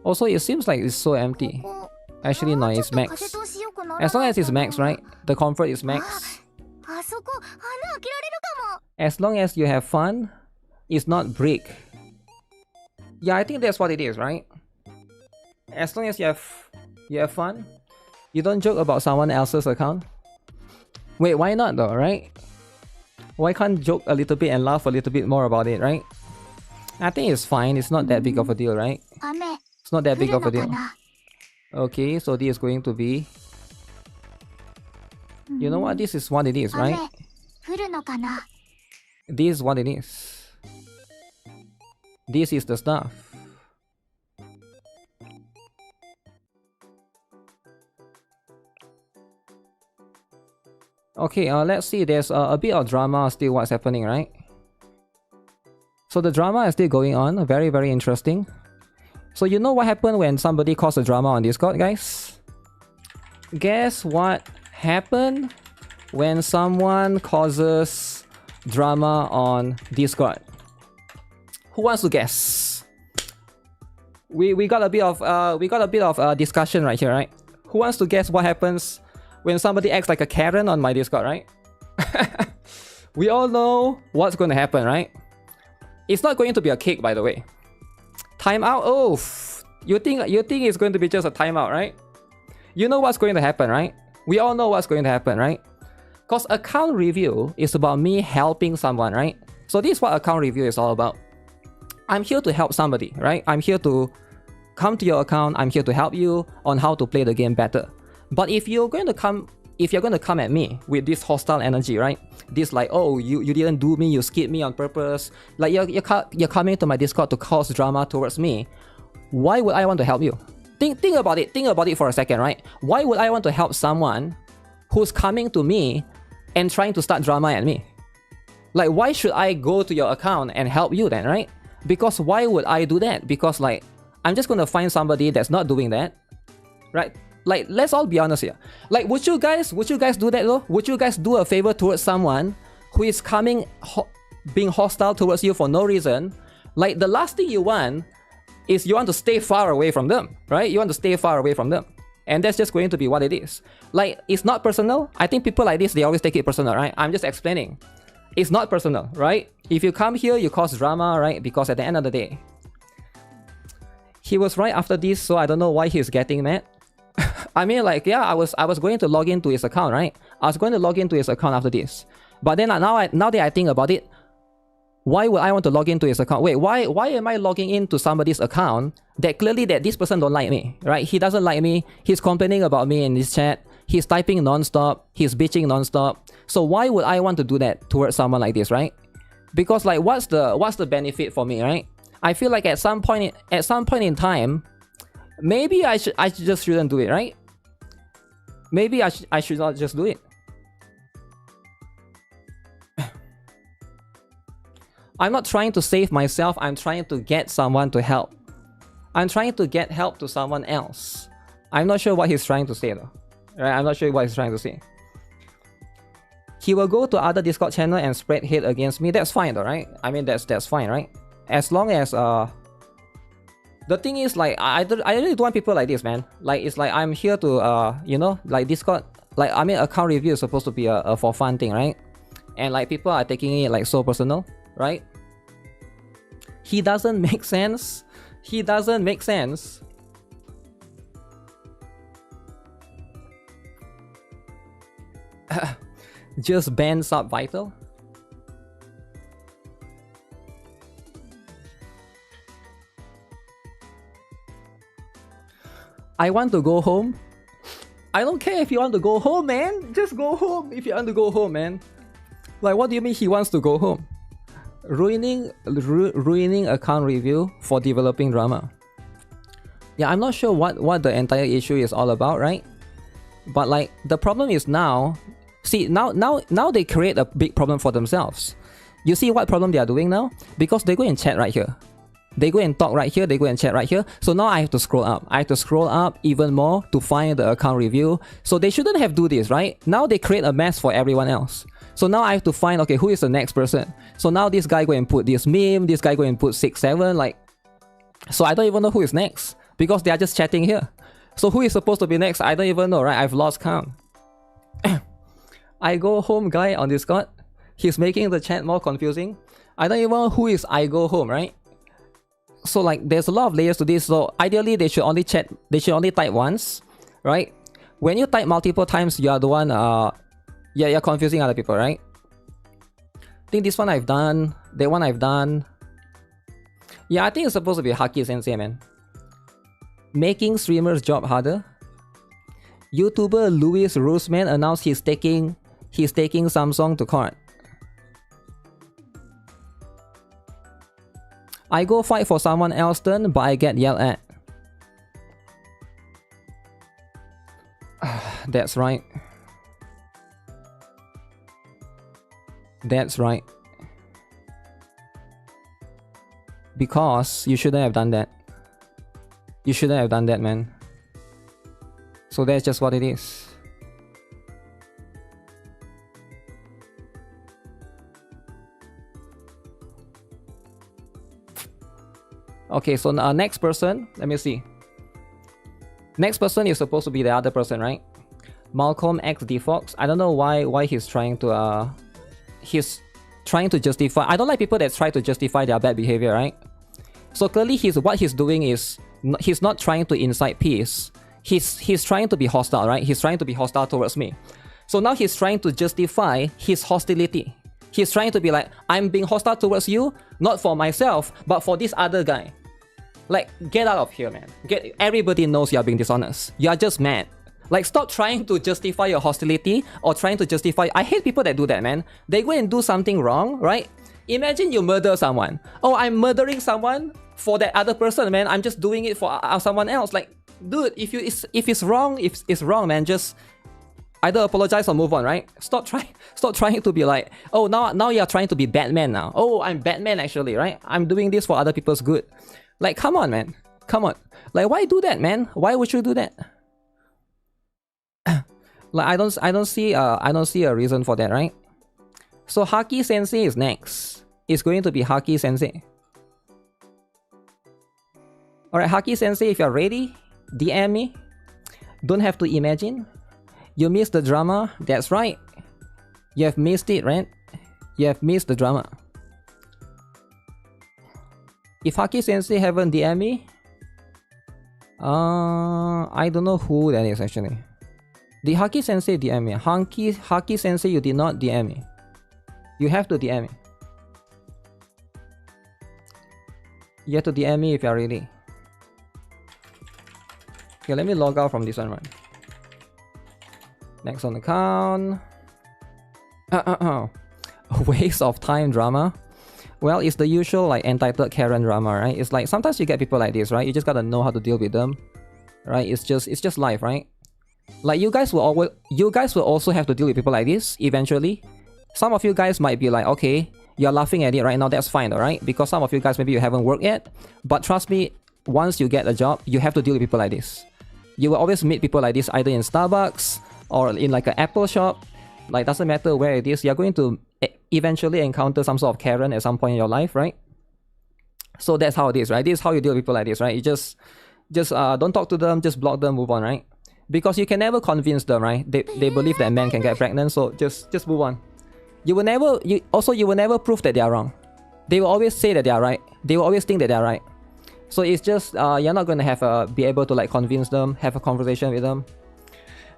Also, it seems like it's so empty. Actually, no, it's max. As long as it's max, right? The comfort is max. As long as you have fun, it's not brick. Yeah, I think that's what it is, right? As long as you have fun, you don't joke about someone else's account. Wait, why not though, right? Why can't joke a little bit and laugh a little bit more about it, right? I think it's fine. It's not that big of a deal, right? It's not that big of a deal. Okay, so this is going to be... You know what? This is what it is, right? This is what it is. This is the stuff. Okay, let's see. There's a bit of drama still what's happening, right? So the drama is still going on. Very, very interesting. So you know what happened when somebody caused a drama on Discord, guys? Guess what happened when someone causes drama on Discord? Who wants to guess? We got a bit of discussion right here, right? Who wants to guess what happens when somebody acts like a Karen on my Discord, right? We all know what's going to happen, right? It's not going to be a cake, by the way. Timeout? Oh, you think it's going to be just a timeout, right? You know what's going to happen, right? We all know what's going to happen, right? Because account review is about me helping someone, right? So this is what account review is all about. I'm here to help somebody, right? I'm here to come to your account. I'm here to help you on how to play the game better. But if you're going to come at me with this hostile energy, right? This like, oh, you didn't do me, you skipped me on purpose. Like you're coming to my Discord to cause drama towards me. Why would I want to help you? Think about it. Think about it for a second, right? Why would I want to help someone who's coming to me and trying to start drama at me? Like, why should I go to your account and help you then, right? Because why would I do that? Because like, I'm just gonna find somebody that's not doing that, right? Like, let's all be honest here. Like, would you guys do that though? Would you guys do a favor towards someone who is coming, being hostile towards you for no reason? Like, the last thing you want is you want to stay far away from them, right? You want to stay far away from them. And that's just going to be what it is. Like, it's not personal. I think people like this, they always take it personal, right? I'm just explaining. It's not personal, right? If you come here, you cause drama, right? Because at the end of the day, he was right after this, so I don't know why he's getting mad. I mean, like, yeah, I was going to log into his account, right? I was going to log into his account after this. But then now that I think about it, why would I want to log into his account? Wait, why am I logging into somebody's account that clearly that this person don't like me, right? He doesn't like me. He's complaining about me in this chat. He's typing non-stop. He's bitching non-stop. So why would I want to do that towards someone like this, right? Because like, what's the benefit for me, right? I feel like at some point in time, maybe I just shouldn't do it, right? Maybe I should not just do it. I'm not trying to save myself. I'm trying to get someone to help. I'm trying to get help to someone else. I'm not sure what he's trying to say though. Right? I'm not sure what he's trying to say. He will go to other Discord channel and spread hate against me. That's fine though, right? I mean, that's fine, right? As long as the thing is, like, I really don't want people like this, man. Like, it's like I'm here to you know, like Discord, like, I mean, account review is supposed to be a for fun thing, right? And like people are taking it like so personal, right? He doesn't make sense. He doesn't make sense. Just ban sub vital. I want to go home. I don't care if you want to go home, man. Just go home if you want to go home, man. Like, what do you mean he wants to go home? Ruining account review for developing drama. Yeah, I'm not sure what the entire issue is all about, right? But like, the problem is now, see, now they create a big problem for themselves. You see what problem they are doing now? Because they go and chat right here. They go and talk right here, they go and chat right here. So now I have to scroll up. I have to scroll up even more to find the account review. So they shouldn't have do this, right? Now they create a mess for everyone else. So now I have to find, okay, who is the next person? So now this guy go and put this meme, this guy go and put 6, 7, like... So I don't even know who is next. Because they are just chatting here. So who is supposed to be next? I don't even know, right? I've lost count. I go home guy on Discord. He's making the chat more confusing. I don't even know who is I go home, right? So like, there's a lot of layers to this. So ideally, they should only chat. They should only type once, right? When you type multiple times, you are the one. Yeah, you're confusing other people, right? I think this one I've done. That one I've done. Yeah, I think it's supposed to be Haki Sensei, man. Making streamers' job harder. YouTuber Louis Roseman announced he's taking Samsung to court. I go fight for someone else turn, but I get yelled at. That's right. That's right. Because you shouldn't have done that. You shouldn't have done that, man. So that's just what it is. Okay, so next person, let me see. Next person is supposed to be the other person, right? Malcolm X Defox. I don't know why he's trying to justify. I don't like people that try to justify their bad behavior, right? So clearly what he's doing is he's not trying to incite peace. He's trying to be hostile, right? He's trying to be hostile towards me. So now he's trying to justify his hostility. He's trying to be like, I'm being hostile towards you, not for myself, but for this other guy. Like, get out of here, man. Everybody knows you're being dishonest. You're just mad. Like, stop trying to justify your hostility or trying to justify... I hate people that do that, man. They go and do something wrong, right? Imagine you murder someone. Oh, I'm murdering someone for that other person, man. I'm just doing it for someone else. Like, dude, if it's wrong, if it's wrong, man, just either apologize or move on, right? Stop trying to be like, oh, now you're trying to be Batman now. Oh, I'm Batman actually, right? I'm doing this for other people's good. Like, come on, man. Come on. Like, why do that, man? Why would you do that? Like, I don't see a reason for that, right? So Haki Sensei is next. It's going to be Haki Sensei. Alright, Haki Sensei, if you're ready, DM me. Don't have to imagine. You missed the drama. That's right. You have missed it, right? You have missed the drama. If Haki Sensei haven't DM me, I don't know who that is actually. Did Haki Sensei DM me? Haki Sensei, you did not DM me. You have to DM me. You have to DM me if you are ready. Okay, let me log out from this one, right? Next on the count. Waste of time drama. Well, it's the usual like entitled Karen drama, right? It's like sometimes you get people like this, right? You just gotta know how to deal with them, right? It's just life, right? Like you guys will also have to deal with people like this eventually. Some of you guys might be like, okay, you're laughing at it right now, that's fine, alright? Because some of you guys maybe you haven't worked yet, but trust me, once you get a job, you have to deal with people like this. You will always meet people like this either in Starbucks or in like an Apple shop. Like doesn't matter where it is, you're going to eventually encounter some sort of Karen at some point in your life, right? So that's how it is, right? This is how you deal with people like this, right? You just don't talk to them, just block them, move on, right? Because you can never convince them, right? They believe that men can get pregnant, so just move on. You will never prove that they are wrong. They will always say that they are right. They will always think that they are right. So it's just you're not going to be able to like convince them, have a conversation with them.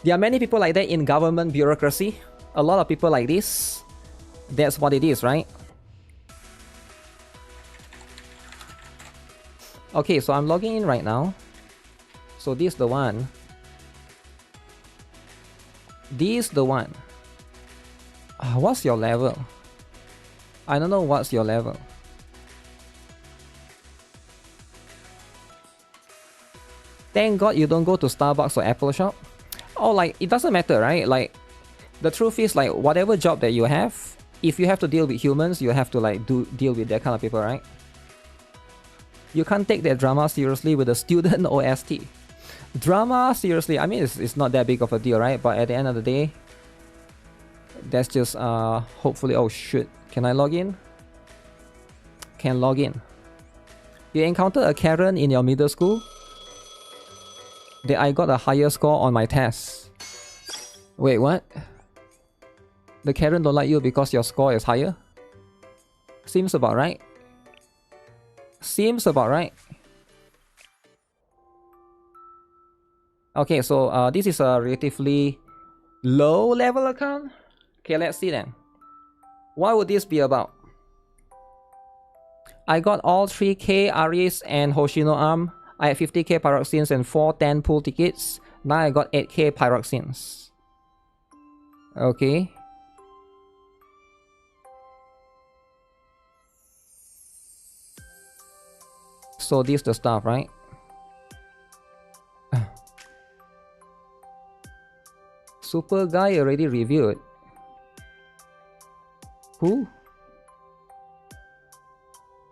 There are many people like that in government bureaucracy. A lot of people like this. That's what it is, right? Okay, so I'm logging in right now. So this is the one. This is the one. What's your level? I don't know what's your level. Thank God you don't go to Starbucks or Apple shop. Oh, like it doesn't matter, right? Like the truth is like whatever job that you have, if you have to deal with humans, you have to like deal with that kind of people, right? You can't take that drama seriously with a student OST. Drama seriously, I mean it's not that big of a deal, right? But at the end of the day, that's just hopefully. Oh shoot, can I log in? Can log in. You encountered a Karen in your middle school? That I got a higher score on my test. Wait, what? The Karen don't like you because your score is higher? Seems about right. Seems about right. Okay, so this is a relatively low level account. Okay, let's see then. What would this be about? I got all 3K Aris and Hoshino arm. I had 50K pyroxenes and 4 10 pool tickets. Now I got 8K pyroxenes. Okay. So this is the stuff, right? Super guy already reviewed. Who?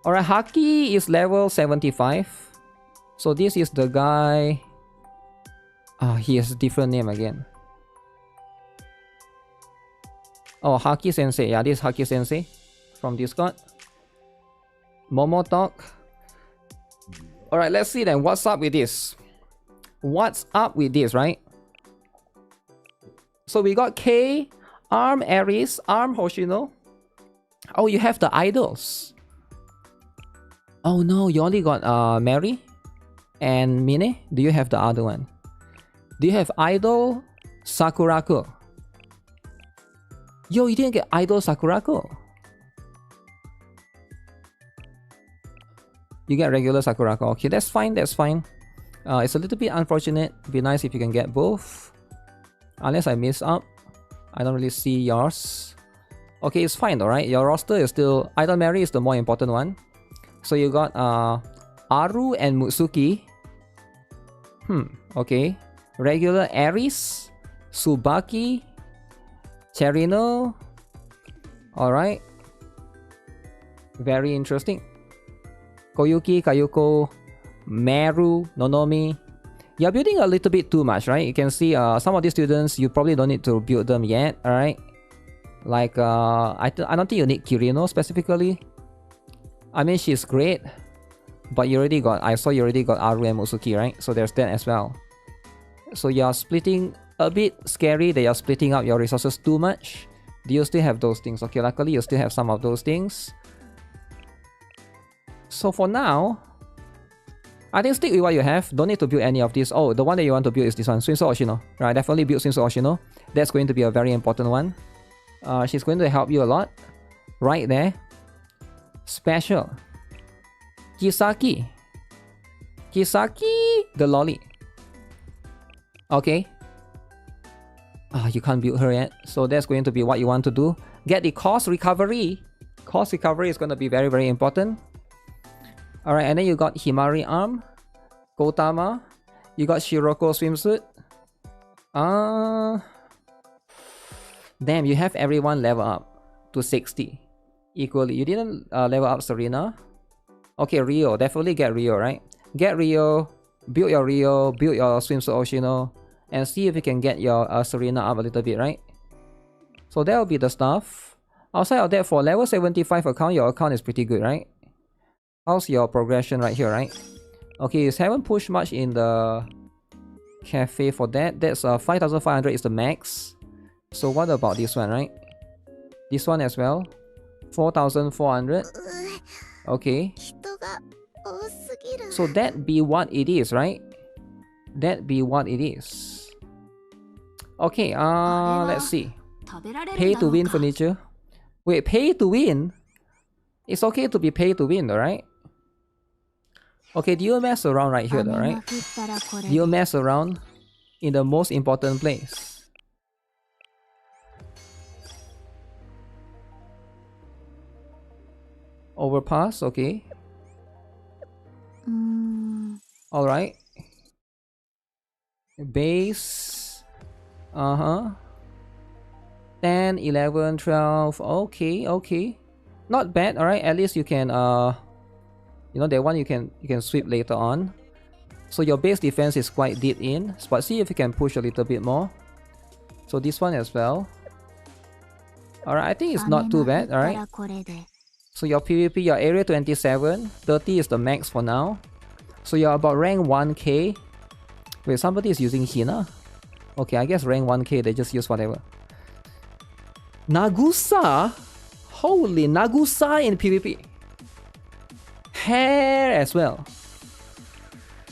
Alright, Haki is level 75. So this is the guy. He has a different name again. Oh, Haki Sensei. Yeah, this is Haki Sensei from Discord. Momo Talk. Alright, let's see then. What's up with this? What's up with this, right? So we got K, Arm Aries, Arm Hoshino. Oh, you have the idols. Oh no, you only got Mary and Mine. Do you have the other one? Do you have Idol Sakurako? Yo, you didn't get Idol Sakurako. You get regular Sakurako. Okay, that's fine, that's fine. It's a little bit unfortunate. Be nice if you can get both. Unless I miss up. I don't really see yours. Okay, it's fine, alright. Your roster is still... Idol Mary is the more important one. So you got Aru and Mutsuki. Okay. Regular Aries, Tsubaki, Cherino. Alright. Very interesting. Koyuki, Kayuko, Meru, Nonomi. You're building a little bit too much, right? You can see some of these students, you probably don't need to build them yet, alright? Like, I don't think you need Kirino specifically. I mean, she's great. But you already got, I saw you already got Aru and Mutsuki, right? So there's that as well. So you are splitting a bit scary that you're splitting up your resources too much. Do you still have those things? Okay, luckily you still have some of those things. So for now, I think stick with what you have. Don't need to build any of this. Oh, the one that you want to build is this one, Swimsuit Oshino. Right, definitely build Swimsuit Oshino. That's going to be a very important one. She's going to help you a lot. Right there. Special. Kisaki. Kisaki the lolly. Okay. You can't build her yet. So that's going to be what you want to do. Get the cost recovery. Cost recovery is going to be very, very important. Alright, and then you got Himari arm. Gotama. You got Shiroko swimsuit. Damn, you have everyone level up to 60 equally. You didn't level up Serena. Okay, Rio. Definitely get Rio, right? Get Rio. Build your Rio. Build your swimsuit Oshino. And see if you can get your Serena up a little bit, right? So that will be the stuff. Outside of that, for level 75 account, your account is pretty good, right? How's your progression right here, right? Okay, you haven't pushed much in the cafe for that. That's 5,500 is the max. So what about this one, right? This one as well. 4,400. Okay. So that be what it is, right? That be what it is. Okay, let's see. Pay to win furniture. Wait, pay to win? It's okay to be pay to win, alright? Okay, do you mess around right here, though, right? Do you mess around in the most important place? Overpass, okay. Alright. Base. 10, 11, 12. Okay, okay. Not bad, alright. At least you can you know, that one you can sweep later on. So your base defense is quite deep in, but see if you can push a little bit more. So this one as well. Alright, I think it's not too bad, alright. So your PvP, your area 27, 30 is the max for now. So you're about rank 1k. Wait, somebody is using Hina? Okay, I guess rank 1k, they just use whatever. Nagusa? Holy, Nagusa in PvP. Hair as well.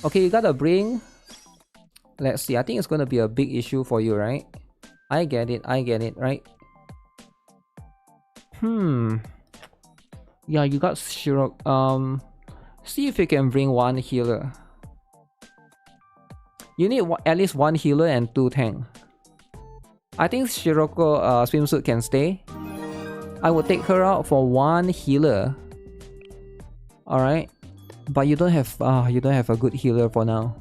Okay, you gotta bring... Let's see, I think it's gonna be a big issue for you, right? I get it, right? Yeah, you got Shiro... see if you can bring one healer. You need at least one healer and 2 tank. I think Shiroko swimsuit can stay. I would take her out for 1 healer. Alright. But you don't have a good healer for now.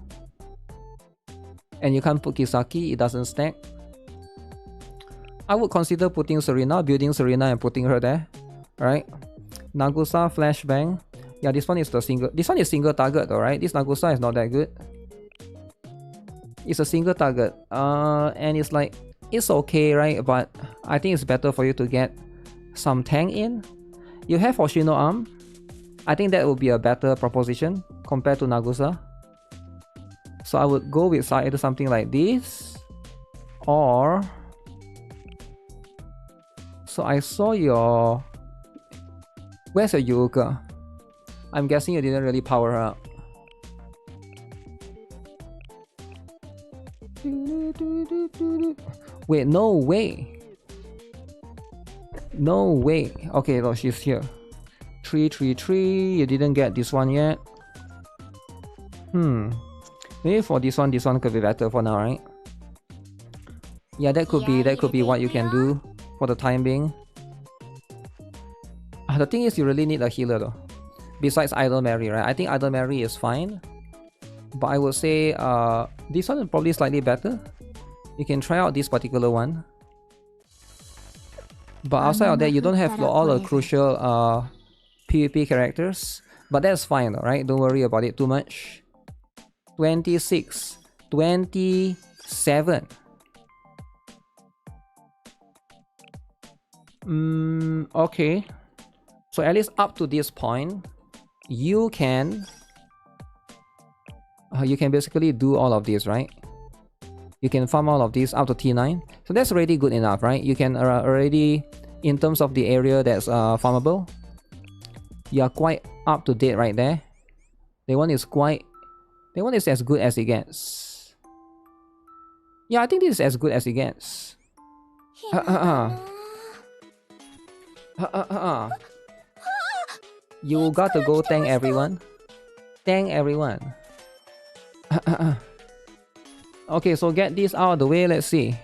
And you can't put Kisaki, it doesn't stack. I would consider putting Serena, building Serena and putting her there. Alright. Nagusa, flashbang. Yeah, this one is single target, alright. This Nagusa is not that good. It's a single target. And it's like, it's okay, right? But I think it's better for you to get some tank in. You have Oshino arm. I think that would be a better proposition compared to Nagusa. So I would go with either something like this, or... So I saw your... Where's your Yuka? I'm guessing you didn't really power her up. Wait, no way. No way. Okay, no, she's here. 333. You didn't get this one yet. Maybe for this one could be better for now, right? Yeah, that could be what you can do for the time being. The thing is, you really need a healer though. Besides Idol Mary, right? I think Idol Mary is fine. But I would say this one is probably slightly better. You can try out this particular one. But outside of that, you don't have all the crucial PvP characters. But that's fine, right? Don't worry about it too much. 26, 27. Okay. So at least up to this point, you can basically do all of this, right? You can farm all of these up to T9. So that's already good enough, right? You can already, in terms of the area that's farmable, you are quite up to date right there. That one is as good as it gets. Yeah, I think this is as good as it gets. You got to go tank everyone. Tank everyone. Okay, so get this out of the way. Let's see.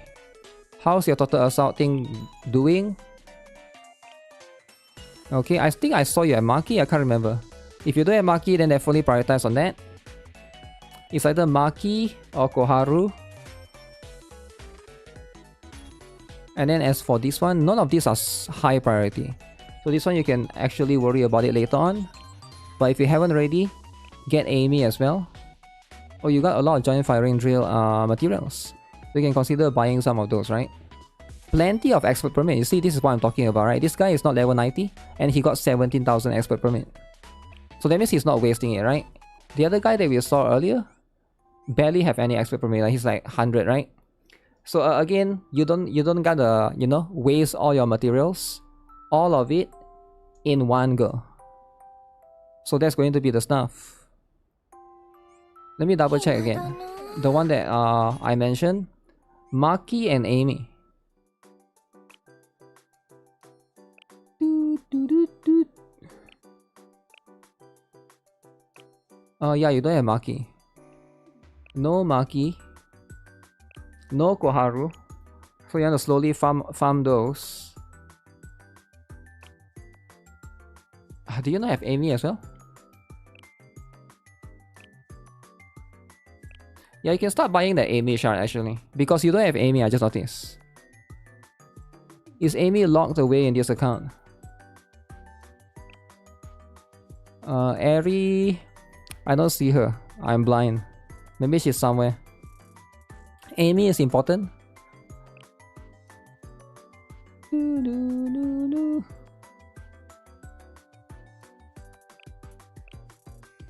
How's your total assault thing doing? Okay, I think I saw you at Maki. I can't remember. If you don't have Maki, then definitely prioritize on that. It's either Maki or Koharu. And then as for this one, none of these are high priority. So this one you can actually worry about it later on. But if you haven't already, get Amy as well. Oh, you got a lot of joint firing drill materials. So you can consider buying some of those, right? Plenty of expert permit. You see, this is what I'm talking about, right? This guy is not level 90 and he got 17,000 expert permit. So that means he's not wasting it, right? The other guy that we saw earlier barely have any expert permit. Like he's like 100, right? So again, you don't gotta, you know, waste all your materials, all of it in one go. So that's going to be the stuff. Let me double check again. The one that I mentioned, Maki and Amy. Yeah, you don't have Maki. No Maki. No Koharu. So you want to slowly farm those. Do you not have Amy as well? Yeah, you can start buying the Amy shard actually. Because you don't have Amy, I just noticed. Is Amy locked away in this account? Eri... I don't see her. I'm blind. Maybe she's somewhere. Amy is important.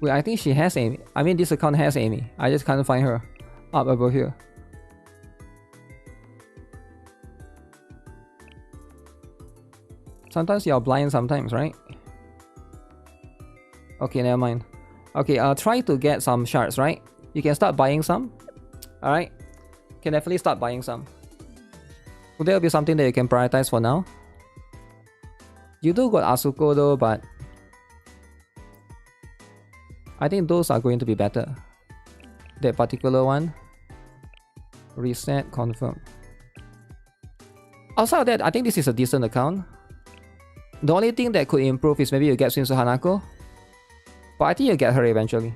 Wait, I think she has Amy. I mean, this account has Amy. I just can't find her up above here. Sometimes you're blind sometimes, right? Okay, never mind. Okay, try to get some shards, right? You can start buying some. Alright? Can definitely start buying some. Will there be something that you can prioritize for now? You do got Asuko though, but I think those are going to be better. That particular one. Reset, confirm. Outside of that, I think this is a decent account. The only thing that could improve is maybe you get Shinsu Hanako. But I think you'll get her eventually.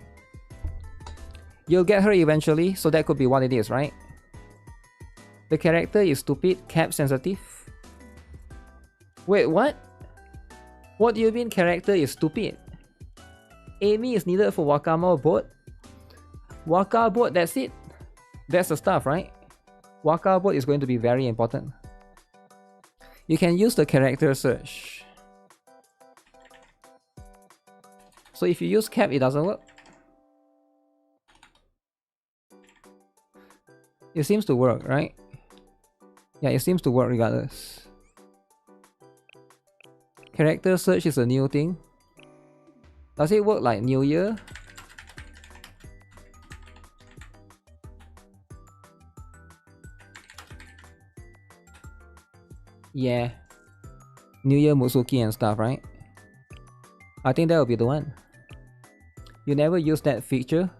You'll get her eventually, so that could be what it is, right? The character is stupid, cap sensitive. Wait, what? What do you mean character is stupid? Amy is needed for Wakama boat? Waka boat, that's it? That's the stuff, right? Waka boat is going to be very important. You can use the character search. So if you use cap, it doesn't work. It seems to work, right? Yeah, it seems to work regardless. Character search is a new thing. Does it work like New Year? Yeah. New Year Mutsuki and stuff, right? I think that will be the one. You never use that feature.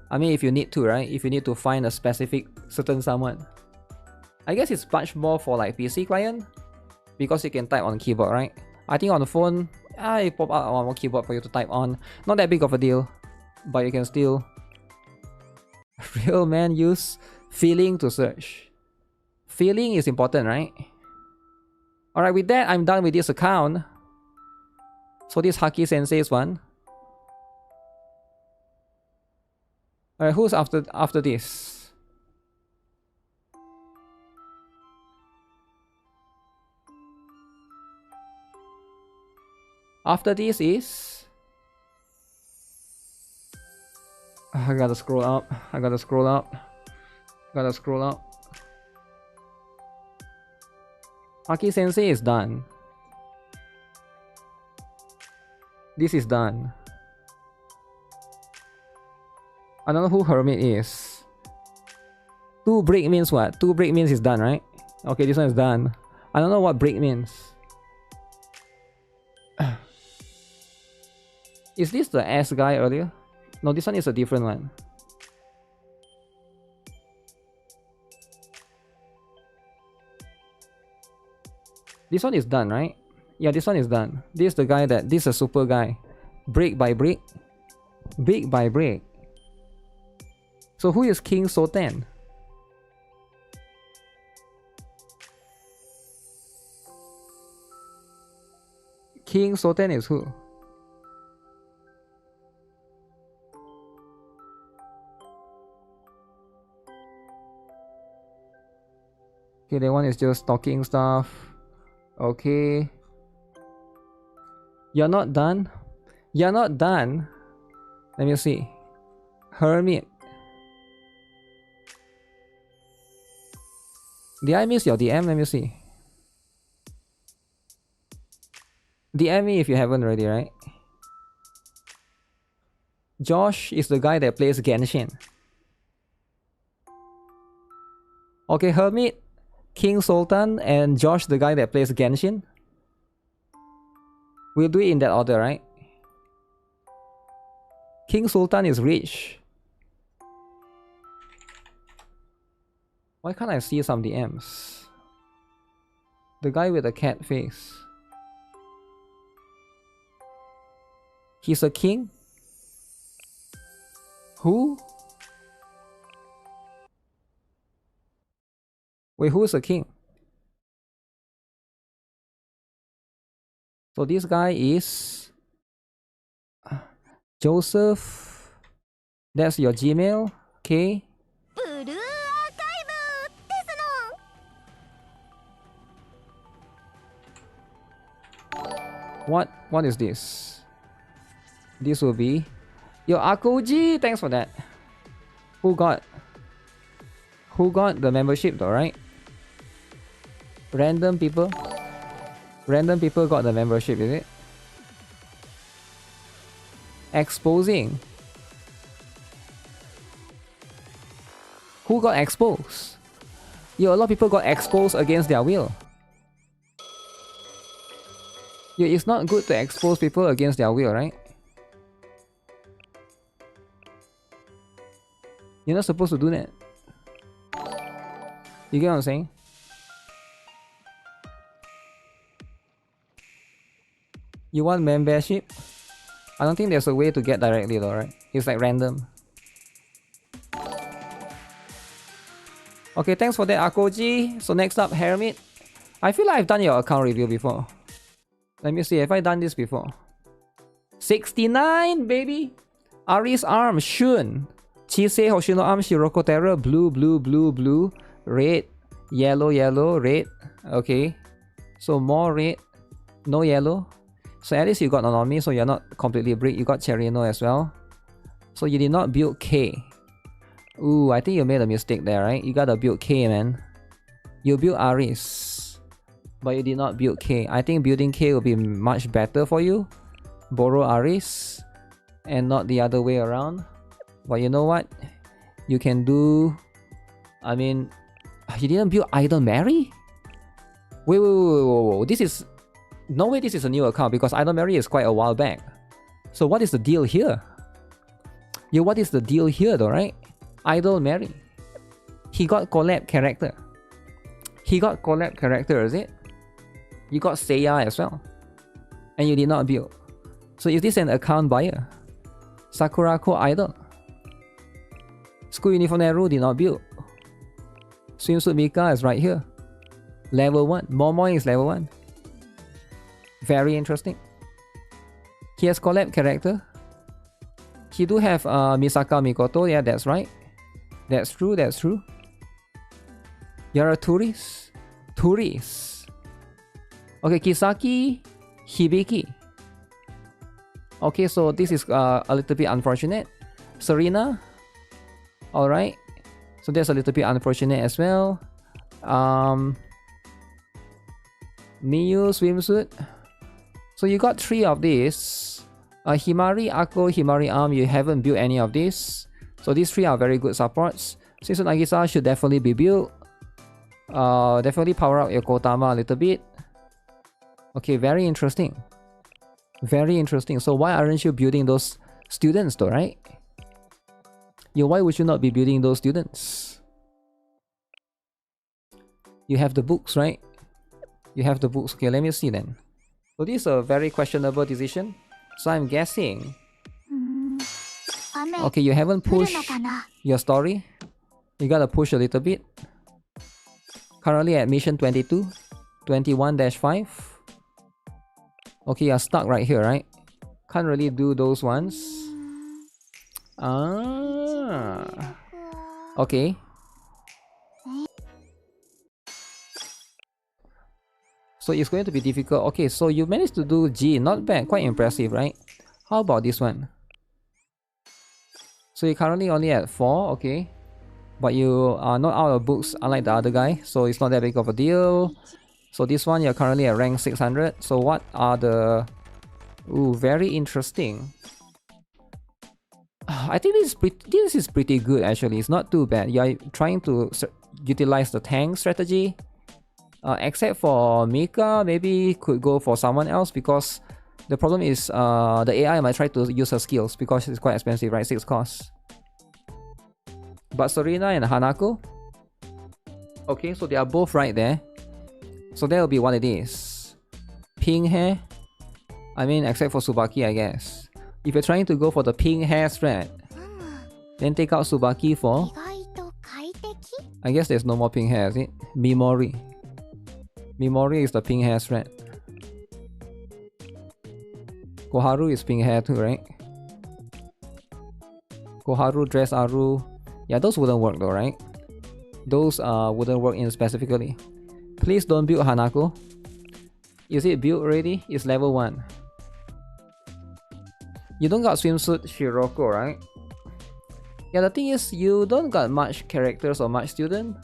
I mean, if you need to, right? If you need to find a specific certain someone. I guess it's much more for like PC client. Because you can type on keyboard, right? I think on the phone, it pop out on one keyboard for you to type on. Not that big of a deal. But you can still... Real man use feeling to search. Feeling is important, right? Alright, with that, I'm done with this account. So this Haki Sensei's one. Alright, who's after this? After this is... I gotta scroll up. Gotta scroll up. Aki Sensei is done. This is done. I don't know who Hermit is. 2 brick means what? 2 brick means it's done, right? Okay, this one is done. I don't know what brick means. Is this the S guy earlier? No, this one is a different one. This one is done, right? Yeah, this one is done. This is the guy that... This is a super guy. Brick by brick. Brick by brick. So who is King Soten? King Soten is who? Okay, that one is just talking stuff. Okay. You're not done? You're not done? Let me see. Hermit. Did I miss your DM? Let me see. DM me if you haven't already, right? Josh is the guy that plays Genshin. Okay, Hermit, King Sultan, and Josh the guy that plays Genshin. We'll do it in that order, right? King Sultan is rich. Why can't I see some DMs? The guy with the cat face. He's a king? Who? Wait, who is a king? So this guy is Joseph. That's your Gmail. Okay. What is this? This will be your Akoji. Thanks for that. Who got the membership though, right? Random people. Random people got the membership, is it? Exposing. Who got exposed? Yo, a lot of people got exposed against their will. Yo, it's not good to expose people against their will, right? You're not supposed to do that. You get what I'm saying? You want membership? I don't think there's a way to get directly though, right? It's like random. Okay, thanks for that, Akoji. So next up, Hermit. I feel like I've done your account review before. Let me see, have I done this before? 69, baby! Ari's arm, Shun. Chisei Hoshino arm, Shiroko Terra, blue, blue, blue, blue, red, yellow, yellow, red. Okay. So more red, no yellow. So at least you got Nonomi, so you're not completely brick. You got Cherino as well. So you did not build K. Ooh, I think you made a mistake there, right? You gotta build K, man. You built Aris, but you did not build K. I think building K will be much better for you. Borrow Aris, and not the other way around. But you know what? You can do... I mean... You didn't build Idol Mary? Wait. This is... No way this is a new account because Idol Mary is quite a while back. So what is the deal here? Yo, what is the deal here though, right? Idol Mary. He got collab character. He got collab character, is it? You got Seiya as well. And you did not build. So is this an account buyer? Sakurako Idol. School Uniform Naru did not build. Swimsuit Mika is right here. Level 1. Momoy is level 1. Very interesting. He has collab character. He do have Misaka Mikoto. Yeah, that's right. That's true, that's true. You're a tourist? Tourist. Okay, Kisaki Hibiki. Okay, so this is a little bit unfortunate. Serena. Alright. So that's a little bit unfortunate as well. Miyu swimsuit. So you got 3 of these. Himari, Akko, Himari Arm, you haven't built any of these. So these 3 are very good supports. Shinsu Nagisa should definitely be built. Definitely power up your Kotama a little bit. Okay, very interesting. Very interesting. So why aren't you building those students though, right? Why would you not be building those students? You have the books, right? You have the books. Okay, let me see then. So this is a very questionable decision. So I'm guessing. Okay, you haven't pushed your story. You gotta push a little bit. Currently at mission 22, 21-5. Okay, you're stuck right here, right? Can't really do those ones. Okay. So it's going to be difficult. Okay, so you managed to do G. Not bad. Quite impressive, right? How about this one? So you're currently only at 4. Okay. But you are not out of books unlike the other guy. So it's not that big of a deal. So this one, you're currently at rank 600. So what are the... Ooh, very interesting. I think this is pretty good actually. It's not too bad. You're trying to utilize the tank strategy. Except for Mika, maybe could go for someone else because the problem is the AI might try to use her skills because it's quite expensive, right? 6 costs. But Serena and Hanako, okay, so they are both right there. So that will be what it is. Pink hair. I mean, except for Tsubaki, I guess. If you're trying to go for the pink hair thread, then take out Tsubaki for... I guess there's no more pink hair, is it? Mimori. Mimori is the pink hair thread. Koharu is pink hair too, right? Koharu, Dress Aru. Yeah, those wouldn't work though, right? Those wouldn't work in specifically. Please don't build Hanako. Is it built already? It's level 1. You don't got swimsuit Shiroko, right? Yeah, the thing is, you don't got much characters or much student.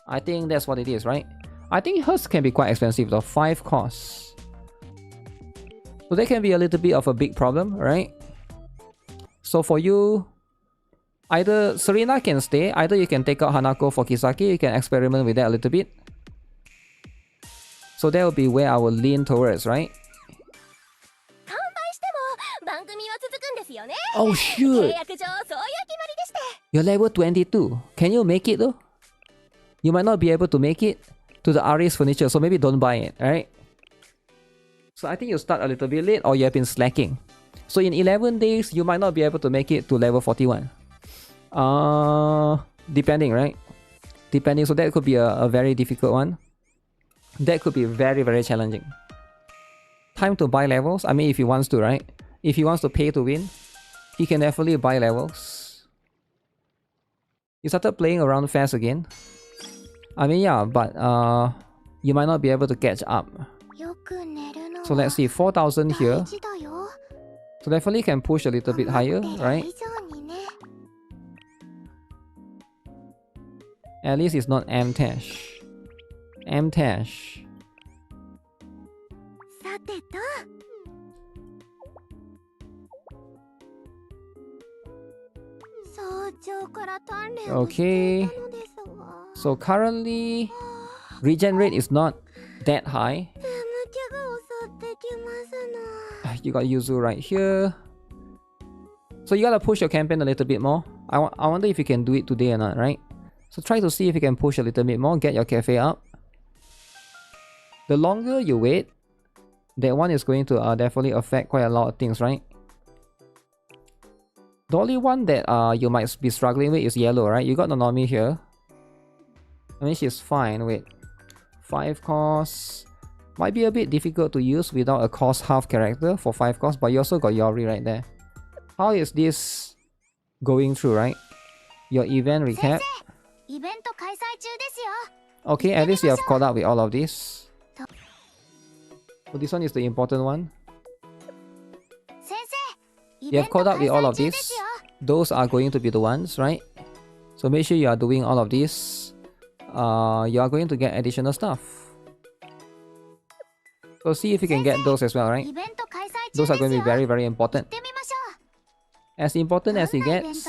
I think that's what it is, right? I think hers can be quite expensive though. 5 costs. So that can be a little bit of a big problem, right? So for you, either Serena can stay, either you can take out Hanako for Kisaki, you can experiment with that a little bit. So that will be where I will lean towards, right? Oh shoot! You're level 22. Can you make it though? You might not be able to make it to the Aries furniture, so maybe don't buy it, alright? So I think you start a little bit late or you have been slacking. So in 11 days, you might not be able to make it to level 41. Depending, right? Depending, so that could be a very difficult one. That could be very, very challenging. Time to buy levels. I mean, if he wants to, right? If he wants to pay to win, he can definitely buy levels. You started playing around fast again. I mean, yeah, but you might not be able to catch up. So let's see, 4,000 here. So definitely can push a little bit higher, right? At least it's not M-Tash. M-Tash. Okay. So currently, regen rate is not that high. You got Yuzu right here. So you gotta push your campaign a little bit more. I wonder if you can do it today or not, right? So try to see if you can push a little bit more, get your cafe up. The longer you wait, that one is going to definitely affect quite a lot of things, right? The only one that you might be struggling with is yellow, right? You got Nonomi here. I mean, she's fine. Wait, 5 costs. Might be a bit difficult to use without a cost half character for 5 costs, but you also got Yori right there. How is this going through, right? Your event recap. Okay, at least you have caught up with all of this. So this one is the important one. You have caught up with all of this. Those are going to be the ones, right? So make sure you are doing all of this. You are going to get additional stuff. So see if you can get those as well, right? Those are going to be very, very important. As important as it gets.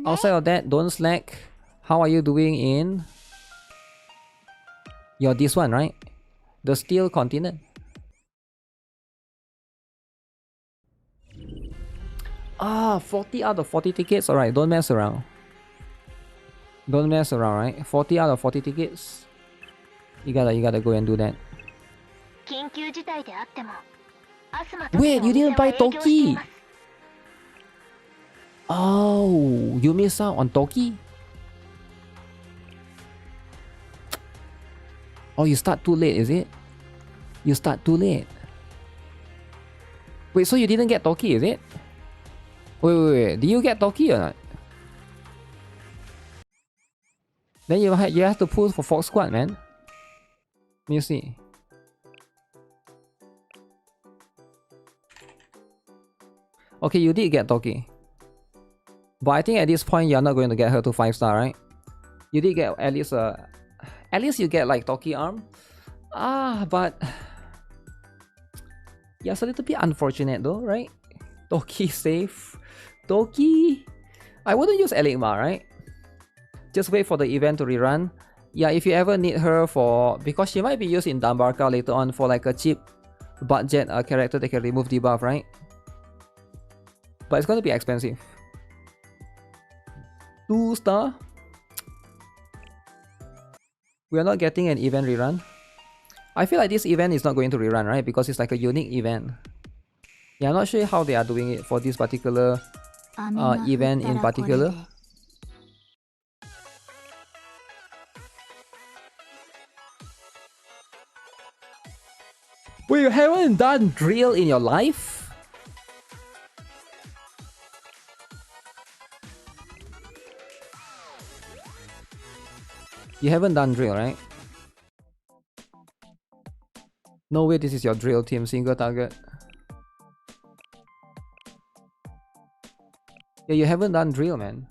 Outside of that, don't slack. How are you doing in your this one, right? The Steel Continent. 40 out of 40 tickets. Alright, don't mess around. Don't mess around, right? 40 out of 40 tickets. You gotta go and do that. Wait, you didn't buy Toki! Oh, you missed out on Toki? Oh, you start too late, is it? You start too late. Wait, so you didn't get Toki, is it? Wait. Did you get Toki or not? Then you have to pull for Fox Squad, man. Let me see. Okay, you did get Toki. But I think at this point you're not going to get her to 5-star, right? You did get at least you get like Toki arm. But yeah, it's a little bit unfortunate though, right? Toki safe. Toki, I wouldn't use Enigma, right? Just wait for the event to rerun. Yeah, if you ever need her for, because she might be used in Dambarka later on for like a cheap budget character that can remove debuff, right? But it's going to be expensive. 2-star. We are not getting an event rerun. I feel like this event is not going to rerun, right? Because it's like a unique event. Yeah, I'm not sure how they are doing it for this particular event in particular. Wait, you haven't done drill in your life? You haven't done drill, right? No way this is your drill team, single target. Yeah, you haven't done drill, man.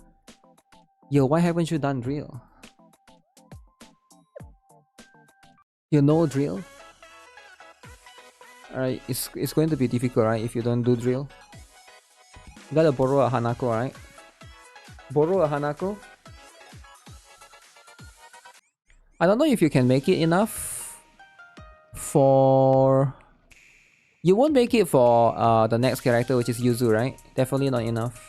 Yo, why haven't you done drill? You know drill? Alright, it's going to be difficult, right, if you don't do drill. You gotta borrow a Hanako, right? Borrow a Hanako. I don't know if you can make it enough for... You won't make it for the next character, which is Yuzu, right? Definitely not enough.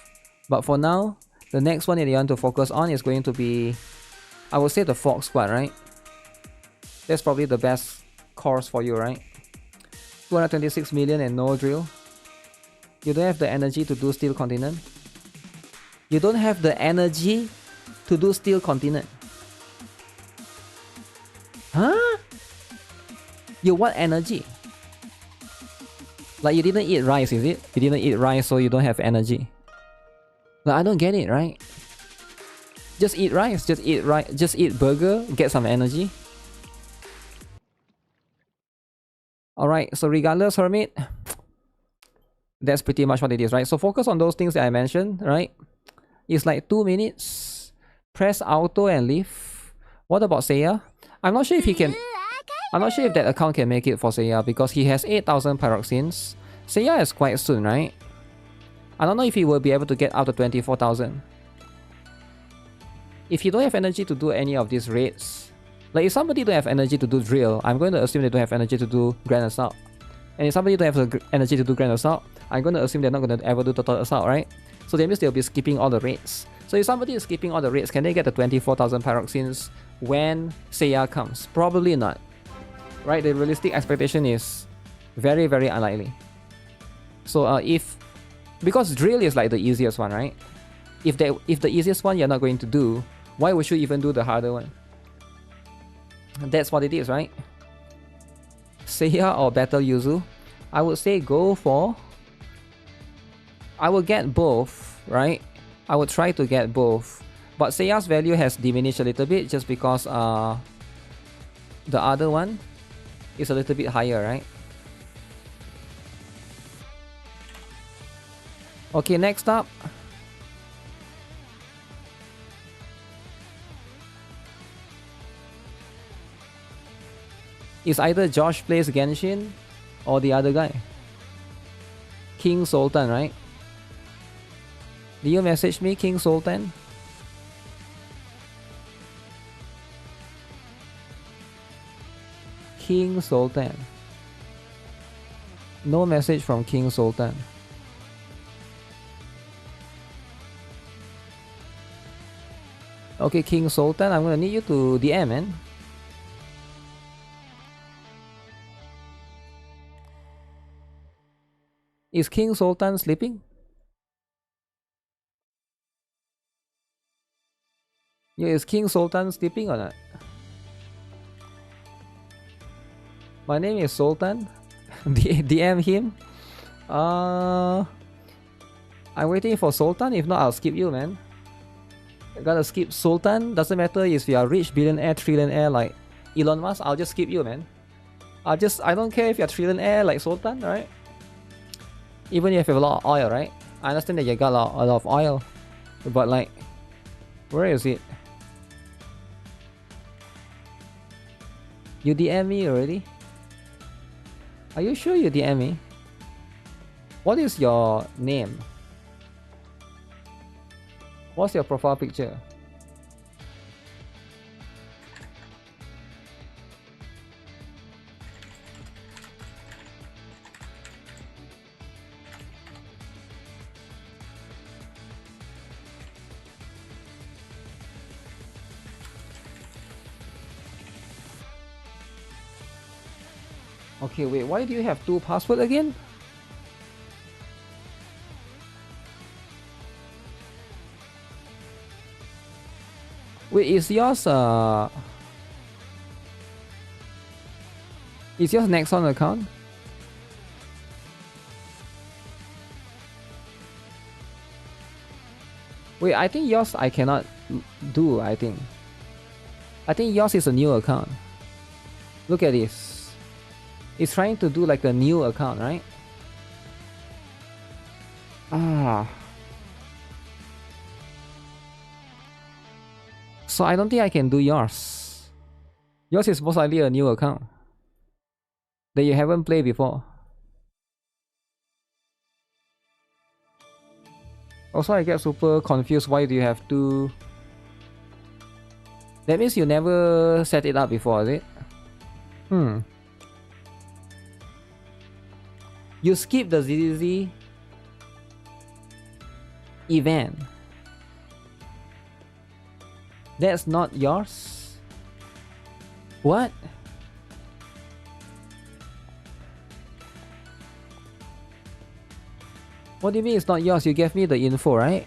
But for now, the next one that you want to focus on is going to be, I would say, the Fox Squad, right? That's probably the best course for you, right? 226 million and no drill. You don't have the energy to do Steel Continent. You don't have the energy to do Steel Continent. Huh? You want energy? Like you didn't eat rice, is it? You didn't eat rice, so you don't have energy. Like, I don't get it, right? Just eat rice, just eat burger, get some energy. Alright, so regardless, Hermit, that's pretty much what it is, right? So focus on those things that I mentioned, right? It's like 2 minutes. Press auto and leave. What about Seiya? I'm not sure if he can... I'm not sure if that account can make it for Seiya because he has 8,000 pyroxenes. Seiya is quite soon, right? I don't know if he will be able to get out to 24,000. If you don't have energy to do any of these raids, like if somebody don't have energy to do drill, I'm going to assume they don't have energy to do Grand Assault. And if somebody don't have the energy to do Grand Assault, I'm going to assume they're not going to ever do Total Assault, right? So that means they'll be skipping all the raids. So if somebody is skipping all the raids, can they get the 24,000 pyroxenes when Seiya comes? Probably not. Right? The realistic expectation is very, very unlikely. So because drill is like the easiest one, right? If the easiest one you're not going to do, why would you even do the harder one? That's what it is, right? Seiya or Battle Yuzu? I would say go for... I will get both, right? I would try to get both. But Seiya's value has diminished a little bit just because the other one is a little bit higher, right? Okay, next up. It's either Josh plays Genshin or the other guy. King Sultan, right? Do you message me, King Sultan? King Sultan. No message from King Sultan. Okay, King Sultan, I'm gonna need you to DM, man. Is King Sultan sleeping? Yeah, is King Sultan sleeping or not? My name is Sultan. DM him. I'm waiting for Sultan. If not, I'll skip you, man. I gotta skip Sultan. Doesn't matter if you are rich, billionaire, trillionaire like Elon Musk. I'll just skip you, man. I don't care if you're trillionaire like Sultan, right? Even if you have a lot of oil, right? I understand that you got a lot of oil, but like, where is it? You DM me already? Are you sure you DM me? What is your name? What's your profile picture? Okay, wait, why do you have two passwords again? Wait, is yours Nexon account? Wait, I think yours I cannot do, I think yours is a new account. Look at this. It's trying to do like a new account, right? So I don't think I can do yours. Yours is most likely a new account that you haven't played before. Also, I get super confused. Why do you have to? That means you never set it up before, is it? You skip the ZZZ event. That's not yours? What? What do you mean it's not yours? You gave me the info, right?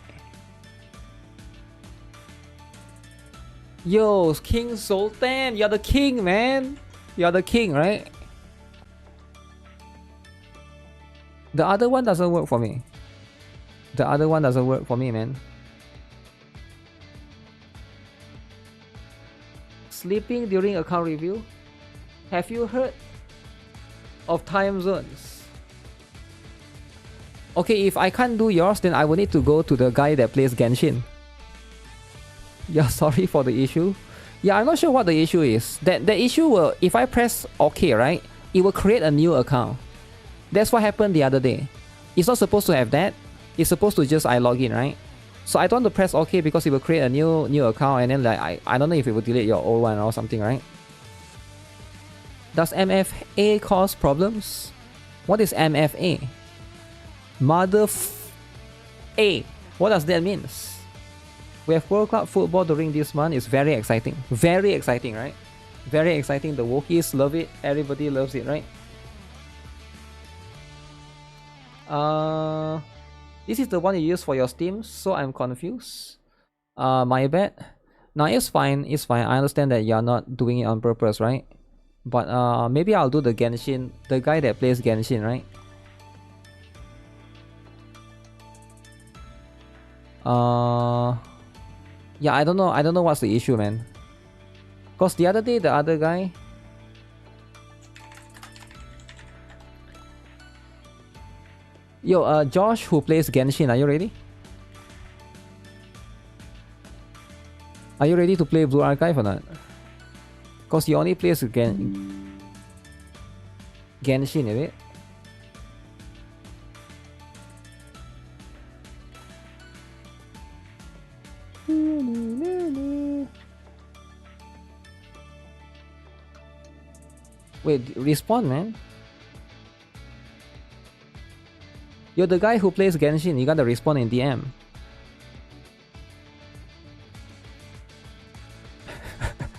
Yo, King Sultan, you're the king, man. You're the king, right? The other one doesn't work for me. The other one doesn't work for me, man. Sleeping during account review? Have you heard of time zones? Okay, if I can't do yours, then I will need to go to the guy that plays Genshin. Yeah, sorry for the issue. Yeah, I'm not sure what the issue is. The issue will, if I press OK, right, it will create a new account. That's what happened the other day. It's not supposed to have that. It's supposed to just I log in, right? So I don't want to press OK because it will create a new account, and then like I don't know if it will delete your old one or something, right? Does MFA cause problems? What is MFA? A. What does that mean? We have World Cup football during this month. It's very exciting. Very exciting, right? Very exciting. The Wokies love it. Everybody loves it, right? This is the one you use for your Steam, so I'm confused. My bad. No, it's fine. It's fine. I understand that you're not doing it on purpose, right? But maybe I'll do the Genshin. The guy that plays Genshin, right? Yeah, I don't know what's the issue, man. Cause the other day, the other guy. Yo, Josh, who plays Genshin, are you ready? Are you ready to play Blue Archive or not? Cause he only plays Genshin, is it? Wait, respawn, man. You're the guy who plays Genshin. You gotta respawn in DM.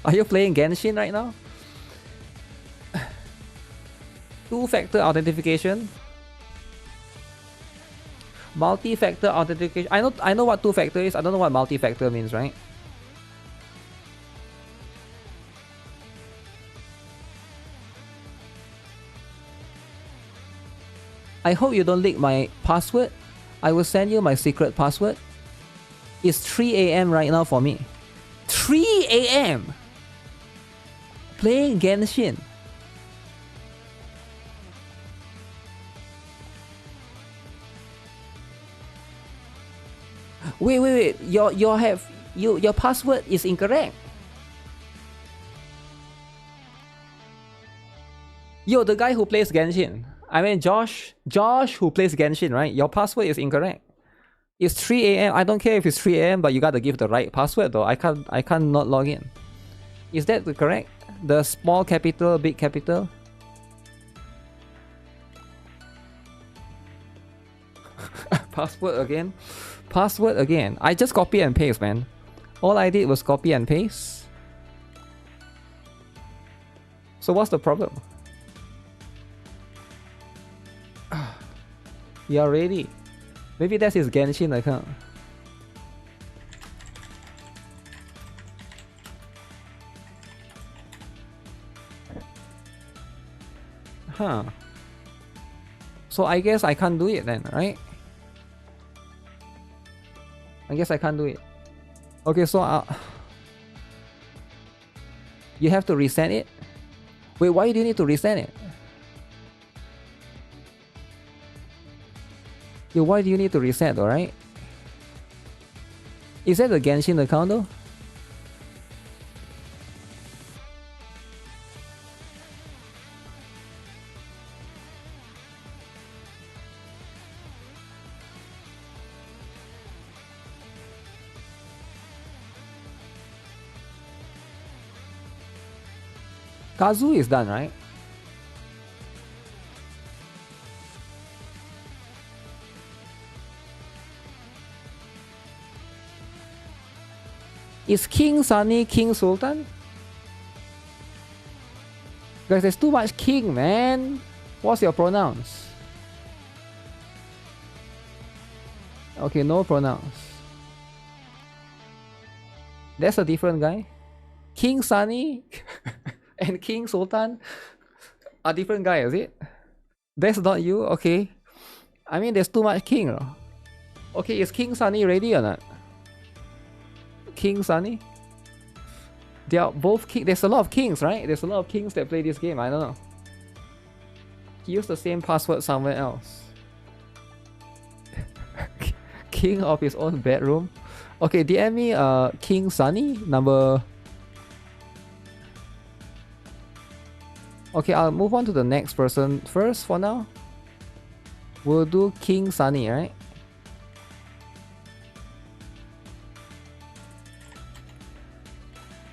Are you playing Genshin right now? Two-factor authentication. Multi-factor authentication. I know what two-factor is. I don't know what multi-factor means, right? I hope you don't leak my password. I will send you my secret password. It's 3 AM right now for me. 3 AM! Playing Genshin. Wait. Your password is incorrect. You're the guy who plays Genshin. I mean Josh who plays Genshin, right? Your password is incorrect. It's 3 AM. I don't care if it's 3 AM, but you gotta give the right password though. I can't not log in. Is that correct? The small capital, big capital? Password again? Password again. I just copy and paste, man. All I did was copy and paste. So what's the problem? You're ready. Maybe that's his Genshin account. Huh. So I guess I can't do it then, right? I guess I can't do it. Okay, so you have to reset it? Wait, why do you need to reset it? Yo, why do you need to reset, alright? Is that the Genshin account though? Kazu is done, right? Is King Sunny King Sultan? Guys, there's too much king, man. What's your pronouns? Okay, no pronouns. That's a different guy. King Sunny and King Sultan are different guys, is it? That's not you? Okay. I mean, there's too much king. Okay, is King Sunny ready or not? King Sunny? They are both king. There's a lot of kings, right? There's a lot of kings that play this game. I don't know. He used the same password somewhere else. King of his own bedroom. Okay, DM me King Sunny number. Okay, I'll move on to the next person first for now. We'll do King Sunny, right?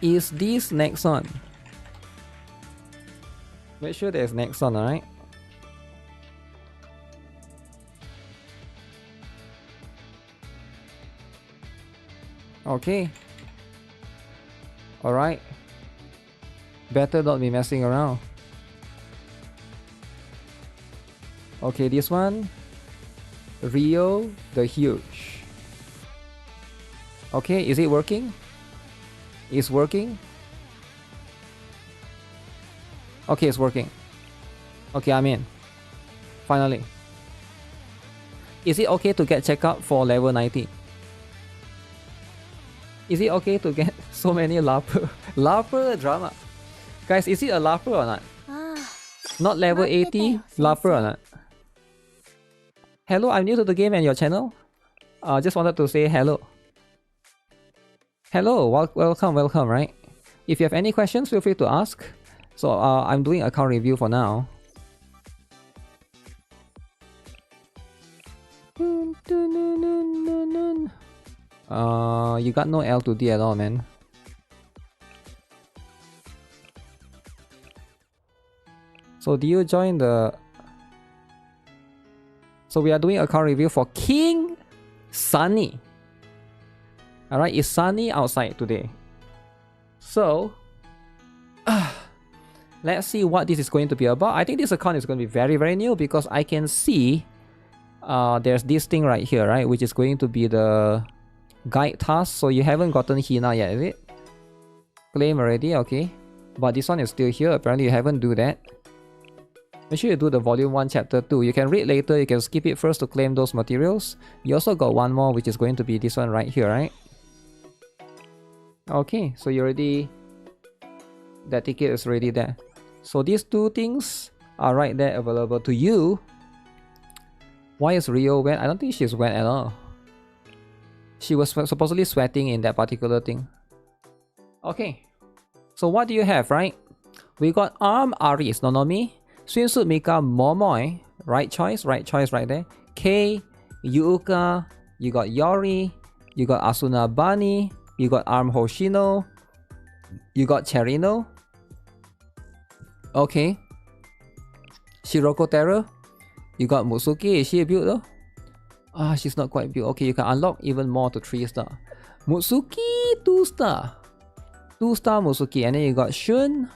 Is this next one? Make sure there's next one, alright? Okay. Alright. Better not be messing around. Okay, this one. Rio the Huge. Okay, is it working? It's working? Okay, it's working. Okay, I'm in. Finally. Is it okay to get checkup for level 90? Is it okay to get so many LARPer? LARPer drama. Guys, is it a LARPer or not? Not level 80 LARPer or not? Hello, I'm new to the game and your channel. Just wanted to say hello. Hello, welcome, right? If you have any questions, feel free to ask. So I'm doing account review for now. You got no L to D at all, man. So do you join the... So we are doing account review for King Sunny. Alright, it's sunny outside today. So, let's see what this is going to be about. I think this account is going to be very, very new because I can see there's this thing right here, right? Which is going to be the guide task. So you haven't gotten Hina yet, is it? Claim already, okay. But this one is still here. Apparently you haven't do that. Make sure you do the volume 1 chapter 2. You can read later, you can skip it first to claim those materials. You also got one more, which is going to be this one right here, right? Okay, so you already... That ticket is already there. So these two things are right there available to you. Why is Rio wet? I don't think she's wet at all. She was supposedly sweating in that particular thing. Okay. So what do you have, right? We got Arm Aris, Nonomi. Swimsuit Mika Momoi, right choice right there. Kei, Yuuka, you got Yori, you got Asuna Bani, you got Arm Hoshino, you got Cherino. Okay. Shiroko Terror, you got Mutsuki. Is she a build though? Ah, she's not quite built. Okay, you can unlock even more to 3-star. Mutsuki, 2-star. 2-star Mutsuki, and then you got Shun.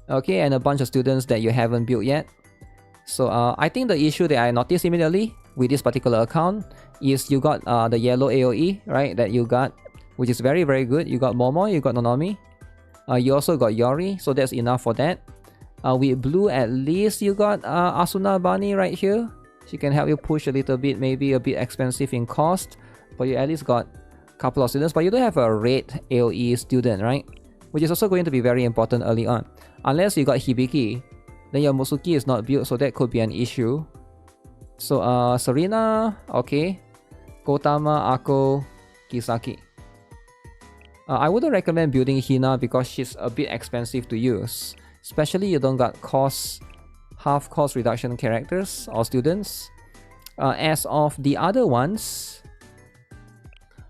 Okay, and a bunch of students that you haven't built yet. So I think the issue that I noticed immediately with this particular account is you got the yellow AoE, right, that you got, which is very, very good. You got Momo, you got Nonomi. You also got Yori, so that's enough for that. With blue, at least you got Asuna Bani right here. She can help you push a little bit, maybe a bit expensive in cost, but you at least got a couple of students. But you don't have a red AoE student, right? Which is also going to be very important early on. Unless you got Hibiki, then your Mutsuki is not built, so that could be an issue. So Serena, okay. Kotama, Ako, Kisaki. I wouldn't recommend building Hina because she's a bit expensive to use. Especially you don't got half cost reduction characters or students. As of the other ones,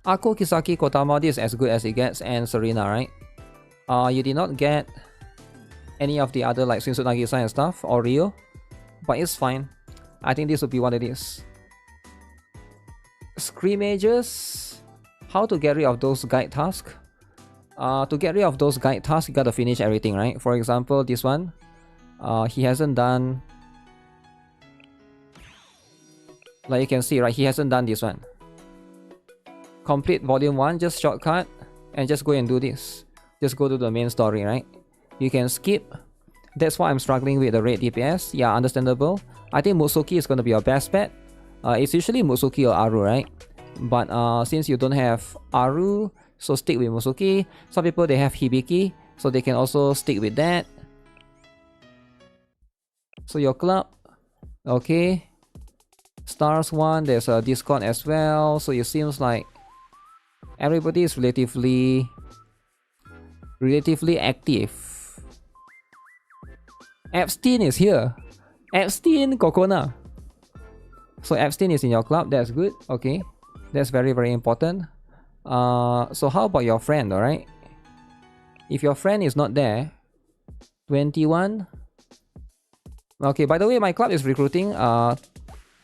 Ako, Kisaki, Kotama, this is as good as it gets, and Serena, right? You did not get any of the other like Swimsuit Nagisa and stuff, or Rio, but it's fine. I think this would be what it is. Scrimmages, how to get rid of those guide tasks? To get rid of those guide tasks, you gotta finish everything, right? For example, this one, he hasn't done, like you can see, right? He hasn't done this one. Complete volume 1, just shortcut, and just go and do this. Just go to the main story, right? You can skip. That's why I'm struggling with the red DPS. Yeah, understandable. I think Mutsuki is going to be your best bet. It's usually Mutsuki or Aru, right? But since you don't have Aru, so stick with Mutsuki. Some people, they have Hibiki, so they can also stick with that. So your club, okay. Stars 1, there's a Discord as well. So it seems like everybody is relatively active. Epstein is here. Epstein Kokona. So Epstein is in your club. That's good. Okay, that's very, very important. So how about your friend? All right. If your friend is not there, 21. Okay. By the way, my club is recruiting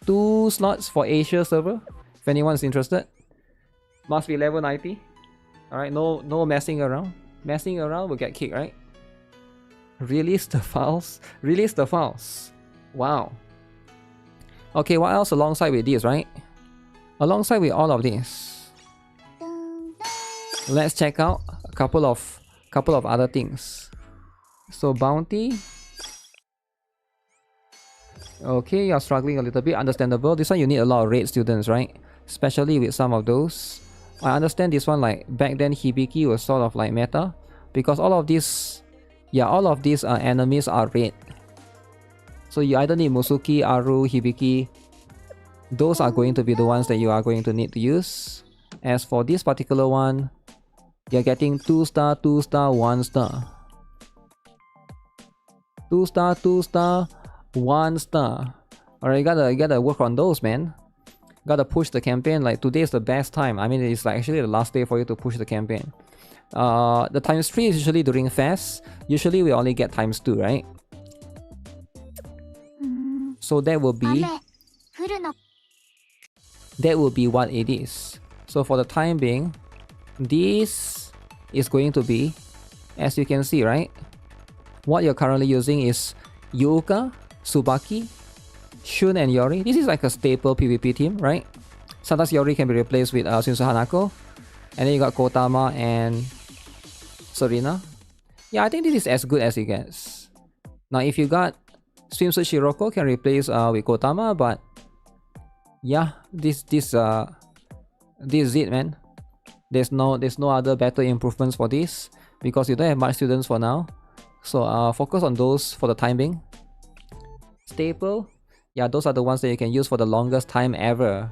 2 slots for Asia server. If anyone's interested, must be level 90. All right. No messing around. Messing around will get kicked, right? Release the files. Release the files. Wow. Okay, what else alongside with this, right? Alongside with all of this, let's check out a couple of other things. So bounty. Okay, you're struggling a little bit. Understandable. This one you need a lot of raid students, right? Especially with some of those. I understand this one, like back then Hibiki was sort of like meta, because all of these enemies are red. So you either need Mutsuki, Aru, Hibiki. Those are going to be the ones that you are going to need to use. As for this particular one, you're getting 2-star, 2-star, 1-star. 2-star, 2-star, 1-star. Alright, you gotta work on those, man. Gotta push the campaign. Like today is the best time. I mean, it's like actually the last day for you to push the campaign. The ×3 is usually during fast. Usually we only get ×2, right? So that will be what it is. So for the time being, this is going to be, as you can see, right? What you're currently using is Yuuka, Tsubaki, Shun, and Yori. This is like a staple PvP team, right? Sometimes Yori can be replaced with Shinsu Hanako. And then you got Kotama and Serena. Yeah, I think this is as good as it gets. Now, if you got Swimsuit Shiroko, can replace with Kotama, but yeah, this is it, man. There's no other better improvements for this because you don't have much students for now. So focus on those for the time being. Staple, yeah, those are the ones that you can use for the longest time ever.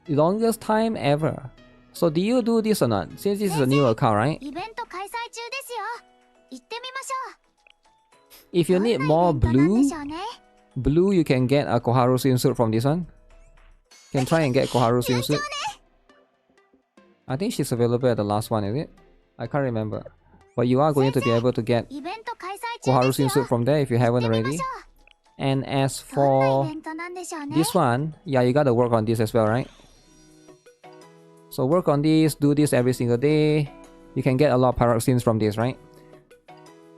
Longest time ever. So do you do this or not? Since this is a new account, right? If you need more blue, you can get a Koharu swimsuit from this one. You can try and get Koharu swimsuit. I think she's available at the last one, is it? I can't remember. But you are going to be able to get Koharu swimsuit from there if you haven't already. And as for this one, yeah, you gotta work on this as well, right? So work on this, do this every single day. You can get a lot of pyroxenes from this, right?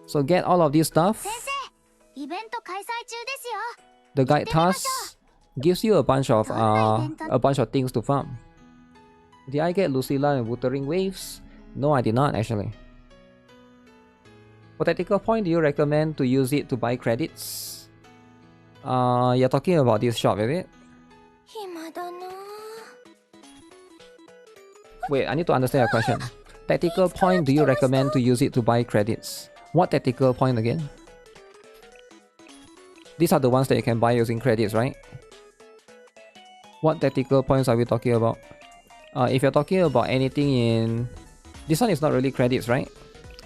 So get all of this stuff. The guide task gives you a bunch of things to farm. Did I get Lucilla and Wuthering waves? No, I did not actually. For tactical point, do you recommend to use it to buy credits? You're talking about this shop, is it? Wait, I need to understand your question. Tactical point, do you recommend to use it to buy credits? What tactical point again? These are the ones that you can buy using credits, right? What tactical points are we talking about? If you're talking about anything in... This one is not really credits, right?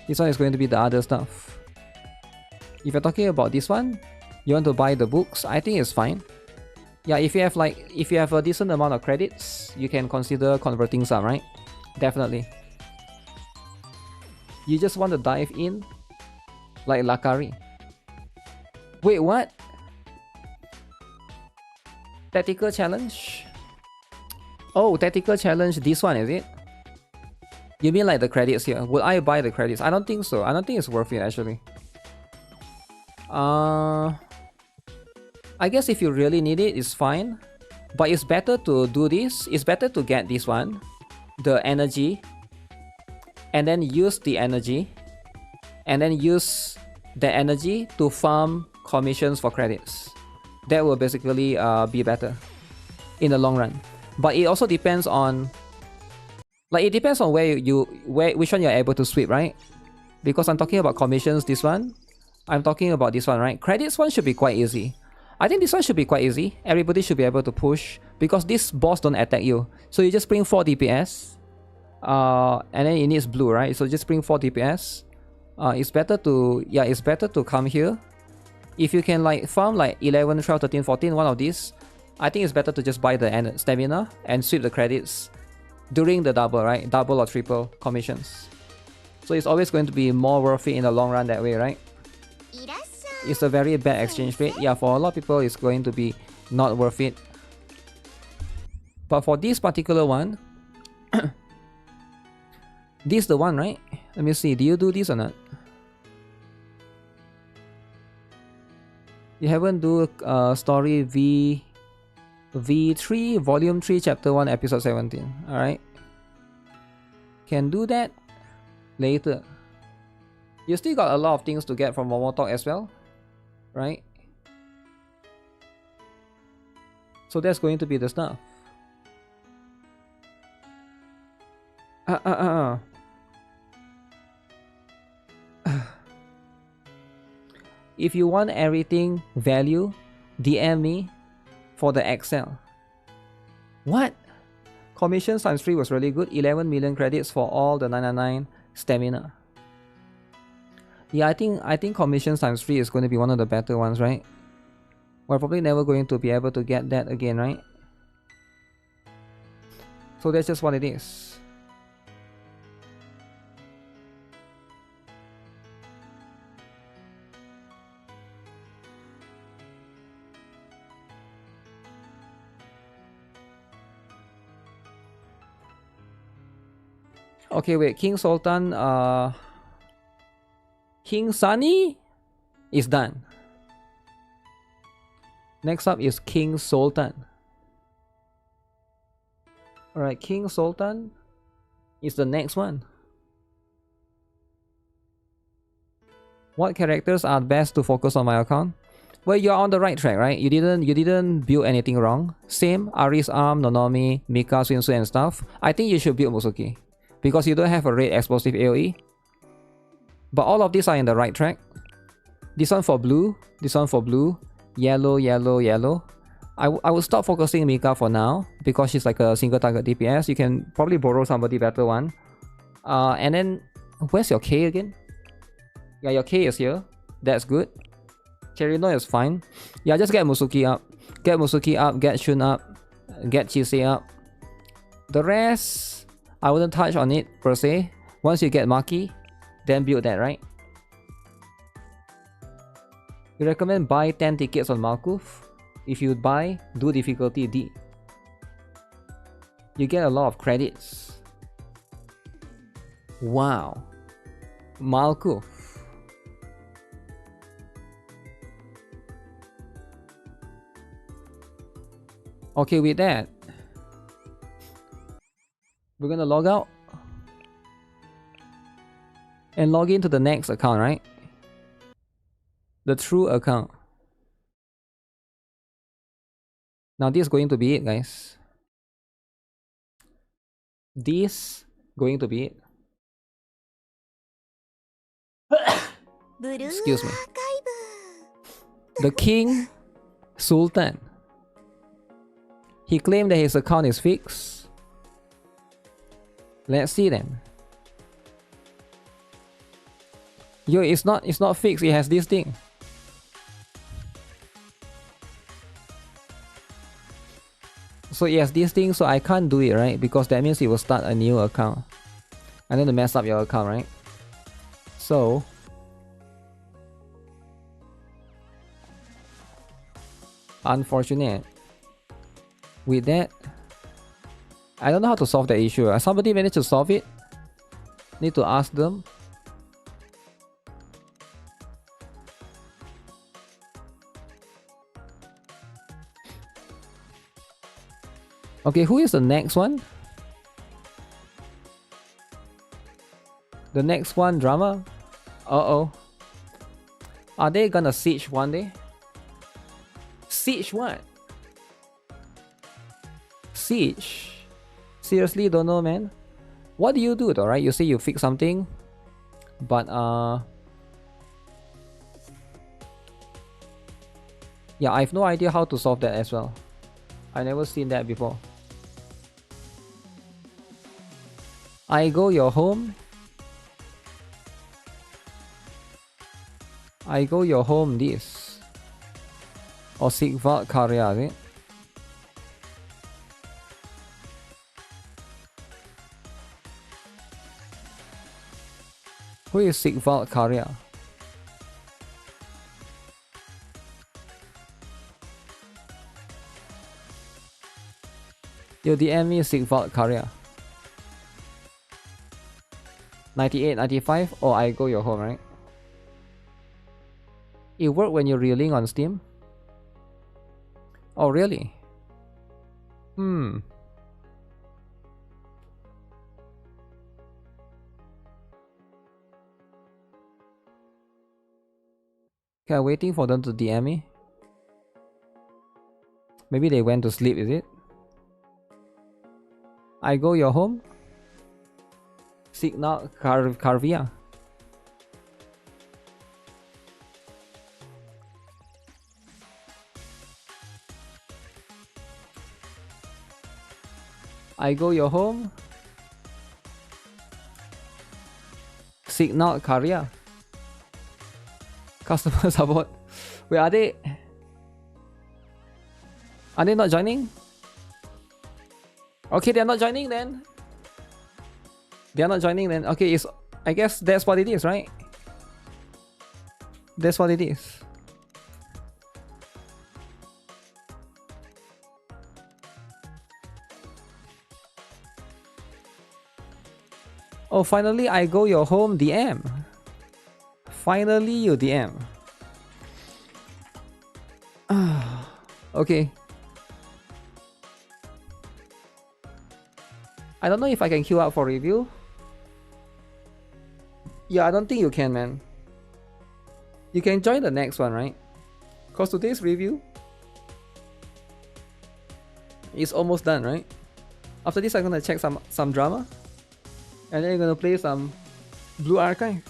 This one is going to be the other stuff. If you're talking about this one, you want to buy the books, I think it's fine. Yeah, if you have a decent amount of credits, you can consider converting some, right? Definitely. You just want to dive in like Lakari. Wait, what? Tactical challenge? Oh, tactical challenge, this one, is it? You mean like the credits here? Would I buy the credits? I don't think so. I don't think it's worth it actually. I guess if you really need it, it's fine. But it's better to do this. It's better to get this one, the energy, and then use the energy, and then use the energy to farm commissions for credits. That will basically be better in the long run. But it also depends on, like, it depends on which one you're able to sweep, right? Because I'm talking about commissions, this one. I'm talking about this one, right? Credits one should be quite easy. I think this one should be quite easy. Everybody should be able to push because this boss don't attack you. So you just bring 4 DPS. And then it needs blue, right? So just bring 4 DPS. It's better to come here. If you can like farm like 11, 12, 13, 14, one of these, I think it's better to just buy the stamina and sweep the credits during the double, right? Double or triple commissions. So it's always going to be more worth it in the long run that way, right? It's a very bad exchange rate. Yeah, for a lot of people, it's going to be not worth it. But for this particular one, this is the one, right? Let me see. Do you do this or not? You haven't do story V3, volume 3, chapter 1, episode 17. Alright. Can do that later. You still got a lot of things to get from Momotalk as well, right? So that's going to be the stuff. If you want everything value, DM me for the Excel. What? Commission times 3 was really good. 11 million credits for all the 999 stamina. Yeah, I think commission times 3 is going to be one of the better ones, right? We're probably never going to be able to get that again, right? So that's just what it is. Okay, wait, King Sultan, King Sunny is done. Next up is King Sultan. Alright, King Sultan is the next one. What characters are best to focus on my account? Well, you're on the right track, right? You didn't build anything wrong. Same, Ari's Arm, Nonomi, Mika, Swimsuit and stuff. I think you should build Musuki, because you don't have a red explosive AoE. But all of these are in the right track. This one for blue, this one for blue, yellow, yellow, yellow. I would stop focusing Mika for now, because she's like a single target DPS. You can probably borrow somebody better one. And then, where's your K again? Yeah, your K is here. That's good. Cherino is fine. Yeah, just get Musuki up. Get Musuki up, get Shun up, get Chise up. The rest, I wouldn't touch on it per se. Once you get Maki, then build that, right? You recommend buy 10 tickets on Malkuth? If you buy, do difficulty D. You get a lot of credits. Wow. Malkuth. Okay, with that, we're gonna log out and log into the next account, right? The true account. Now this is going to be it, guys. This going to be it. Excuse me. The King Sultan. He claimed that his account is fixed. Let's see then. Yo, it's not fixed, it has this thing. So it has this thing, so I can't do it, right? Because that means it will start a new account. And then to mess up your account, right? So unfortunate. With that, I don't know how to solve that issue. Somebody managed to solve it. Need to ask them. Okay, who is the next one? The next one, Drama? Uh-oh. Are they gonna siege one day? Siege what? Siege? Seriously, don't know, man. What do you do though, right? You say you fix something, but yeah, I have no idea how to solve that as well. I never seen that before. I go your home. I go your home this. Or Sigvald Karya, is it? Who is Sigvald Karya? Yo, DM me Sigvald Karya. 98, 95, or I go your home, right? It worked when you're reeling on Steam? Oh, really? Okay, I'm waiting for them to DM me. Maybe they went to sleep, is it? I go your home? Signal Carvia. I go your home? Signal Carvia. Customer support. Wait, are they not joining? Okay, they're not joining then. They're not joining then. Okay, I guess that's what it is, right? That's what it is. Oh, finally I go your home DM. Finally you DM. Okay. I don't know if I can queue up for review. Yeah, I don't think you can, man. You can join the next one, right? Cause today's review is almost done, right? After this, I'm gonna check some drama, and then I'm gonna play some Blue Archive.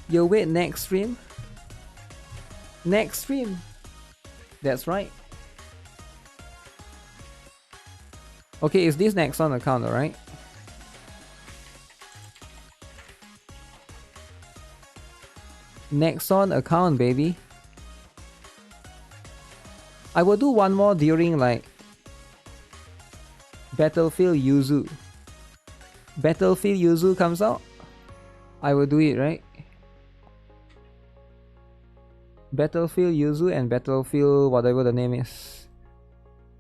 You wait next stream. Next stream. That's right. Okay, is this next on account, alright? Next on account, baby. I will do one more during like Battlefield Yuzu. Battlefield Yuzu comes out, I will do it, right? Battlefield Yuzu and Battlefield whatever the name is.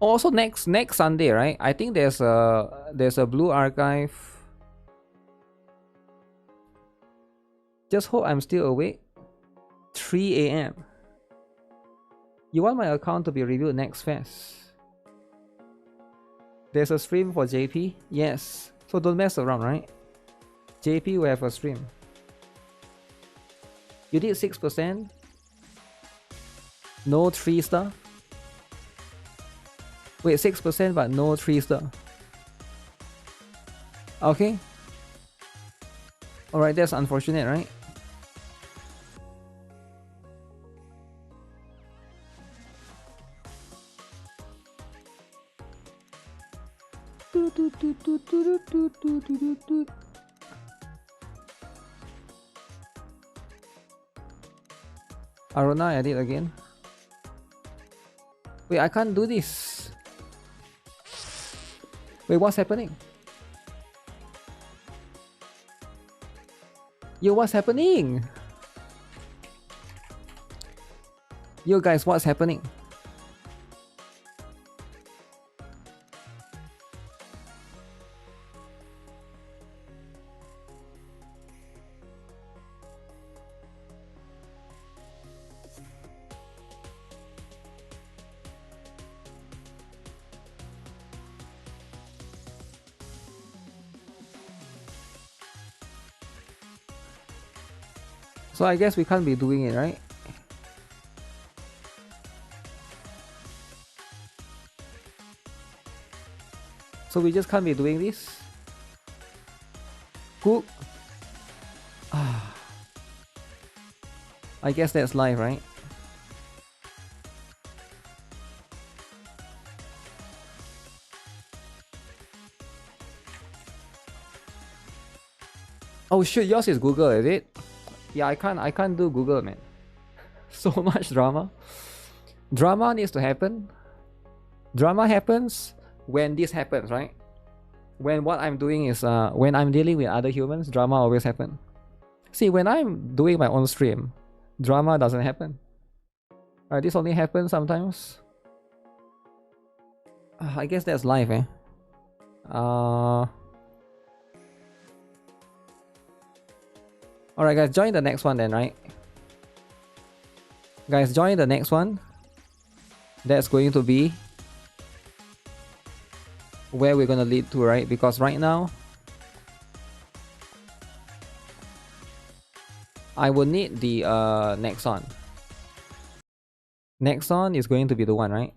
Also next Sunday, right? I think there's a Blue Archive. Just hope I'm still awake. 3 AM. You want my account to be reviewed next fest? There's a stream for JP? Yes. So don't mess around, right? JP will have a stream. You did 6%? No 3-star? Wait, 6% but no 3-star. Okay. Alright, that's unfortunate, right? Aruna, I did again. Wait, I can't do this. Wait, what's happening? Yo, what's happening? Yo guys, what's happening? So I guess we can't be doing it, right? So we just can't be doing this? Cool. I guess that's life, right? Oh shit, yours is Google, is it? Yeah, I can't do Google, man. So much drama. Drama needs to happen. Drama happens when this happens, right? When what I'm doing is when I'm dealing with other humans, drama always happen. See, when I'm doing my own stream, drama doesn't happen. Alright, this only happens sometimes. I guess that's life, eh? Alright guys, join the next one then, right? Guys, join the next one. That's going to be where we're gonna lead to, right? Because right now I will need the Nexon. Nexon is going to be the one, right?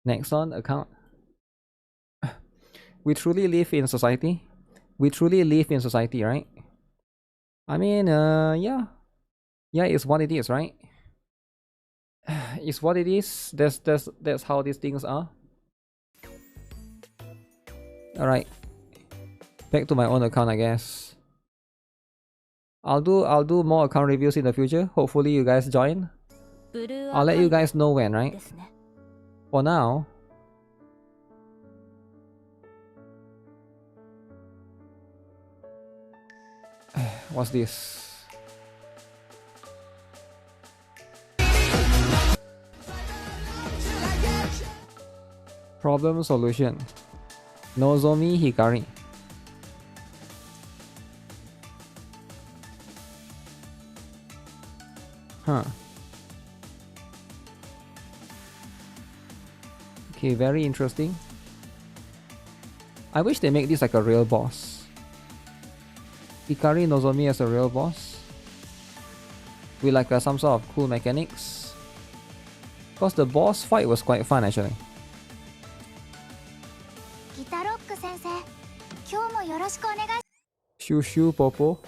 Nexon account. We truly live in society. We truly live in society, right? I mean, yeah, it's what it is, right? It's what it is. That's how these things are. All right, back to my own account, I guess. I'll do more account reviews in the future. Hopefully, you guys join. I'll let you guys know when, right? For now. What's this? Problem solution. Nozomi Hikari. Huh. Okay, very interesting. I wish they make this like a real boss. Hikari Nozomi as a real boss. With like some sort of cool mechanics. Because the boss fight was quite fun actually. GuitarRock 先生、今日もよろしくお願い。Shushu Popo.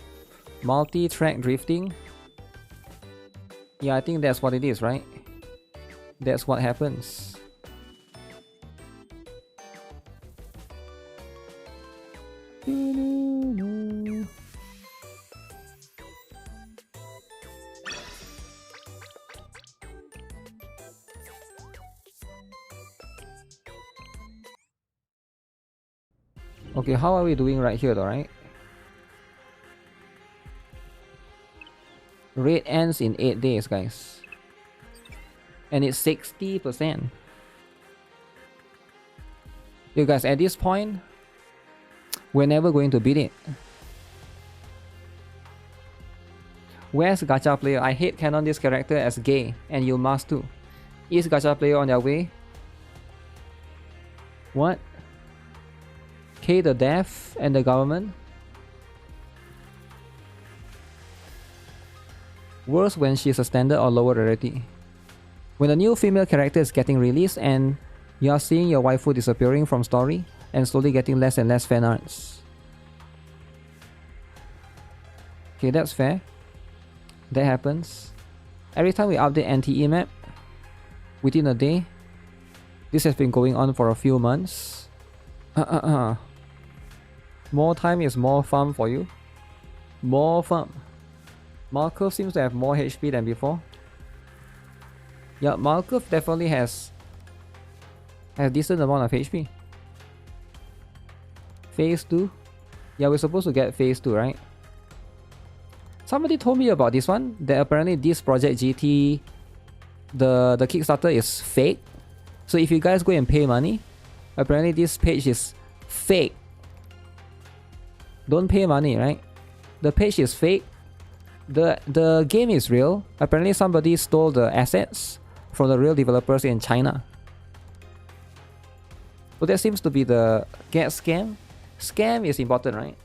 Multi-track drifting. Yeah, I think that's what it is, right? That's what happens. Okay, how are we doing right here though, right? Raid ends in 8 days, guys. And it's 60%. You guys, at this point, we're never going to beat it. Where's Gacha Player? I hate canon this character as gay, and you must too. Is Gacha Player on their way? What? K the deaf and the government? Worse when she's a standard or lower rarity. When a new female character is getting released and you are seeing your waifu disappearing from story and slowly getting less and less fan arts. Okay, that's fair. That happens. Every time we update NTE map, within a day, this has been going on for a few months. More time is more fun for you. More fun. Markov seems to have more HP than before. Yeah, Markov definitely has a decent amount of HP. Phase 2? Yeah, we're supposed to get Phase 2, right? Somebody told me about this one, that apparently this Project GT, the Kickstarter is fake. So if you guys go and pay money, apparently this page is fake. Don't pay money, right? The page is fake. The game is real. Apparently somebody stole the assets from the real developers in China. So that seems to be the get scam. Scam is important, right?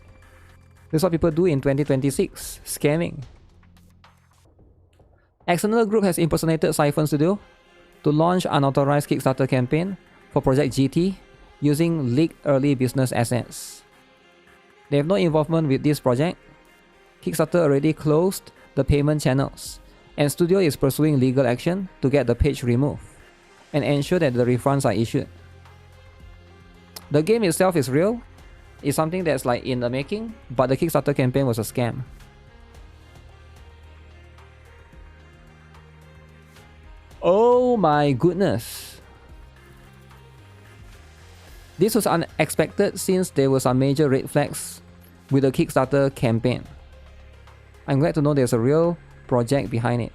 That's what people do in 2026. Scamming. External Group has impersonated Siphon Studio to launch unauthorized Kickstarter campaign for Project GT using leaked early business assets. They have no involvement with this project. Kickstarter already closed the payment channels, and Studio is pursuing legal action to get the page removed and ensure that the refunds are issued. The game itself is real. It's something that's like in the making, but the Kickstarter campaign was a scam. Oh my goodness. This was unexpected since there were some major red flags with the Kickstarter campaign. I'm glad to know there's a real project behind it.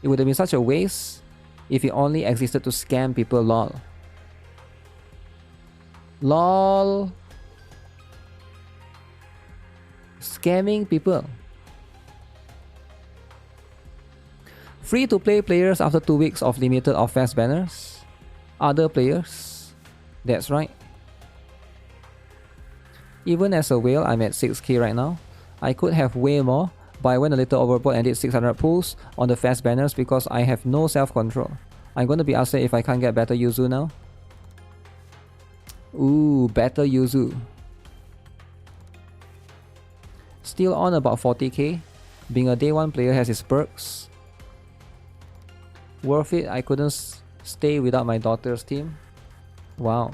It would have been such a waste if it only existed to scam people, lol. LOL. Scamming people. Free-to-play players after 2 weeks of limited or fast banners. Other players. That's right. Even as a whale, I'm at 6k right now. I could have way more, but I went a little overboard and did 600 pulls on the fast banners because I have no self-control. I'm going to be upset if I can't get better Yuzu now. Ooh, better Yuzu. Still on about 40k. Being a day 1 player has its perks. Worth it, I couldn't stay without my daughter's team. Wow.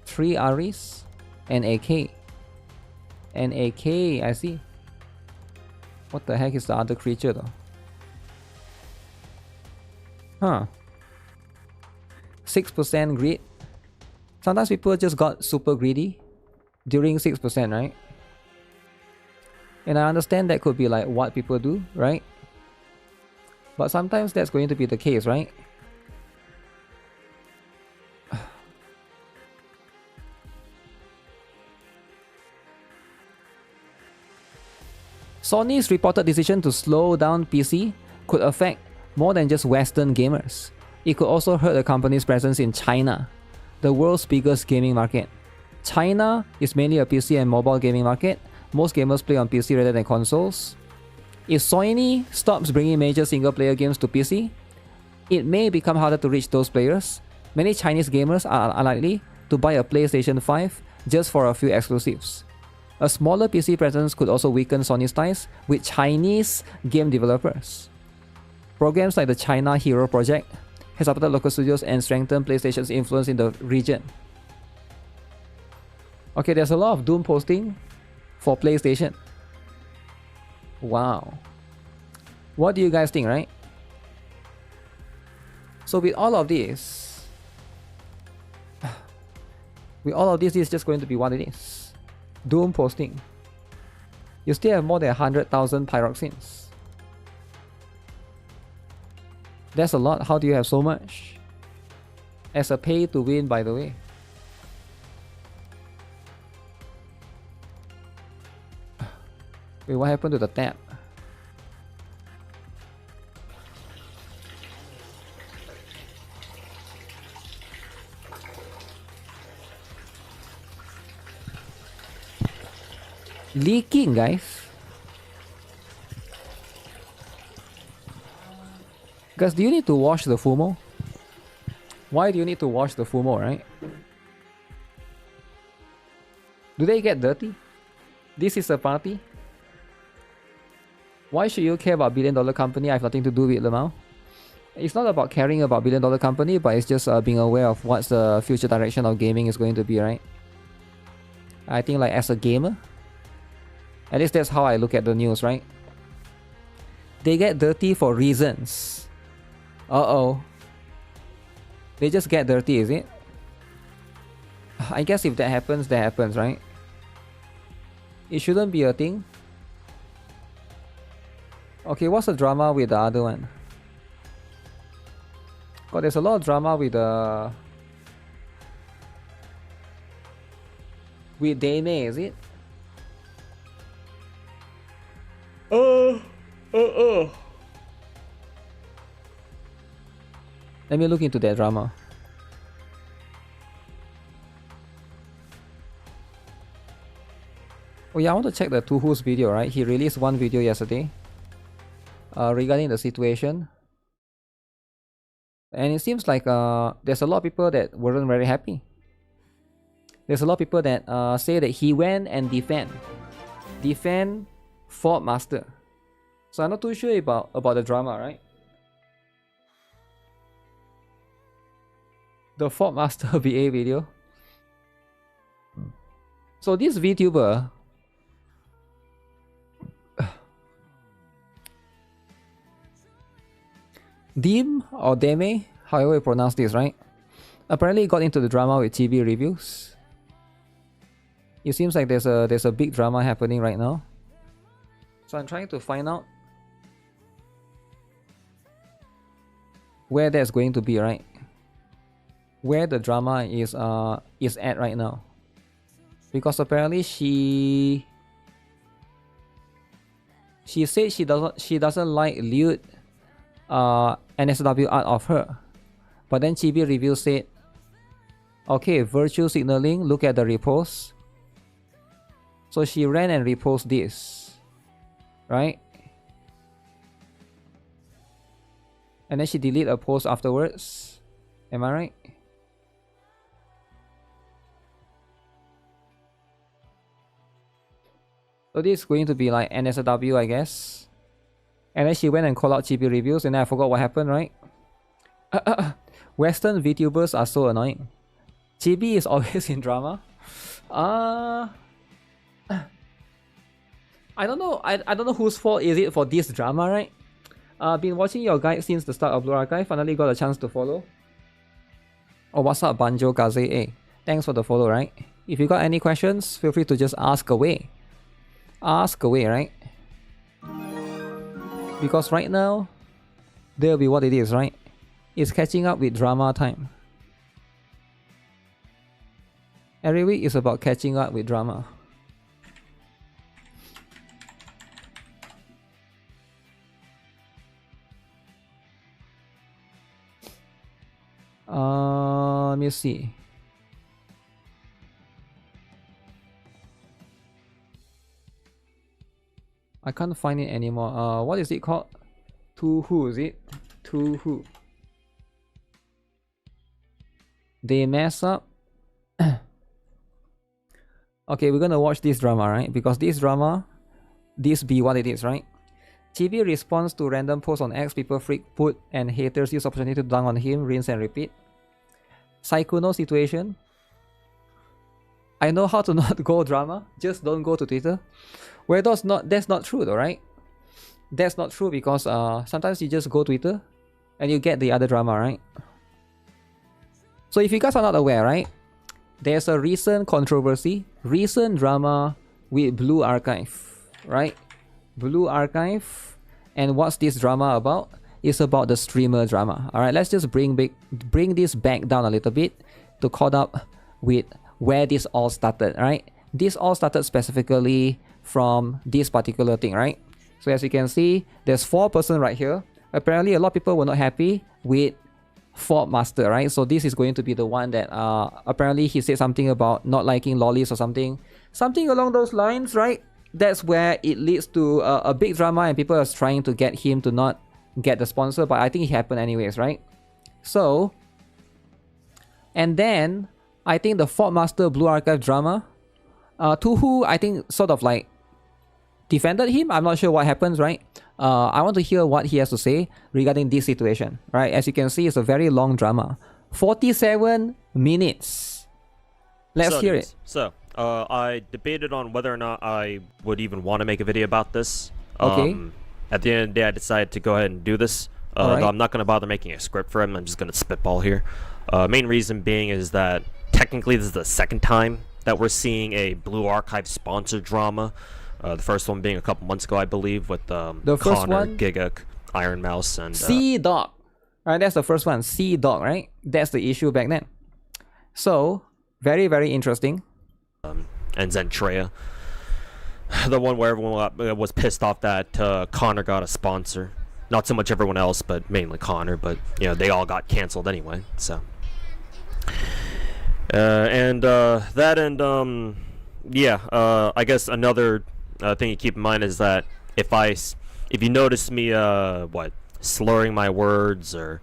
3 Aris and AK. And AK, I see. What the heck is the other creature though? Huh. 6% greed. Sometimes people just got super greedy during 6%, right? And I understand that could be like what people do, right? But sometimes that's going to be the case, right? Sony's reported decision to slow down PC could affect more than just Western gamers. It could also hurt the company's presence in China, the world's biggest gaming market. China is mainly a PC and mobile gaming market. Most gamers play on PC rather than consoles. If Sony stops bringing major single-player games to PC, it may become harder to reach those players. Many Chinese gamers are unlikely to buy a PlayStation 5 just for a few exclusives. A smaller PC presence could also weaken Sony's ties with Chinese game developers. Programs like the China Hero Project has supported local studios and strengthened PlayStation's influence in the region. Okay, there's a lot of Doom posting for PlayStation. Wow. What do you guys think, right? So with all of this, this is just going to be what it is. Doom posting. You still have more than 100,000 pyroxenes. That's a lot. How do you have so much? As a pay to win, by the way. Wait, what happened to the tab? Leaking, guys. Guys, do you need to wash the Fumo? Why do you need to wash the Fumo, right? Do they get dirty? This is a party? Why should you care about billion-dollar company? I have nothing to do with Lemao. It's not about caring about billion-dollar company, but it's just being aware of what's the future direction of gaming is going to be, right? I think like as a gamer, at least that's how I look at the news, right? They get dirty for reasons. Uh-oh. They just get dirty, is it? I guess if that happens, right? It shouldn't be a thing. Okay, what's the drama with the other one? God, there's a lot of drama with the... with Dame, is it? Let me look into that drama. Oh yeah, I want to check the Tuhu's video, right? He released one video yesterday regarding the situation. And it seems like there's a lot of people that weren't very happy. There's a lot of people that say that he went and defend Fort Master. So I'm not too sure about the drama, right? The Fort Master BA video. So this VTuber Dim or Deme, however you pronounce this, right? Apparently got into the drama with TV reviews. It seems like there's a big drama happening right now. So I'm trying to find out where that's going to be, right? Where the drama is at right now. Because apparently she said she doesn't like lewd NSW art of her. But then Chibi Review said, okay, virtue signaling, look at the repost. So she ran and reposted this, right? And then she deleted a post afterwards. Am I right? So this is going to be like NSW, I guess. And then she went and called out Chibi Reviews, and then I forgot what happened, right? Western VTubers are so annoying. Chibi is always in drama. I don't know. I don't know whose fault is it for this drama, right? Been watching your guide since the start of Blue Archive. Finally got a chance to follow. Oh, what's up, Banjo Kaze? Hey, thanks for the follow, right? If you got any questions, feel free to just ask away. Ask away, right? Because right now, there'll be what it is, right? It's catching up with drama time. Every week is about catching up with drama. Let me see. I can't find it anymore. What is it called? To who is it? To who? They mess up. Okay, we're gonna watch this drama, right? Because this drama, this be what it is, right? TV responds to random posts on X, people freak put and haters use opportunity to dunk on him, rinse and repeat. Saikuno situation. I know how to not go drama, just don't go to Twitter. Well, that's not true though, right? That's not true because sometimes you just go Twitter and you get the other drama, right? So if you guys are not aware, right? There's a recent controversy, recent drama with Blue Archive, right? Blue Archive. And what's this drama about? It's about the streamer drama. Alright, let's just bring this back down a little bit to caught up with where this all started, right? This all started specifically from this particular thing, right? So as you can see, there's 4 person right here. Apparently a lot of people were not happy with Fort Master, right? So this is going to be the one that apparently he said something about not liking lollies or something along those lines, right? That's where it leads to a big drama and people are trying to get him to not get the sponsor, but I think it happened anyways, right? So, and then I think the Fort Master Blue Archive drama, Tuhu, I think sort of like defended him. I'm not sure what happens, right? I want to hear what he has to say regarding this situation, right? As you can see, it's a very long drama. 47 minutes. Let's hear it. So, I debated on whether or not I would even want to make a video about this. Okay. At the end of the day, I decided to go ahead and do this. Right. Though I'm not going to bother making a script for him. I'm just going to spitball here. Main reason being is that technically this is the second time that we're seeing a Blue Archive sponsored drama. The first one being a couple months ago, I believe, with the first Connor, one, Gigak, Iron Mouse, and Sea Dog. Right, that's the first one. Sea Dog, right? That's the issue back then. So very, very interesting. And Zentreya. The one where everyone was pissed off that Connor got a sponsor. Not so much everyone else, but mainly Connor. But, you know, they all got canceled anyway, so. I guess another thing you keep in mind is that if you notice me, slurring my words or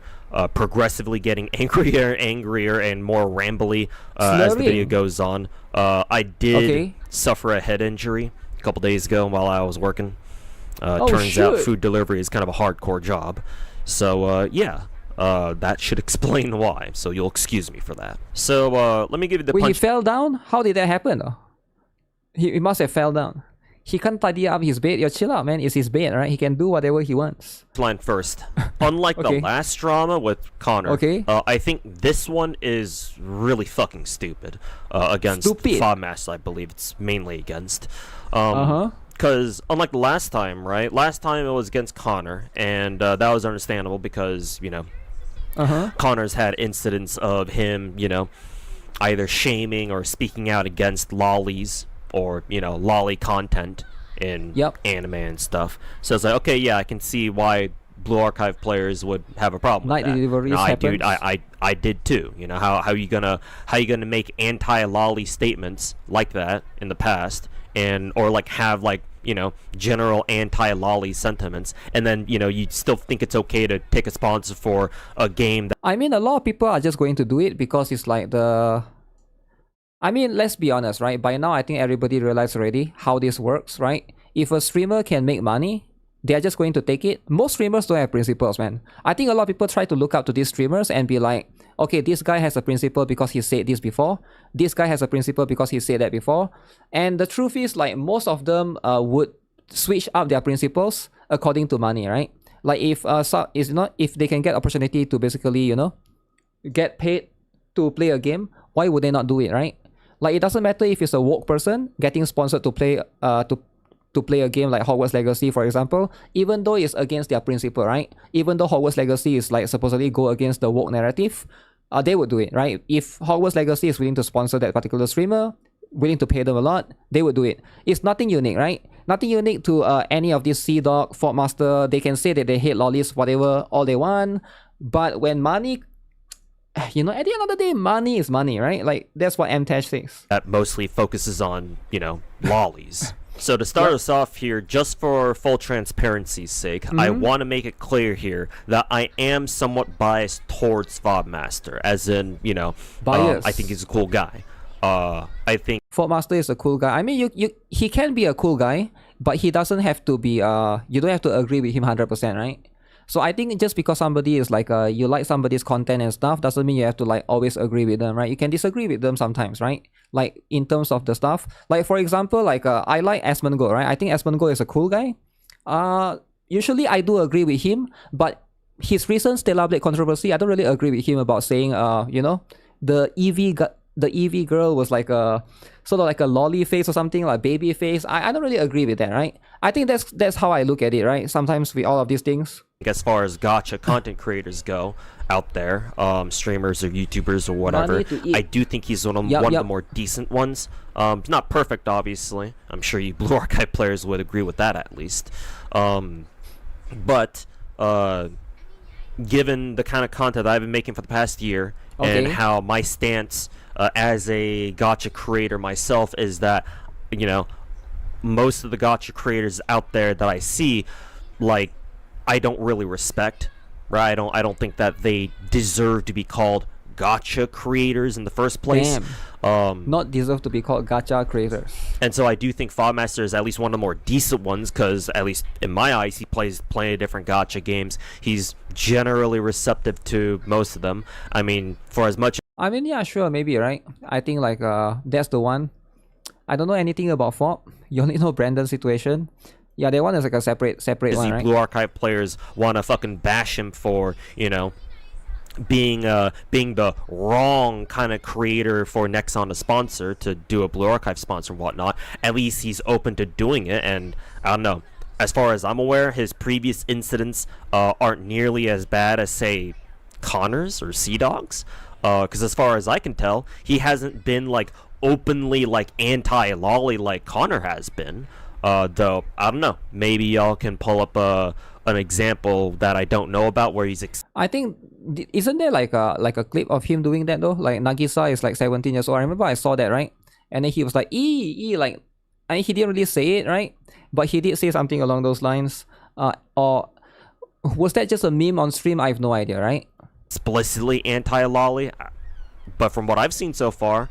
progressively getting angrier and more rambly as the video goes on, I did suffer a head injury a couple days ago while I was working. Turns out food delivery is kind of a hardcore job. So, that should explain why. So you'll excuse me for that. So, let me give you the punch. He fell down? How did that happen, though? He must have fell down. He can't tidy up his bed. Yo, chill out, man. It's his bed, right? He can do whatever he wants. Line first. Unlike the last drama with Connor, I think this one is really fucking stupid. Against FODMAS, I believe it's mainly against. Because unlike the last time, right? Last time it was against Connor, and that was understandable because, you know, Connor's had incidents of him, you know, either shaming or speaking out against lollies or, you know, lolly content in anime and stuff. So it's like, okay, yeah, I can see why Blue Archive players would have a problem with that. Deliveries Dude, I did too. You know, how you gonna make anti-lolly statements like that in the past, and or like have like, you know, general anti-lolly sentiments, and then, you know, you still think it's okay to take a sponsor for a game that... I mean, a lot of people are just going to do it because it's like the... I mean, let's be honest, right? By now, I think everybody realized already how this works, right? If a streamer can make money, they're just going to take it. Most streamers don't have principles, man. I think a lot of people try to look up to these streamers and be like, okay, this guy has a principle because he said this before. This guy has a principle because he said that before. And the truth is, like, most of them would switch up their principles according to money, right? Like if they can get opportunity to basically, you know, get paid to play a game, why would they not do it, right? Like, it doesn't matter if it's a woke person getting sponsored to play to play a game like Hogwarts Legacy, for example, even though it's against their principle, right? Even though Hogwarts Legacy is like supposedly go against the woke narrative, they would do it, right? If Hogwarts Legacy is willing to sponsor that particular streamer, willing to pay them a lot, they would do it. It's nothing unique, right? Nothing unique to any of these Sea Dog, Fort Master. They can say that they hate lollies, whatever, all they want. But when money, you know, at the end of the day, money is money, right? Like, that's what MTash says. That mostly focuses on, you know, lollies. So to start us off here, just for full transparency's sake, I want to make it clear here that I am somewhat biased towards Fobmaster, as in, you know, I think he's a cool guy. I think Fobmaster is a cool guy. I mean, he can be a cool guy, but he doesn't have to be, you don't have to agree with him 100%, right? So I think just because somebody is like, you like somebody's content and stuff, doesn't mean you have to like always agree with them, right? You can disagree with them sometimes, right? Like in terms of the stuff. Like for example, like I like Asmongold, right? I think Asmongold is a cool guy. Usually I do agree with him, but his recent Stellar Blade controversy, I don't really agree with him about saying, you know, the EV girl was like a sort of like a lolly face or something, like baby face. I don't really agree with that, right? I think that's how I look at it, right? Sometimes with all of these things. As far as gacha content creators go out there, streamers or YouTubers or whatever, I do think he's one of the more decent ones. Not perfect, obviously. I'm sure you Blue Archive players would agree with that at least. But given the kind of content I've been making for the past year and how my stance as a gacha creator myself is that, you know, most of the gacha creators out there that I see, like, I don't really respect, right? I don't think that they deserve to be called gacha creators in the first place. Not deserve to be called gacha creators. And so I do think Fobmaster is at least one of the more decent ones, because at least in my eyes, he plays plenty of different gacha games. He's generally receptive to most of them. I mean, for as much... I mean, yeah, sure, maybe, right? I think like that's the one. I don't know anything about Fob. You only know Brandon's situation. Yeah, that one is like a separate one, right? Blue Archive players want to fucking bash him for, you know, being the wrong kind of creator for Nexon to sponsor, to do a Blue Archive sponsor and whatnot. At least he's open to doing it, and I don't know. As far as I'm aware, his previous incidents aren't nearly as bad as, say, Connor's or Sea Dog's. Because as far as I can tell, he hasn't been like openly like anti-lolly like Connor has been. Though I don't know, maybe y'all can pull up an example that I don't know about where he's. I think isn't there like a clip of him doing that though? Like Nagisa is like 17 years old. I remember I saw that, right? And then he was like like, I mean, he didn't really say it, right? But he did say something along those lines. Or was that just a meme on stream? I have no idea, right? Explicitly anti-lolly, but from what I've seen so far,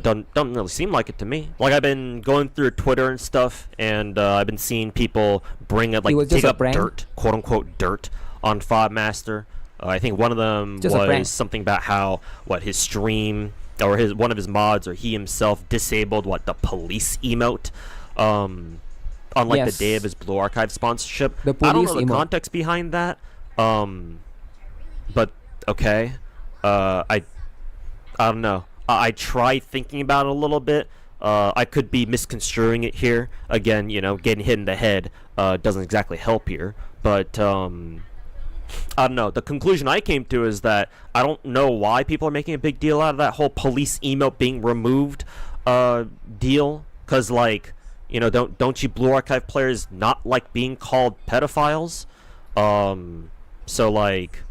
don't really seem like it to me. Like, I've been going through Twitter and stuff, and I've been seeing people bring it, like, dig up dirt, quote unquote dirt, on Fobmaster. I think one of them was something about how his stream or one of his mods or he himself disabled the police emote on like the day of his Blue Archive sponsorship. I don't know the context behind that, but okay, I don't know. I tried thinking about it a little bit. I could be misconstruing it here. Again, you know, getting hit in the head doesn't exactly help here. But I don't know. The conclusion I came to is that I don't know why people are making a big deal out of that whole police emote being removed deal. Because, like, you know, don't you Blue Archive players not like being called pedophiles? So, like...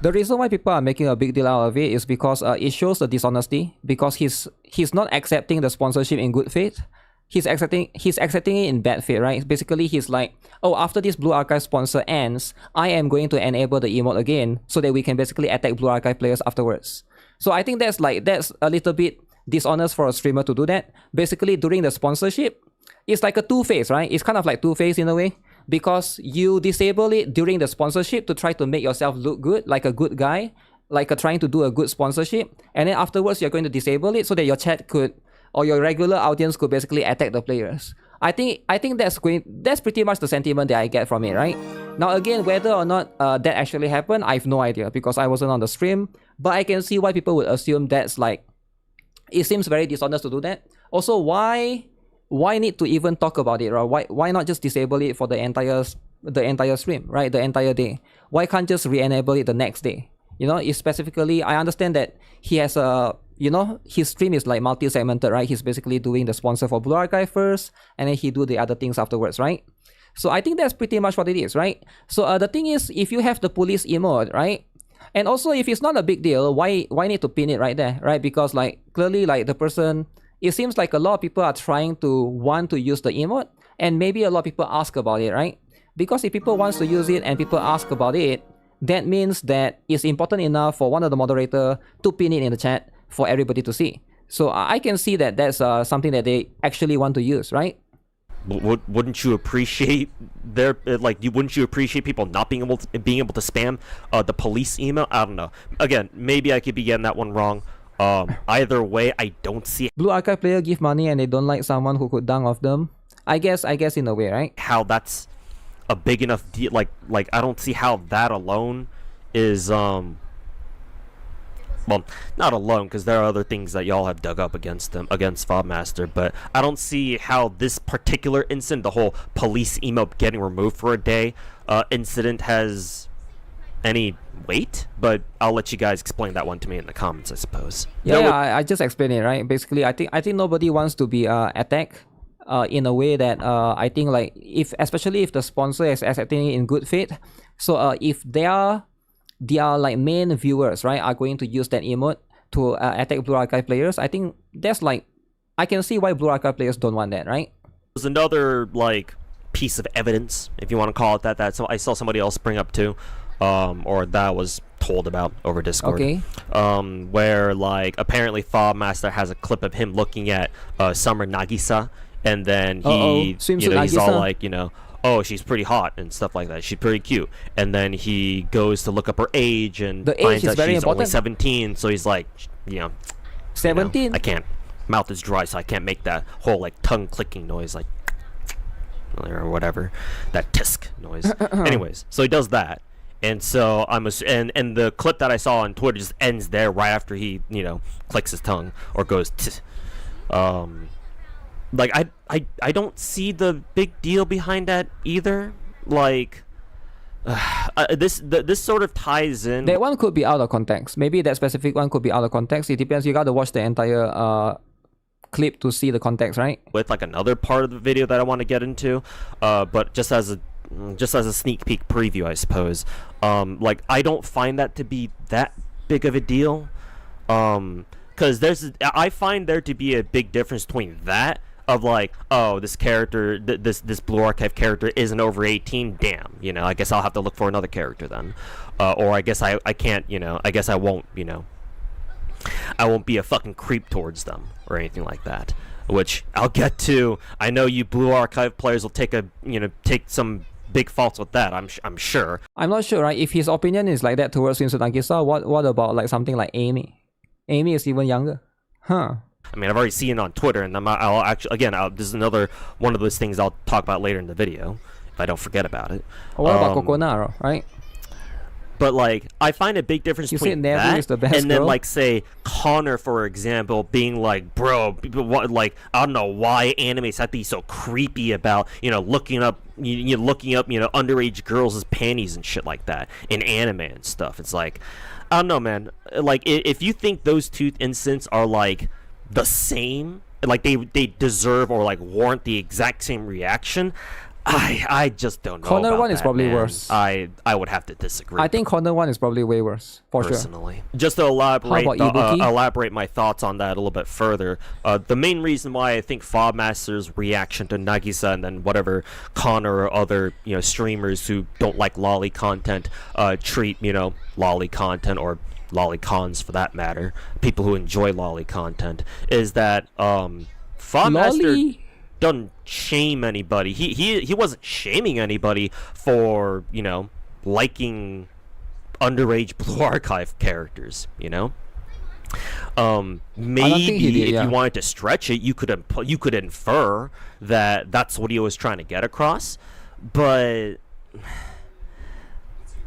The reason why people are making a big deal out of it is because it shows the dishonesty. Because he's not accepting the sponsorship in good faith. He's accepting it in bad faith, right? Basically, he's like, oh, after this Blue Archive sponsor ends, I am going to enable the emote again so that we can basically attack Blue Archive players afterwards. So I think that's a little bit dishonest for a streamer to do that. Basically, during the sponsorship, it's like a two-phase, right? It's kind of like two-phase in a way. Because you disable it during the sponsorship to try to make yourself look good, like a good guy, like trying to do a good sponsorship. And then afterwards, you're going to disable it so that your chat could, or your regular audience could basically attack the players. I think that's pretty much the sentiment that I get from it, right? Now again, whether or not that actually happened, I have no idea because I wasn't on the stream. But I can see why people would assume that's like, it seems very dishonest to do that. Also, why need to even talk about it, right? Why not just disable it for the entire stream, right? The entire day. Why can't just re-enable it the next day? You know, it's specifically, I understand that he has a, you know, his stream is like multi-segmented, right? He's basically doing the sponsor for Blue Archive first, and then he do the other things afterwards, right? So I think that's pretty much what it is, right? So the thing is, if you have the police emote, right? And also, if it's not a big deal, why need to pin it right there, right? Because like clearly, like the person, it seems like a lot of people are trying to want to use the emote, and maybe a lot of people ask about it, right? Because if people wants to use it and people ask about it, that means that it's important enough for one of the moderator to pin it in the chat for everybody to see. So I can see that that's something that they actually want to use, right? Wouldn't you appreciate wouldn't you appreciate people not being able to spam the police email? I don't know. Again, maybe I could be getting that one wrong. Either way, I don't see Blue Archive player give money and they don't like someone who could dunk off them. I guess in a way, right? How that's a big enough deal. Like I don't see how that alone is well, not alone, because there are other things that y'all have dug up against Fobmaster, but I don't see how this particular incident, the whole police email getting removed for a day incident, has any weight. But I'll let you guys explain that one to me in the comments, I suppose. Yeah, I just explained it, right? Basically, I think nobody wants to be attacked in a way that I think like especially if the sponsor is accepting it in good faith. So if their like main viewers, right, are going to use that emote to attack Blue Archive players, I think that's like, I can see why Blue Archive players don't want that, right? There's another like piece of evidence, if you want to call it that I saw somebody else bring up too, or that I was told about over Discord. Okay. Where like apparently Fobmaster has a clip of him looking at Summer Nagisa, and then he's all like, you know, oh, she's pretty hot and stuff like that. She's pretty cute. And then he goes to look up her age and finds out she's only 17. So he's like, you know, 17? You know, I can't. Mouth is dry, so I can't make that whole like tongue clicking noise, like, or whatever, that tisk noise. Anyways, so he does that. And so and the clip that I saw on Twitter just ends there right after he, you know, clicks his tongue or goes like I don't see the big deal behind that either. Like this sort of ties in. That one could be out of context. Maybe that specific one could be out of context. It depends. You got to watch the entire clip to see the context, right? With like another part of the video that I want to get into, but just as a sneak peek preview, I suppose. Like I don't find that to be that big of a deal. Because I find there to be a big difference between that. Of like, oh, this character, this Blue Archive character isn't over 18. Damn, you know, I guess I'll have to look for another character then, or I guess I can't, you know, I guess I won't, you know, I won't be a fucking creep towards them or anything like that. Which I'll get to. I know you Blue Archive players will take some big faults with that. I'm sure. I'm not sure, right? If his opinion is like that towards Swimsuit Nagisa, what about like something like Amy? Amy is even younger, huh? I mean, I've already seen it on Twitter, and I'll actually, again, this is another one of those things I'll talk about later in the video, if I don't forget about it. Or what about Coconaro, right? But, like, I find a big difference between that and then, like, say, Connor, for example, being like, bro, what, like, I don't know why animes have to be so creepy about, you know, looking up, you know, underage girls' panties and shit like that in anime and stuff. It's like, I don't know, man. Like, if you think those two incidents are, like, the same, like they deserve or like warrant the exact same reaction, I just don't know. Corner about one that, is probably man. worse. I would have to disagree. I think corner one is probably way worse, for personally. Sure. Just to elaborate, elaborate my thoughts on that a little bit further. The main reason why I think Fobmaster's reaction to Nagisa and then whatever Connor or other, you know, streamers who don't like lolly content treat, you know, lolly content or lolicons for that matter, people who enjoy lolly content, is that Fobmaster doesn't shame anybody. He wasn't shaming anybody for, you know, liking underage Blue Archive characters, you know. Maybe if you wanted to stretch it, you could infer that that's what he was trying to get across, but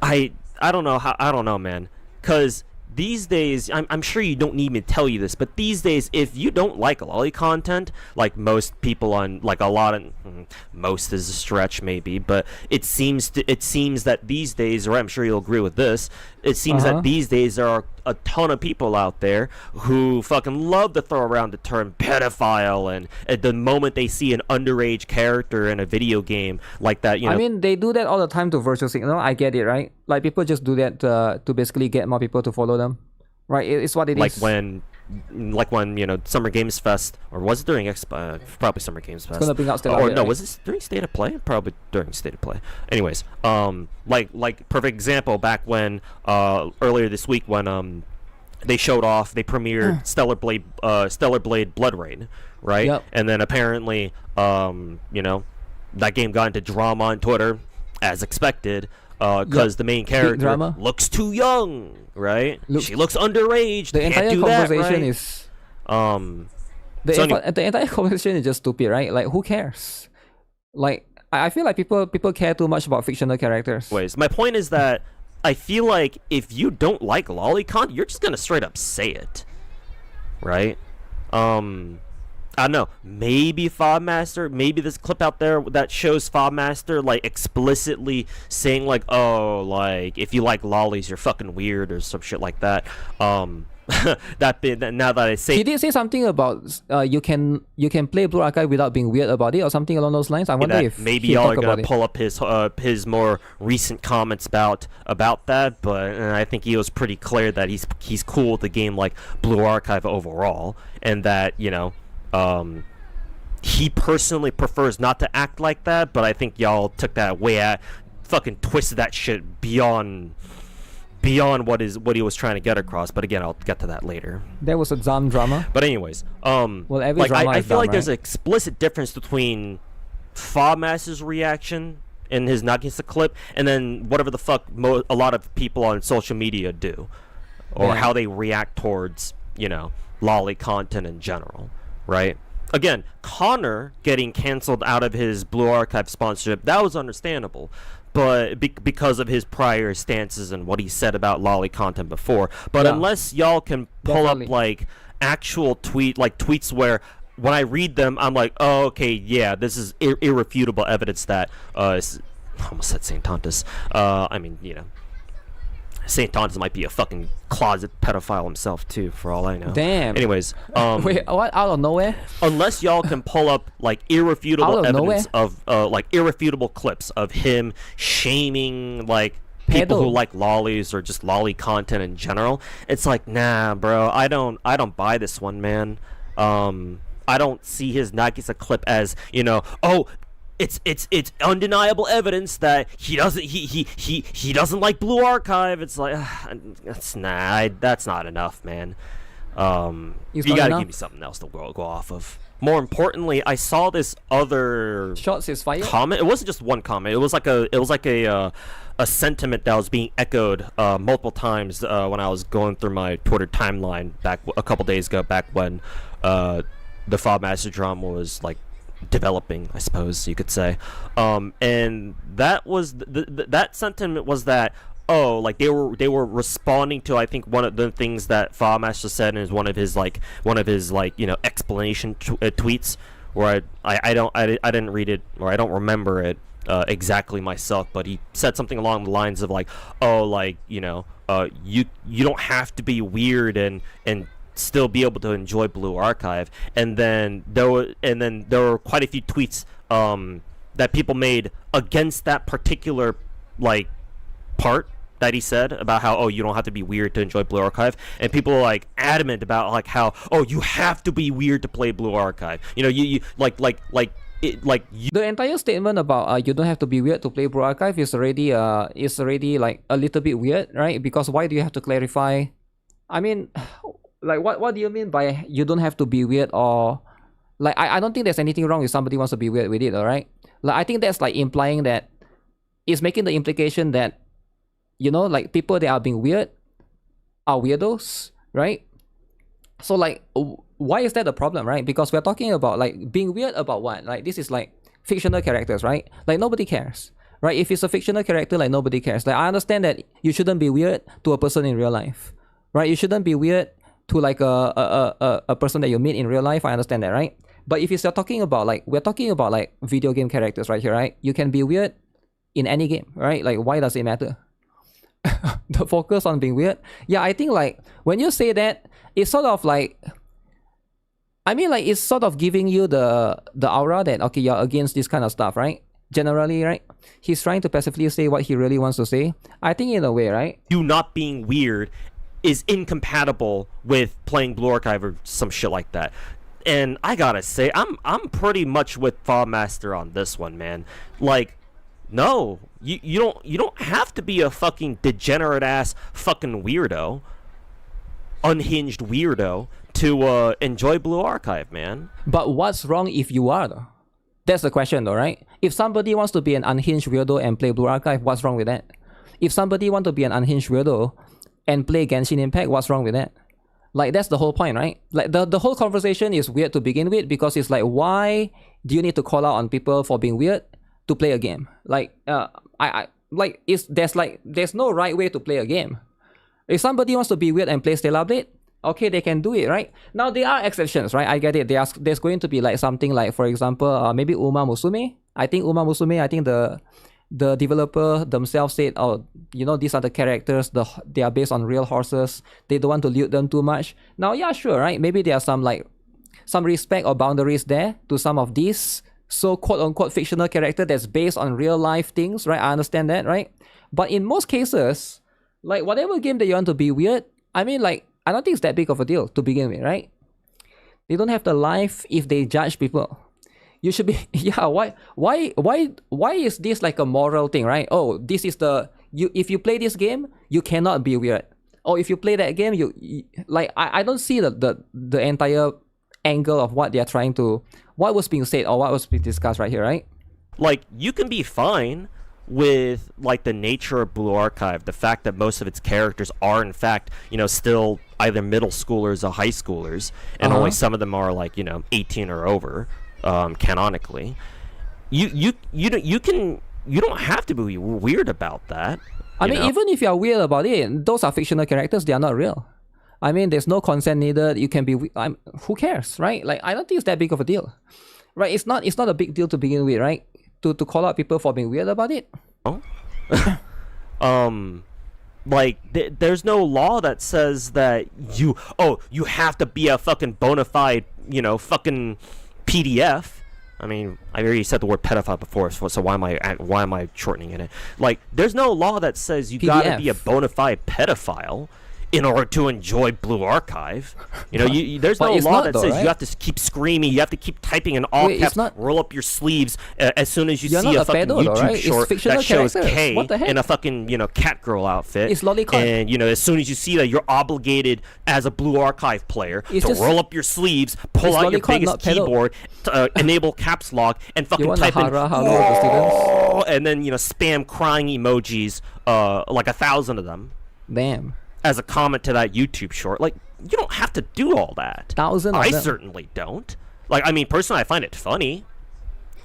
I don't know, man. Because these days, I'm sure you don't need me to tell you this, but these days, if you don't like lolly content, like most people on, like a lot of, most is a stretch maybe, but it seems that these days, or I'm sure you'll agree with this, it seems that these days there are a ton of people out there who fucking love to throw around the term pedophile, and at the moment they see an underage character in a video game like that, you know. I mean, they do that all the time to virtual signal. I get it, right? Like people just do that to basically get more people to follow them, right? It's what it is. Like when you know Summer Games Fest, or was it during probably Summer Games Fest? It's gonna bring out Stellar, or no, right? was this during State of Play? Probably during State of Play. Anyways, like perfect example back when earlier this week when they premiered Stellar Blade Blood Rain, right? Yep. And then apparently you know, that game got into drama on Twitter as expected. Because the main character looks too young, right? She looks underage. The entire conversation is the entire conversation is just stupid, right? Like, who cares? Like, I feel like people care too much about fictional characters. My point is that I feel like if you don't like lolicon, you're just gonna straight up say it, right? I don't know, maybe Fobmaster, maybe this clip out there that shows Fobmaster like explicitly saying like, oh, like if you like lollies you're fucking weird or some shit like that. Now that I say, he did say something about you can play Blue Archive without being weird about it or something along those lines. I wonder if maybe y'all are gonna pull up his more recent comments about that, but I think he was pretty clear that he's cool with the game like Blue Archive overall, and that, you know, he personally prefers not to act like that, but I think y'all took that way at fucking twisted that shit beyond what he was trying to get across. But again, I'll get to that later. There was a dumb drama. But anyways, well, every like drama I feel like dumb, there's right? an explicit difference between Fobmaster's reaction in his Nagisa clip and then whatever the fuck a lot of people on social media do, or how they react towards, you know, lolly content in general. Right? Again, Connor getting canceled out of his Blue Archive sponsorship, that was understandable, but because of his prior stances and what he said about lolly content before. But unless y'all can pull up like actual tweets where when I read them, I'm like, oh, okay, yeah, this is irrefutable evidence that I almost said Saint Tontus. I mean, you know, Saint Tontus might be a fucking closet pedophile himself too, for all I know. Damn. Anyways, wait, what? Out of nowhere? Unless y'all can pull up like irrefutable evidence of like irrefutable clips of him shaming like people who like lollies or just lolly content in general, it's like, nah, bro, I don't buy this one, man. I don't see his Nagisa clip as, you know, oh, it's undeniable evidence that he doesn't like Blue Archive. It's like that's not enough, man. You gotta give me something else to go off of. More importantly, I saw this other shots is fired comment. It wasn't just one comment. It was like a sentiment that was being echoed multiple times when I was going through my Twitter timeline back a couple days ago, back when the Fobmaster drama was like developing, I suppose you could say, and that was that sentiment was that, oh, like they were responding to, I think, one of the things that Fobmaster said in one of his you know, explanation tweets, where I didn't read it, or I don't remember it exactly myself, but he said something along the lines of like, oh, like, you know, you don't have to be weird and still be able to enjoy Blue Archive. And then there were quite a few tweets that people made against that particular like part that he said about how, oh, you don't have to be weird to enjoy Blue Archive, and people are like adamant about like how, oh, you have to be weird to play Blue Archive. You know, you the entire statement about you don't have to be weird to play Blue Archive is already like a little bit weird, right? Because why do you have to clarify? I mean, like what do you mean by you don't have to be weird? Or like I don't think there's anything wrong if somebody wants to be weird with it, all right? Like I think that's like implying that it's making the implication that, you know, like people that are being weird are weirdos, right? So like, why is that a problem, right? Because we're talking about like being weird about what? Like this is like fictional characters, right? Like nobody cares. right? If it's a fictional character, like nobody cares. Like I understand that you shouldn't be weird to a person in real life, right? You shouldn't be weird to like a person that you meet in real life. I understand that, right? But if you're talking about like, we're talking about like video game characters right here, right? You can be weird in any game, right? Like why does it matter? The focus on being weird. Yeah, I think like when you say that, it's sort of like, I mean like it's sort of giving you the aura that okay, you're against this kind of stuff, right? Generally, right? He's trying to passively say what he really wants to say. I think in a way, right? You not being weird is incompatible with playing Blue Archive or some shit like that. And I gotta say, I'm pretty much with Fobmaster on this one, man. Like, no, you don't have to be a fucking degenerate ass fucking weirdo, unhinged weirdo to enjoy Blue Archive, man. But what's wrong if you are though? That's the question though, right? If somebody wants to be an unhinged weirdo and play Blue Archive, what's wrong with that? If somebody wants to be an unhinged weirdo and play Genshin Impact, what's wrong with that? Like that's the whole point, right? Like the whole conversation is weird to begin with because it's like, why do you need to call out on people for being weird to play a game? Like there's no right way to play a game. If somebody wants to be weird and play Stellar Blade, okay, they can do it, right? Now there are exceptions, right? I get it. There's going to be like something like, for example, maybe Uma Musume. I think the developer themselves said, oh, you know, these are the characters, they are based on real horses. They don't want to loot them too much. Now, yeah, sure, right? Maybe there are some respect or boundaries there to some of these so quote-unquote fictional character that's based on real life things, right? I understand that, right? But in most cases, like whatever game that you want to be weird, I mean, like, I don't think it's that big of a deal to begin with, right? They don't have the life if they judge people. You should be, yeah, why is this like a moral thing, right? Oh, this is if you play this game, you cannot be weird. Or if you play that game, I don't see the entire angle of what they're trying to, what was being said or what was being discussed right here, right? Like, you can be fine with like the nature of Blue Archive, the fact that most of its characters are in fact, you know, still either middle schoolers or high schoolers, and only some of them are like, you know, 18 or over. Canonically, you don't have to be weird about that. I mean, even if you're weird about it, those are fictional characters. They are not real. I mean, there's no consent needed. You can be. Who cares, right? Like, I don't think it's that big of a deal, right? It's not a big deal to begin with, right? To call out people for being weird about it. Oh, like there's no law that says that you have to be a fucking bona fide, you know, fucking PDF. I mean, I already said the word pedophile before, so why am I shortening it? Like, there's no law that says you PDF. Gotta be a bona fide pedophile in order to enjoy Blue Archive. You know, there's no law that says you have to keep screaming, you have to keep typing in all caps, roll up your sleeves as soon as you see a fucking YouTube short that shows K in a fucking, you know, cat girl outfit. It's lolicon. And, you know, as soon as you see that, you're obligated as a Blue Archive player to roll up your sleeves, pull out your biggest keyboard, enable caps lock, and fucking type in, "Whoa," and then, you know, spam crying emojis, like 1,000 of them. Damn. As a comment to that YouTube short. Like, you don't have to do all that. 1,000 of them. I certainly don't. Like, I mean, personally, I find it funny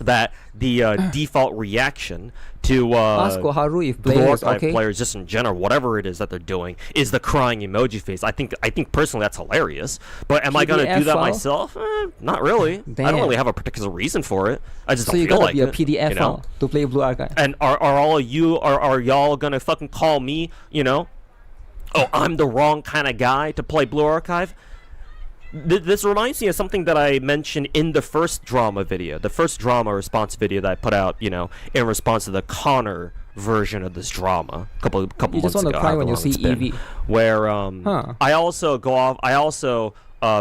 that the default reaction to ask Koharu if Blue Archive players, just in general, whatever it is that they're doing, is the crying emoji face. I think personally that's hilarious. But am I going to do that myself? Not really. Damn. I don't really have a particular reason for it. I just don't you feel gotta like be a it, PDF you know? to play Blue Archive. And are all of you are y'all gonna fucking call me, you know, oh, I'm the wrong kind of guy to play Blue Archive? This reminds me of something that I mentioned in the first drama video, the first drama response video that I put out, you know, in response to the Connor version of this drama a couple months ago. You just want to cry when you see Eevee. Where I also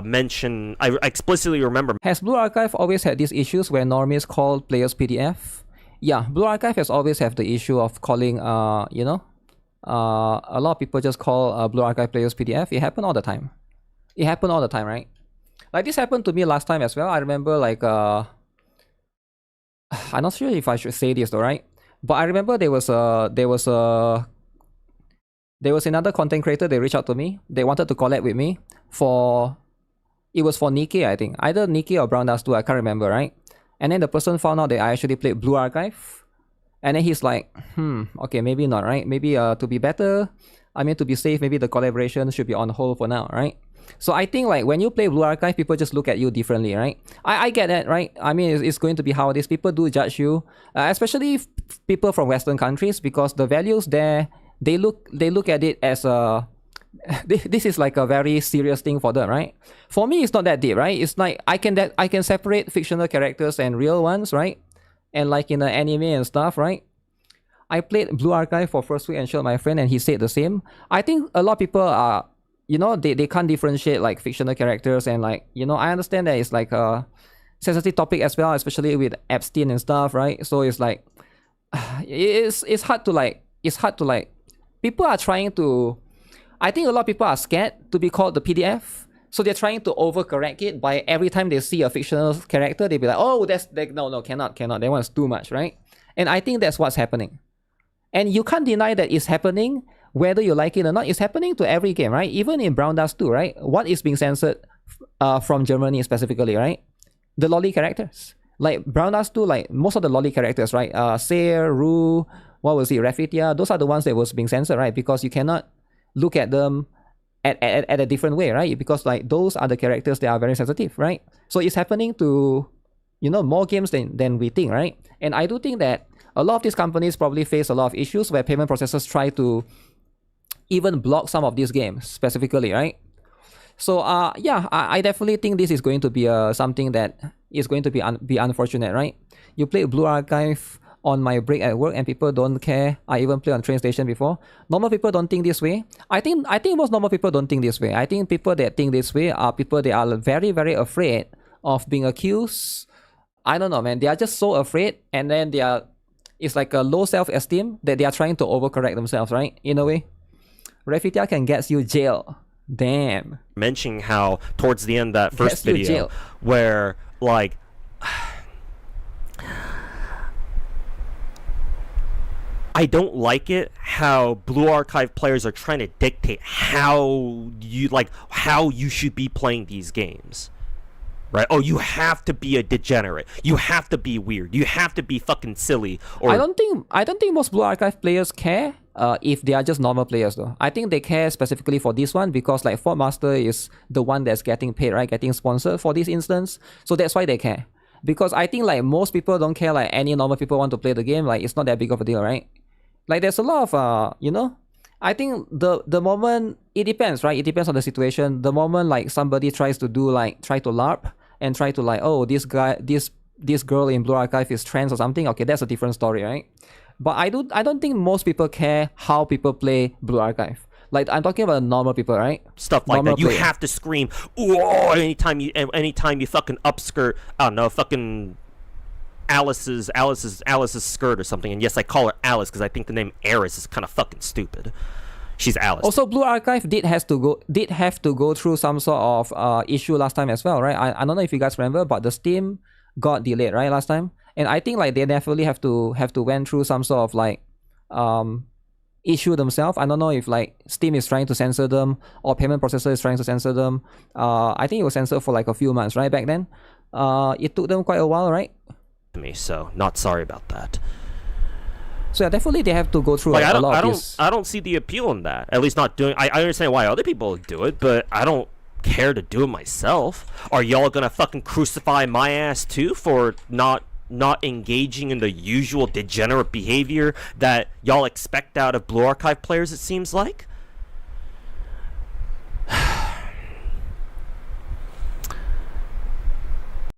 mention, I explicitly remember. Has Blue Archive always had these issues where normies call players PDF? Yeah, Blue Archive has always had the issue of calling, you know, a lot of people just call Blue Archive players PDF. It happened all the time. Right? Like, this happened to me last time as well. I remember, like, I'm not sure if I should say this though, right? But I remember there was another content creator. They reached out to me. They wanted to collab with me it was for NIKKE, I think. Either NIKKE or Brown Dust 2, I can't remember, right? And then the person found out that I actually played Blue Archive. And then he's like, okay, maybe not, right? Maybe to be better, I mean, to be safe, maybe the collaboration should be on hold for now, right? So I think like when you play Blue Archive, people just look at you differently, right? I get that, right? I mean, it's going to be how it is. People do judge you, especially people from Western countries, because the values there, they look at it as a this is like a very serious thing for them, right? For me, it's not that deep, right? It's like I can separate fictional characters and real ones, right? And like in the anime and stuff, right? I played Blue Archive for first week and showed my friend, and he said the same. I think a lot of people are, you know, they can't differentiate like fictional characters, and like, you know, I understand that it's like a sensitive topic as well, especially with Epstein and stuff, right? So it's like it's hard to like people are trying to, I think a lot of people are scared to be called the PDF, so they're trying to overcorrect it by every time they see a fictional character, they'll be like, oh, that's like, no, cannot, that one's too much, right? And I think that's what's happening. And you can't deny that it's happening, whether you like it or not. It's happening to every game, right? Even in Brown Dust 2, right? What is being censored from Germany specifically, right? The lolly characters. Like Brown Dust 2, like most of the lolly characters, right? Sayre, Rue, what was it, Rafitia, those are the ones that was being censored, right? Because you cannot look at them at a different way, right? Because like those are the characters that are very sensitive, right? So it's happening to, you know, more games than we think, right? And I do think that a lot of these companies probably face a lot of issues where payment processors try to even block some of these games specifically, right? So yeah, I definitely think this is going to be something that is going to be unfortunate, right? You play Blue Archive on my break at work and people don't care. I even play on train station before. Normal people don't think this way. I think most normal people don't think this way. I think people that think this way are people that are very, very afraid of being accused. I don't know, man. They are just so afraid, and then it's like a low self-esteem that they are trying to overcorrect themselves, right? In a way. Rafitia can get you jail. Damn. Mentioning how towards the end of that first video where like I don't like it how Blue Archive players are trying to dictate how you should be playing these games. Right? Oh, you have to be a degenerate. You have to be weird. You have to be fucking silly. Or I don't think most Blue Archive players care if they are just normal players though. I think they care specifically for this one because like Fort Master is the one that's getting paid, right? Getting sponsored for this instance. So that's why they care. Because I think like most people don't care, like any normal people want to play the game. Like it's not that big of a deal, right? Like there's a lot of you know, I think the moment, it depends, right? It depends on the situation. The moment like somebody tries to do like try to LARP and try to like, oh, this girl in Blue Archive is trans or something, okay, that's a different story, right? But I don't think most people care how people play Blue Archive. Like I'm talking about normal people, right? Stuff like normal that. You have to scream, "Ooh!" anytime you fucking upskirt, I don't know, fucking Alice's skirt or something. And yes, I call her Alice because I think the name Eris is kind of fucking stupid. She's Alice. Also, Blue Archive did have to go through some sort of issue last time as well, right? I don't know if you guys remember, but the Steam got delayed, right, last time. And I think like they definitely have to went through some sort of like issue themselves. I don't know if like Steam is trying to censor them or payment processor is trying to censor them. I think it was censored for like a few months, right, back then. It took them quite a while, right? So not sorry about that. So yeah, definitely they have to go through like, a lot of this. I don't see the appeal in that. At least not doing. I understand why other people do it, but I don't care to do it myself. Are y'all gonna fucking crucify my ass too for not engaging in the usual degenerate behavior that y'all expect out of Blue Archive players? It seems like.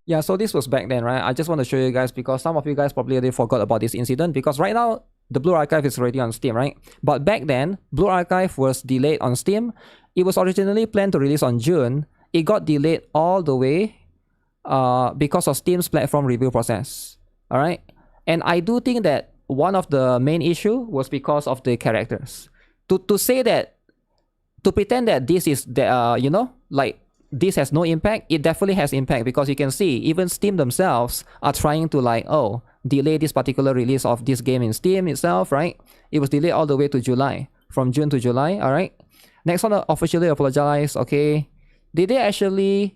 Yeah, so this was back then, right? I just want to show you guys because some of you guys probably already forgot about this incident because right now, the Blue Archive is already on Steam, right? But back then, Blue Archive was delayed on Steam. It was originally planned to release on June. It got delayed all the way because of Steam's platform review process, all right? And I do think that one of the main issue was because of the characters. To say that, to pretend that this is, you know, like, this has no impact, it definitely has impact because you can see even Steam themselves are trying to like, oh, delay this particular release of this game in Steam itself, right? It was delayed all the way to July, from June to July, all right? Next one, officially apologize, okay? Did they actually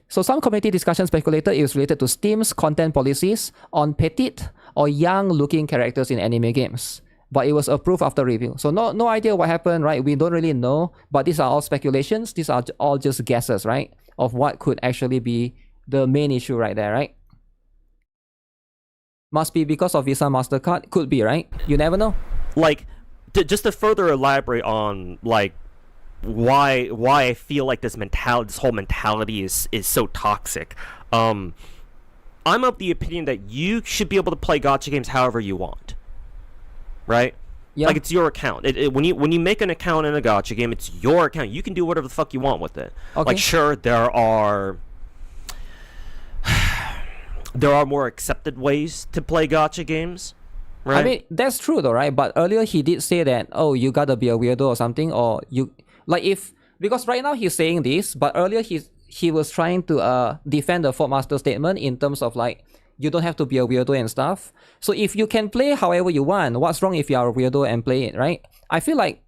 So some community discussion speculated it was related to Steam's content policies on petite or young-looking characters in anime games. But it was approved after review. So no idea what happened, right? We don't really know. But these are all speculations. These are all just guesses, right? Of what could actually be the main issue right there, right? Must be because of Visa MasterCard. Could be, right? You never know. Like, just to further elaborate on, like, why I feel like this whole mentality is so toxic. I'm of the opinion that you should be able to play gacha games however you want, right? Yeah. Like, it's your account. When you make an account in a gacha game, it's your account. You can do whatever the fuck you want with it. Okay. Like, sure, there are more accepted ways to play gacha games. Right? I mean, that's true though, right? But earlier he did say that, oh, you gotta be a weirdo or something, or you like because right now he's saying this, but earlier he was trying to defend the Fort Master statement in terms of like you don't have to be a weirdo and stuff. So if you can play however you want, what's wrong if you are a weirdo and play it, right? I feel like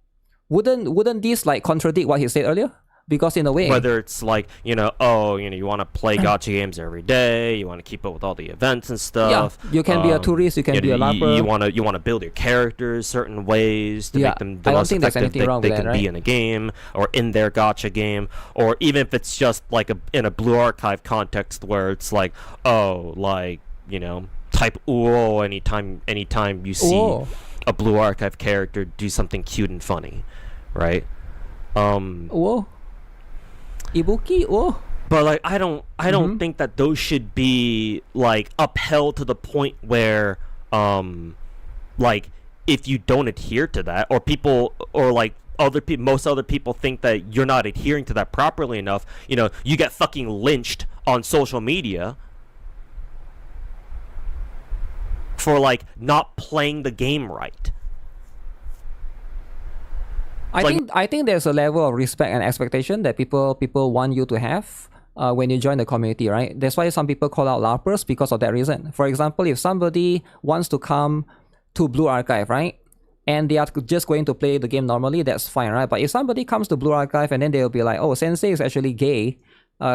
wouldn't this like contradict what he said earlier? Because in a way, whether it's like, you want to play gacha games every day, you want to keep up with all the events and stuff. Yeah, you can be a tourist, you can be a lapper. You want to build your characters certain ways to make them the most effective they can be in a game or in their gacha game, or even if it's just like in a Blue Archive context where it's like, type uo anytime you see a Blue Archive character do something cute and funny, right? Whoa. Ibuki, but like I don't think that those should be like upheld to the point where like if you don't adhere to that, or people, or like most other people think that you're not adhering to that properly enough, you get fucking lynched on social media for like not playing the game right. I think there's a level of respect and expectation that people want you to have when you join the community, right? That's why some people call out LARPers because of that reason. For example, if somebody wants to come to Blue Archive, right, and they are just going to play the game normally, that's fine, right? But if somebody comes to Blue Archive and then they'll be like, oh, Sensei is actually gay,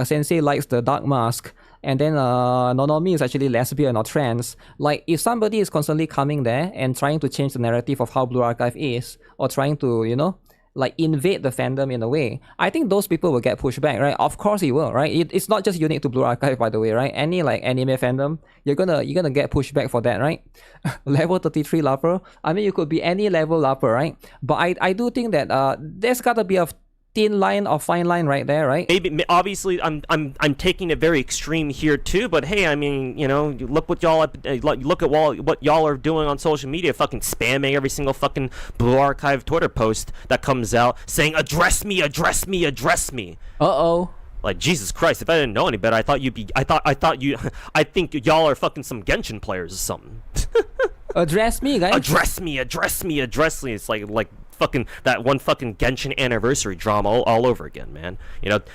Sensei likes the dark mask, and then Nonomi is actually lesbian or trans. Like, if somebody is constantly coming there and trying to change the narrative of how Blue Archive is, or trying to, like invade the fandom in a way, I think those people will get pushed back, right? Of course it will, right? It's not just unique to Blue Archive, by the way, right? Any like anime fandom, you're gonna get pushed back for that, right? Level 33 LARPer. I mean, you could be any level LARPer, right? But I do think that there's gotta be a thin line or fine line right there, right? Maybe, obviously, I'm taking it very extreme here too. But hey, I mean, look what look at what y'all are doing on social media, fucking spamming every single fucking Blue Archive Twitter post that comes out saying address me, address me, address me. Like, Jesus Christ! If I didn't know any better, I think y'all are fucking some Genshin players or something. Address me, guys. Address me, address me, address me. It's like fucking that one fucking Genshin anniversary drama all over again, man.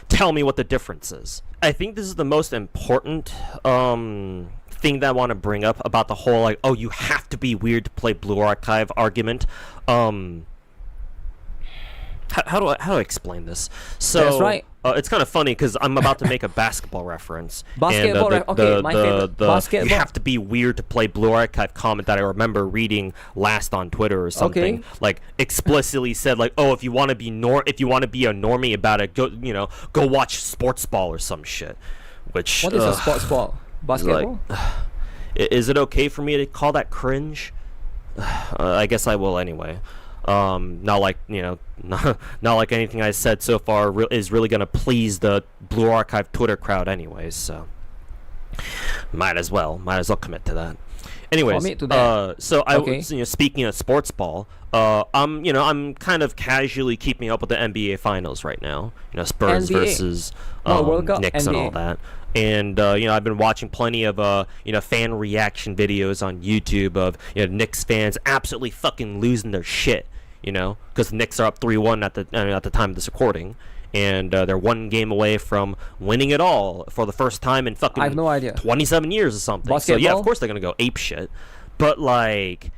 Tell me what the difference is. I think this is the most important thing that I want to bring up about the whole like, oh, you have to be weird to play Blue Archive argument. How do I explain this? So that's right. It's kind of funny because I'm about to make a basketball reference. Basketball, okay, my favorite. Basketball. You have to be weird to play Blue Archive comment that I remember reading last on Twitter or something. Okay. Like explicitly said like, oh, if you want to be a normie about it, go watch Sports Ball or some shit. Which what is a Sports Ball? Basketball? Like, is it okay for me to call that cringe? I guess I will anyway. Not like anything I said so far is really gonna please the Blue Archive Twitter crowd anyways, so might as well commit to that. Anyways, so I speaking of Sports Ball, I'm kind of casually keeping up with the NBA Finals right now. Spurs NBA. Versus Knicks and all that. And I've been watching plenty of fan reaction videos on YouTube of Knicks fans absolutely fucking losing their shit, because the Knicks are up 3-1 at the time of this recording, and they're one game away from winning it all for the first time in fucking I have no idea 27 years or something. Basketball? So yeah, of course they're gonna go ape shit, but like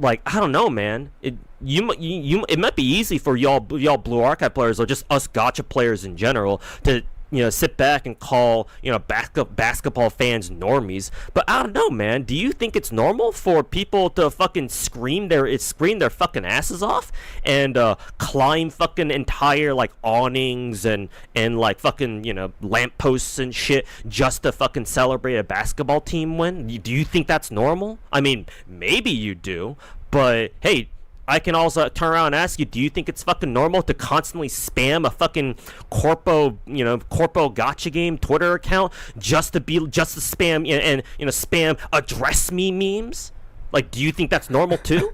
I don't know, man. It might be easy for y'all Blue Archive players or just us gacha players in general to sit back and call basketball fans normies, but I don't know, man. Do you think it's normal for people to fucking scream their fucking asses off and climb fucking entire like awnings and like fucking lampposts and shit just to fucking celebrate a basketball team win? Do you think that's normal? I mean, maybe you do, but hey, I can also turn around and ask you, do you think it's fucking normal to constantly spam a fucking Corpo Gotcha Game Twitter account just to spam and spam address me memes? Like, do you think that's normal too?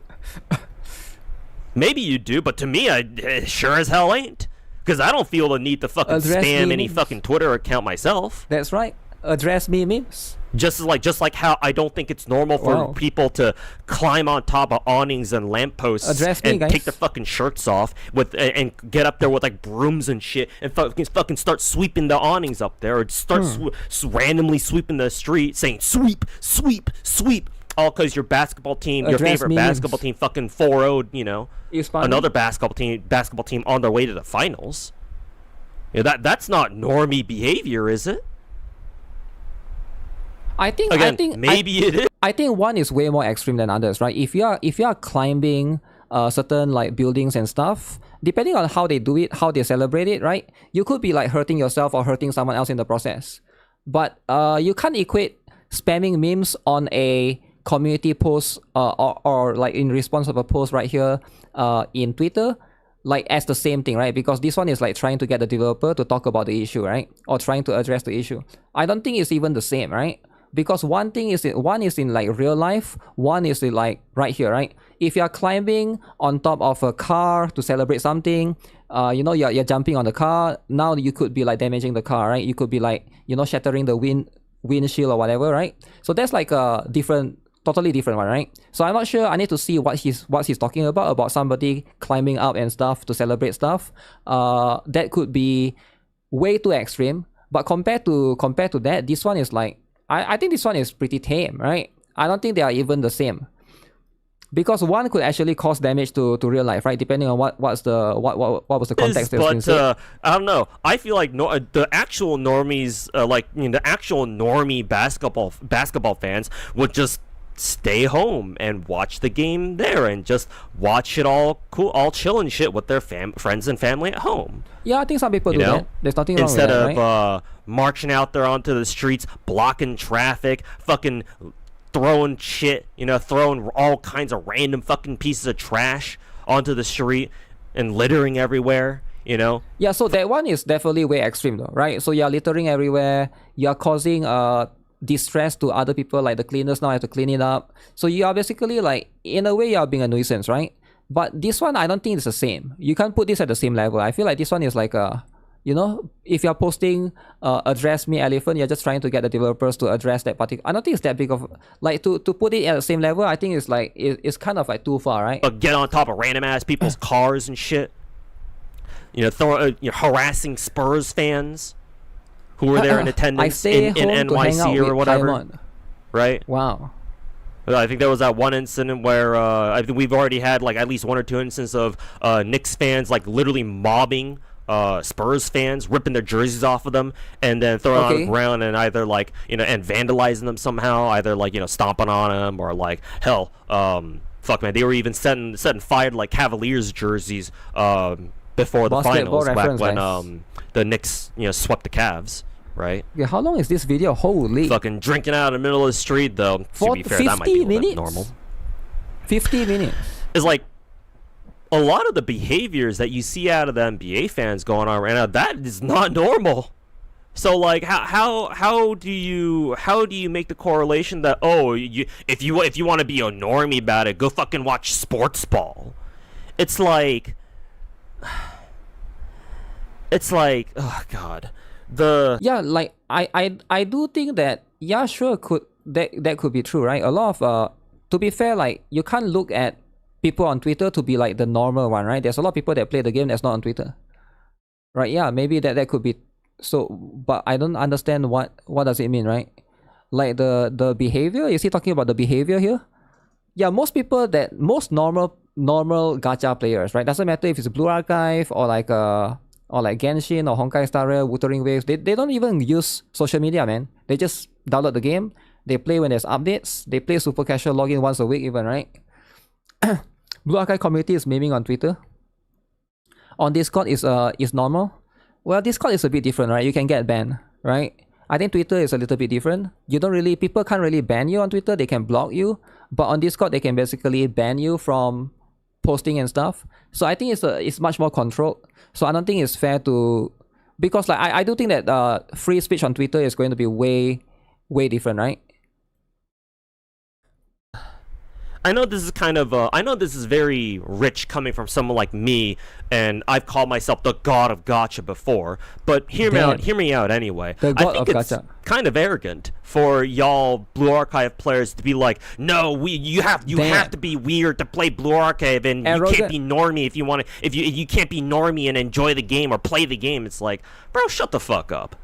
Maybe you do, but to me, I sure as hell ain't. Because I don't feel the need to fucking spam any fucking Twitter account myself. That's right. Address me memes. Just like how I don't think it's normal for people to climb on top of awnings and lampposts and take their fucking shirts off and get up there with like brooms and shit and fucking start sweeping the awnings up there, or start randomly sweeping the street saying sweep, sweep, sweep, all because your basketball team, your favorite basketball team, fucking 4-0'd, another basketball team on their way to the finals. That's not normie behavior, is it? I think maybe it is. I think one is way more extreme than others, right? If you are climbing certain like buildings and stuff, depending on how they do it, how they celebrate it, right? You could be like hurting yourself or hurting someone else in the process. But you can't equate spamming memes on a community post or like in response of a post right here in Twitter like as the same thing, right? Because this one is like trying to get the developer to talk about the issue, right? Or trying to address the issue. I don't think it's even the same, right? Because one is in like real life, one is in like right here, right? If you're climbing on top of a car to celebrate something, you're jumping on the car. Now you could be like damaging the car, right? You could be like, shattering the windshield or whatever, right? So that's like a totally different one, right? So I'm not sure. I need to see what he's talking about somebody climbing up and stuff to celebrate stuff. That could be way too extreme. But compared to that, this one is like, I think this one is pretty tame, right? I don't think they are even the same. Because one could actually cause damage to real life, right? Depending on what was the context. But I don't know. I feel like the actual normies, the actual normie basketball fans would just stay home and watch the game there and just watch it all cool, all chill and shit with their friends and family at home. Yeah, I think some people do that. There's nothing wrong with that, instead of marching out there onto the streets, blocking traffic, fucking throwing shit, throwing all kinds of random fucking pieces of trash onto the street and littering everywhere, Yeah, so that one is definitely way extreme though, right? So you're littering everywhere, you're causing distress to other people, like the cleaners now have to clean it up. So you are basically like, in a way, you're being a nuisance, right? But this one, I don't think it's the same. You can't put this at the same level. I feel like this one is like if you're posting address me elephant, you're just trying to get the developers to address that particular. I don't think it's that big of like to put it at the same level. I think it's like it's kind of like too far, right? But get on top of random ass people's cars and shit. Harassing Spurs fans who were there in attendance in NYC or whatever, right? Wow. I think there was that one incident where I think we've already had like at least one or two instances of Knicks fans like literally mobbing Spurs fans, ripping their jerseys off of them and then throwing them on the ground and either like and vandalizing them somehow, either like stomping on them or like hell, fuck man, they were even setting fire to like Cavaliers jerseys before the finals back when the Knicks swept the Cavs. Right? Yeah, how long is this video? Holy. Fucking drinking out in the middle of the street, though. To be fair, that might be a little bit normal. 50 minutes. It's like a lot of the behaviors that you see out of the NBA fans going on right now, that is not normal. So like how do you make the correlation that if you want to be a normie about it, go fucking watch sports ball. It's like oh god. Like I do think that sure that could be true, right? A lot of to be fair, like you can't look at people on Twitter to be like the normal one, right? There's a lot of people that play the game that's not on Twitter, right? Yeah, maybe that could be so, but I don't understand what does it mean, right? Like the behavior, is he talking about the behavior here? Yeah, most normal gacha players, right? Doesn't matter if it's a Blue Archive or like or like Genshin or Honkai Star Rail, Wuthering Waves, they don't even use social media, man. They just download the game, they play when there's updates, they play super casual, login once a week even, right? Blue Archive community is memeing on Twitter. On Discord is normal. Well, Discord is a bit different, right? You can get banned, right? I think Twitter is a little bit different. People can't really ban you on Twitter, they can block you. But on Discord, they can basically ban you from posting and stuff. So I think it's much more controlled. So I don't think it's fair to... Because like I do think that free speech on Twitter is going to be way different, right? I know this is kind of I know this is very rich coming from someone like me, and I've called myself the god of gotcha before, but hear me out anyway. The god I think of it's gotcha. Kind of arrogant for y'all Blue Archive players to be like, no, you have to be weird to play Blue Archive, and you can't be normie if you want to. If you can't be normie and enjoy the game or play the game. It's like, bro, shut the fuck up.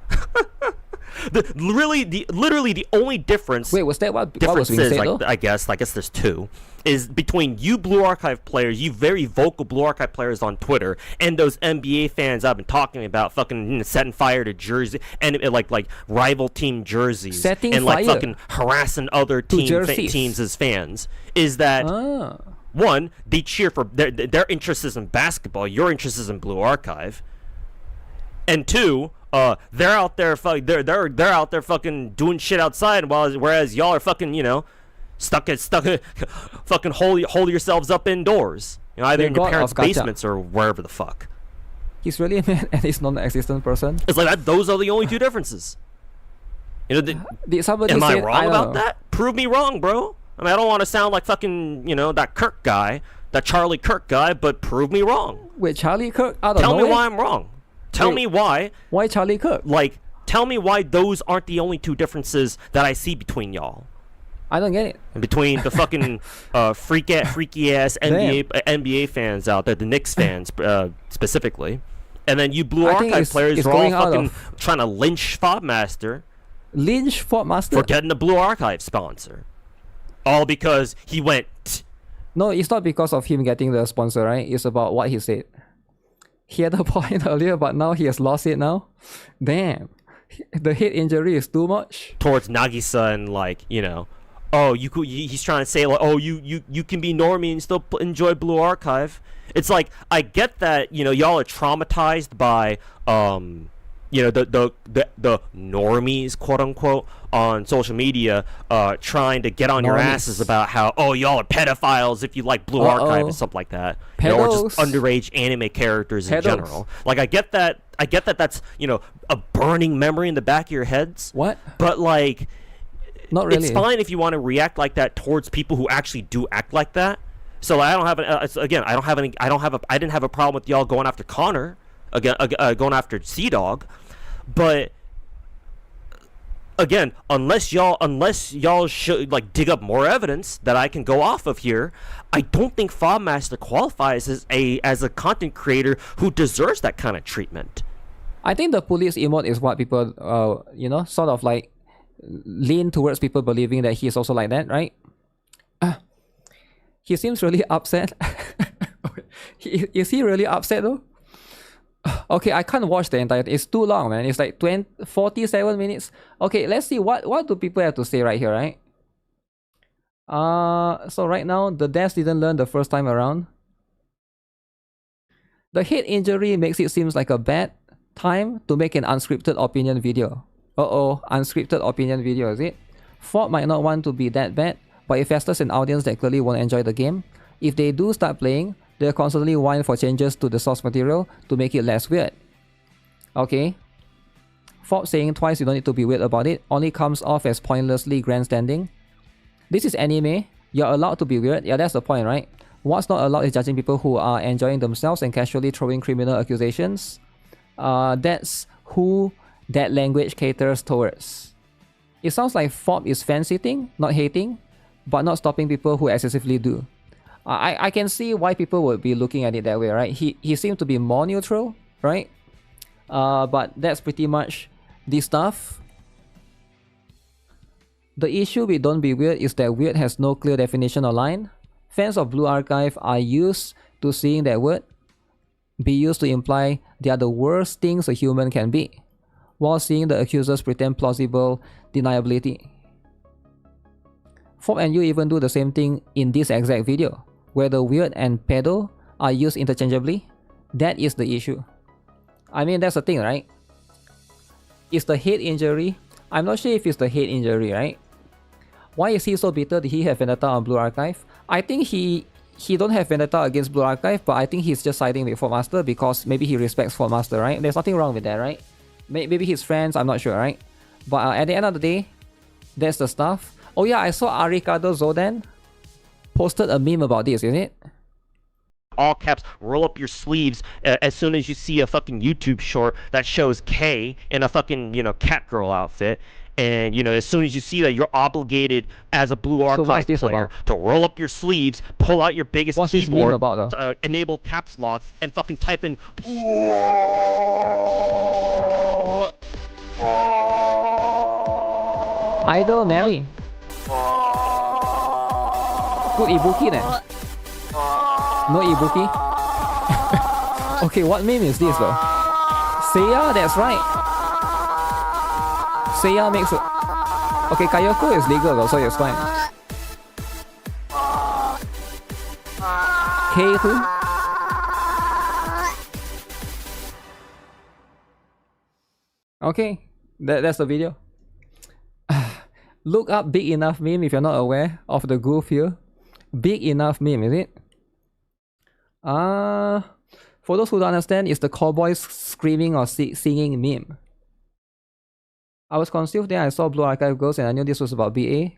Literally the only difference. Wait, was that what was being said, though? I guess there's two. Is between you Blue Archive players, you very vocal Blue Archive players on Twitter, and those NBA fans I've been talking about, fucking setting fire to jersey and like rival team jerseys, and like fucking harassing other teams as fans. Is that one? They cheer for their interest is in basketball. Your interest is in Blue Archive, and two. They're out there they're out there fucking doing shit outside, whereas y'all are fucking, stuck fucking hold yourselves up indoors. Either in your parents' basements or wherever the fuck. He's really a man and he's non-existent person. It's like that. Those are the only two differences. Did somebody am say I wrong about that? Prove me wrong, bro. I mean, I don't want to sound like fucking, that Kirk guy, that Charlie Kirk guy, but prove me wrong. Wait, Charlie Kirk? Tell me why I'm wrong. Tell me why. Why Charlie Kirk? Like, tell me why those aren't the only two differences that I see between y'all. I don't get it. And between the fucking freaky ass NBA fans out there, the Knicks fans specifically, and then you Blue Archive players are all fucking trying to lynch Fobmaster. Lynch Fobmaster? For getting the Blue Archive sponsor. All because he went... No, it's not because of him getting the sponsor, right? It's about what he said. He had a point earlier, but now he has lost it now. Damn. The head injury is too much. Towards Nagisa and like, he's trying to say like, you can be normie and still enjoy Blue Archive. It's like, I get that, y'all are traumatized by, the normies, quote unquote, on social media, trying to get on your asses about how, y'all are pedophiles if you like Blue Archive and stuff like that, or just underage anime characters in general. Like, I get that. That's a burning memory in the back of your heads. What? But like, not really. It's fine if you want to react like that towards people who actually do act like that. So I don't have I didn't have a problem with y'all going after Connor, going after Sea-Dog, but again, unless y'all should like dig up more evidence that I can go off of here, I don't think Fobmaster qualifies as a content creator who deserves that kind of treatment. I think the police emote is what people sort of like lean towards people believing that he's also like that, right? He seems really upset. Is he really upset though? Okay, I can't watch the entire thing. It's too long, man. It's like 47 minutes. Okay, let's see what do people have to say right here, right? So right now, the devs didn't learn the first time around. The head injury makes it seem like a bad time to make an unscripted opinion video. Unscripted opinion video, is it? Fob might not want to be that bad, but it festers an audience that clearly won't enjoy the game. If they do start playing, they'll constantly whine for changes to the source material to make it less weird. Okay. Fob saying twice you don't need to be weird about it only comes off as pointlessly grandstanding. This is anime. You're allowed to be weird. Yeah, that's the point, right? What's not allowed is judging people who are enjoying themselves and casually throwing criminal accusations. That's who that language caters towards. It sounds like Fob is fan-sitting, not hating, but not stopping people who excessively do. I can see why people would be looking at it that way, right? He seemed to be more neutral, right? But that's pretty much the stuff. The issue with Don't Be Weird is that weird has no clear definition or line. Fans of Blue Archive are used to seeing that word. be used to imply they are the worst things a human can be, while seeing the accusers pretend plausible deniability. Fob and you even do the same thing in this exact video, where the weird and pedo are used interchangeably. That is the issue. I mean, that's the thing, right? It's the head injury. I'm not sure if it's the head injury, right? Why is he so bitter? Did he have vendetta on Blue Archive? I think he don't have vendetta against Blue Archive, but I think he's just siding with Fordmaster because maybe he respects Fordmaster, right? There's nothing wrong with that, right? Maybe he's friends, I'm not sure, right? But at the end of the day, that's the stuff. Oh yeah, I saw Ricardo Zodan posted a meme about this, is it? All caps, roll up your sleeves as soon as you see a fucking YouTube short that shows K in a fucking, you know, Catgirl outfit. And, you know, as soon as you see that, you're obligated as a Blue Archive player to roll up your sleeves, pull out your biggest keyboard, about, enable caps lock, and fucking type in... Idol Mary. Good Ibuki then. No Ibuki? Okay, what meme is this though? Seiya, that's right. Seiya makes it. Okay, Kayako is legal though, so it's fine. K2? Okay, that's the video. Look up big enough meme if you're not aware of the goof here. Big enough meme, is it? For those who don't understand, it's the cowboys screaming or singing meme. I was confused then I saw Blue Archive Girls and I knew this was about BA.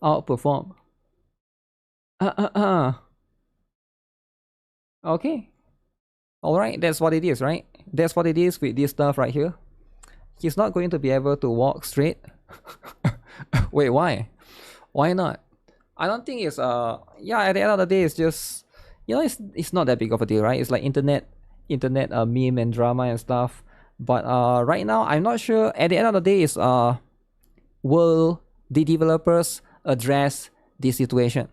Outperform. Okay. Alright, that's what it is, right? That's what it is with this stuff right here. He's not going to be able to walk straight. Wait, why? Why not? I don't think it's yeah, at the end of the day it's just, you know, it's not that big of a deal, right? It's like internet meme and drama and stuff. But right now I'm not sure. At the end of the day is will the developers address this situation?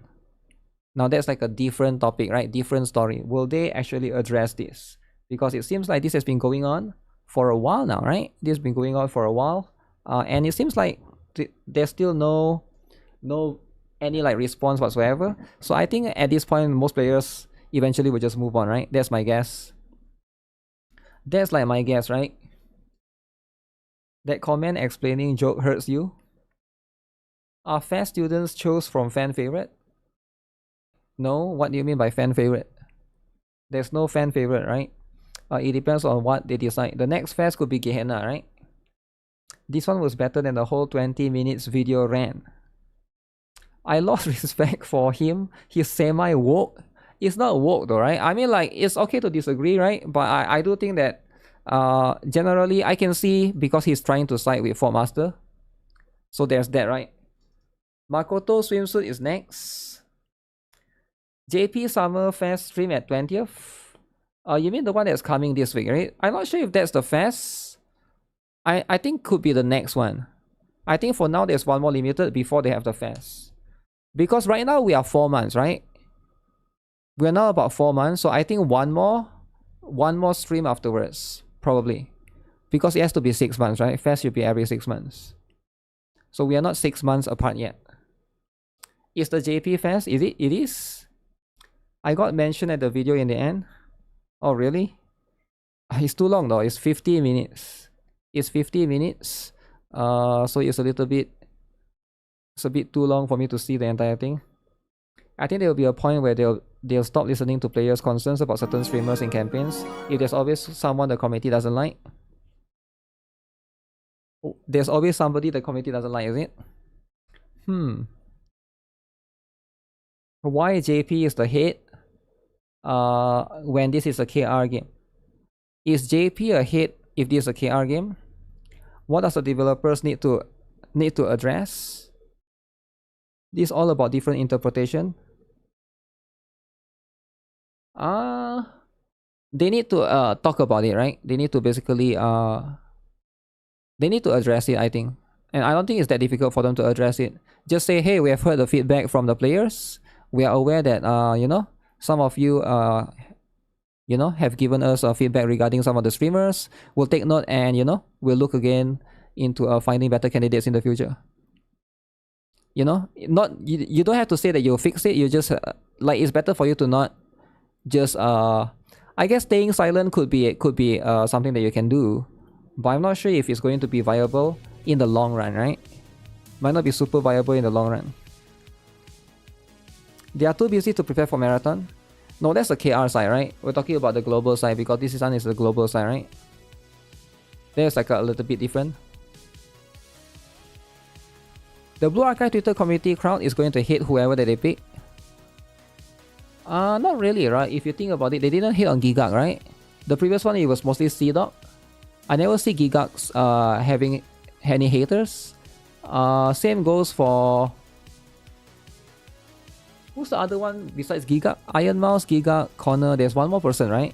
Now that's like a different topic, right? Different story. Will they actually address this? Because it seems like this has been going on for a while now, right? This has been going on for a while, and it seems like there's still no any like response whatsoever. So I think at this point most players eventually will just move on, right? That's my guess. That's like my guess, right? That comment explaining joke hurts you. Are FAST students chose from fan favorite? No, what do you mean by fan favorite? There's no fan favorite, right? It depends on what they decide. The next FAST could be Gehenna, right? This one was better than the whole 20 minutes video ran. I lost respect for him. He's semi-woke. It's not woke though, right? I mean, like, it's okay to disagree, right? But I do think that generally I can see because he's trying to side with Fordmaster. So there's that, right? Makoto swimsuit is next. JP Summer Fest stream at 20th. You mean the one that's coming this week, right? I'm not sure if that's the fest. I think could be the next one. I think for now there's one more limited before they have the fest. Because right now we are 4 months, right? We're now about 4 months, so I think one more stream afterwards, probably. Because it has to be 6 months, right? Fest should be every 6 months. So we are not 6 months apart yet. Is the JP Fest? Is it? It is? I got mentioned at the video in the end. Oh, really? It's too long though. It's 50 minutes. It's 50 minutes. So it's a little bit... It's a bit too long for me to see the entire thing. I think there will be a point where they'll stop listening to players' concerns about certain streamers in campaigns if there's always someone the committee doesn't like. There's always somebody the committee doesn't like, is it? Why JP is the head when this is a KR game? Is JP a head if this is a KR game? What does the developers need to address? This is all about different interpretation. They need to talk about it, right? They need to basically they need to address it, I think. And I don't think it's that difficult for them to address it. Just say, hey, we have heard the feedback from the players. We are aware that you know, some of you you know, have given us feedback regarding some of the streamers. We'll take note and, you know, we'll look again into finding better candidates in the future. You know, you don't have to say that you'll fix it. You just like, it's better for you to not just I guess staying silent could be something that you can do, but I'm not sure if it's going to be viable in the long run, right? Might not be super viable in the long run. They are too busy to prepare for marathon. No, that's the KR side, right? We're talking about the global side because this one is the global side, right? There's like a little bit different. The Blue Archive Twitter community crowd is going to hate whoever that they pick. Not really, right? If you think about it, they didn't hate on Gigak, right? The previous one, it was mostly C-Dog. I never see Gigaks having any haters. Same goes for... Who's the other one besides Gigak? Iron Mouse, Gigak, Connor, there's one more person, right?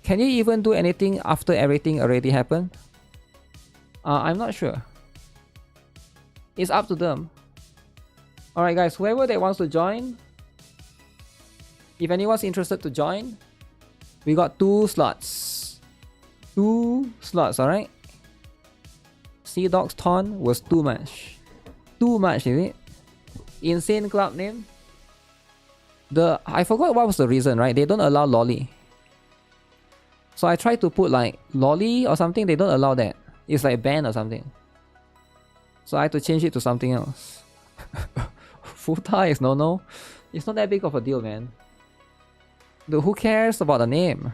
Can you even do anything after everything already happened? I'm not sure. It's up to them. Alright guys, whoever that wants to join, if anyone's interested to join, we got 2 slots. 2 slots, alright? Sea Dog's Ton was too much. Too much, is it? Insane club name? I forgot what was the reason, right? They don't allow lolly. So I tried to put like lolly or something, they don't allow that. It's like banned or something. So I had to change it to something else. Futa is no. It's not that big of a deal, man. Dude, who cares about the name?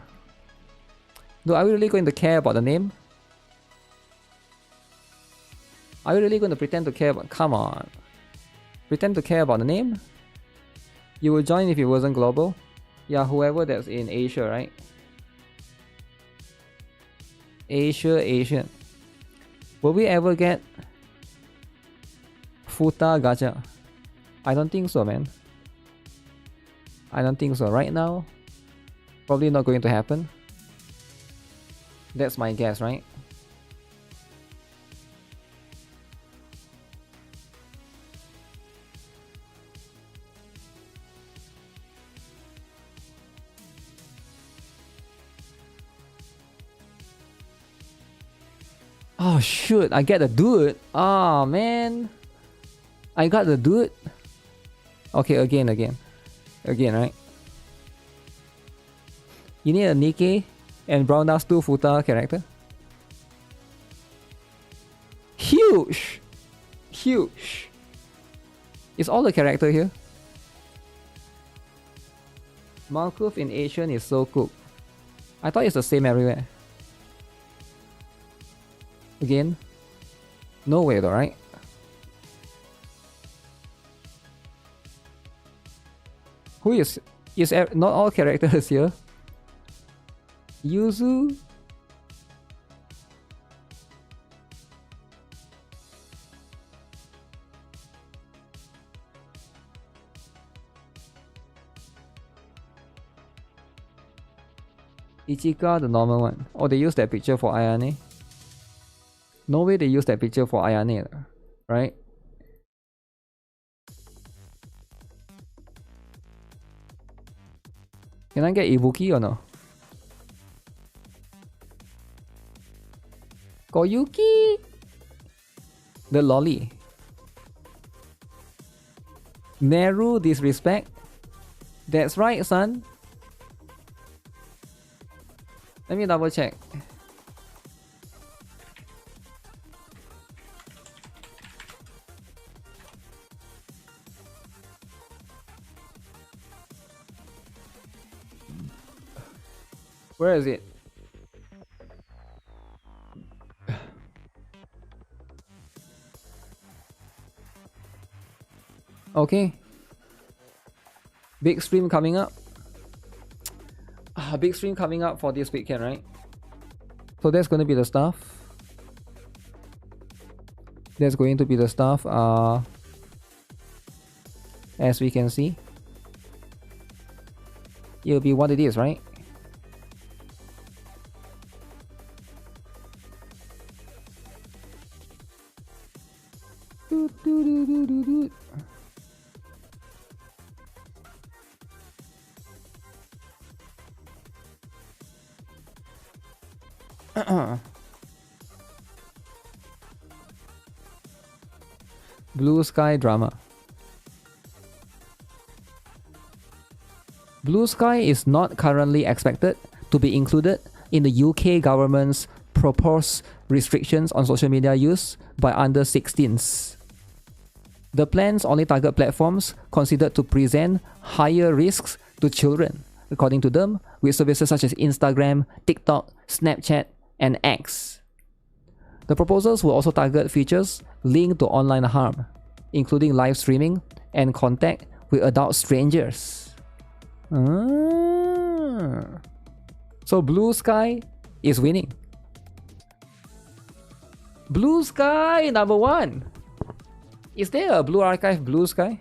Dude, are we really going to care about the name? Are you really going to pretend to care about... Come on. Pretend to care about the name? You would join if it wasn't global? Yeah, whoever that's in Asia, right? Asian. Will we ever get Futa Gacha? I don't think so, man. I don't think so. Right now, probably not going to happen. That's my guess, right? Oh shoot, I get the dude. Oh man. I got the dude. Okay, again, right? You need a NIKKE and Brown Dust 2 Futa character. Huge! Is all the character here? Malkuth in Asian is so cool. I thought it's the same everywhere. Again? No way though, right? Who is not all characters here? Yuzu? Ichika, the normal one. Oh, they use that picture for Ayane. No way they use that picture for Ayane, right? Can I get Ibuki or no? Koyuki! The lolly. Neru disrespect? That's right, son. Let me double check. Where is it? Okay. Big stream coming up. Big stream coming up for this weekend, right? So that's going to be the stuff. That's going to be the stuff. As we can see, it'll be what it is, right? Blue Sky drama. Blue Sky is not currently expected to be included in the UK government's proposed restrictions on social media use by under 16s. The plans only target platforms considered to present higher risks to children, according to them, with services such as Instagram, TikTok, Snapchat, and X. The proposals will also target features linked to online harm, including live streaming and contact with adult strangers. So Blue Sky is winning. Blue Sky number 1. Is there a Blue Archive Blue Sky?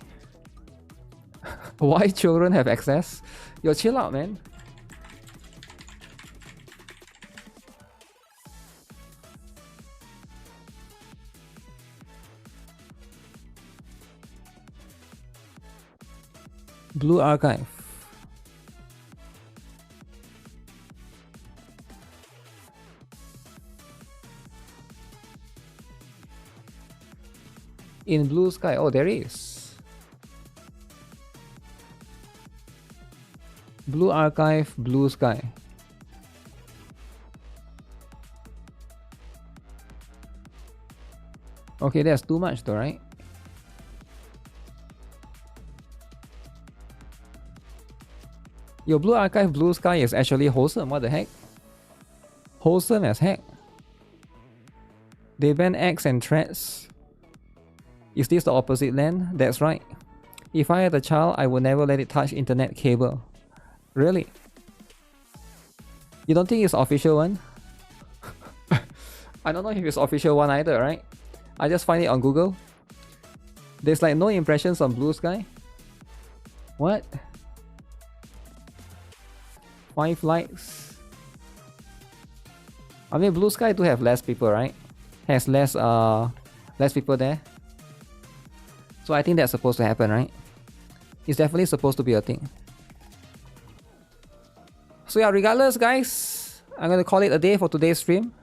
Why children have access? Yo, chill out, man. Blue Archive. In Blue Sky, oh, there is. Blue Archive, Blue Sky. Okay, that's too much though, right? Your Blue Archive, Blue Sky is actually wholesome. What the heck? Wholesome as heck. They ban X and threads. Is this the opposite land? That's right. If I had a child, I would never let it touch internet cable. Really? You don't think it's official one? I don't know if it's official one either, right? I just find it on Google. There's like no impressions on Blue Sky. What? 5 likes. I mean, Blue Sky do have less people, right? Has less people there. So I think that's supposed to happen, right? It's definitely supposed to be a thing. So yeah, regardless, guys, I'm gonna call it a day for today's stream.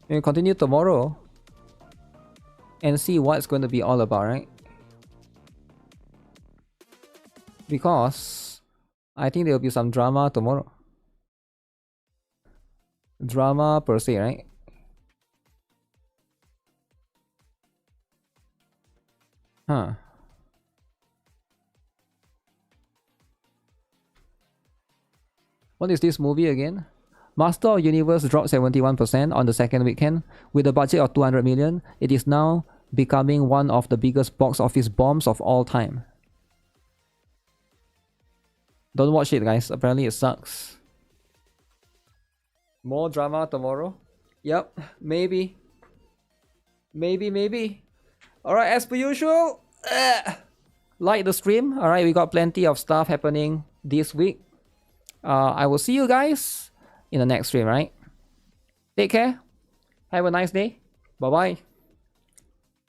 We'll continue tomorrow and see what it's going to be all about, right? Because I think there will be some drama tomorrow. Drama per se, right? Huh. What is this movie again? Master of Universe dropped 71% on the second weekend. With a budget of 200 million, it is now becoming one of the biggest box office bombs of all time. Don't watch it, guys. Apparently it sucks. More drama tomorrow? Yep, maybe. Maybe. Alright, as per usual, like the stream. Alright, we got plenty of stuff happening this week. I will see you guys in the next stream, right? Take care. Have a nice day. Bye-bye.